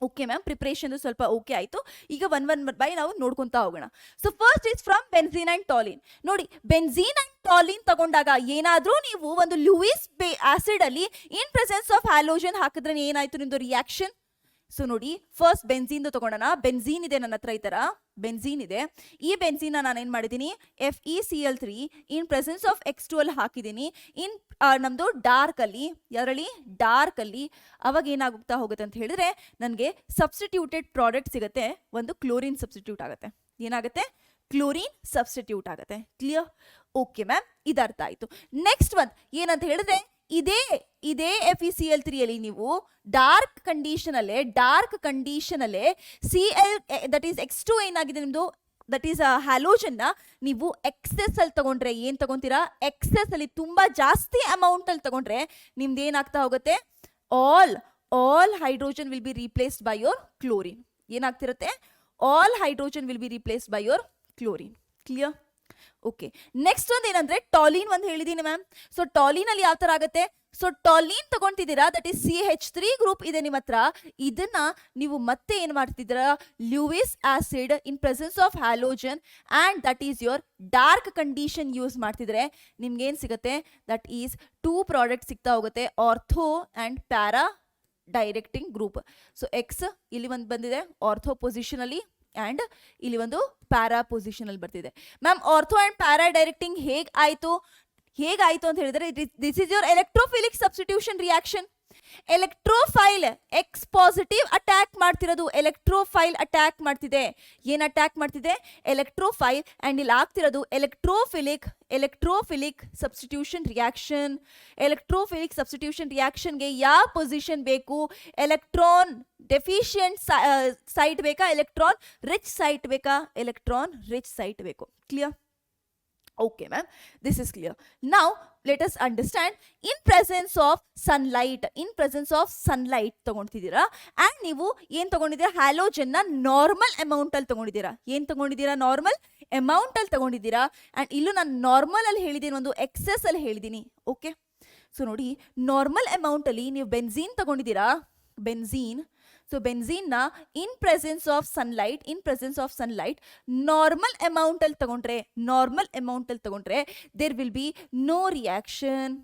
Okay ma'am, preparation ಸ್ವಲ್ಪ ಓಕೆ ಆಯಿತು. ಈಗ ಒನ್ ಬೈ ನಾವು ನೋಡ್ಕೊತಾ ಹೋಗೋಣ. So first is from benzene and toluene. ನೋಡಿ, ಬೆನ್ಝೀನ್ ಅಂಡ್ ಟಾಲಿನ್ ತಗೊಂಡಾಗ ಏನಾದರೂ ನೀವು ಒಂದು ಲೂಯಿಸ್ ಆಸಿಡ್ ಅಲ್ಲಿ ಇನ್ ಪ್ರೆಸೆನ್ಸ್ ಆಫ್ ಹ್ಯಾಲೋಜನ್ ಹಾಕಿದ್ರೆ ಏನಾಯ್ತು ನಿಮ್ದು ರಿಯಾಕ್ಷನ್? ಸೊ ನೋಡಿ, ಫಸ್ಟ್ ಬೆನ್ಝೀನ್ ತಗೊಂಡೋಣ. ಬೆನ್ಝೀನ್ ಇದೆ ನನ್ನ ಹತ್ರ, ಈ ಥರ ಬೆನ್ಝೀನ್ ಇದೆ. ಈ ಬೆನ್ಝೀನ್ ನಾನು ಏನು ಮಾಡಿದ್ದೀನಿ? FeCl3 in presence of X2 ಹಾಕಿದ್ದೀನಿ. ಇನ್ ನಮ್ಮದು ಡಾರ್ಕಲ್ಲಿ ಅವಾಗ ಏನಾಗುತ್ತಾ ಹೋಗುತ್ತೆ ಅಂತ ಹೇಳಿದ್ರೆ ನನಗೆ ಸಬ್ಸ್ಟಿಟ್ಯೂಟೆಡ್ ಪ್ರಾಡಕ್ಟ್ ಸಿಗುತ್ತೆ. ಒಂದು ಕ್ಲೋರಿನ್ ಸಬ್ಸ್ಟಿಟ್ಯೂಟ್ ಆಗುತ್ತೆ. ಏನಾಗುತ್ತೆ? ಕ್ಲೋರಿನ್ ಸಬ್ಸ್ಟಿಟ್ಯೂಟ್ ಆಗುತ್ತೆ. ಕ್ಲಿಯರ್? ಓಕೆ ಮ್ಯಾಮ್, ಇದರ್ಥ ಆಯಿತು. ನೆಕ್ಸ್ಟ್ ಒಂದು ಏನಂತ ಹೇಳಿದ್ರೆ, ಇದೇ FeCl3 ಅಲ್ಲಿ ನೀವು ಡಾರ್ಕ್ ಕಂಡೀಷನ್ ಅಲ್ಲೇ Cl ದಟ್ ಈಸ್ X2 ಏನಾಗಿದೆ ನಿಮ್ಮದು, ದಟ್ ಈಸ್ ಹ್ಯಾಲೋಜನ್ನ ನೀವು ಎಕ್ಸೆಸ್ ಅಲ್ಲಿ ತಗೊಂಡ್ರೆ ಏನು ತಗೊಂತೀರಾ? ಎಕ್ಸೆಸ್ ಅಲ್ಲಿ ತುಂಬಾ ಜಾಸ್ತಿ ಅಮೌಂಟ್ ಅಲ್ಲಿ ತಗೊಂಡ್ರೆ ನಿಮ್ದು ಏನಾಗ್ತಾ ಹೋಗುತ್ತೆ? All hydrogen will be replaced by your chlorine. ಏನಾಗ್ತಿರುತ್ತೆ? All hydrogen will be replaced by your chlorine. Clear? Okay, next ಒಂದು ಏನಂದ್ರೆ ಟಾಲಿನ್ ಒಂದು ಹೇಳಿದೀನಿ ಮ್ಯಾಮ್. ಸೊ ಟಾಲಿನ್ ಅಲ್ಲಿ ಯಾವ ತರ ಆಗುತ್ತೆ? ಸೊ ಟಾಲಿನ್ ತಗೊಂತಿದ್ದೀರಾ, ದಟ್ ಈಸ್ CH3 ಗ್ರೂಪ್ ಇದೆ ನಿಮ್ಮ ಹತ್ರ. ಇದನ್ನ ನೀವು ಮತ್ತೆ ಏನ್ ಮಾಡ್ತಿದ್ದೀರಾ? Lewis acid in presence of halogen and that is your dark condition use ಮಾಡ್ತಿದ್ರೆ ನಿಮ್ಗೆ ಏನ್ ಸಿಗುತ್ತೆ? ದಟ್ ಈಸ್ 2 ಪ್ರಾಡಕ್ಟ್ ಸಿಗ್ತಾ ಹೋಗುತ್ತೆ, ortho and para directing group. So X ಇಲ್ಲಿ ಒಂದು ಬಂದಿದೆ ಆರ್ಥೋ ಪೊಸಿಷನ್ ಅಲ್ಲಿ, ಆ್ಯಂಡ್ ಇಲ್ಲಿ ಒಂದು ಪ್ಯಾರಾ ಪೊಸಿಷನ್ ಅಲ್ಲಿ ಬರ್ತಿದೆ. Ma'am, ortho and para directing ಹೇಗಾಯಿತು ಅಂತ ಹೇಳಿದ್ರೆ, this is your electrophilic substitution reaction. Electrophile X positive attack ಮಾಡ್ತಿರೋದು, ಎಲೆಕ್ಟ್ರೋಫೈಲ್ ಅಟ್ಯಾಕ್ ಮಾಡ್ತಿದೆ. ಏನ್ ಅಟ್ಯಾಕ್ ಮಾಡ್ತಿದೆ? ಎಲೆಕ್ಟ್ರೋಫೈಲ್. ಅಂಡ್ ಇಲ್ಲಿ ಆಗ್ತಿರೋದು electrophilic substitution reaction. Electrophilic substitution ರಿಯಾಕ್ಷನ್ಗೆ ಯಾವ ಪೊಸಿಷನ್ ಬೇಕು? ಎಲೆಕ್ಟ್ರಾನ್ ಡೆಫಿಷಿಯಂಟ್ ಸೈಟ್ ಬೇಕಾ, ಎಲೆಕ್ಟ್ರಾನ್ ರಿಚ್ ಸೈಟ್ ಬೇಕಾ? ಎಲೆಕ್ಟ್ರಾನ್ ರಿಚ್ ಸೈಟ್ ಬೇಕು. Clear? Okay ma'am, this is clear. Now let us understand, in presence of sunlight ತಗೊಂಡಿದ್ದೀರಾ and ನೀವು ಏನ್ ತಗೊಂಡಿದ್ದೀರಾ? Halogen ನ normal amount ಅಲ್ಲಿ ತಗೊಂಡಿದ್ದೀರಾ. ಏನ್ ತಗೊಂಡಿದ್ದೀರಾ? ನಾರ್ಮಲ್ ಅಮೌಂಟ್ ಅಲ್ಲಿ ತಗೊಂಡಿದ್ದೀರಾ. ಅಂಡ್ ಇಲ್ಲೂ ನಾನು ನಾರ್ಮಲ್ ಅಲ್ಲಿ ಹೇಳಿದ್ದೀನಿ, ಒಂದು ಎಕ್ಸೆಸ್ ಅಲ್ಲಿ ಹೇಳಿದ್ದೀನಿ. ಓಕೆ, ಸೊ ನೋಡಿ, ನಾರ್ಮಲ್ ಅಮೌಂಟ್ ಅಲ್ಲಿ ನೀವು ಬೆನ್ಝೀನ್ ತಗೊಂಡಿದ್ದೀರಾ, ಬೆನ್ಝೀನ್. ಸೊ ಬೆನ್ಝೀನ್ ನ in presence of sunlight normal amount ಅಲ್ಲಿ ತಗೊಂಡ್ರೆ there will be no reaction.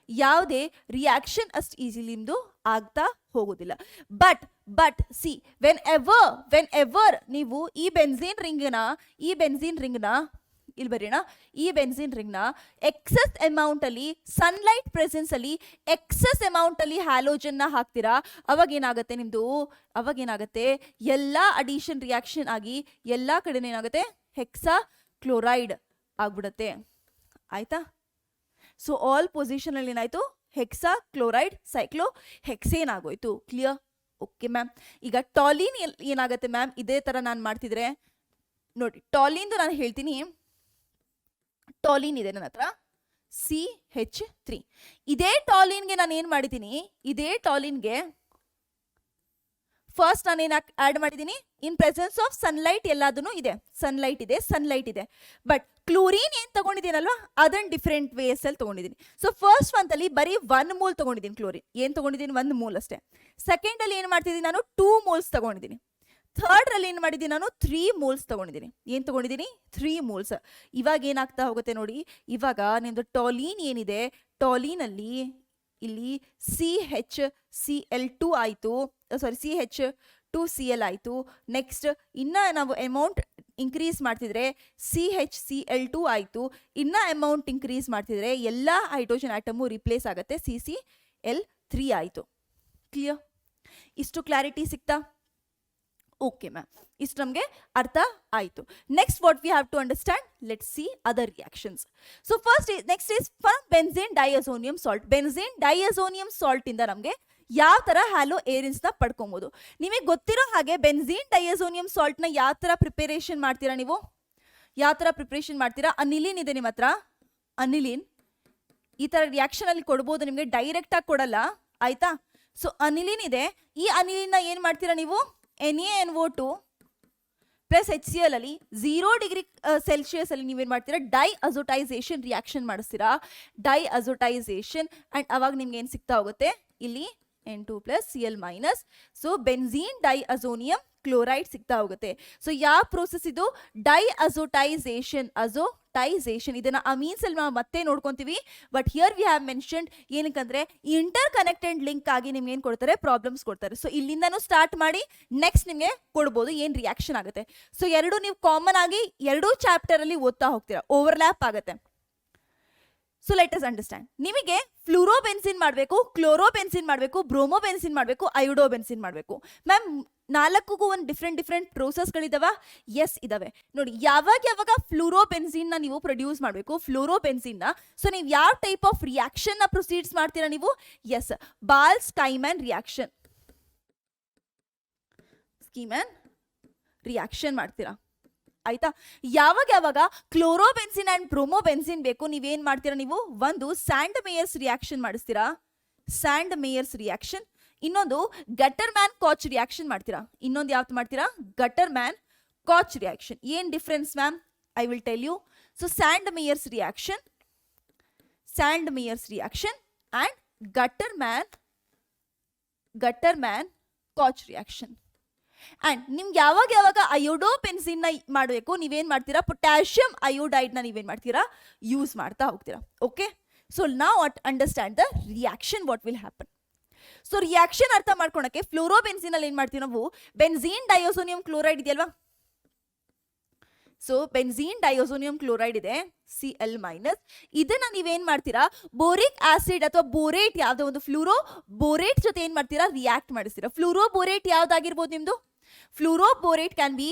ಯಾವುದೇ ರಿಯಾಕ್ಷನ್ ಅಷ್ಟು ಈಸಿಲಿ ನಿಮ್ದು ಆಗ್ತಾ ಹೋಗೋದಿಲ್ಲ. ಬಟ್ ಸಿ, ವೆನ್ ಎವರ್ ನೀವು ಈ ಬೆನ್ಝೀನ್ ರಿಂಗ್ನ ಇಲ್ಲಿ ಬರೀಣ, ಈ ಬೆನ್ಝೀನ್ ರಿಂಗ್ನ ಎಕ್ಸೆಸ್ ಅಮೌಂಟ್ ಅಲ್ಲಿ, ಸನ್ಲೈಟ್ ಪ್ರೆಸೆನ್ಸ್ ಅಲ್ಲಿ ಎಕ್ಸೆಸ್ ಅಮೌಂಟ್ ಅಲ್ಲಿ ಹ್ಯಾಲೋಜನ್ ನ ಹಾಕ್ತೀರಾ, ಅವಾಗ ಏನಾಗುತ್ತೆ? ಎಲ್ಲಾ ಅಡಿಷನ್ ರಿಯಾಕ್ಷನ್ ಆಗಿ ಎಲ್ಲಾ ಕಡೆ ಏನಾಗುತ್ತೆ? ಹೆಕ್ಸಾ ಕ್ಲೋರೈಡ್ ಆಗ್ಬಿಡುತ್ತೆ. ಆಯ್ತಾ? ಸೊ ಆಲ್ ಪೊಸಿಷನ್ ಅಲ್ಲಿ ಏನಾಯ್ತು? ಹೆಕ್ಸಾ ಕ್ಲೋರೈಡ್ ಸೈಕ್ಲೋ ಹೆಕ್ಸೇನ್ ಆಗೋಯ್ತು. ಕ್ಲಿಯರ್? Okay ma'am. ಈಗ ಟಾಲಿನ್ ಏನಾಗುತ್ತೆ ಮ್ಯಾಮ್? ಇದೇ ತರ ನಾನು ಮಾಡ್ತಿದ್ರೆ ನೋಡಿ, ಟಾಲಿನ್ದು ನಾನು ಹೇಳ್ತೀನಿ. ಟಾಲಿನ್ ಇದೆ ನನ್ನ ಹತ್ರ, CH3. ಇದೇ ಟಾಲಿನ್ಗೆ ನಾನು ಏನು ಮಾಡಿದ್ದೀನಿ? ಇದೇ ಟಾಲಿನ್ಗೆ ಫಸ್ಟ್ ನಾನು ಏನು ಆ್ಯಡ್ ಮಾಡಿದ್ದೀನಿ? ಇನ್ ಪ್ರೆಸೆನ್ಸ್ ಆಫ್ ಸನ್ಲೈಟ್ ಎಲ್ಲದೂ ಇದೆ, ಸನ್ಲೈಟ್ ಇದೆ. ಬಟ್ ಕ್ಲೋರಿನ್ ಏನು ತಗೊಂಡಿದ್ದೀನಲ್ವಾ, ಅದನ್ನು ಡಿಫ್ರೆಂಟ್ ವೇಸ್ ಅಲ್ಲಿ ತಗೊಂಡಿದ್ದೀನಿ. ಸೊ ಫಸ್ಟ್ ಒಂದಲ್ಲಿ ಬರೀ 1 ಮೋಲ್ ತಗೊಂಡಿದ್ದೀನಿ ಕ್ಲೋರಿನ್. ಏನು ತಗೊಂಡಿದ್ದೀನಿ? 1 ಮೋಲ್ ಅಷ್ಟೇ. ಸೆಕೆಂಡ್ ಅಲ್ಲಿ ಏನು ಮಾಡ್ತಿದ್ದೀನಿ? ನಾನು 2 ಮೋಲ್ಸ್ ತಗೊಂಡಿದ್ದೀನಿ. ಥರ್ಡ್ ಅಲ್ಲಿ ಏನು ಮಾಡಿದ್ದೀನಿ? ನಾನು 3 ಮೋಲ್ಸ್ ತಗೊಂಡಿದ್ದೀನಿ. ಏನು ತಗೊಂಡಿದ್ದೀನಿ? 3 ಮೋಲ್ಸ್. ಇವಾಗ ಏನಾಗ್ತಾ ಹೋಗುತ್ತೆ ನೋಡಿ, ಇವಾಗ ನಿಮ್ದು ಟಾಲಿನ್ ಏನಿದೆ, ಟಾಲಿನ್ ಅಲ್ಲಿ ಇಲ್ಲಿ CHCl2 ಆಯಿತು, CH2Cl ಆಯಿತು. ನೆಕ್ಸ್ಟ್ ಇನ್ನು ನಾವು ಅಮೌಂಟ್ ಇನ್ಕ್ರೀಸ್ ಮಾಡ್ತಿದ್ರೆ CHCl2 ಆಯಿತು. ಇನ್ನು ಅಮೌಂಟ್ ಇನ್ಕ್ರೀಸ್ ಮಾಡ್ತಿದ್ರೆ ಎಲ್ಲ ಹೈಡ್ರೋಜನ್ ಆಟಮು ರಿಪ್ಲೇಸ್ ಆಗುತ್ತೆ, CCl3 ಆಯಿತು. ಕ್ಲಿಯರ್? ಇಷ್ಟು ಕ್ಲಾರಿಟಿ ಸಿಗ್ತಾ? ಓಕೆ ಮ್ಯಾಮ್, ಇಷ್ಟು ನಮಗೆ ಅರ್ಥ ಆಯಿತು. Next what we have to understand, let's see other reactions. So next is from benzene diazonium salt. Benzene diazonium salt ಇಂದ ನಮಗೆ ಯಾವ ತರ ಹ್ಯಾಲೋ ಏರಿನ್ಸ್ ನ ಪಡ್ಕೊಬಹುದು? ನಿಮಗೆ ಗೊತ್ತಿರೋ ಹಾಗೆ ಬೆನ್ಝೀನ್ ಡೈಅಜೋನಿಯಂ ಸಾಲ್ಟ್ ನ ಯಾವ ತರ ಪ್ರಿಪರೇಷನ್ ಮಾಡ್ತೀರಾ ನೀವು? ಅನಿಲಿನ್ ಇದೆ ನಿಮ್ಮ ಹತ್ರ, ಅನಿಲಿನ್ ಈ ತರ ರಿಯಾಕ್ಷನ್ ಅಲ್ಲಿ ಕೊಡ್ಬೋದು ನಿಮಗೆ, ಡೈರೆಕ್ಟ್ ಆಗಿ ಕೊಡಲ್ಲ. ಆಯ್ತಾ? ಸೊ ಅನಿಲಿನ್ ಇದೆ, ಈ ಅನಿಲಿನ್ ನ ಏನ್ ಮಾಡ್ತೀರಾ ನೀವು? NaNO2 ಪ್ಲಸ್ HCl ಅಲ್ಲಿ 0 ಡಿಗ್ರಿ ಸೆಲ್ಸಿಯಸ್ ಅಲ್ಲಿ ನೀವೇನ್ ಮಾಡ್ತೀರಾ? ಡೈಅಜೋಟೈಸೇಷನ್ ರಿಯಾಕ್ಷನ್ ಮಾಡಿಸ್ತೀರಾ, ಡೈಅಜೋಟೈಸೇಷನ್. ಅಂಡ್ ಅವಾಗ ನಿಮ್ಗೆ ಏನ್ ಸಿಗ್ತಾ ಹೋಗುತ್ತೆ? ಇಲ್ಲಿ N2 plus Cl minus. So benzene diazonium chloride ಸಿಗ್ತಾ ಹೋಗುತ್ತೆ. ಸೊ ಯಾವ ಪ್ರೋಸೆಸ್ ಇದು? ಡೈಅಜೋಟೈಸೇಷನ್. ಇದನ್ನ ಅಮೀನ್ಸ್ ಅಲ್ಲಿ ನಾವು ಮತ್ತೆ ನೋಡ್ಕೊಂತೀವಿ. But here we have mentioned, ಏನಕ್ಕಂದ್ರೆ ಇಂಟರ್ ಕನೆಕ್ಟೆಡ್ ಲಿಂಕ್ ಆಗಿ ನಿಮ್ಗೆ ಏನ್ ಕೊಡ್ತಾರೆ? ಪ್ರಾಬ್ಲಮ್ಸ್ ಕೊಡ್ತಾರೆ. ಸೊ ಇಲ್ಲಿಂದನೂ ಸ್ಟಾರ್ಟ್ ಮಾಡಿ ನೆಕ್ಸ್ಟ್ ನಿಮ್ಗೆ ಕೊಡ್ಬೋದು ಏನ್ ರಿಯಾಕ್ಷನ್ ಆಗುತ್ತೆ. ಸೊ ಎರಡು ನೀವು ಕಾಮನ್ ಆಗಿ 2 ಚಾಪ್ಟರ್ ಅಲ್ಲಿ ಓದ್ತಾ ಹೋಗ್ತೀರಾ, ಓವರ್ಲ್ಯಾಪ್ ಆಗುತ್ತೆ. ಸೊ ಲೆಟ್ ಅಸ್ ಅಂಡರ್ಸ್ಟ್ಯಾಂಡ್, ನಿಮಗೆ ಫ್ಲೂರೋಬೆನ್ಸಿನ್ ಮಾಡಬೇಕು, ಕ್ಲೋರೋಬೆನ್ಸಿನ್ ಮಾಡಬೇಕು, ಬ್ರೋಮೋಬೆನ್ಸಿನ್ ಮಾಡಬೇಕು, ಅಯೋಡೋಬೆನ್ಸಿನ್ ಮಾಡಬೇಕು. ಮ್ಯಾಮ್ 4ಕ್ಕೂ ಒಂದು ಡಿಫ್ರೆಂಟ್ ಪ್ರೋಸೆಸ್ಗಳಿದಾವ? ಎಸ್ ಇದಾವೆ. ನೋಡಿ, ಯಾವಾಗ ಫ್ಲೂರೋಬೆನ್ಸಿನ್ ನ ನೀವು ಪ್ರೊಡ್ಯೂಸ್ ಮಾಡಬೇಕು, ಫ್ಲೂರೋಬೆನ್ಸಿನ್ ನ, ಸೊ ನೀವು ಯಾವ ಟೈಪ್ ಆಫ್ ರಿಯಾಕ್ಷನ್ ನ ಪ್ರೊಸೀಡ್ಸ್ ಮಾಡ್ತೀರಾ ನೀವು? ಎಸ್, ಬಾಲ್ಸ್-ಸ್ಕೈಮನ್ ರಿಯಾಕ್ಷನ್ ಮಾಡ್ತೀರಾ. ಆಯ್ತಾ? ಯಾವಾಗ ಕ್ಲೋರೋಬೆನ್ಸಿನ್ ಅಂಡ್ ಬ್ರೋಮೋಬೆನ್ಸಿನ್ ಬೇಕು, ನೀವೇನ್ ಮಾಡ್ತೀರಾ ನೀವು? ಒಂದು ಸ್ಯಾಂಡ್ ಮೇಯರ್ಸ್ ರಿಯಾಕ್ಷನ್ ಮಾಡಿಸ್ತೀರಾ, ಸ್ಯಾಂಡ್ ಮೇಯರ್ಸ್ ರಿಯಾಕ್ಷನ್. ಇನ್ನೊಂದು ಗಟರ್ ಮ್ಯಾನ್ ಕಾಚ್ ರಿಯಾಕ್ಷನ್ ಮಾಡ್ತೀರಾ. ಇನ್ನೊಂದು ಯಾವ್ದು ಮಾಡ್ತೀರಾ? Gattermann Koch reaction. ಏನ್ difference ma'am? I will tell you. So Sandmeyer's reaction and Gattermann Koch reaction. And ನಿಮ್ಗೆ ಯಾವಾಗ ಅಯೋಡೋಬೆನ್ಸಿನ್ ನ ಮಾಡಬೇಕು, ನೀವೇನ್ ಮಾಡ್ತೀರಾ? ಪೊಟ್ಯಾಷಿಯಂ ಅಯೋಡೈಡ್ ನ ನೀವೇನ್ ಮಾಡ್ತೀರಾ? ಯೂಸ್ ಮಾಡ್ತಾ ಹೋಗ್ತೀರಾ. Okay, so now understand the reaction, what will happen. So reaction ಅರ್ಥ ಮಾಡ್ಕೊಳಕ್ಕೆ ಫ್ಲೋರೋಬೆನ್ಸಿನ್ ಅಲ್ಲಿ ಏನ್ ಮಾಡ್ತೀವಿ ನಾವು? ಬೆನ್ಝೀನ್ ಡೈಅಜೋನಿಯಂ ಕ್ಲೋರೈಡ್ ಇದೆಯಲ್ವಾ, ಸೊ ಬೆನ್ಝೀನ್ ಡೈಅಸೋನಿಯಂ ಕ್ಲೋರೈಡ್ ಇದೆ Cl ಮೈನಸ್. ಇದನ್ನ ನೀವೇನ್ ಮಾಡ್ತೀರಾ, ಬೋರಿಕ್ ಆಸಿಡ್ ಅಥವಾ ಬೋರೇಟ್ ಯಾವ್ದೋ ಒಂದು ಫ್ಲೂರೋ ಬೋರೇಟ್ ಜೊತೆ ಏನ್ ಮಾಡ್ತೀರಾ, ರಿಯಾಕ್ಟ್ ಮಾಡಿಸ್ತೀರಾ. ಫ್ಲೂರೋ ಬೋರೇಟ್ ಯಾವ್ದಾಗಿರ್ಬೋದು ನಿಮ್ದು, ಫ್ಲೂರೋ ಬೋರೇಟ್ ಕ್ಯಾನ್ ಬಿ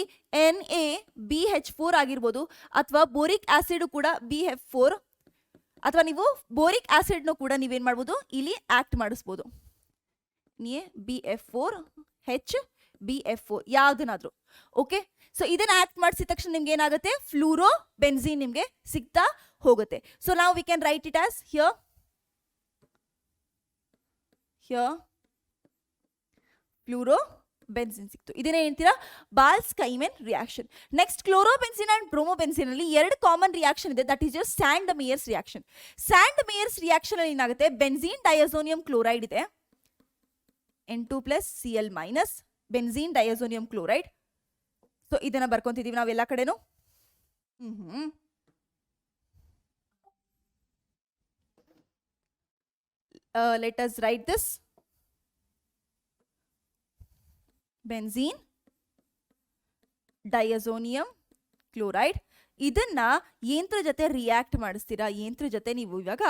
NaBH4 ಆಗಿರ್ಬೋದು, ಅಥವಾ ಬೋರಿಕ್ ಆಸಿಡ್ ಕೂಡ BF4, ಅಥವಾ ನೀವು ಬೋರಿಕ್ ಆಸಿಡ್ನು ಕೂಡ ನೀವೇನ್ ಮಾಡ್ಬೋದು, ಇಲ್ಲಿ ಆಕ್ಟ್ ಮಾಡಿಸ್ಬೋದು. BF4 ಯಾವ್ದನ್ನಾದ್ರೂ. ಓಕೆ, ಸೊ ಇದನ್ನ ಆಕ್ಟ್ ಮಾಡಿಸಿದ ತಕ್ಷಣ ನಿಮ್ಗೆ ಏನಾಗುತ್ತೆ, ಫ್ಲೂರೋ ಬೆನ್ಝೀನ್ ನಿಮ್ಗೆ ಸಿಗ್ತಾ ಹೋಗುತ್ತೆ. ಸೊ ನಾವು we can write it as here fluorobenzene ಸಿಕ್ತು. ಇದನ್ನೇ ಹೇಳ್ತೀರಾ Balz Schiemann reaction. Next chlorobenzene and bromobenzene ಅಲ್ಲಿ ಎರಡು ಕಾಮನ್ ರಿಯಾಕ್ಷನ್ ಇದೆ, that is your Sandmeyer's reaction. Sandmeyer's reaction ಅಲ್ಲಿ ಏನಾಗುತ್ತೆ, ಬೆನ್ಝೀನ್ ಡೈಅಸೋನಿಯಂ ಕ್ಲೋರೈಡ್ ಇದೆ N2+Cl minus benzene diazonium chloride. So ಇದನ್ನ ಬರ್ಕೊಂತಿದೀವಿ ನಾವೆಲ್ಲ ಕಡೆನು. Let us write this benzene diazonium chloride. ಇದನ್ನ ಯಂತ್ರ ಜೊತೆ ರಿಯಾಕ್ಟ್ ಮಾಡಿಸ್ತೀರಾ, ಯಂತ್ರ ಜೊತೆ ನೀವು ಇವಾಗ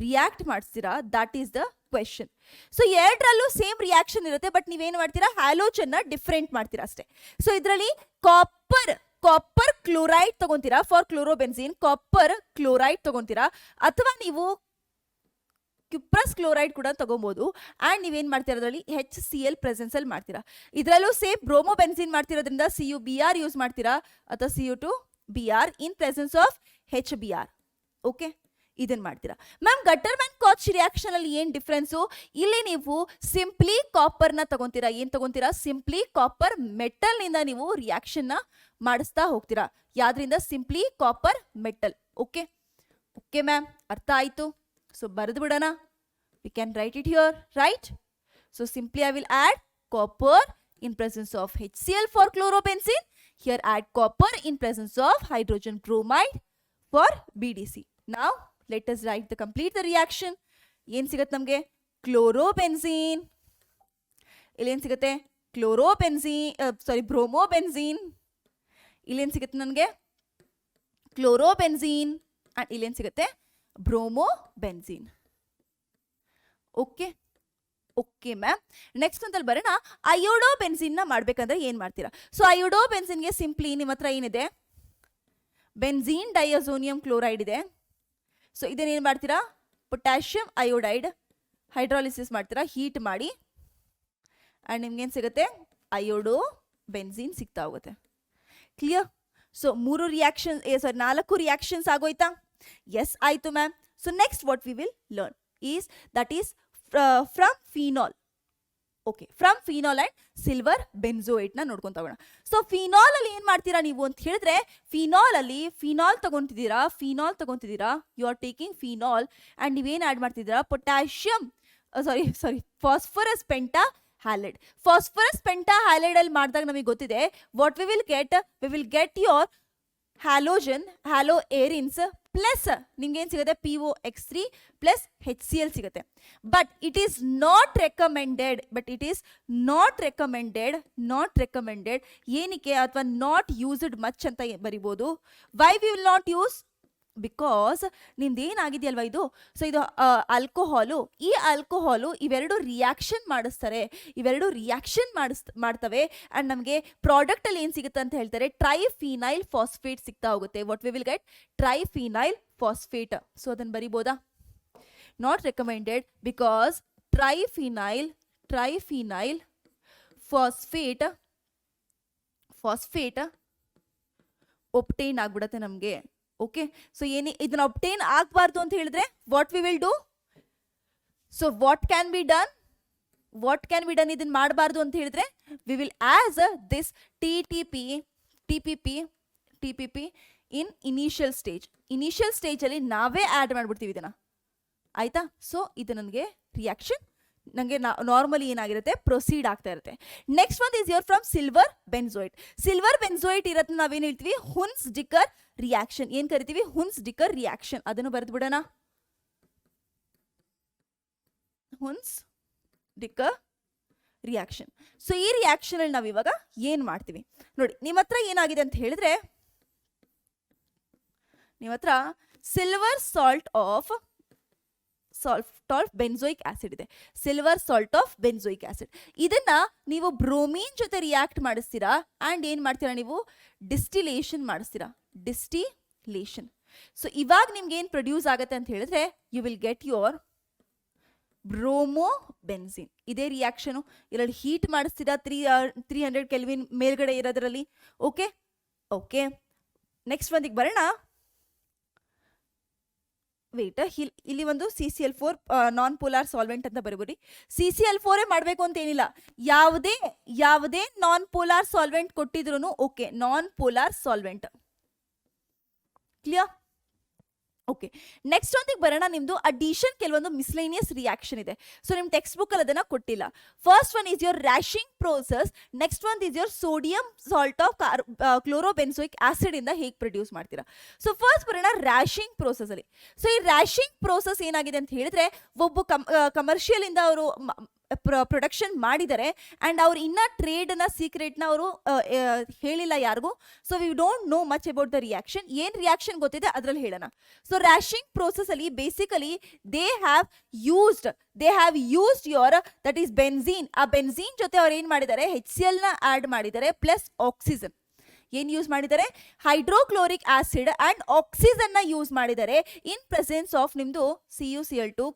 ರಿಯಾಕ್ಟ್ ಮಾಡಿಸ್ತೀರಾ, that is the question. So ಎರಡರಲ್ಲೂ ಸೇಮ್ ರಿಯಾಕ್ಷನ್ ಇರುತ್ತೆ, ಬಟ್ ನೀವೇನು ಮಾಡ್ತೀರಾ, ಹ್ಯಾಲೋಜನ್ ಡಿಫ್ರೆಂಟ್ ಮಾಡ್ತೀರಾ ಅಷ್ಟೇ. ಸೊ ಇದರಲ್ಲಿ ಕಾಪರ್ ಕ್ಲೋರೈಡ್ ತಗೊಂತೀರಾ ಫಾರ್ ಕ್ಲೋರೋಬೆನ್ಝೀನ್, ಕಾಪರ್ ಕ್ಲೋರೈಡ್ ತಗೊಂತೀರಾ, ಅಥವಾ ನೀವು ಕ್ಯುಪ್ರಸ್ ಕ್ಲೋರೈಡ್ ಕೂಡ ತಗೊಬೋದು. ಆ್ಯಂಡ್ ನೀವೇನು ಮಾಡ್ತೀರಾ, ಅದರಲ್ಲಿ HCl ಪ್ರೆಸೆನ್ಸಲ್ಲಿ ಮಾಡ್ತೀರಾ. ಇದರಲ್ಲೂ ಸೇಮ್ ಬ್ರೋಮೋಬೆನ್ಝೀನ್ ಮಾಡ್ತಿರೋದ್ರಿಂದ CuBr ಯೂಸ್ ಮಾಡ್ತೀರಾ, ಅಥವಾ Cu2Br in presence of HBr. Okay, ಇದನ್ನ ಮಾಡ್ತೀರಾ. ಮ್ಯಾಮ್ ಗಟ್ಟರ್ಮ್ಯಾನ್ ಕಾಚ್ ರಿಯಾಕ್ಷನ್ ಅಲ್ಲಿ ಏನ್ ಡಿಫ್ರೆನ್ಸು, ಇಲ್ಲಿ ನೀವು ಸಿಂಪ್ಲಿ ಕಾಪರ್ನ ತಗೊಂತೀರಾ. ಏನ್ ತಗೊಂತೀರಾ, ಸಿಂಪ್ಲಿ ಕಾಪರ್ ಮೆಟಲ್ ನಿಂದ ನೀವು ರಿಯಾಕ್ಷನ್ ನ ಮಾಡಿಸ್ತಾ ಹೋಗ್ತೀರಾ. ಯಾವ್ದ್ರಿಂದ, simply copper metal. Okay okay ma'am, ಅರ್ಥ ಆಯ್ತು. ಸೊ ಬರೆದು ಬಿಡೋಣ, we can write it here, right. So simply I will add copper in presence of HCl for chlorobenzene. Here add copper in presence of hydrogen bromide for BDC. Now let us write the complete the reaction. ಏನು ಸಿಗುತ್ತೆ ನಮಗೆ, ಕ್ಲೋರೋಬೆನ್ಝೀನ್. ಇಲ್ಲೇನು ಸಿಗುತ್ತೆ, ಬ್ರೋಮೋಬೆನ್ಝೀನ್. ಇಲ್ಲೇನು ಸಿಗುತ್ತೆ ನನಗೆ, ಕ್ಲೋರೋಬೆನ್ಝೀನ್. And ಇಲ್ಲೇನು ಸಿಗುತ್ತೆ, bromobenzene. Okay okay ma'am. Next ಅಂತಲ್ಲಿ ಬರೋಣ, ಅಯೋಡೋಬೆನ್ಝೀನ್ನ ಮಾಡ್ಬೇಕಂದ್ರೆ ಏನು ಮಾಡ್ತೀರಾ. ಸೊ ಅಯೋಡೋಬೆನ್ಝೀನ್ಗೆ ಸಿಂಪ್ಲಿ ನಿಮ್ಮ ಹತ್ರ ಏನಿದೆ, ಬೆನ್ಝೀನ್ ಡೈಅಸೋನಿಯಂ ಕ್ಲೋರೈಡ್ ಇದೆ. ಸೊ ಇದನ್ನೇನು ಮಾಡ್ತೀರಾ, ಪೊಟ್ಯಾಷಿಯಂ ಅಯೋಡೈಡ್ ಹೈಡ್ರಾಲಿಸಿಸ್ ಮಾಡ್ತೀರಾ, ಹೀಟ್ ಮಾಡಿ. ಆ್ಯಂಡ್ ನಿಮ್ಗೇನು ಸಿಗುತ್ತೆ, ಅಯೋಡೋಬೆನ್ಝೀನ್ ಸಿಗ್ತಾ ಹೋಗುತ್ತೆ. ಕ್ಲಿಯರ್. ಸೊ 4 ರಿಯಾಕ್ಷನ್ಸ್ ಆಗೋಯ್ತಾ. ಎಸ್ ಆಯಿತು ma'am. So next what we will learn is that is from phenol. Okay, from phenol and silver ಬೆನ್ಝೋಯೇಟ್ನ ನೋಡ್ಕೊಂತ ಹೋಗೋಣ. ಸೊ ಫಿನಾಲ್ ಅಲ್ಲಿ ಏನು ಮಾಡ್ತೀರಾ ನೀವು ಅಂತ ಹೇಳಿದ್ರೆ, ಫಿನಾಲ್ ತಗೊಂತಿದ್ದೀರಾ, you are taking phenol and ನೀವೇನು ಆ್ಯಡ್ ಮಾಡ್ತಿದ್ದೀರಾ, ಫಾಸ್ಫರಸ್ ಪೆಂಟಾ ಹ್ಯಾಲೈಡ್. ಫಾಸ್ಫರಸ್ ಪೆಂಟಾ ಹ್ಯಾಲೈಡ್ ಅಲ್ಲಿ ಮಾಡಿದಾಗ ನಮಗೆ ಗೊತ್ತಿದೆ what we will get your haloarenes plus ನಿಮ್ಗೆ ಏನು ಸಿಗುತ್ತೆ, POX3 ಪ್ಲಸ್ HCl ಸಿಗುತ್ತೆ. But it is not recommended ಏನಕ್ಕೆ, ಅಥವಾ ನಾಟ್ ಯೂಸ್ಡ್ ಮಚ್ ಅಂತ ಬರಿಬೋದು. Why we will not use, because ನಿಮ್ದು ಏನಾಗಿದೆಯಲ್ವಾ ಇದು, ಸೊ ಇದು ಆಲ್ಕೋಹಾಲು, ಈ ಆಲ್ಕೋಹಾಲು ಇವೆರಡು ರಿಯಾಕ್ಷನ್ ಮಾಡ್ತವೆ. ಆ್ಯಂಡ್ ನಮಗೆ ಪ್ರಾಡಕ್ಟಲ್ಲಿ ಏನು ಸಿಗುತ್ತೆ ಅಂತ ಹೇಳ್ತಾರೆ, ಟ್ರೈಫಿನೈಲ್ ಫಾಸ್ಫೇಟ್ ಸಿಗ್ತಾ ಹೋಗುತ್ತೆ. What we will get, triphenyl phosphate. So ಅದನ್ನು ಬರಿಬೋದಾ, not recommended because triphenyl phosphate obtain ಆಗ್ಬಿಡತ್ತೆ ನಮಗೆ. ಓಕೆ, ಸೊ ಇದನ್ನ ಒಬ್ಟೇನ್ ಆಗಬಾರ್ದು ಅಂತ ಹೇಳಿದ್ರೆ what we will do, so what can be done ಇದನ್ನ ಮಾಡಬಾರ್ದು ಅಂತ ಹೇಳಿದ್ರೆ we will as this TPP in initial ಸ್ಟೇಜಲ್ಲಿ ನಾವೇ ಆ್ಯಡ್ ಮಾಡ್ಬಿಡ್ತೀವಿ ಇದನ್ನ, ಆಯ್ತಾ. ಸೊ ಇದು ನನಗೆ ರಿಯಾಕ್ಷನ್ ನನಗೆ ನಾರ್ಮಲಿ ಏನಾಗಿರುತ್ತೆ, ಪ್ರೊಸೀಡ್ ಆಗ್ತಾ ಇರುತ್ತೆ. Next one is your from silver benzoate ಇರತ್ತೆ, ನಾವೇನು ಹೇಳ್ತೀವಿ, ಹುನ್ಸ್ ಡಿಕ್ಕರ್ ರಿಯಾಕ್ಷನ್. ಏನು ಕರಿತೀವಿ, ಹುನ್ಸ್ ಡಿಕ್ಕರ್ ರಿಯಾಕ್ಷನ್. ಅದನ್ನು ಬರೆದು ಬಿಡೋಣ, ಹುನ್ಸ್ ಡಿಕ್ಕರ್ ರಿಯಾಕ್ಷನ್. ಸೊ ಈ ರಿಯಾಕ್ಷನ್ ಅಲ್ಲಿ ನಾವು ಇವಾಗ ಏನು ಮಾಡ್ತೀವಿ ನೋಡಿ, ನಿಮ್ಮ ಹತ್ರ ಏನಾಗಿದೆ ಅಂತ ಹೇಳಿದ್ರೆ, ನಿಮ್ಮ ಹತ್ರ silver salt of benzoic acid ಇದೆ, silver salt of benzoic acid. ಇದನ್ನ ನೀವು ಬ್ರೋಮೀನ್ ಜೊತೆ ರಿಯಾಕ್ಟ್ ಮಾಡಿಸ್ತೀರಾ ಅಂಡ್ ಏನ್ ಮಾಡ್ತೀರಾ ನೀವು ಡಿಸ್ಟಿಲೇಷನ್ ಮಾಡಿಸ್ತೀರಾ, ಡಿಸ್ಟಿಲೇಷನ್. ಸೊ ಇವಾಗ ನಿಮ್ಗೆ ಏನ್ ಪ್ರೊಡ್ಯೂಸ್ ಆಗುತ್ತೆ ಅಂತ ಹೇಳಿದ್ರೆ you will get your bromo benzene. ಇದೇ ರಿಯಾಕ್ಷನ್ ಇದರಲ್ಲಿ ಹೀಟ್ ಮಾಡಿಸ್ತೀರಾ 300 ಕೆಲ್ವಿನ್ ಮೇಲ್ಗಡೆ ಇರೋದ್ರಲ್ಲಿ. ಓಕೆ ಓಕೆ, ನೆಕ್ಸ್ಟ್ ಒಂದಿಗೆ ಬರೋಣ. ವೇಟ್, ಇಲ್ಲಿ ಒಂದು CCl4 ನಾನ್ ಪೋಲಾರ್ ಸಾಲ್ವೆಂಟ್ ಅಂತ ಬರಬೇಡಿ. CCl4 ಮಾಡಬೇಕು ಅಂತ ಏನಿಲ್ಲ, ಯಾವುದೇ ನಾನ್ ಪೋಲಾರ್ ಸಾಲ್ವೆಂಟ್ ಕೊಟ್ಟಿದ್ರು okay, non polar solvent. Clear? Okay, next ಒಂದಿಗೆ ಬರೋಣ. ನಿಮ್ದು ಅಡಿಷನ್ ಕೆಲವೊಂದು ಮಿಸ್ಲೇನಿಯಸ್ ರಿಯಾಕ್ಷನ್ ಇದೆ. ಸೊ ನಿಮ್ ಟೆಕ್ಸ್ಟ್ ಬುಕ್ ಅಲ್ಲಿ ಅದನ್ನ ಕೊಟ್ಟಿಲ್ಲ. First one is your Raschig process, next one is your sodium salt of chlorobenzoic acid ಇಂದ ಹೇಗೆ ಪ್ರೊಡ್ಯೂಸ್ ಮಾಡ್ತೀರಾ. ಸೊ ಫಸ್ಟ್ ಬರೋಣ ರ್ಯಾಶಿಂಗ್ ಪ್ರೋಸೆಸ್ ಅಲ್ಲಿ. ಸೊ ಈ ರ್ಯಾಶಿಂಗ್ ಪ್ರೋಸೆಸ್ ಏನಾಗಿದೆ ಅಂತ ಹೇಳಿದ್ರೆ, ಒಬ್ಬ ಕಮರ್ಷಿಯಲ್ ಇಂದ ಅವರು ಪ್ರೊಡಕ್ಷನ್ ಮಾಡಿದ್ದಾರೆ ಅಂಡ್ ಅವ್ರು ಇನ್ನ ಟ್ರೇಡ್ ನ ಸೀಕ್ರೆಟ್ ನ ಅವರು ಹೇಳಿಲ್ಲ ಯಾರಿಗೂ. So we don't know much about the reaction. ಏನ್ ರಿಯಾಕ್ಷನ್ ಗೊತ್ತಿದೆ ಅದ್ರಲ್ಲಿ ಹೇಳೋಣ. ಸೊ ರ್ಯಾಶಿಂಗ್ ಪ್ರೋಸೆಸ್ ಅಲ್ಲಿ basically they have used your that is benzene. ಆ ಬೆನ್ಝೀನ್ ಜೊತೆ ಅವ್ರು ಏನ್ ಮಾಡಿದ್ದಾರೆ, HCl ನ ಆಡ್ ಮಾಡಿದ್ದಾರೆ ಪ್ಲಸ್ ಆಕ್ಸಿಜನ್. ಏನ್ ಯೂಸ್ ಮಾಡಿದ್ದಾರೆ, ಹೈಡ್ರೋಕ್ಲೋರಿಕ್ ಆಸಿಡ್ ಅಂಡ್ ಆಕ್ಸಿಜನ್ ನ ಯೂಸ್ ಮಾಡಿದ್ದಾರೆ ಇನ್ ಪ್ರೆಸೆನ್ಸ್ ಆಫ್ ನಿಮ್ದು CuCl2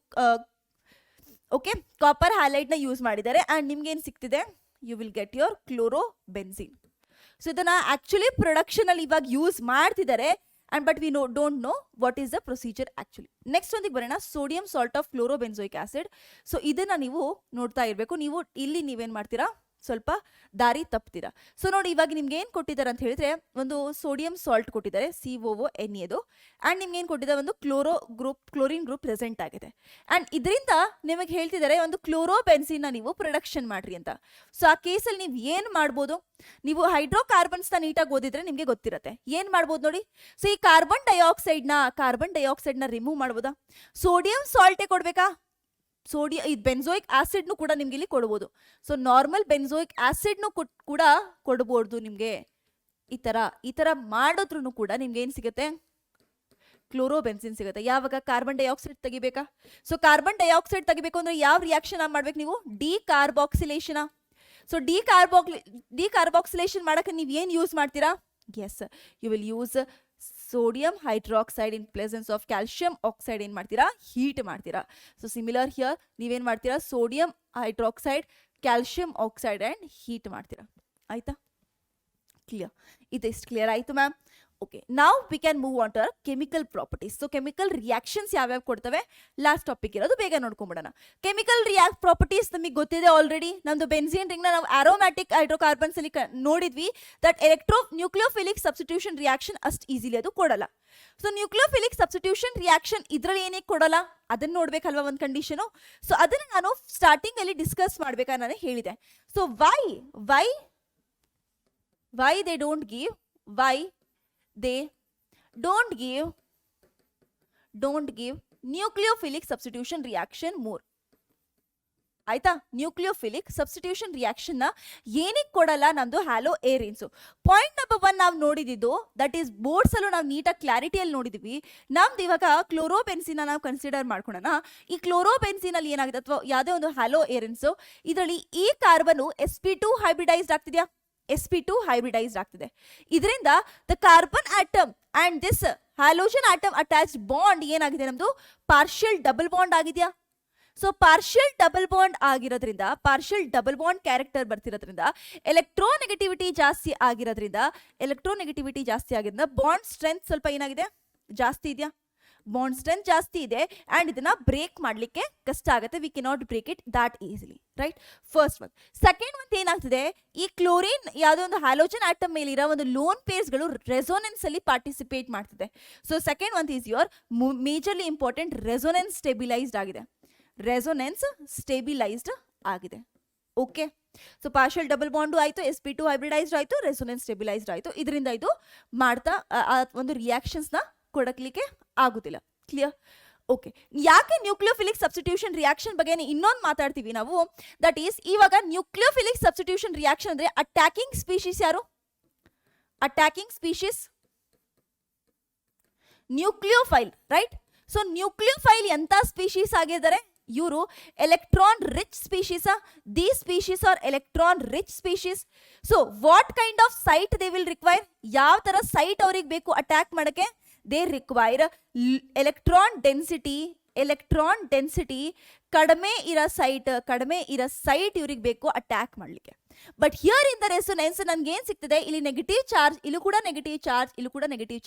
ಓಕೆ, ಕಾಪರ್ ಹ್ಯಾಲೈಡ್ ನ ಯೂಸ್ ಮಾಡಿದ್ದಾರೆ ಅಂಡ್ ನಿಮ್ಗೆ ಏನ್ ಸಿಗ್ತಿದೆ, you will get your ಕ್ಲೋರೋಬೆನ್ಸಿನ್. So ಇದನ್ನ ಆಕ್ಚುಲಿ ಪ್ರೊಡಕ್ಷನ್ ಅಲ್ಲಿ ಇವಾಗ ಯೂಸ್ ಮಾಡ್ತಿದ್ದಾರೆ and but we don't know what is the procedure actually. Next ಒಂದಿಗೆ ಬರೋಣ, sodium salt of chlorobenzoic acid. So ಇದನ್ನ ನೀವು ನೋಡ್ತಾ ಇರಬೇಕು. ನೀವು ಇಲ್ಲಿ ನೀವೇನ್ ಮಾಡ್ತೀರಾ, ಸ್ವಲ್ಪ ದಾರಿ ತಪ್ತೀರಾ. ಸೊ ನೋಡಿ ಇವಾಗ ನಿಮ್ಗೆ ಏನ್ ಕೊಟ್ಟಿದ್ದಾರೆ ಅಂತ ಹೇಳಿದ್ರೆ, ಒಂದು ಸೋಡಿಯಂ ಸಾಲ್ಟ್ ಕೊಟ್ಟಿದ್ದಾರೆ COONA ಅದು, ಅಂಡ್ ನಿಮ್ಗೆ ಏನ್ ಕೊಟ್ಟಿದ್ದಾರೆ, ಒಂದು ಕ್ಲೋರಿನ್ ಗ್ರೂಪ್ ಪ್ರೆಸೆಂಟ್ ಆಗಿದೆ ಅಂಡ್ ಇದರಿಂದ ನಿಮಗೆ ಹೇಳ್ತಿದ್ದಾರೆ ಒಂದು ಕ್ಲೋರೋಬೆನ್ಸಿನ್ ನೀವು ಪ್ರೊಡಕ್ಷನ್ ಮಾಡ್ರಿ ಅಂತ. ಸೊ ಆ ಕೇಸಲ್ಲಿ ನೀವು ಏನ್ ಮಾಡ್ಬೋದು, ನೀವು ಹೈಡ್ರೋಕಾರ್ಬನ್ಸ್ ನ ನೀಟಾಗಿ ಓದಿದ್ರೆ ನಿಮ್ಗೆ ಗೊತ್ತಿರುತ್ತೆ ಏನ್ ಮಾಡ್ಬೋದು ನೋಡಿ. ಸೊ ಈ ಕಾರ್ಬನ್ ಡೈಆಕ್ಸೈಡ್ ನ ರಿಮೂವ್ ಮಾಡ್ಬೋದಾ, ಸೋಡಿಯಂ ಸಾಲ್ಟೇ ಕೊಡ್ಬೇಕಾ, ಇದು ಬೆನ್ಸೋಯಿಕ್ ಆಸಿಡ್ನು ಕೂಡ ನಿಮ್ಗೆ ಇಲ್ಲಿ ಕೊಡ್ಬೋದು. ಸೊ ನಾರ್ಮಲ್ ಬೆನ್ಸೋಯಿಕ್ ಆಸಿಡ್ನು ಕೂಡ ಕೊಡ್ಬೋದು ನಿಮ್ಗೆ. ಈ ತರ ಮಾಡೋದ್ರೂ ಕೂಡ ನಿಮ್ಗೆ ಏನ್ ಸಿಗುತ್ತೆ, ಕ್ಲೋರೋಬೆನ್ಸಿನ್ ಸಿಗುತ್ತೆ. ಯಾವಾಗ ಕಾರ್ಬನ್ ಡೈಆಕ್ಸೈಡ್ ತೆಗಿಬೇಕಾ. ಸೊ ಕಾರ್ಬನ್ ಡೈಆಕ್ಸೈಡ್ ತೆಗಿಬೇಕು ಅಂದ್ರೆ ಯಾವ ರಿಯಾಕ್ಷನ್ ಮಾಡ್ಬೇಕು ನೀವು, ಡಿಕಾರ್ಬಾಕ್ಸಿಲೇಷನ್. ಸೊ ಡಿಕಾರ್ಬಾಕ್ಸಿಲೇಷನ್ ಮಾಡಕ್ಕೆ ನೀವು ಏನ್ ಯೂಸ್ ಮಾಡ್ತೀರಾ, yes you will use sodium hydroxide in presence of calcium oxide ಏನ್ ಮಾಡ್ತೀರಾ, ಹೀಟ್ ಮಾಡ್ತೀರಾ. ಸೊ ಸಿಮಿಲರ್ ಹಿಯರ್ ನೀವೇನ್ ಮಾಡ್ತೀರಾ, sodium hydroxide calcium oxide and heat ಮಾಡ್ತೀರಾ. ಆಯ್ತಾ, ಕ್ಲಿಯರ್? ಇದೆಷ್ಟು ಕ್ಲಿಯರ್ ಆಯ್ತು ಮ್ಯಾಮ್? ಓಕೆ, ನಾವು we can move on to chemical properties. So chemical reactions ಯಾವ್ಯಾವ ಕೊಡ್ತವೆ, ಲಾಸ್ಟ್ ಟಾಪಿಕ್ ಇರೋದು, ಬೇಗ ನೋಡ್ಕೊಂಡ್ಬಿಡೋಣ. ಕೆಮಿಕಲ್ ಪ್ರಾಪರ್ಟೀಸ್ ನಮಗೆ ಗೊತ್ತಿದೆ ಆಲ್ರೆಡಿ. ನಮ್ದು ಬೆನ್ಝೀನ್ ರಿಂಗ್ ನಾವು ಆರೋಮ್ಯಾಟಿಕ್ ಹೈಡ್ರೋಕಾರ್ಬನ್ಸ್ ಅಲ್ಲಿ ನೋಡಿದ್ವಿ ದಟ್ ನ್ಯೂಕ್ಲಿಯೋಫಿಲಿಕ್ ಸಬ್ಸ್ಟಿಟ್ಯೂಷನ್ ರಿಯಾಕ್ಷನ್ ಅಷ್ಟು ಈಸಿಲಿ ಅದು ಕೊಡಲ್ಲ. ಸೊ ನ್ಯೂಕ್ಲಿಯೋಫಿಲಿಕ್ ಸಬ್ಸ್ಟಿಟ್ಯೂಷನ್ ರಿಯಾಕ್ಷನ್ ಇದ್ರಲ್ಲಿ ಏನಕ್ಕೆ ಕೊಡಲ್ಲ ಅದನ್ನ ನೋಡ್ಬೇಕಲ್ವಾ ಒಂದು ಕಂಡೀಷನು. ಸೊ ಅದನ್ನ ನಾನು ಸ್ಟಾರ್ಟಿಂಗ್ ಅಲ್ಲಿ ಡಿಸ್ಕಸ್ ಮಾಡ್ಬೇಕಾ ನಾನು ಹೇಳಿದೆ. So why they don't give nucleophilic substitution reaction more. ಆಯ್ತಾ, ನ್ಯೂಕ್ಲಿಯೋಫಿಲಿಕ್ ಸಬ್ಸ್ಟಿಟ್ಯೂಷನ್ ರಿಯಾಕ್ಷನ್ ನ ಏನಕ್ಕೆ ಕೊಡಲ್ಲ ನಮ್ದು ಹ್ಯಾಲೋ ಏರಿನ್ಸ್. ಪಾಯಿಂಟ್ ನಂಬರ್ 1 ನಾವು ನೋಡಿದ್ದು ದಟ್ ಈಸ್ ಬೋರ್ಡ್ಸ್ ಅಲ್ಲೂ ನಾವು ನೀಟಾಗಿ ಕ್ಲಾರಿಟಿಯಲ್ಲಿ ನೋಡಿದ್ವಿ. ನಮ್ದು ಇವಾಗ ಕ್ಲೋರೋಬೆನ್ಸಿನ್ ನಾವು ಕನ್ಸಿಡರ್ ಮಾಡ್ಕೊಳ್ಳೋಣ. ಈ ಕ್ಲೋರೋಬೆನ್ಸಿನ್ ಅಲ್ಲಿ ಏನಾಗಿದೆ, ಅಥವಾ ಯಾವುದೇ ಒಂದು ಹ್ಯಾಲೋ ಏರಿನ್ಸ್, ಇದರಲ್ಲಿ ಈ ಕಾರ್ಬನ್ sp2 ಹೈಬ್ರಿಡೈಸ್ಡ್ ಆಗ್ತಿದ್ಯಾ, sp2 ಹೈಬ್ರಿಡೈಸ್ಡ್ ಆಗ್ತಿದೆ. ಇದರಿಂದ the carbon atom and this halogen atom attached bond ಏನಾಗಿದೆ, ನಮ್ದು ಪಾರ್ಷಿಯಲ್ ಡಬಲ್ ಬಾಂಡ್ ಆಗಿದೆಯಾ. ಸೊ ಪಾರ್ಷಿಯಲ್ ಡಬಲ್ ಬಾಂಡ್ ಆಗಿರೋದ್ರಿಂದ, ಪಾರ್ಷಿಯಲ್ ಡಬಲ್ ಬಾಂಡ್ ಕ್ಯಾರೆಕ್ಟರ್ ಬರ್ತಿರೋದ್ರಿಂದ, ಎಲೆಕ್ಟ್ರೋನೆಗೆಟಿವಿಟಿ ಜಾಸ್ತಿ ಆಗಿರೋದ್ರಿಂದ ಬಾಂಡ್ ಸ್ಟ್ರೆಂತ್ ಸ್ವಲ್ಪ ಏನಾಗಿದೆ, ಜಾಸ್ತಿ ಇದೆಯಾ, ಬಾಂಡ್ ಸ್ಟ್ರೆಂತ್ ಜಾಸ್ತಿ ಇದೆ ಅಂಡ್ ಇದನ್ನ ಬ್ರೇಕ್ ಮಾಡ್ಲಿಕ್ಕೆ ಕಷ್ಟ ಆಗುತ್ತೆ. We cannot break it that easily, right? First one. Second one ಏನಾಗ್ತದೆ, ಈ ಕ್ಲೋರಿನ್ ಯಾವುದೋ ಒಂದು ಹ್ಯಾಲೋಜನ್ ಆಟಮ್ ಮೇಲಿರೋ ಒಂದು ಲೋನ್ ಪೇರ್ಸ್ಗಳು ರೆಸೋನೆನ್ಸ್ ಅಲ್ಲಿ ಪಾರ್ಟಿಸಿಪೇಟ್ ಮಾಡ್ತಿದೆ. So second one is your majorly important, resonance stabilized ಆಗಿದೆ. Okay, so partial double bond ಆಯ್ತು, sp2 ಹೈಬ್ರಿಡೈಸ್ಡ್ ಆಯ್ತು, ರೆಸೋನೆನ್ಸ್ ಸ್ಟೆಬಿಲೈಸ್ಡ್ ಆಯ್ತು. ಇದರಿಂದ ಇದು ಮಾಡ್ತಾ ಒಂದು ರಿಯಾಕ್ಷನ್ಸ್ ನ ಕೊಡಕ್ಲಿಕ್ಕೆ ಆಗುದಿಲ್ಲ. ಕ್ಲಿಯರ್? ಓಕೆ, ಯಾಕೆ ನ್ಯೂಕ್ಲಿಯೋಫಿಲಿಕ್ ಸಬ್ಸ್ಟಿಟ್ಯೂಷನ್ ರಿಯಾಕ್ಷನ್ ಬಗ್ಗೆ ಇನ್ನೊಂದು ಮಾತಾಡ್ತೀವಿ ನಾವು. ದಟ್ ಈಸ್ ಇವಾಗ ನ್ಯೂಕ್ಲಿಯೋಫಿಲಿಕ್ ಸಬ್ಸ್ಟಿಟ್ಯೂಷನ್ ರಿಯಾಕ್ಷನ್ ಅಂದ್ರೆ ಅಟ್ಯಾಕಿಂಗ್ ಸ್ಪೀಶೀಸ್ ಯಾರು, attacking species nucleophile, right? So nucleophile ಎಂತ ಸ್ಪೀಶೀಸ್ ಆಗಿದ್ದಾರೆ? ಇವರು electron rich species. The species are electron rich species. So what kind of site they will require? ಯಾವ ತರ site ಅವ್ರಿಗೆ ಬೇಕು ಅಟ್ಯಾಕ್ ಮಾಡಕ್ಕೆ? ದೇ ರಿಕ್ವೈರ್ ಎಲೆಕ್ಟ್ರಾನ್ ಡೆನ್ಸಿಟಿ ಕಡಿಮೆ ಇರೋ ಸೈಟ್ ಇವ್ರಿಗೆ ಬೇಕು ಅಟ್ಯಾಕ್ ಮಾಡಲಿಕ್ಕೆ. But here in the resonance ನನ್ಗೆ ಏನ್ ಸಿಗ್ತದೆ? ಇಲ್ಲಿ ನೆಗೆಟಿವ್ ಚಾರ್ಜ್, ಇಲ್ಲೂ ಕೂಡ negative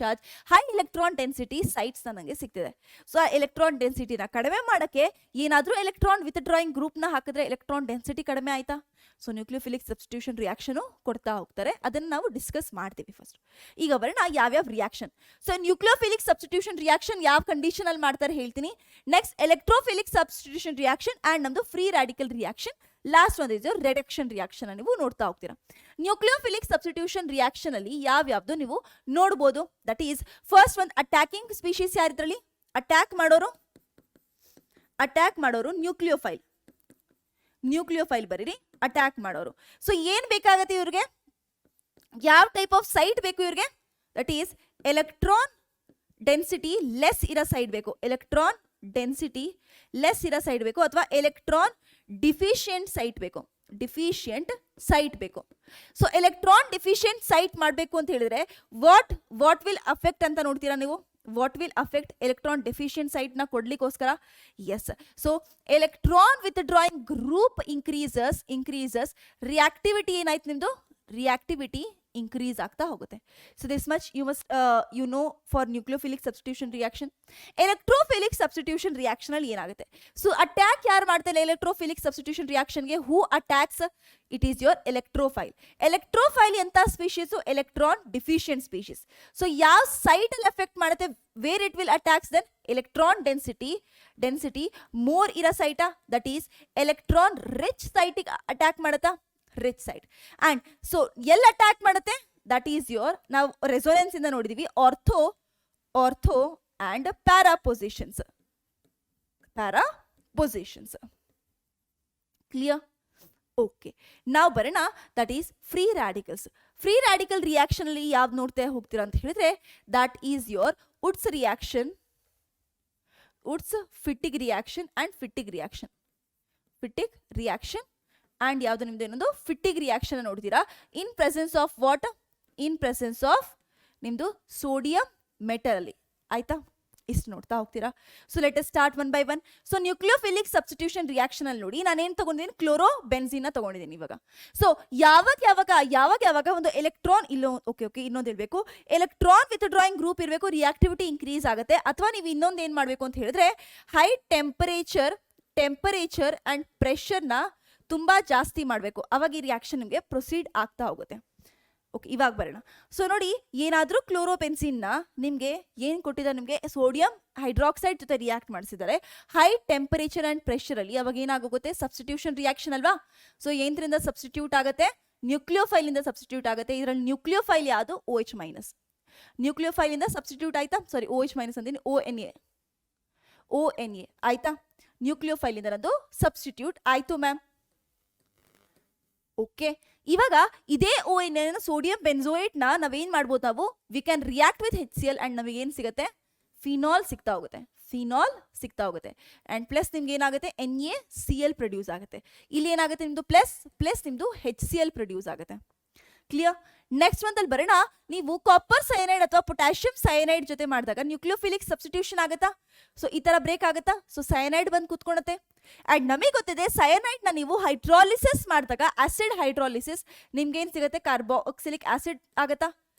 charge, high electron density sites ನನಗೆ ಸಿಗ್ತಿದೆ. ಸೊ ಆ ಎಲೆಕ್ಟ್ರಾನ್ ಡೆನ್ಸಿಟಿನ ಕಡಿಮೆ ಮಾಡಕ್ಕೆ ಏನಾದ್ರೂ ಎಲೆಕ್ಟ್ರಾನ್ ವಿತ್ ಡ್ರಾಯಿಂಗ್ ಗ್ರೂಪ್ ನ ಹಾಕಿದ್ರೆ ಎಲೆಕ್ಟ್ರಾನ್ ಡೆನ್ಸಿಟಿ ಕಡಿಮೆ ಆಯ್ತಾ? ಸೊ ನ್ಯೂಕ್ಲಿಯೋಫಿಲಿಕ್ ಸಬ್ಸ್ಟಿಟ್ಯೂಷನ್ ರಿಯಾಕ್ಷನ್ ಕೊಡ್ತಾ ಹೋಗ್ತಾರೆ. ಅದನ್ನ ನಾವು ಡಿಸ್ಕಸ್ ಮಾಡ್ತೀವಿ ಫಸ್ಟ್. ಈಗ ಬರೋಣ ಯಾವ್ಯಾವ reaction. So nucleophilic substitution reaction ಯಾವ ಕಂಡೀಷನ್ ಅಲ್ಲಿ ಮಾಡ್ತಾರೆ ಹೇಳ್ತೀನಿ. Next electrophilic substitution reaction and ನಮ್ದು ಫ್ರೀ ರಾಡಿಕಲ್ ರಿಯಾಕ್ಷನ್. ಲಾಸ್ಟ್ ಒಂದು ಇದೆ ರಿಡಕ್ಷನ್ ರಿಯಾಕ್ಷನ್ ನೀವು ನೋಡ್ತಾ ಹೋಗ್ತೀರಾ. ನ್ಯೂಕ್ಲಿಯೋಫಿಲಿಕ್ ಸಬ್ಸ್ಟಿಟ್ಯೂಷನ್ ರಿಯಾಕ್ಷನ್ ಅಲ್ಲಿ ಯಾವ್ಯಾವ್ದು ನೀವು ನೋಡ್ಬೋದು. ದಟ್ ಈಸ್ ಫಸ್ಟ್ ಒಂದು ಅಟ್ಯಾಕಿಂಗ್ ಸ್ಪೀಶೀಸ್. ಯಾರಿದ್ರಲ್ಲಿ ಅಟ್ಯಾಕ್ ಮಾಡೋರು ನ್ಯೂಕ್ಲಿಯೋಫೈಲ್ ಬರೀರಿ, ಅಟ್ಯಾಕ್ ಮಾಡೋರು. ಸೊ ಏನ್ ಬೇಕಾಗತ್ತೆ ಇವ್ರಿಗೆ? ಯಾವ ಟೈಪ್ ಆಫ್ ಸೈಟ್ ಬೇಕು ಇವ್ರಿಗೆ? That is electron density less ಇರೋ ಸೈಡ್ ಬೇಕು, ಅಥವಾ ಎಲೆಕ್ಟ್ರಾನ್ ಡಿಫಿಷಿಯಂಟ್ ಸೈಟ್ ಬೇಕು. ಸೊ ಎಲೆಕ್ಟ್ರಾನ್ ಡಿಫಿಷಿಯಂಟ್ ಸೈಟ್ ಮಾಡಬೇಕು ಅಂತ ಹೇಳಿದ್ರೆ ವಾಟ್ ವಿಲ್ ಅಫೆಕ್ಟ್ ಅಂತ ನೋಡ್ತೀರಾ ನೀವು? What will affect electron deficient site ನ ಕೊಡ್ಲಿಕ್ಕೋಸ್ಕರ? Yes. So electron withdrawing group increases reactivity ಏನಾಯ್ತು ನಿಮ್ದು? ರಿಯಾಕ್ಟಿವಿಟಿ increase ಆಗ್ತಾ ಹೋಗುತ್ತೆ. So this much you must you know for nucleophilic substitution reaction. Electrophilic substitution reaction ಅಲ್ಲಿ ಏನಾಗುತ್ತೆ? ಸೊ ಅಟ್ಯಾಕ್ ಯಾರು ಮಾಡ್ತಾರೆ ಎಲೆಕ್ಟ್ರೋಫಿಲಿಕ್ ಸಬ್ಸ್ಟಿಟ್ಯೂಷನ್ ರಿಯಾಕ್ಷನ್ಗೆ? Who attacks? It is your electrophile ಎಂತ species? Electron deficient species. So ಯಾವ site ಅಲ್ಲಿ ಎಫೆಕ್ಟ್ ಮಾಡುತ್ತೆ? Where it will attacks then? Electron density more ಇರೋ ಸೈಟಾ? ದಟ್ ಈಸ್ ಎಲೆಕ್ಟ್ರಾನ್ ರಿಚ್ ಸೈಟಿಗೆ ಅಟ್ಯಾಕ್ ಮಾಡುತ್ತಾ? Rich site. ಅಂಡ್ ಸೊ ಎಲ್ಲಿ ಅಟ್ಯಾಕ್ ಮಾಡುತ್ತೆ? ದಟ್ ಈಸ್ ಯೋರ್, ನಾವು ರೆಸೊನೆನ್ಸ್ ಇಂದ ನೋಡಿದೀವಿ, ortho and para positions. Clear? Okay. ನಾವು ಬರೋಣ that is free radical reaction ಅಲ್ಲಿ ಯಾವ್ದು ನೋಡ್ತಾ ಹೋಗ್ತೀರಾ ಅಂತ ಹೇಳಿದ್ರೆ that is your Wurtz Fittig reaction and ಯಾವ್ದು ನಿಮ್ದು ಇನ್ನೊಂದು ಫಿಟ್ಟಿಗ್ ರಿಯಾಕ್ಷನ್ ನೋಡ್ತೀರಾ. ಇನ್ ಪ್ರೆಸೆನ್ಸ್ ಆಫ್ ನಿಮ್ದು ಸೋಡಿಯಂ ಮೆಟಲ್ ಅಲ್ಲಿ. ಆಯ್ತಾ? ಇಷ್ಟು ನೋಡ್ತಾ ಹೋಗ್ತೀರಾ. So let us start one by one. So nucleophilic substitution reaction ಅಲ್ಲಿ ನೋಡಿ ನಾನೇನು ತಗೊಂಡಿದ್ದೀನಿ? ಕ್ಲೋರೋಬೆನ್ಸಿನ್ ತಗೊಂಡಿದ್ದೀನಿ ಇವಾಗ. ಸೊ ಯಾವಾಗ ಒಂದು ಎಲೆಕ್ಟ್ರಾನ್ ಇನ್ನೊಂದು ಹೇಳ್ಬೇಕು, ಎಲೆಕ್ಟ್ರಾನ್ ವಿತ್ ಡ್ರಾಯಿಂಗ್ ಗ್ರೂಪ್ ಇರಬೇಕು, ರಿಯಾಕ್ಟಿವಿಟಿ ಇನ್ಕ್ರೀಸ್ ಆಗುತ್ತೆ. ಅಥವಾ ನೀವು ಇನ್ನೊಂದು ಏನ್ ಮಾಡ್ಬೇಕು ಅಂತ ಹೇಳಿದ್ರೆ ಹೈ ಟೆಂಪರೇಚರ್ ಅಂಡ್ ಪ್ರೆಷರ್ನ ತುಂಬಾ ಜಾಸ್ತಿ ಮಾಡಬೇಕು. ಅವಾಗ ಈ ರಿಯಾಕ್ಷನ್ ನಿಮಗೆ ಪ್ರೊಸೀಡ್ ಆಗ್ತಾ ಹೋಗುತ್ತೆ. ಓಕೆ, ಇವಾಗ ಬರೋಣ. ಸೊ ನೋಡಿ, ಏನಾದರೂ ಕ್ಲೋರೋಬೆನ್ಸಿನ್ನ ನಿಮಗೆ ಏನು ಕೊಟ್ಟಿದ್ದಾರೆ? ನಿಮಗೆ ಸೋಡಿಯಂ ಹೈಡ್ರಾಕ್ಸೈಡ್ ಜೊತೆ ರಿಯಾಕ್ಟ್ ಮಾಡಿಸಿದ್ದಾರೆ ಹೈ ಟೆಂಪರೇಚರ್ ಆ್ಯಂಡ್ ಪ್ರೆಷರಲ್ಲಿ. ಅವಾಗ ಏನಾಗುತ್ತೆ? ಸಬ್ಸ್ಟಿಟ್ಯೂಷನ್ ರಿಯಾಕ್ಷನ್ ಅಲ್ವಾ? ಸೊ ಏನರಿಂದ ಸಬ್ಸ್ಟಿಟ್ಯೂಟ್ ಆಗುತ್ತೆ? ನ್ಯೂಕ್ಲಿಯೋಫೈಲಿಂದ ಸಬ್ಸ್ಟಿಟ್ಯೂಟ್ ಆಗುತ್ತೆ. ಇದರಲ್ಲಿ ನ್ಯೂಕ್ಲಿಯೋಫೈಲ್ ಯಾವುದು? OH-. ನ್ಯೂಕ್ಲಿಯೋಫೈಲಿಂದ ಸಬ್ಸ್ಟಿಟ್ಯೂಟ್ ಆಯ್ತಾ? ಸಾರಿ, OH- ಅಂತೀನಿ, ONA ಆಯ್ತಾ? ನ್ಯೂಕ್ಲಿಯೋಫೈಲಿಂದ ನಂದು ಸಬ್ಸ್ಟಿಟ್ಯೂಟ್ ಆಯ್ತು ಮ್ಯಾಮ್. ಓಕೆ, ಇವಾಗ ಇದೇ ONA ಸೋಡಿಯಂ ಬೆನ್ಸೋಯೇಟ್ ನಾವೇನ್ ಮಾಡ್ಬೋದು? ನಾವು we can react with HCl and ನಮಗೆ ಏನು ಸಿಗುತ್ತೆ? ಫಿನಾಲ್ ಸಿಗ್ತಾ ಹೋಗುತ್ತೆ. ಅಂಡ್ ಪ್ಲಸ್ ನಿಮ್ಗೆ ಏನಾಗುತ್ತೆ? NaCl ಪ್ರೊಡ್ಯೂಸ್ ಆಗುತ್ತೆ. ಇಲ್ಲಿ ಏನಾಗುತ್ತೆ? ನಿಮ್ದು ಪ್ಲಸ್ ನಿಮ್ದು HCl ಪ್ರೊಡ್ಯೂಸ್ ಆಗುತ್ತೆ. ಕ್ಲಿಯರ್? ನೆಕ್ಸ್ಟ್ ಒಂದಲ್ಲಿ ಬರೋಣ. ನೀವು ಕಾಪರ್ ಸೈನೈಡ್ ಅಥವಾ ಪೊಟ್ಯಾಷಿಯಂ ಸೈನೈಡ್ ಜೊತೆ ಮಾಡಿದಾಗ ನ್ಯೂಕ್ಲಿಯೋಫಿಲಿಕ್ ಸಬ್ಸ್ಟಿಟ್ಯೂಷನ್ ಆಗುತ್ತಾ? ಸೊ ಈ ತರ ಬ್ರೇಕ್ ಆಗುತ್ತಾ? ಸೊ ಸೈನೈಡ್ ಬಂದು ಕೂತ್ಕೊಳುತ್ತೆ. ಅಂಡ್ ನಮಗೆ ಗೊತ್ತಿದೆ ಸೈನೈಡ್ ನ ನೀವು ಹೈಡ್ರಾಲಿಸಿಸ್ ಮಾಡಿದಾಗ ಆಸಿಡ್ ಹೈಡ್ರಾಲಿಸಿಸ್ ನಿಮ್ಗೆ ಏನ್ ಸಿಗುತ್ತೆ? ಕಾರ್ಬಾಕ್ಸಿಲಿಕ್ ಆಸಿಡ್ ಆಗತ್ತಾ?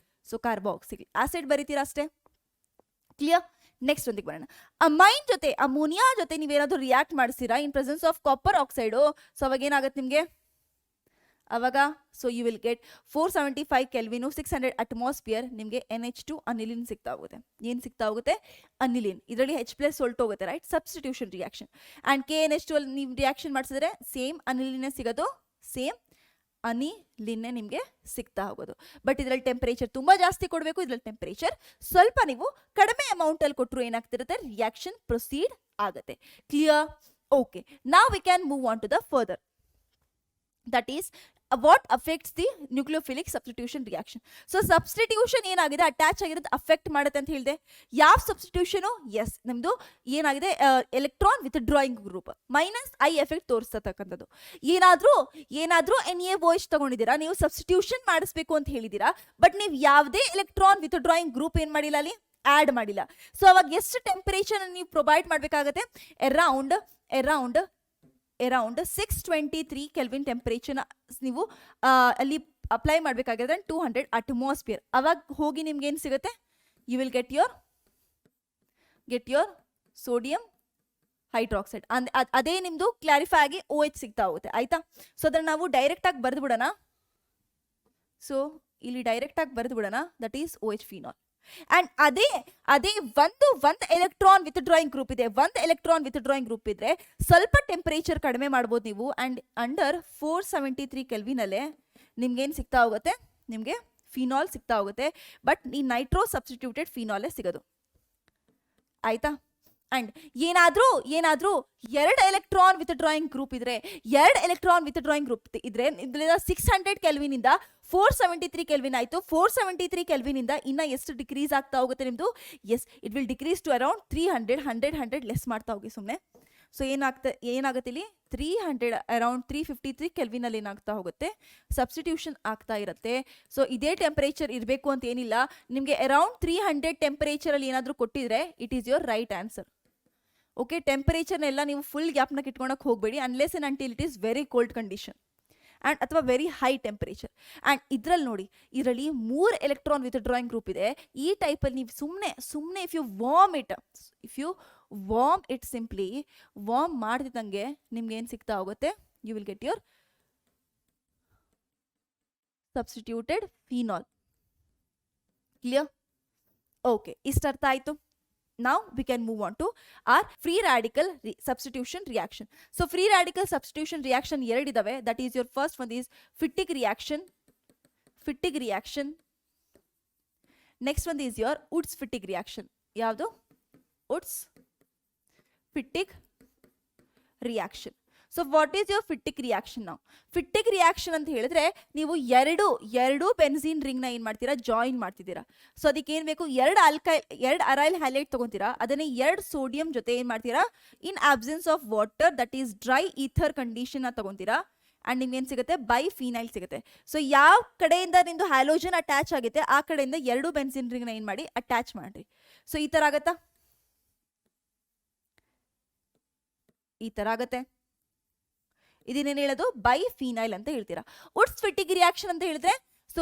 ಸೊ ಕಾರ್ಬಾಕ್ಸಿಲಿಕ್ ಆಸಿಡ್ ಬರೀತೀರಾ ಅಷ್ಟೇ. ಕ್ಲಿಯರ್? ನೆಕ್ಸ್ಟ್ ಒಂದಿಗೆ ಬರೋಣ. ಅಮೈನ್ ಜೊತೆ ಅಮೋನಿಯಾ ಜೊತೆ ನೀವೇನಾದ್ರೂ ರಿಯಾಕ್ಟ್ ಮಾಡಿಸ್ತೀರಾ in presence of copper oxide? So ಅವಾಗ ಏನಾಗುತ್ತೆ ನಿಮಗೆ? ಅವಾಗ so you will get 475 kelvin 600 atmosphere. ನಿಮಗೆ NH2 ಅನಿಲಿನ್ ಸಿಗ್ತಾ ಹೋಗುತ್ತೆ. ಏನು ಸಿಗ್ತಾ ಹೋಗುತ್ತೆ? ಅನಿಲಿನ್. ಇದರಲ್ಲಿ H+ ಹೊಲ್ಟೋಗುತ್ತೆ, right? Substitution reaction. And KNH2 ಅಲ್ಲಿ ನೀವು ರಿಯಾಕ್ಷನ್ ಮಾಡಿಸಿದ್ರೆ ಸೇಮ್ ಅನಿಲಿನೇ ಸಿಗೋದು, ನಿಮಗೆ ಸಿಗ್ತಾ ಹೋಗೋದು. ಬಟ್ ಇದರಲ್ಲಿ ಟೆಂಪರೇಚರ್ ತುಂಬ ಜಾಸ್ತಿ ಕೊಡಬೇಕು, ಇದರಲ್ಲಿ ಟೆಂಪರೇಚರ್ ಸ್ವಲ್ಪ ನೀವು ಕಡಿಮೆ ಅಮೌಂಟಲ್ಲಿ ಕೊಟ್ಟರು ಏನಾಗ್ತಿರುತ್ತೆ? ರಿಯಾಕ್ಷನ್ ಪ್ರೊಸೀಡ್ ಆಗುತ್ತೆ. ಕ್ಲಿಯರ್? ಓಕೆ, ನಾವ್ we can move on to the further. That is what affects the nucleophilic substitution reaction. So substitution ಏನಾಗಿದೆ ಅಟ್ಯಾಚ್ ಆಗಿರೋದು ಅಫೆಕ್ಟ್ ಮಾಡುತ್ತೆ ಅಂತ ಹೇಳಿದೆ. ಯಾವ ಸಬ್ಸ್ಟಿಟ್ಯೂಷನು? ಎಸ್, ನಮ್ದು ಏನಾಗಿದೆ electron withdrawing group minus I effect ತೋರಿಸ್ತಕ್ಕಂಥದ್ದು. ಏನಾದ್ರೂ NaOH ತಗೊಂಡಿದ್ದೀರಾ, ನೀವು ಸಬ್ಸ್ಟಿಟ್ಯೂಷನ್ ಮಾಡಿಸ್ಬೇಕು ಅಂತ ಹೇಳಿದ್ದೀರಾ, ಬಟ್ ನೀವು ಯಾವುದೇ ಎಲೆಕ್ಟ್ರಾನ್ ವಿತ್ ಡ್ರಾಯಿಂಗ್ ಗ್ರೂಪ್ ಏನ್ ಮಾಡಿಲ್ಲ, ಅಲ್ಲಿ ಆಡ್ ಮಾಡಿಲ್ಲ. ಸೊ ಅವಾಗ ಎಷ್ಟು ಟೆಂಪರೇಚರ್ ನೀವು ಪ್ರೊವೈಡ್ ಮಾಡಬೇಕಾಗುತ್ತೆ? ಅರೌಂಡ್ 623 ಕೆಲ್ವಿನ್ ಟೆಂಪರೇಚರ್ ನೀವು ಅಲ್ಲಿ ಅಪ್ಲೈ ಮಾಡಬೇಕಾಗಿದ್ರೆ 200 ಅಟ್ಮಾಸ್ಫಿಯರ್. ಅವಾಗ ಹೋಗಿ ನಿಮ್ಗೆ ಏನು ಸಿಗುತ್ತೆ? You will get your sodium hydroxide. ಅದೇ ನಿಮ್ದು ಕ್ಲಾರಿಫೈ ಆಗಿ OH ಸಿಗ್ತಾ ಹೋಗುತ್ತೆ. ಆಯ್ತಾ? ಸೊ ಅದನ್ನ ನಾವು ಡೈರೆಕ್ಟ್ ಆಗಿ ಬರೆದು ಬಿಡೋಣ. ಸೊ ಇಲ್ಲಿ ಡೈರೆಕ್ಟ್ ಆಗಿ ಬರೆದು ಬಿಡೋಣ, that is OH phenol. And ಅದೇ ಒಂದು ಎಲೆಕ್ಟ್ರಾನ್ ವಿತ್ ಡ್ರಾಯಿಂಗ್ ಗ್ರೂಪ್ ಇದೆ. ಒಂದು ಎಲೆಕ್ಟ್ರಾನ್ ವಿತ್ ಡ್ರಾಯಿಂಗ್ ಗ್ರೂಪ್ ಇದ್ರೆ ಸ್ವಲ್ಪ ಟೆಂಪರೇಚರ್ ಕಡಿಮೆ ಮಾಡ್ಬೋದು ನೀವು. ಅಂಡ್ ಅಂಡರ್ 473 ಕೆಲ್ವಿನಲ್ಲೇ ನಿಮ್ಗೇನು ಸಿಗ್ತಾ ಹೋಗುತ್ತೆ? ನಿಮಗೆ ಫಿನಾಲ್ ಸಿಗ್ತಾ ಹೋಗುತ್ತೆ. ಬಟ್ ಈ ನೈಟ್ರೋ ಸಬ್ಸ್ಟಿಟ್ಯೂಟೆಡ್ ಫಿನಾಲೇ ಸಿಗೋದು. ಆಯ್ತಾ? ಅಂಡ್ ಏನಾದ್ರೂ 2 ಎಲೆಕ್ಟ್ರಾನ್ ವಿತ್ ಡ್ರಾಯಿಂಗ್ ಗ್ರೂಪ್ ಇದ್ರೆ 600 ಕೆಲ್ವಿನ್ ಇಂದ 473 ಕೆಲ್ವಿನ್ ಆಯ್ತು. 473 ಕೆಲ್ವಿನ್ ಇಂದ ಇನ್ನ ಎಷ್ಟು ಡಿಕ್ರೀಸ್ ಆಗ್ತಾ ಹೋಗುತ್ತೆ ನಿಮ್ದು? Yes, it will decrease to around 300 less ಮಾಡ್ತಾ ಹೋಗಿ ಸುಮ್ಮನೆ. ಸೊ ಏನಾಗುತ್ತೆ ಇಲ್ಲಿ 300 ಅರೌಂಡ್ 353 ಕೆಲ್ವಿನ್ ಅಲ್ಲಿ ಏನಾಗ್ತಾ ಹೋಗುತ್ತೆ? ಸಬ್ಸ್ಟಿಟ್ಯೂಷನ್ ಆಗ್ತಾ ಇರುತ್ತೆ. ಸೊ ಇದೇ ಟೆಂಪರೇಚರ್ ಇರಬೇಕು ಅಂತ ಏನಿಲ್ಲ. ನಿಮಗೆ ಅರೌಂಡ್ 300 ಟೆಂಪರೇಚರ್ ಅಲ್ಲಿ ಏನಾದರೂ ಕೊಟ್ಟಿದ್ರೆ it is your right answer. Okay, ಟೆಂಪರೇಚರ್ನೆಲ್ಲ ನೀವು ಫುಲ್ ಗ್ಯಾಪ್ನಾಗ ಇಟ್ಕೊಳಕ್ಕೆ ಹೋಗಬೇಡಿ, unless and until it is very cold condition and ಅಥವಾ ವೆರಿ ಹೈ ಟೆಂಪರೇಚರ್. ಆ್ಯಂಡ್ ಇದರಲ್ಲಿ ನೋಡಿ, ಇದರಲ್ಲಿ 3 ಎಲೆಕ್ಟ್ರಾನ್ ವಿತ್ ಡ್ರಾಯಿಂಗ್ ಗ್ರೂಪ್ ಇದೆ. ಈ ಟೈಪಲ್ಲಿ ನೀವು ಸುಮ್ಮನೆ if you warm it simply warm ಮಾಡ್ತಿದ್ದಂಗೆ ನಿಮ್ಗೆ ಏನು ಸಿಗ್ತಾ ಹೋಗುತ್ತೆ? You will get your substituted phenol. Clear? Okay, ಇಷ್ಟು ಅರ್ಥ ಆಯಿತು. Now we can move on to our free radical substitution reaction. So free radical substitution reaction ಎರಡಿದಾವೆ. That is your first one is Fittig reaction. Next one is your Woods-Fittig reaction. ಯಾವುದು? Woods-Fittig reaction. So what is your Fittig reaction? ನಾವು Fittig reaction ಅಂತ ಹೇಳಿದ್ರೆ ನೀವು ಎರಡು benzene ರಿಂಗ್ನ ಏನು ಮಾಡ್ತೀರಾ? Join ಮಾಡ್ತಿದ್ದೀರಾ. So ಅದಕ್ಕೆ ಏನು ಬೇಕು? 2 ಅರೈಲ್ ಹ್ಯಾಲೈಡ್ ತೊಗೊತೀರಾ, ಅದನ್ನೇ 2 ಸೋಡಿಯಂ ಜೊತೆ ಏನು ಮಾಡ್ತೀರಾ? In absence of water, that is dry ether ಕಂಡೀಷನ್ನ ತೊಗೊತೀರಾ. ಆ್ಯಂಡ್ ನಿಮ್ಗೆ ಏನು ಸಿಗುತ್ತೆ? ಬೈಫಿನೈಲ್ ಸಿಗುತ್ತೆ. ಸೊ ಯಾವ ಕಡೆಯಿಂದ ನಿಮ್ಮದು ಹ್ಯಾಲೋಜನ್ ಅಟ್ಯಾಚ್ ಆಗುತ್ತೆ ಆ ಕಡೆಯಿಂದ 2 ಬೆನ್ಝೀನ್ ರಿಂಗ್ನ ಏನು ಮಾಡಿ ಅಟ್ಯಾಚ್ ಮಾಡಿರಿ. ಸೊ ಈ ಥರ ಆಗತ್ತಾ? ಈ ಥರ ಆಗತ್ತೆ. ಇದನ್ನೇನು ಹೇಳೋದು? ಬೈಫಿನೈಲ್ ಅಂತ ಹೇಳ್ತೀರಾ. ವುಡ್ಸ್-ಫಿಟ್ಟಿಗ್ ರಿಯಾಕ್ಷನ್ ಅಂತ ಹೇಳಿದ್ರೆ ಸೊ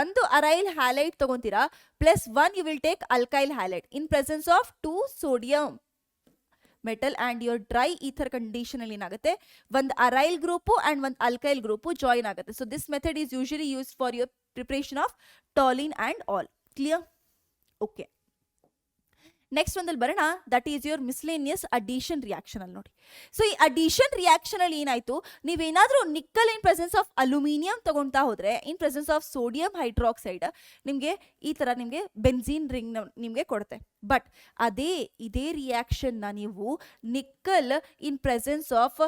ಒಂದು ಅರೈಲ್ ಹ್ಯಾಲೈಡ್ ತಗೊಂತೀರಾ, +1 you will take alkyl halide in presence of 2 sodium metal and your dry ether condition ಅಲ್ಲಿ ಏನಾಗುತ್ತೆ? ಒಂದು ಅರೈಲ್ ಗ್ರೂಪು ಆ್ಯಂಡ್ ಒಂದು ಅಲ್ಕೈಲ್ ಗ್ರೂಪು ಜಾಯಿನ್ ಆಗುತ್ತೆ. So this method is usually use for your preparation of toluene and all. Clear? Okay, next ಒಂದಲ್ಲಿ ಬರೋಣ. That is your miscellaneous addition reaction ಅಲ್ಲಿ ನೋಡಿ. So ಈ ಅಡಿಷನ್ ರಿಯಾಕ್ಷನ್ ಅಲ್ಲಿ ಏನಾಯ್ತು? ನೀವೇನಾದ್ರೂ nickel in presence of aluminium ತಗೊಳ್ತಾ ಹೋದ್ರೆ ಇನ್ ಪ್ರೆಸೆನ್ಸ್ ಆಫ್ ಸೋಡಿಯಂ ಹೈಡ್ರಾಕ್ಸೈಡ್ ನಿಮಗೆ ಈ ತರ ನಿಮಗೆ ಬೆನ್ಝೀನ್ ರಿಂಗ್ ನಿಮಗೆ ಕೊಡುತ್ತೆ. ಬಟ್ ಇದೇ ರಿಯಾಕ್ಷನ್ ನ ನೀವು nickel in presence of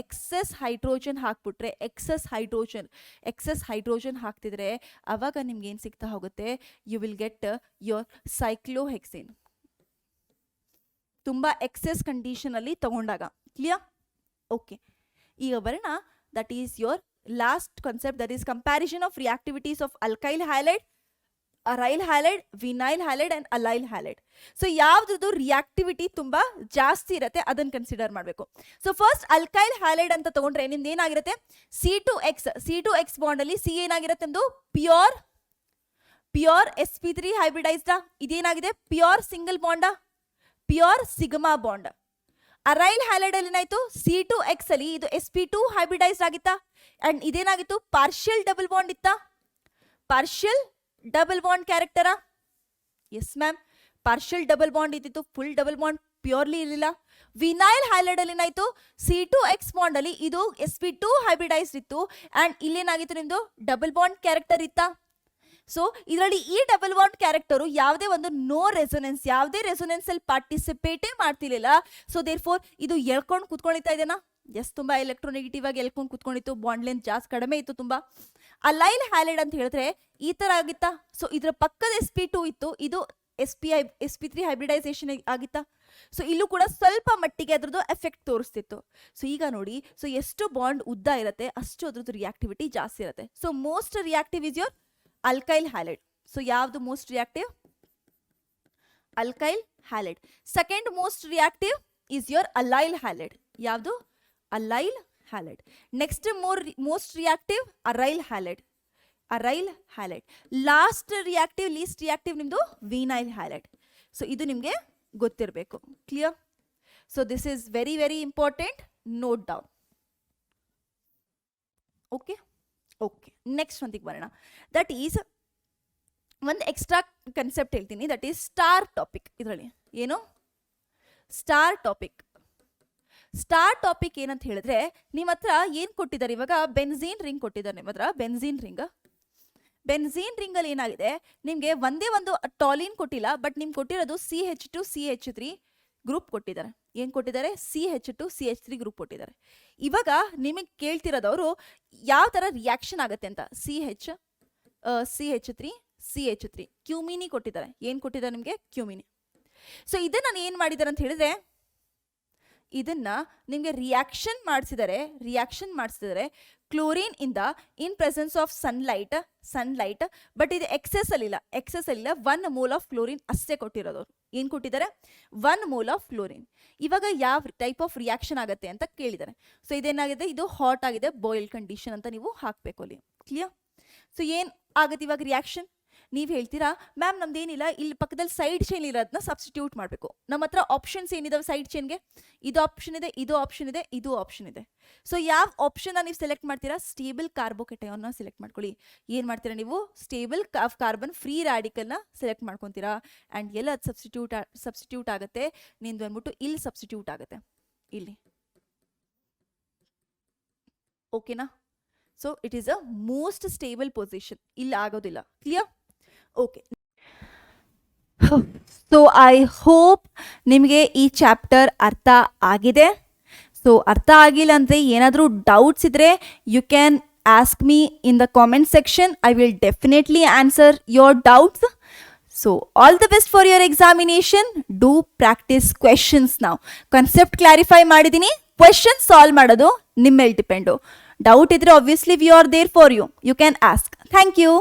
excess hydrogen ಹಾಕ್ಬಿಟ್ರೆ ಎಕ್ಸೆಸ್ ಹೈಡ್ರೋಜನ್ ಹಾಕ್ತಿದ್ರೆ ಅವಾಗ ನಿಮ್ಗೆ ಏನು ಸಿಗ್ತಾ ಹೋಗುತ್ತೆ? You will get your cyclohexane. ತುಂಬಾ ಎಕ್ಸೆಸ್ ಕಂಡೀಷನ್ ಅಲ್ಲಿ ತಗೊಂಡಾಗ. ಕ್ಲಿಯರ್? ಓಕೆ, ಈಗ ಬರೋಣ. That is your last concept, that is comparison of reactivities of alkyl halide, aryl halide, vinyl halide and allyl halide. So ಯಾವ್ದು ರಿಯಾಕ್ಟಿವಿಟಿ ತುಂಬಾ ಜಾಸ್ತಿ ಇರುತ್ತೆ ಅದನ್ನ ಕನ್ಸಿಡರ್ ಮಾಡಬೇಕು. ಸೊ ಫಸ್ಟ್ ಅಲ್ಕೈಲ್ ಹ್ಯಾಲೈಡ್ ಅಂತ ತಗೊಂಡ್ರೆ ನಿಮ್ದು ಏನಾಗಿರುತ್ತೆ? C2X ಬಾಂಡ್ ಅಲ್ಲಿ ಸಿ ಏನಾಗಿರುತ್ತೆ? ಒಂದು ಪ್ಯೂರ್ sp3 ಹೈಬ್ರಿಡೈಸ್ಡ್. ಇದೇನಾಗಿದೆ? Pure single bond, pure sigma bond. Aryl halide ಅಲ್ಲಿ ಏನಾಯ್ತು? C2X ಅಲ್ಲಿ ಇದು sp2 ಹೈಬ್ರಿಡೈಸ್ಡ್ ಆಗಿತ್ತಾ? ಅಂಡ್ ಇದೇನಾಗಿತ್ತು? ಪಾರ್ಷಿಯಲ್ ಡಬಲ್ ಬಾಂಡ್ ಇತ್ತಾ? ಪಾರ್ಷಿಯಲ್ ಡಬಲ್ ಬಾಂಡ್ ಕ್ಯಾರೆಕ್ಟರಾ? Yes ma'am, partial double bond ಇದ್ದಿತ್ತು, ಫುಲ್ ಡಬಲ್ ಬಾಂಡ್ ಪ್ಯೂರ್ಲಿ ಇರಲಿಲ್ಲ. ವಿನೈಲ್ ಹ್ಯಾಲೈಡ್ ಅಲ್ಲಿ ಏನಾಯ್ತು? C2X ಬಾಂಡ್ ಅಲ್ಲಿ ಇದು sp2 ಹೈಬ್ರಿಡೈಸ್ಡ್ ಇತ್ತು ಅಂಡ್ ಇಲ್ಲೇನಾಗಿತ್ತು? ನಿಮ್ದು ಡಬಲ್ ಬಾಂಡ್ ಕ್ಯಾರೆಕ್ಟರ್ ಇತ್ತಾ? ಸೊ ಇದರಲ್ಲಿ ಈ ಡಬಲ್ ಬಾಂಡ್ ಕ್ಯಾರೆಕ್ಟರು ಯಾವುದೇ ಒಂದು ಯಾವುದೇ ರೆಸೊನೆನ್ಸ್ ಅಲ್ಲಿ ಪಾರ್ಟಿಸಿಪೇಟೇ ಮಾಡ್ತಿರ್ಲಿಲ್ಲ. ಸೊ ದೇರ್ ಫೋರ್ ಇದು ಎಳ್ಕೊಂಡು ಕುತ್ಕೊಂಡಿತಾ ಇದೆನಾ? ಎಸ್, ತುಂಬಾ ಎಲೆಕ್ಟ್ರೋನೆಗೆಟಿವ್ ಆಗಿ ಎಳ್ಕೊಂಡು ಕುತ್ಕೊಂಡಿತ್ತು. ಬಾಂಡ್ ಲೆಂತ್ ಜಾಸ್ತಿ ಕಡಿಮೆ ಇತ್ತು ತುಂಬಾ. ಅಲೈಲ್ ಹ್ಯಾಲೈಡ್ ಅಂತ ಹೇಳಿದ್ರೆ ಈ ತರ ಆಗಿತ್ತಾ? ಸೊ ಇದ್ರ ಪಕ್ಕದ sp2 ಇತ್ತು, ಇದು sp3 ಹೈಬ್ರಿಡೈಸೇಷನ್ ಆಗಿತ್ತಾ? ಸೊ ಇಲ್ಲೂ ಕೂಡ ಸ್ವಲ್ಪ ಮಟ್ಟಿಗೆ ಅದ್ರದ್ದು ಎಫೆಕ್ಟ್ ತೋರಿಸ್ತಿತ್ತು. ಸೊ ಈಗ ನೋಡಿ, ಸೊ ಎಷ್ಟು ಬಾಂಡ್ ಉದ್ದ ಇರುತ್ತೆ ಅಷ್ಟು ಅದ್ರದ್ದು ರಿಯಾಕ್ಟಿವಿಟಿ ಜಾಸ್ತಿ ಇರುತ್ತೆ. So most reactive is your alkyl halide. So ಯಾವ್ದು most reactive? Alkyl halide. Second most reactive is your allyl halide. ಯಾವ್ದು? Allyl halide. Next most reactive aryl halide. Aryl halide. Least reactive ನಿಮ್ದು vinyl halide. So ಇದು ನಿಮ್ಗೆ ಗೊತ್ತಿರಬೇಕು. Clear? So this is very very important. Note down. Okay okay, next ಒಂದಿಗೆ ಬರೋಣ. That is ಒಂದು extra concept ಹೇಳ್ತೀನಿ. That is star topic. ಇದರಲ್ಲಿ ಏನು? Star topic. ಸ್ಟಾರ್ ಟಾಪಿಕ್ ಏನಂತ ಹೇಳಿದ್ರೆ, ನಿಮ್ಮ ಹತ್ರ ಏನು ಕೊಟ್ಟಿದ್ದಾರೆ ಇವಾಗ? ಬೆನ್ಝೀನ್ ರಿಂಗ್ ಕೊಟ್ಟಿದ್ದಾರೆ ನಿಮ್ಮ ಹತ್ರ. ಬೆನ್ಝೀನ್ ರಿಂಗ್ ಅಲ್ಲಿ ಏನಾಗಿದೆ, ನಿಮಗೆ ಒಂದೇ ಒಂದು ಟಾಲಿನ್ ಕೊಟ್ಟಿಲ್ಲ, ಬಟ್ ನಿಮ್ಗೆ ಕೊಟ್ಟಿರೋದು CH2 CH3 ಗ್ರೂಪ್ ಕೊಟ್ಟಿದ್ದಾರೆ. ಏನು ಕೊಟ್ಟಿದ್ದಾರೆ? CH2 CH3 ಗ್ರೂಪ್ ಕೊಟ್ಟಿದ್ದಾರೆ. ಇವಾಗ ನಿಮಗೆ ಕೇಳ್ತಿರೋದವರು ಯಾವ ಥರ ರಿಯಾಕ್ಷನ್ ಆಗುತ್ತೆ ಅಂತ. CH3 CH3 ಕ್ಯೂಮಿನಿ ಕೊಟ್ಟಿದ್ದಾರೆ. ಏನು ಕೊಟ್ಟಿದ್ದಾರೆ ನಿಮಗೆ? ಕ್ಯೂಮಿನಿ. ಸೊ ಇದನ್ನ ನಾನು ಏನು ಮಾಡಿದ್ದಾರೆ ಅಂತ ಹೇಳಿದ್ರೆ, ಇದನ್ನ ನಿಮಗೆ ರಿಯಾಕ್ಷನ್ ಮಾಡಿಸಿದರೆ ಕ್ಲೋರಿನ್ ಇಂದ ಇನ್ ಪ್ರೆಸೆನ್ಸ್ ಆಫ್ ಸನ್ಲೈಟ್ ಬಟ್ ಇದು ಎಕ್ಸೆಸ್ ಅಲ್ಲಿಲ್ಲ 1 ಮೋಲ್ ಆಫ್ ಕ್ಲೋರಿನ್ ಅಷ್ಟೇ ಕೊಟ್ಟಿರೋದು. ಏನು ಕೊಟ್ಟಿದ್ದಾರೆ? 1 ಮೋಲ್ ಆಫ್ ಕ್ಲೋರಿನ್. ಇವಾಗ ಯಾವ ಟೈಪ್ ಆಫ್ ರಿಯಾಕ್ಷನ್ ಆಗುತ್ತೆ ಅಂತ ಕೇಳಿದ್ದಾರೆ. ಸೊ ಇದೇನಾಗಿದೆ? ಇದು ಹಾಟ್ ಆಗಿದೆ, ಬಾಯ್ಲ್ಡ್ ಕಂಡೀಷನ್ ಅಂತ ನೀವು ಹಾಕಬೇಕು ಅಲ್ಲಿ. ಕ್ಲಿಯರ್? ಸೊ ಏನು ಆಗುತ್ತೆ ಇವಾಗ ರಿಯಾಕ್ಷನ್? ನೀವು ಹೇಳ್ತೀರಾ, ಮ್ಯಾಮ್ ನಮ್ದೇನಿಲ್ಲ, ಇಲ್ಲಿ ಪಕ್ಕದಲ್ಲಿ ಸೈಡ್ ಚೈನ್ ಇರೋದನ್ನ ಸಬ್ಸ್ಟಿಟ್ಯೂಟ್ ಮಾಡಬೇಕು. ನಮ್ಮ ಹತ್ರ ಆಪ್ಷನ್ಸ್ ಏನಿದಾವೆ ಸೈಡ್ ಚೈನ್ಗೆ? ಇದು ಆಪ್ಷನ್ ಇದೆ, ಇದು ಆಪ್ಷನ್ ಇದೆ, ಇದು ಆಪ್ಷನ್ ಇದೆ. ಸೊ ಯಾವ ಆಪ್ಷನ್ನ ನೀವು ಸೆಲೆಕ್ಟ್ ಮಾಡ್ತೀರಾ? ಸ್ಟೇಬಲ್ ಕಾರ್ಬೋಕೆಟೈನ್ನ ಸೆಲೆಕ್ಟ್ ಮಾಡ್ಕೊಳ್ಳಿ. ಏನು ಮಾಡ್ತೀರಾ ನೀವು? ಸ್ಟೇಬಲ್ ಕಾರ್ಬನ್ ಫ್ರೀ ರ್ಯಾಡಿಕಲ್ನ ಸೆಲೆಕ್ಟ್ ಮಾಡ್ಕೊತೀರಾ. ಆ್ಯಂಡ್ ಎಲ್ಲ ಅದು ಸಬ್ಸ್ಟಿಟ್ಯೂಟ್ ಆಗುತ್ತೆ. ನಿಂದು ಅಂದ್ಬಿಟ್ಟು ಇಲ್ಲಿ ಸಬ್ಸ್ಟಿಟ್ಯೂಟ್ ಆಗುತ್ತೆ, ಇಲ್ಲಿ. ಓಕೆನಾ? So it is a most stable position. ಇಲ್ಲಿ ಆಗೋದಿಲ್ಲ. Clear? Okay. So I hope ನಿಮಗೆ ಈ ಚಾಪ್ಟರ್ ಅರ್ಥ ಆಗಿದೆ. ಸೊ ಅರ್ಥ ಆಗಿಲ್ಲ ಅಂದರೆ ಏನಾದರೂ ಡೌಟ್ಸ್ ಇದ್ದರೆ you can ask me in the comment section. I will definitely answer your doubts. So all the best for your examination. Do practice questions. ನಾವು ಕನ್ಸೆಪ್ಟ್ ಕ್ಲಾರಿಫೈ ಮಾಡಿದ್ದೀನಿ, ಕ್ವೆಶನ್ ಸಾಲ್ವ್ ಮಾಡೋದು ನಿಮ್ಮ ಮೇಲೆ ಡಿಪೆಂಡು. ಡೌಟ್ ಇದ್ರೆ obviously we are there for you. You can ask. Thank you.